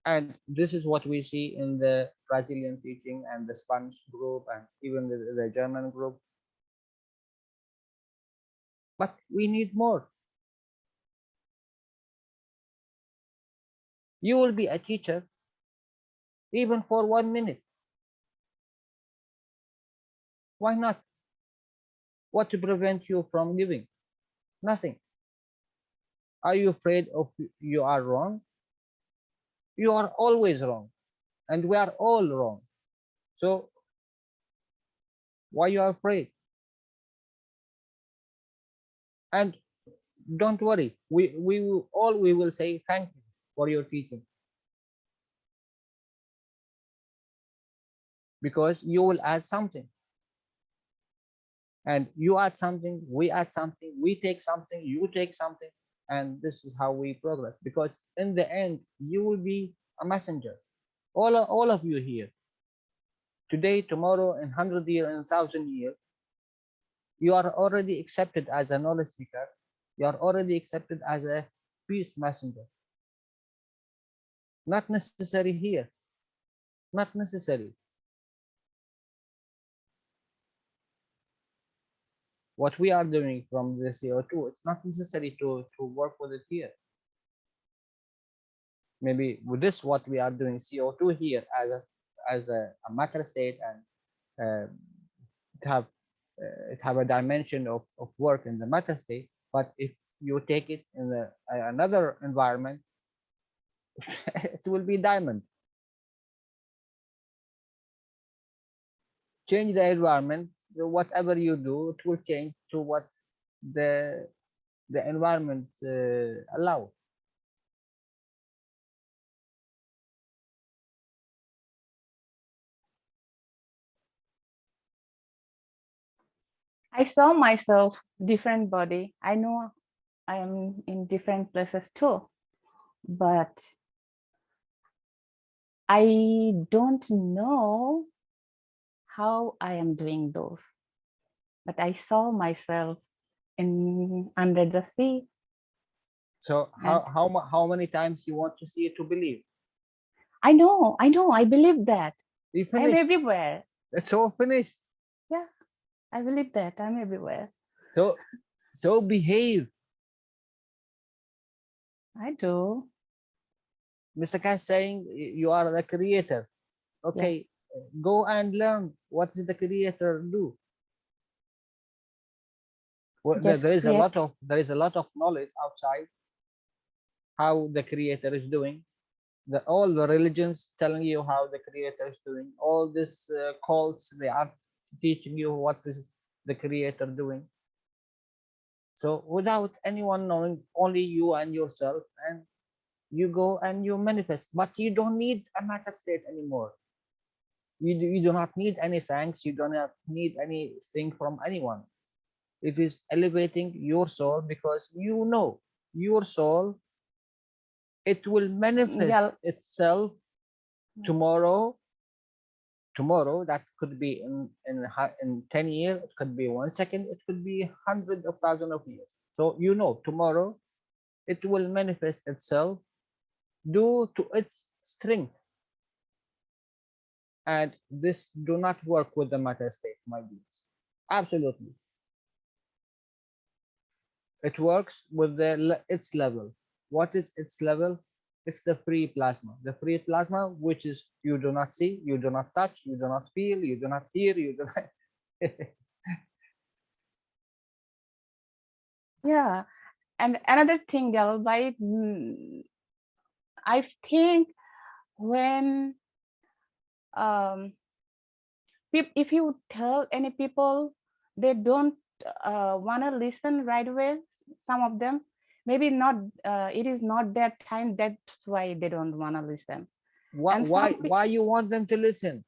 And this is what we see in the Brazilian teaching and the Spanish group and even the German group. But we need more. You will be a teacher even for 1 minute. Why not? What to prevent you from giving? Nothing. Are you afraid of you are wrong? You are always wrong, and we are all wrong. So why you are afraid? And don't worry, we will say thank you for your teaching, because you will add something, and you add something, we add something, we take something, you take something, and this is how we progress. Because in the end, you will be a messenger. All of you here, today, tomorrow, in 100 years, in 1,000 years, you are already accepted as a knowledge seeker. You are already accepted as a peace messenger. Not necessary here. Not necessary. What we are doing from the CO2, it's not necessary to work with it here. Maybe with this, what we are doing, CO2 here as a matter state, and it have a dimension of work in the matter state. But if you take it in another environment, it will be diamond. Change the environment, whatever you do, it will change to what the environment allow. I saw myself different body. I know I am in different places too, but I don't know how I am doing those. But I saw myself in under the sea. So how many times you want to see it to believe? I know, I believe that. You I'm finished. everywhere. It's all finished. Yeah, I believe that I'm everywhere. So behave. I do. Mr. Cash saying you are the creator. Okay, Yes. go and learn what does the creator do. Well, Just there is a create. lot of knowledge outside how the creator is doing. All the religions telling you how the creator is doing. All these cults, they are teaching you what is the creator doing. So without anyone knowing, only you and yourself, and you go and you manifest. But you don't need a matter state anymore. You do not need any thanks. You do not need anything from anyone. It is elevating your soul, because you know your soul, it will manifest Yeah. itself tomorrow. That could be in 10 years, it could be 1 second, it could be hundreds of thousands of years. So you know tomorrow it will manifest itself due to its strength. And this do not work with the matter state, my dears. Absolutely. It works with its level. What is its level? It's the free plasma. The free plasma, which is you do not see, you do not touch, you do not feel, you do not hear, you do not. Yeah. And another thing, Dalbai, I think when if you tell any people, they don't want to listen right away. Some of them, maybe not. It is not their time. That's why they don't want to listen. Why you want them to listen?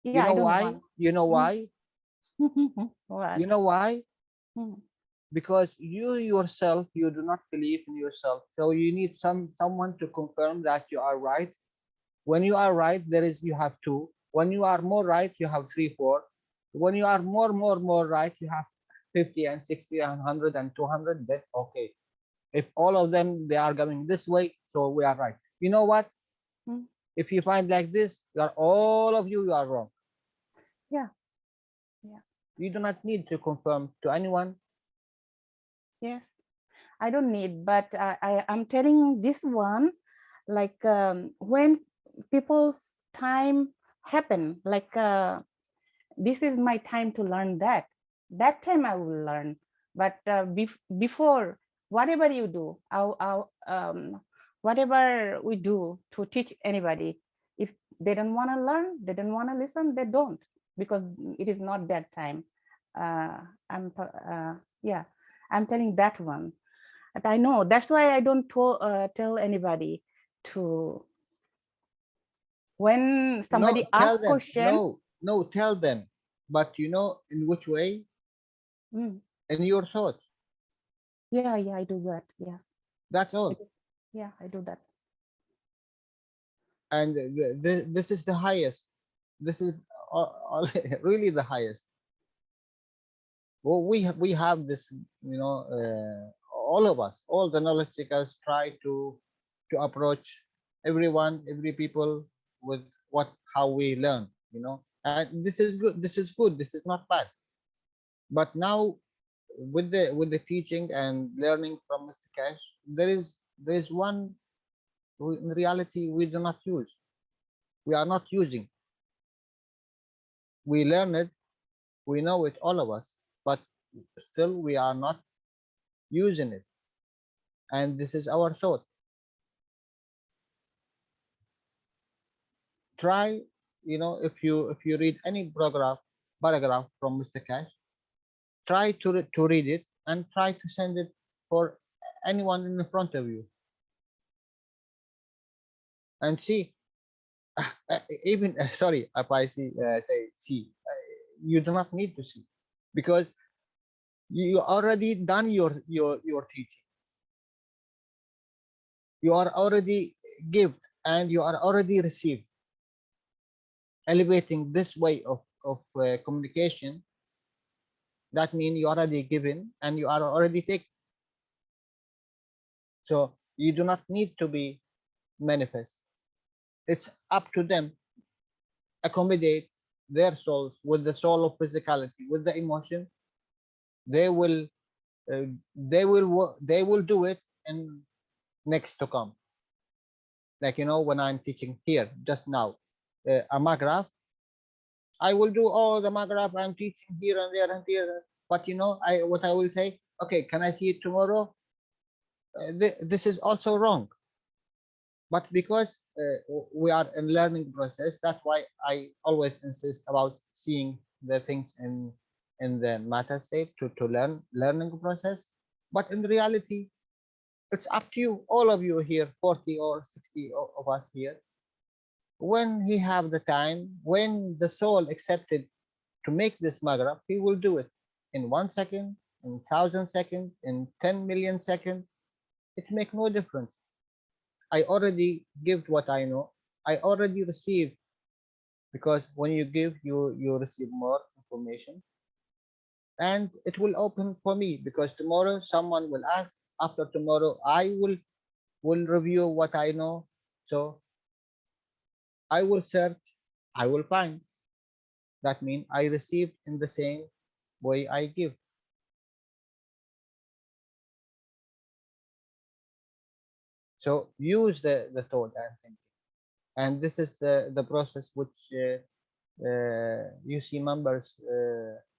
Yeah, You know I don't why? want. You know why? What? You know why? Hmm. Because you yourself, you do not believe in yourself. So you need someone to confirm that you are right. When you are right, you have two. When you are more right, you have three, four. When you are more right, you have 50 and 60 and 100 and 200. Then okay, if all of them they are going this way, so we are right. You know what? Hmm. If you find like this, all of you are wrong. Yeah. Yeah. You do not need to confirm to anyone. Yes, I don't need, but I'm telling this one, like when people's time happen, like this is my time to learn that. That time I will learn. But before, whatever you do, whatever we do to teach anybody, if they don't want to learn, they don't want to listen, they don't, because it is not that time. Yeah, I'm telling that one. But I know that's why I don't tell anybody to. When somebody Tell asks them. question, No, tell them. But you know in which way? in your thoughts. Yeah, I do that. Yeah. That's all. Yeah, I do that. And this is the highest. This is really the highest. Well, we have this, all of us, all the knowledge seekers try to approach everyone, every people with how we learn, and this is good. This is good. This is not bad. But now with the teaching and learning from Mr. Cash, there is one in reality we do not use. We are not using. We learn it, we know it, all of us, but still we are not using it. And this is our thought. Try, if you read any paragraph from Mr. Cash, try to read it and try to send it for anyone in front of you and see. Even sorry if I say see, you do not need to see, because you already done your teaching. You are already give and you are already received. Elevating this way of communication, that means you already given and you are already taken. So you do not need to be manifest. It's up to them. Accommodate their souls with the soul of physicality, with the emotion. They will do it in next to come. Like, you know, when I'm teaching here just now, a magraph, I will do all the magraph I'm teaching here and there and here. But you know, what I will say, okay, can I see it tomorrow? This is also wrong. But because we are in learning process, that's why I always insist about seeing the things in the matter state to learning process. But in reality, it's up to you, all of you here, 40 or 60 of us here. When he have the time, when the soul accepted to make this magraph, he will do it in 1 second, in 1,000 seconds, in 10 million seconds. It make no difference. I already give what I know. I already received, because when you give, you receive more information, and it will open for me, because tomorrow someone will ask. After tomorrow, I will review what I know. So I will search, I will find. That means I receive in the same way I give. So use the thought and thinking. And this is the process which UC members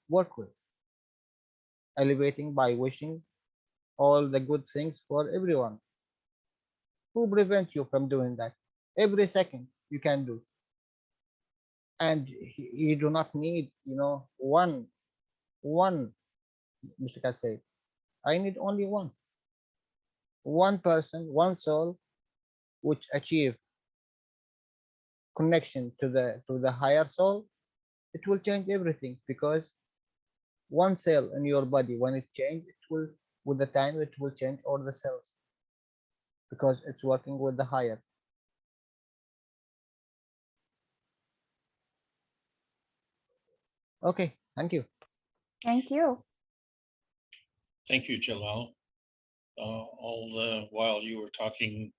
work with. Elevating by wishing all the good things for everyone. Who prevent you from doing that? Every second you can do. And you do not need, you know, one, Mr. Kasey. I need only one person, one soul, which achieve connection to the higher soul. It will change everything, because one cell in your body, when it changes, it will, with the time, it will change all the cells, because it's working with the higher. Okay, thank you. Thank you. Thank you, Jalal. All the while you were talking,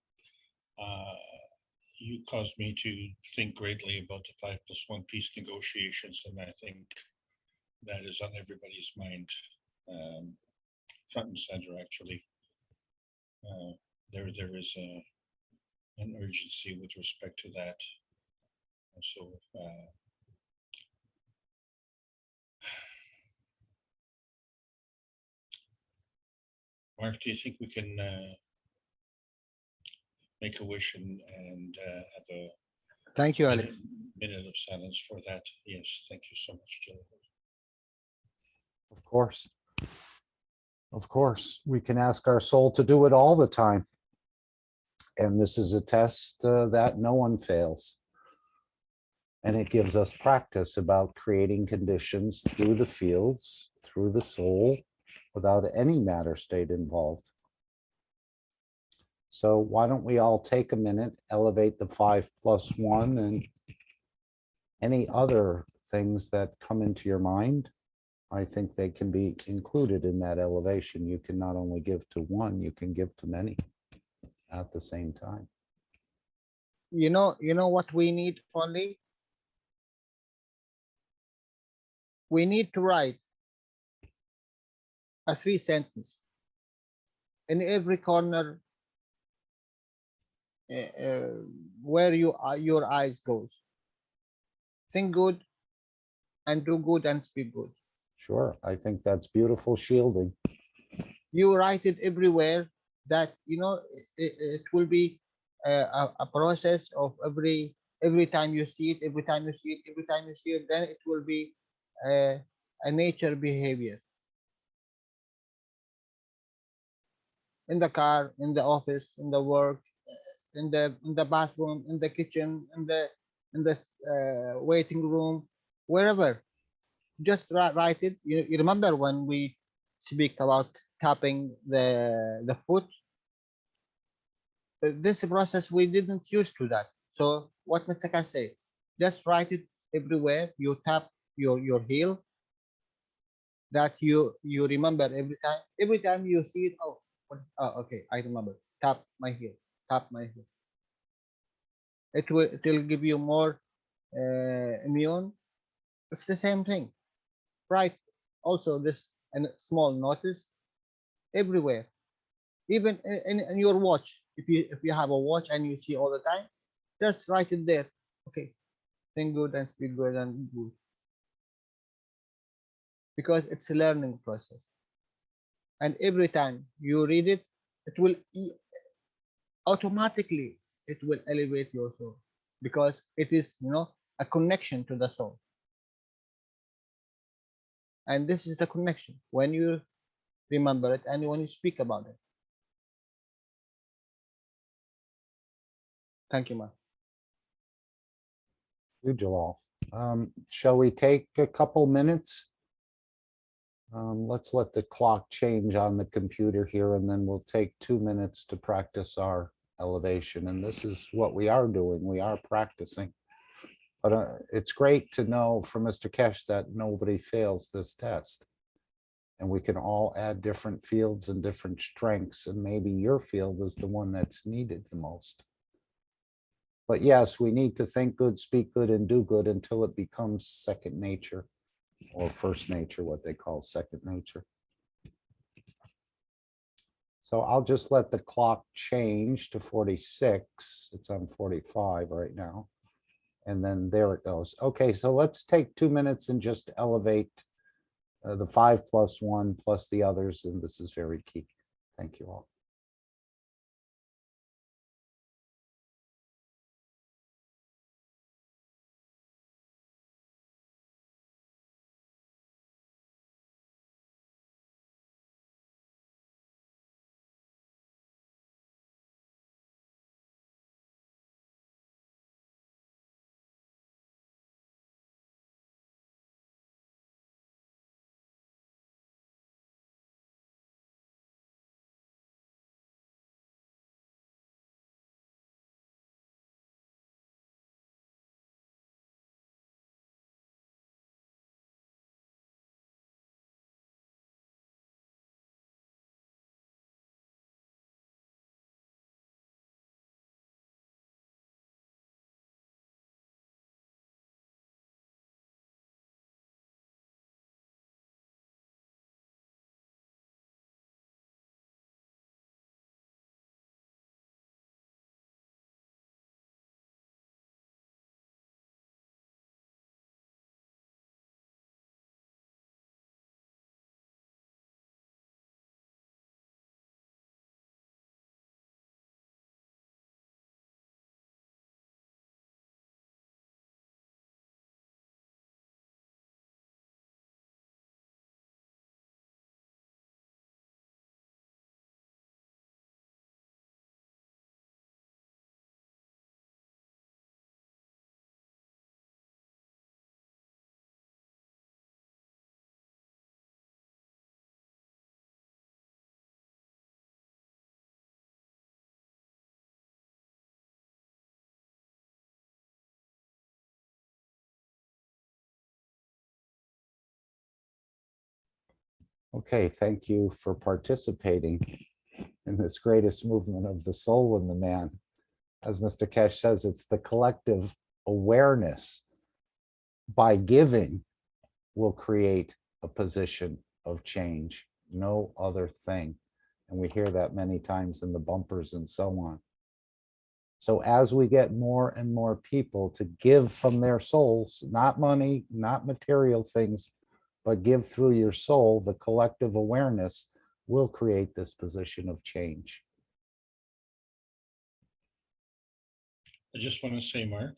you caused me to think greatly about the 5+1 peace negotiations, and I think that is on everybody's mind, front and center. Actually, there is an urgency with respect to that. And so, Mark, do you think we can make a wish and have a Thank you, Alex. minute of silence for that? Yes, thank you so much, Jill. Of course. Of course, we can ask our soul to do it all the time. And this is a test that no one fails. And it gives us practice about creating conditions through the fields, through the soul, without any matter state involved. So why don't we all take a minute, elevate the 5+1 and any other things that come into your mind. I think they can be included in that elevation. You can not only give to one, you can give to many at the same time. You know what we need only? We need to write a 3 sentence in every corner where your eyes goes. Think good and do good and speak good. Sure, I think that's beautiful shielding. You write it everywhere, that you know it will be a process of every time you see it, every time you see it, every time you see it, then it will be a nature behavior. in the car, in the office, in the work, in the bathroom, in the kitchen, in the waiting room, wherever. Just write it. You remember when we speak about tapping the foot? This process we didn't use to that. So what Mr. Cash say? Just write it everywhere. You tap your heel. That you remember every time. Every time you see it, oh, okay, I remember. Tap my heel. Tap my heel. It will give you more immune. It's the same thing. Right. Also, this and small notice everywhere, even in your watch. If you have a watch and you see all the time, just write it there. Okay, think good and speak good and good, because it's a learning process. And every time you read it, it will automatically it will elevate your soul, because it is a connection to the soul. And this is the connection when you remember it and when you speak about it. Thank you, Mark. You, Jalal. Shall we take a couple minutes? Let's let the clock change on the computer here, and then we'll take 2 minutes to practice our elevation. And this is what we are doing. We are practicing. But it's great to know from Mr. Keshe that nobody fails this test. And we can all add different fields and different strengths, and maybe your field is the one that's needed the most. But yes, we need to think good, speak good, and do good until it becomes second nature, or first nature, what they call second nature. So I'll just let the clock change to 46. It's on 45 right now. And then there it goes. Okay, so let's take 2 minutes and just elevate the 5 plus 1 plus the others. And this is very key. Thank you all. Okay, thank you for participating in this greatest movement of the soul in the man. As Mr. Keshe says, it's the collective awareness. By giving will create a position of change, no other thing. And we hear that many times in the bumpers and so on. So as we get more and more people to give from their souls, not money, not material things, but give through your soul, the collective awareness will create this position of change. I just want to say, Mark,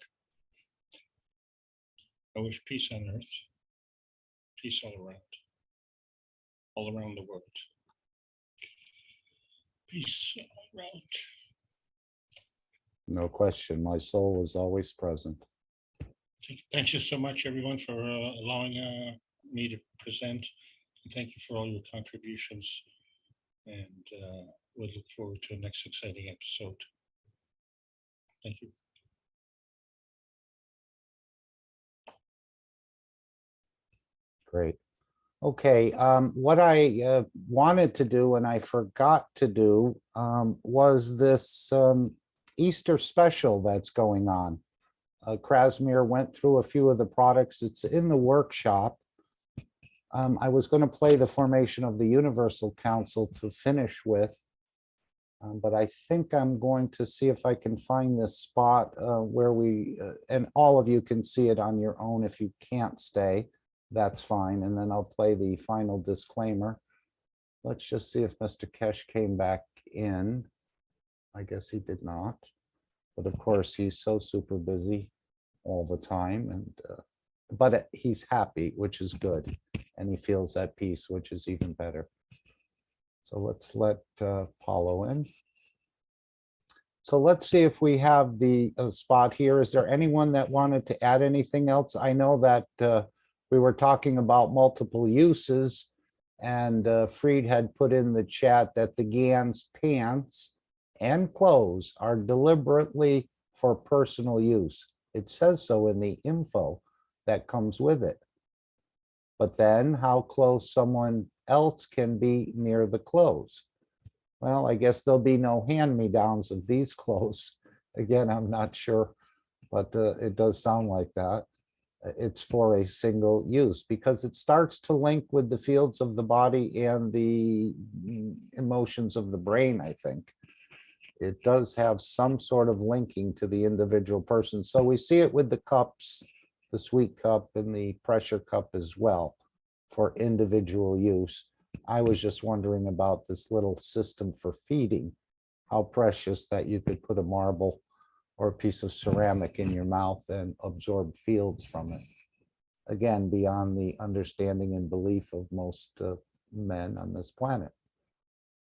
I wish peace on earth, peace all around the world. Peace all around. No question. My soul is always present. Thank you so much, everyone, for allowing me to present. And thank you for all your contributions. And we'll look forward to the next exciting episode. Thank you. Great. Okay, what I wanted to do and I forgot to do was this Easter special that's going on. Krasimir went through a few of the products. It's in the workshop. I was going to play the formation of the Universal Council to finish with, but I think I'm going to see if I can find this spot where we, and all of you can see it on your own. If you can't stay, that's fine. And then I'll play the final disclaimer. Let's just see if Mr. Keshe came back in. I guess he did not. But of course, he's so super busy all the time. And but he's happy, which is good. And he feels at peace, which is even better. So let's let Paulo in. So let's see if we have the spot here. Is there anyone that wanted to add anything else? I know that we were talking about multiple uses, and Fried had put in the chat that the GAN's pants and clothes are deliberately for personal use. It says so in the info that comes with it. But then how close someone else can be near the clothes? Well, I guess there'll be no hand-me-downs of these clothes. Again, I'm not sure, but it does sound like that. It's for a single use because it starts to link with the fields of the body and the emotions of the brain, I think. It does have some sort of linking to the individual person. So we see it with the cups, the sweet cup and the pressure cup as well for individual use. I was just wondering about this little system for feeding, how precious that you could put a marble or a piece of ceramic in your mouth and absorb fields from it. Again, beyond the understanding and belief of most men on this planet.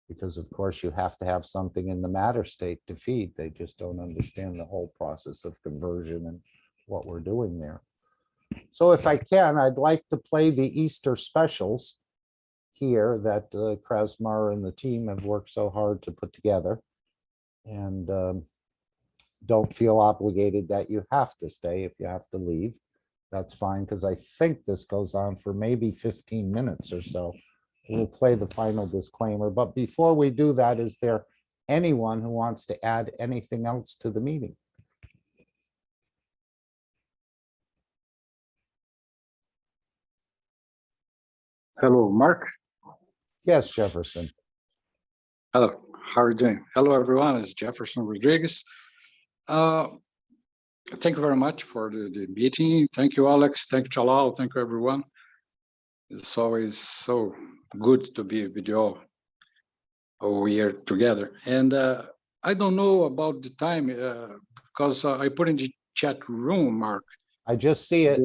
Because of course you have to have something in the matter state to feed. They just don't understand the whole process of conversion and what we're doing there. So if I can, I'd like to play the Easter specials here that Krasimir and the team have worked so hard to put together. And don't feel obligated that you have to stay. If you have to leave, that's fine, because I think this goes on for maybe 15 minutes or so. We'll play the final disclaimer. But before we do that, is there anyone who wants to add anything else to the meeting? Hello, Mark. Yes, Jefferson. Hello, how are you doing? Hello, everyone. It's Jefferson Rodriguez. Thank you very much for the meeting. Thank you, Alex. Thank you, Jalal. Thank you, everyone. It's always so good to be with you all here together. And I don't know about the time because I put in the chat room, Mark. I just see it.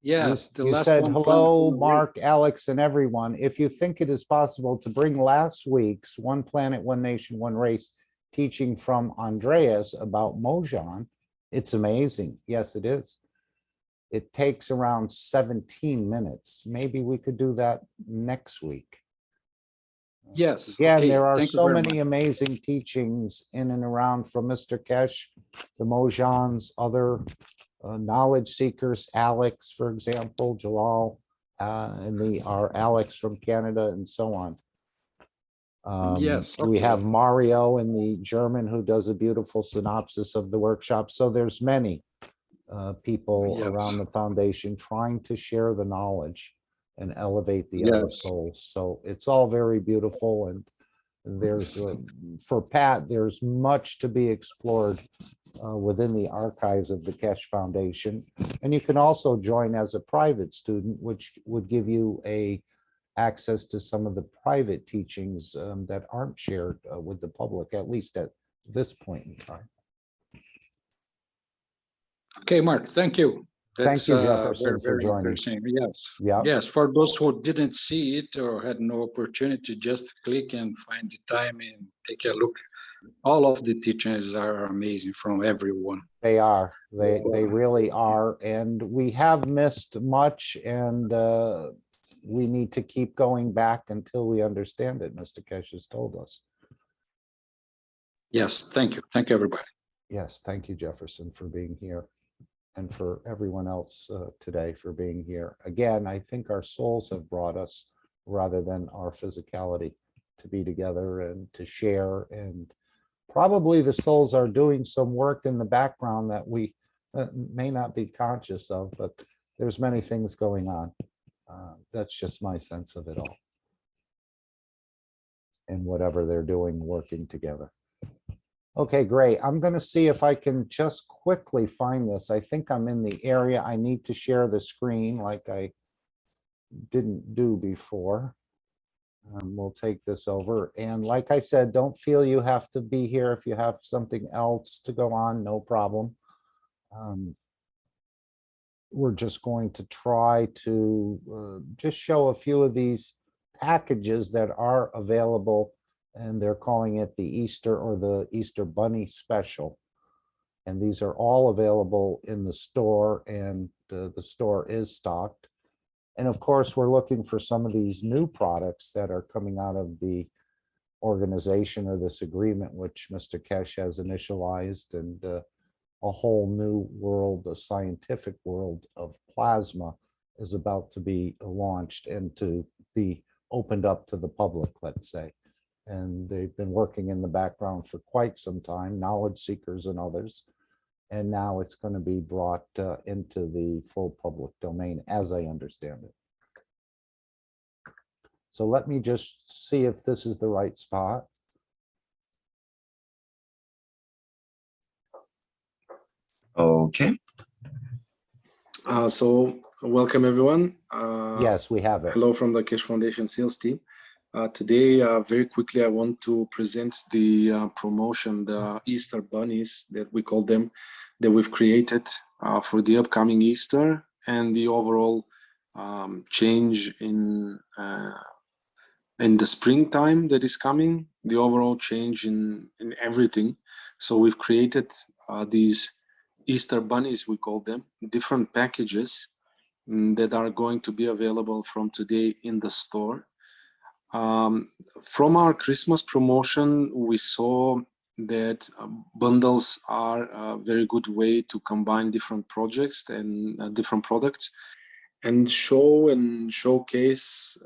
Yes, the you last said one. hello, Mark, Alex, and everyone. If you think it is possible to bring last week's One Planet, One Nation, One Race teaching from Andreas about Mojang, it's amazing. Yes, it is. It takes around 17 minutes. Maybe we could do that next week. Yes. Again, okay. there are Thank you so very many much. amazing teachings in and around from Mr. Keshe, the Mojangs, other knowledge seekers, Alex, for example, Jalal, and our Alex from Canada, and so on. Yes. We Okay. have Mario in the German who does a beautiful synopsis of the workshop. So there's many people Yes. around the foundation trying to share the knowledge and elevate the other Yes. souls. So it's all very beautiful. And there's, for Pat, there's much to be explored within the archives of the Keshe Foundation. And you can also join as a private student, which would give you access to some of the private teachings that aren't shared with the public, at least at this point in time. Okay, Mark, thank you. Thank you, Jefferson, for very joining. interesting. Yes. Yeah. Yes. For those who didn't see it or had no opportunity, just click and find the time and take a look. All of the teachings are amazing from everyone. They are. They really are. And we have missed much, and we need to keep going back until we understand it, Mr. Keshe has told us. Yes. Thank you. Thank you, everybody. Yes, thank you, Jefferson, for being here, and for everyone else today for being here. Again, I think our souls have brought us, rather than our physicality, to be together and to share. And probably the souls are doing some work in the background that we may not be conscious of, but there's many things going on. That's just my sense of it all. And whatever they're doing, working together. Okay, great. I'm going to see if I can just quickly find this. I think I'm in the area I need to share the screen like I didn't do before. We'll take this over. And like I said, don't feel you have to be here. If you have something else to go on, no problem. We're just going to try to just show a few of these packages that are available, and they're calling it the Easter or the Easter Bunny Special. And these are all available in the store, and the store is stocked. And of course, we're looking for some of these new products that are coming out of the organization or this agreement, which Mr. Keshe has initialized, and a whole new world, a scientific world of plasma is about to be launched and to be opened up to the public, let's say. And they've been working in the background for quite some time, knowledge seekers and others. And now it's going to be brought into the full public domain, as I understand it. So let me just see if this is the right spot. Okay. So welcome everyone. Yes, we have it. Hello from the Keshe Foundation sales team. Today, very quickly, I want to present the promotion, the Easter bunnies that we call them, that we've created for the upcoming Easter, and the overall change in the springtime that is coming, the overall change in everything. So we've created these Easter bunnies, we call them, different packages that are going to be available from today in the store. From our Christmas promotion, we saw that bundles are a very good way to combine different projects and different products, and show and showcase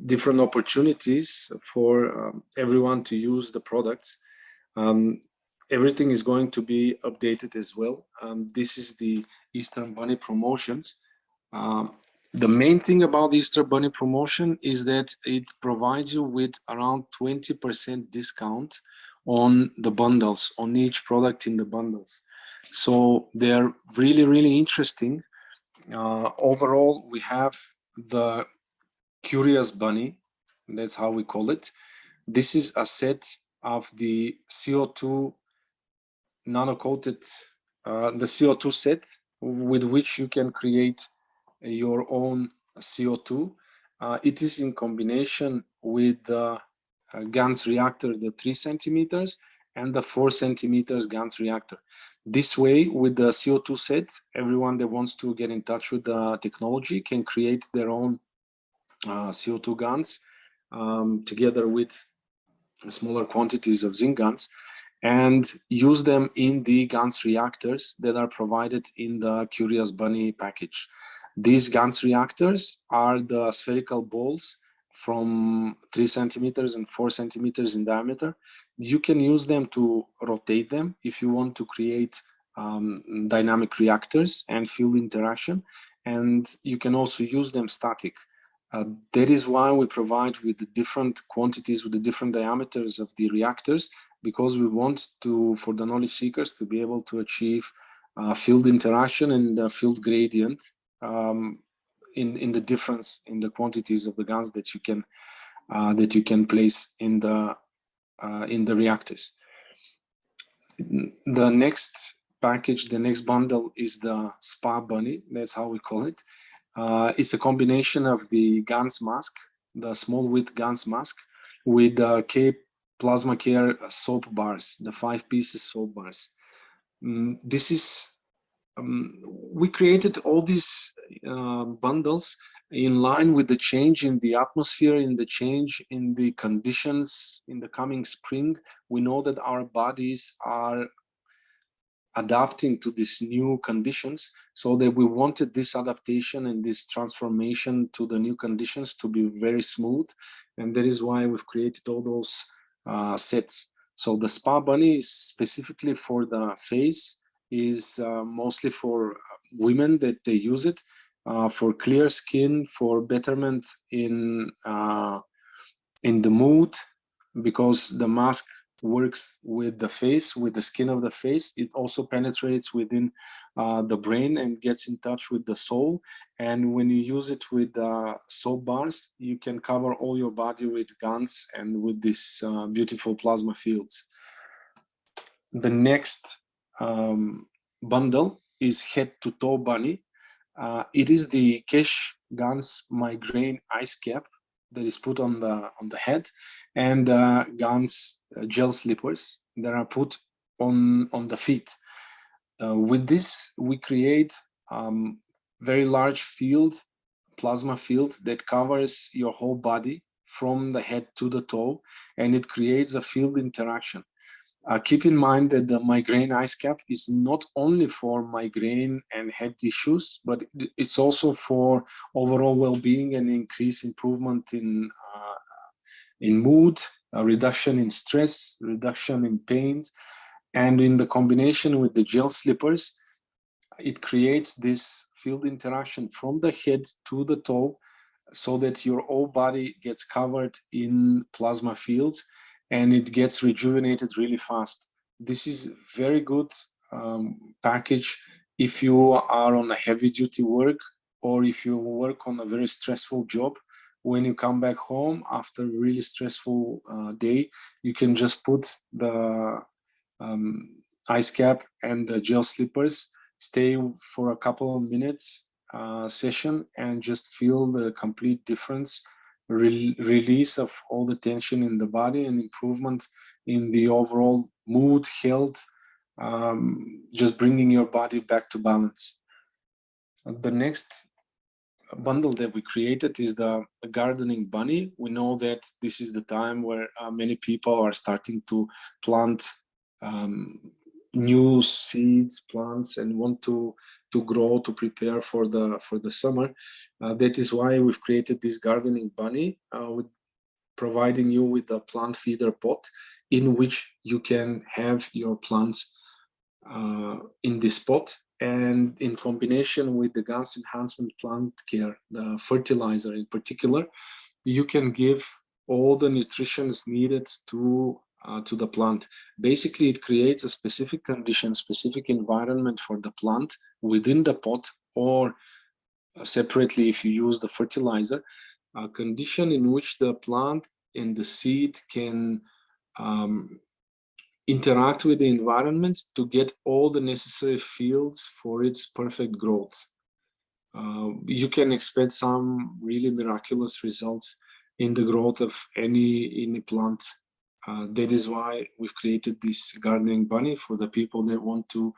different opportunities for everyone to use the products. Everything is going to be updated as well. This is the Easter Bunny promotions. The main thing about the Easter Bunny promotion is that it provides you with around 20% discount on the bundles, on each product in the bundles. So they're really, really interesting. Overall, we have the Curious Bunny, that's how we call it. This is a set of the CO2 nano-coated, the CO2 set with which you can create your own CO2. It is in combination with the GANS reactor, the 3 centimeters, and the 4 centimeters GANS reactor. This way, with the CO2 set, everyone that wants to get in touch with the technology can create their own CO2 GANS together with smaller quantities of zinc GANS, and use them in the GANS reactors that are provided in the Curious Bunny package. These GANS reactors are the spherical balls from 3 centimeters and 4 centimeters in diameter. You can use them to rotate them if you want to create dynamic reactors and field interaction, and you can also use them static. That is why we provide with the different quantities, with the different diameters of the reactors, because we want to, for the knowledge seekers, to be able to achieve field interaction and field gradient in the difference in the quantities of the GANS that you can place in the reactors. The next package, the next bundle is the Spa Bunny. That's how we call it. It's a combination of the GANS mask, the small width GANS mask, with the Plasma Care soap bars, the 5 pieces soap bars. This is, we created all these bundles in line with the change in the atmosphere, in the change in the conditions in the coming spring. We know that our bodies are adapting to these new conditions, so that we wanted this adaptation and this transformation to the new conditions to be very smooth, and that is why we've created all those sets. So the Spa Bunny is specifically for the face, is mostly for women that they use it for clear skin, for betterment in the mood, because the mask works with the face, with the skin of the face. It also penetrates within the brain and gets in touch with the soul. And when you use it with soap bars, you can cover all your body with GANS and with these beautiful plasma fields. The next bundle is Head to Toe Bunny. It is the Keshe GANS Migraine Ice Cap that is put on the head, and GANS gel slippers that are put on the feet. With this, we create very large field, plasma field that covers your whole body from the head to the toe, and it creates a field interaction. Keep in mind that the migraine ice cap is not only for migraine and head issues, but it's also for overall well-being and increased improvement in mood, a reduction in stress, reduction in pain. And in the combination with the gel slippers, it creates this field interaction from the head to the toe, so that your whole body gets covered in plasma fields and it gets rejuvenated really fast. This is very good package if you are on a heavy duty work, or if you work on a very stressful job. When you come back home after a really stressful day, you can just put the ice cap and the gel slippers, stay for a couple of minutes session, and just feel the complete difference, release of all the tension in the body, and improvement in the overall mood, health, just bringing your body back to balance. The next bundle that we created is the gardening bunny. We know that this is the time where many people are starting to plant new seeds, plants, and want to grow, to prepare for the summer. That is why we've created this gardening bunny, with providing you with a plant feeder pot in which you can have your plants in this pot. And in combination with the GANS Enhancement Plant Care, the fertilizer in particular, you can give all the nutrition needed to the plant. Basically, it creates a specific condition, specific environment for the plant within the pot, or separately if you use the fertilizer, a condition in which the plant and the seed can interact with the environment to get all the necessary fields for its perfect growth. You can expect some really miraculous results in the growth of any plant. That is why we've created this gardening bunny for the people that want to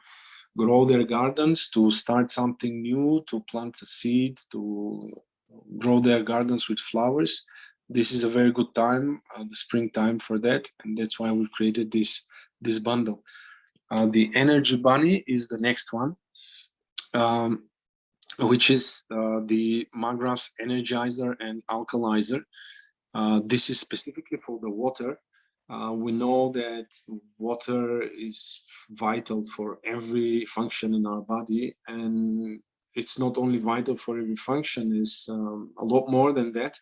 grow their gardens, to start something new, to plant a seed, to grow their gardens with flowers. This is a very good time, the springtime, for that, and that's why we've created this bundle. The energy bunny is the next one, which is the Magraph's energizer and alkalizer. This is specifically for the water. We know that water is vital for every function in our body, and it's not only vital for every function, it's a lot more than that.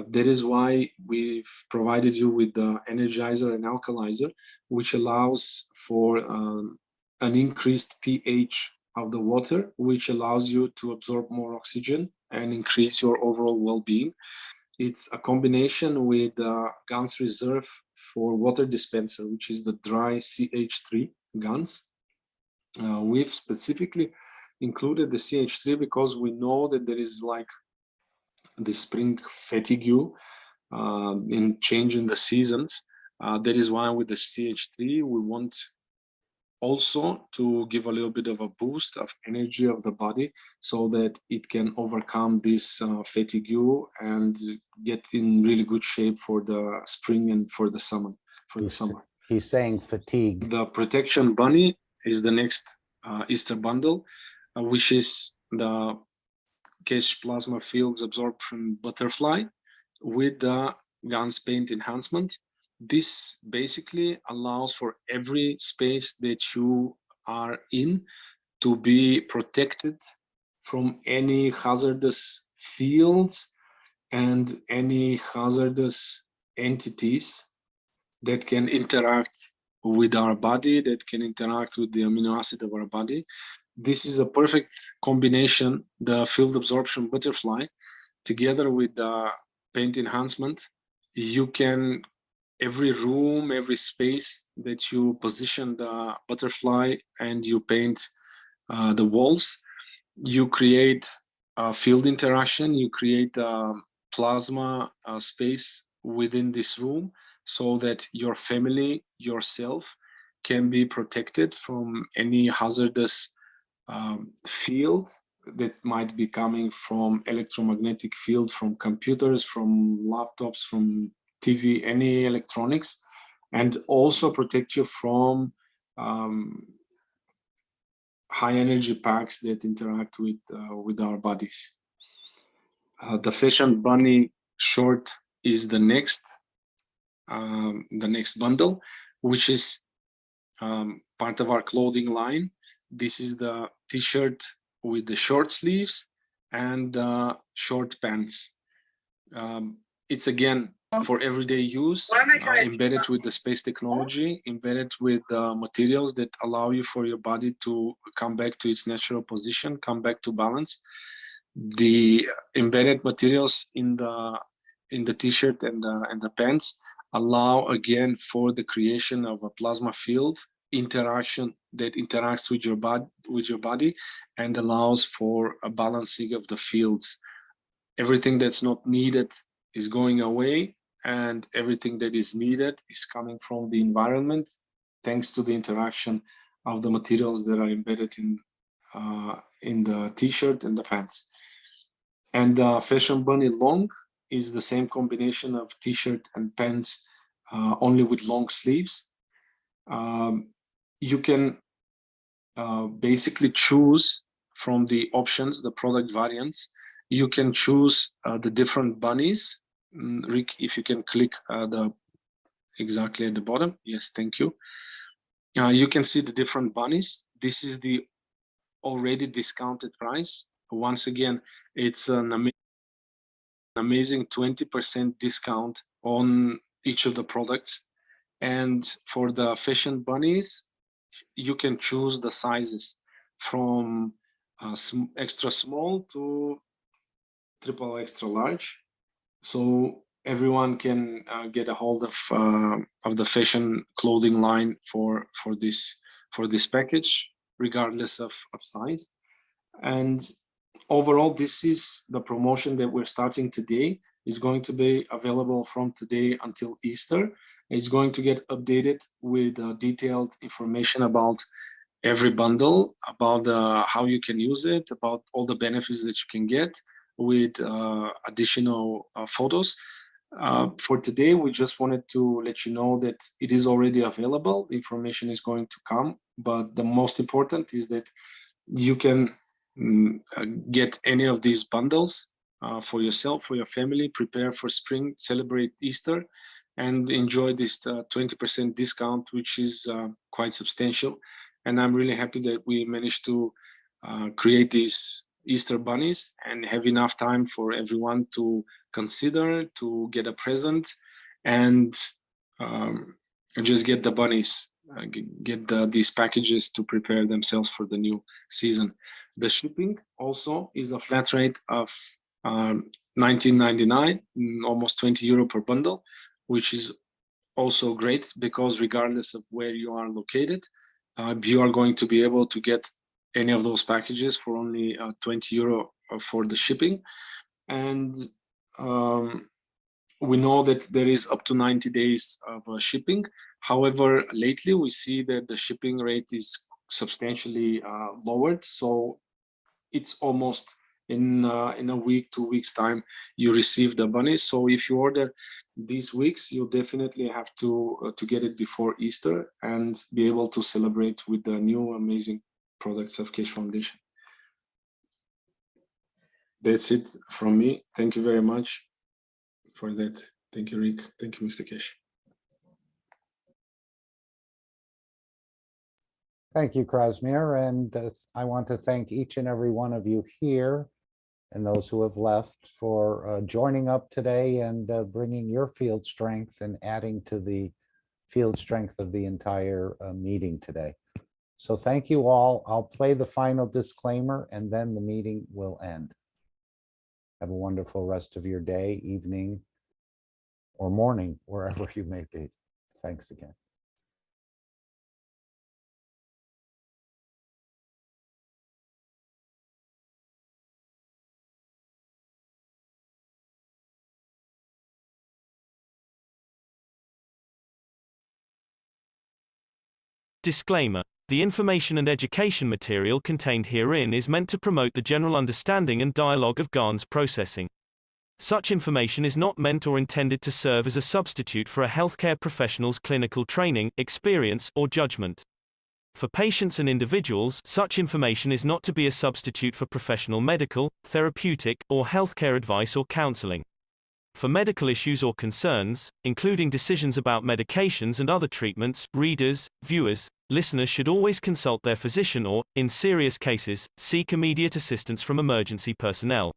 That is why we've provided you with the energizer and alkalizer, which allows for an increased pH of the water, which allows you to absorb more oxygen and increase your overall well-being. It's a combination with GANS Reserve for water dispenser, which is the dry CH3 GANS. We've specifically included the CH3 because we know that there is like the spring fatigue in changing the seasons. That is why with the CH3 we want also to give a little bit of a boost of energy of the body so that it can overcome this fatigue and get in really good shape for the spring and for the summer. He's saying fatigue. The protection bunny is the next Easter bundle, which is the Keshe plasma fields absorption butterfly with the GANS paint enhancement. This basically allows for every space that you are in to be protected from any hazardous fields and any hazardous entities that can interact with our body, that can interact with the amino acid of our body. This is a perfect combination, the field absorption butterfly, together with the paint enhancement. You can, every room, every space that you position the butterfly and you paint the walls, you create a field interaction, you create a plasma space within this room so that your family, yourself, can be protected from any hazardous field that might be coming from electromagnetic field, from computers, from laptops, from TV, any electronics, and also protect you from high energy packs that interact with our bodies. The Fashion Bunny short is the next bundle, which is part of our clothing line. This is the t-shirt with the short sleeves and short pants. It's again for everyday use, embedded with the space technology, embedded with materials that allow you for your body to come back to its natural position, come back to balance. The embedded materials in the t-shirt and the pants allow again for the creation of a plasma field interaction that interacts with your body and allows for a balancing of the fields. Everything that's not needed is going away, and everything that is needed is coming from the environment thanks to the interaction of the materials that are embedded in the t-shirt and the pants. And the Fashion Bunny long is the same combination of t-shirt and pants, only with long sleeves. You can basically choose from the options, the product variants. You can choose the different bunnies. Rick, if you can click exactly at the bottom. Yes, thank you. You can see the different bunnies. This is the already discounted price. Once again, it's an amazing 20% discount on each of the products. And for the Fashion Bunnies, you can choose the sizes from extra small to triple extra large. So everyone can get a hold of the fashion clothing line for this package, regardless of size. And overall, this is the promotion that we're starting today. It's going to be available from today until Easter. It's going to get updated with detailed information about every bundle, about how you can use it, about all the benefits that you can get with additional photos. For today, we just wanted to let you know that it is already available. The information is going to come, but the most important is that you can get any of these bundles for yourself, for your family, prepare for spring, celebrate Easter, and enjoy this 20% discount, which is quite substantial. And I'm really happy that we managed to create these Easter bunnies and have enough time for everyone to consider, to get a present, and just get the bunnies, get these packages to prepare themselves for the new season. The shipping also is a flat rate of $19.99, almost 20 euro per bundle, which is also great because regardless of where you are located, you are going to be able to get any of those packages for only 20 euro for the shipping. And we know that there is up to 90 days of shipping. However, lately we see that the shipping rate is substantially lowered. So it's almost in a week, 2 weeks time, you receive the bunny. So if you order these weeks, you definitely have to get it before Easter and be able to celebrate with the new amazing products of Keshe Foundation. That's it from me. Thank you very much for that. Thank you, Rick. Thank you, Mr. Keshe. Thank you, Krasimir, and I want to thank each and every one of you here and those who have left for joining up today and bringing your field strength and adding to the field strength of the entire meeting today. So thank you all. I'll play the final disclaimer and then the meeting will end. Have a wonderful rest of your day, evening, or morning, wherever you may be. Thanks again. Disclaimer. The information and education material contained herein is meant to promote the general understanding and dialogue of GAN's processing. Such information is not meant or intended to serve as a substitute for a healthcare professional's clinical training, experience, or judgment. For patients and individuals, such information is not to be a substitute for professional medical, therapeutic, or healthcare advice or counseling. For medical issues or concerns, including decisions about medications and other treatments, readers, viewers, listeners should always consult their physician or, in serious cases, seek immediate assistance from emergency personnel.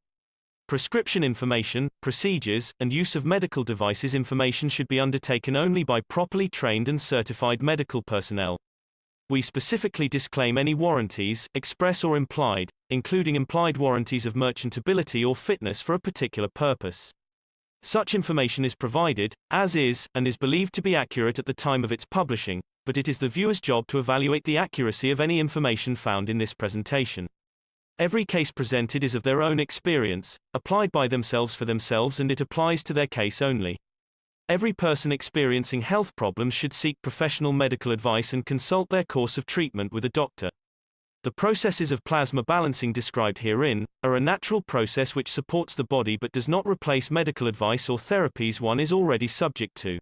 Prescription information, procedures, and use of medical devices information should be undertaken only by properly trained and certified medical personnel. We specifically disclaim any warranties, express or implied, including implied warranties of merchantability or fitness for a particular purpose. Such information is provided, as is, and is believed to be accurate at the time of its publishing, but it is the viewer's job to evaluate the accuracy of any information found in this presentation. Every case presented is of their own experience, applied by themselves for themselves, and it applies to their case only. Every person experiencing health problems should seek professional medical advice and consult their course of treatment with a doctor. The processes of plasma balancing described herein are a natural process which supports the body but does not replace medical advice or therapies one is already subject to.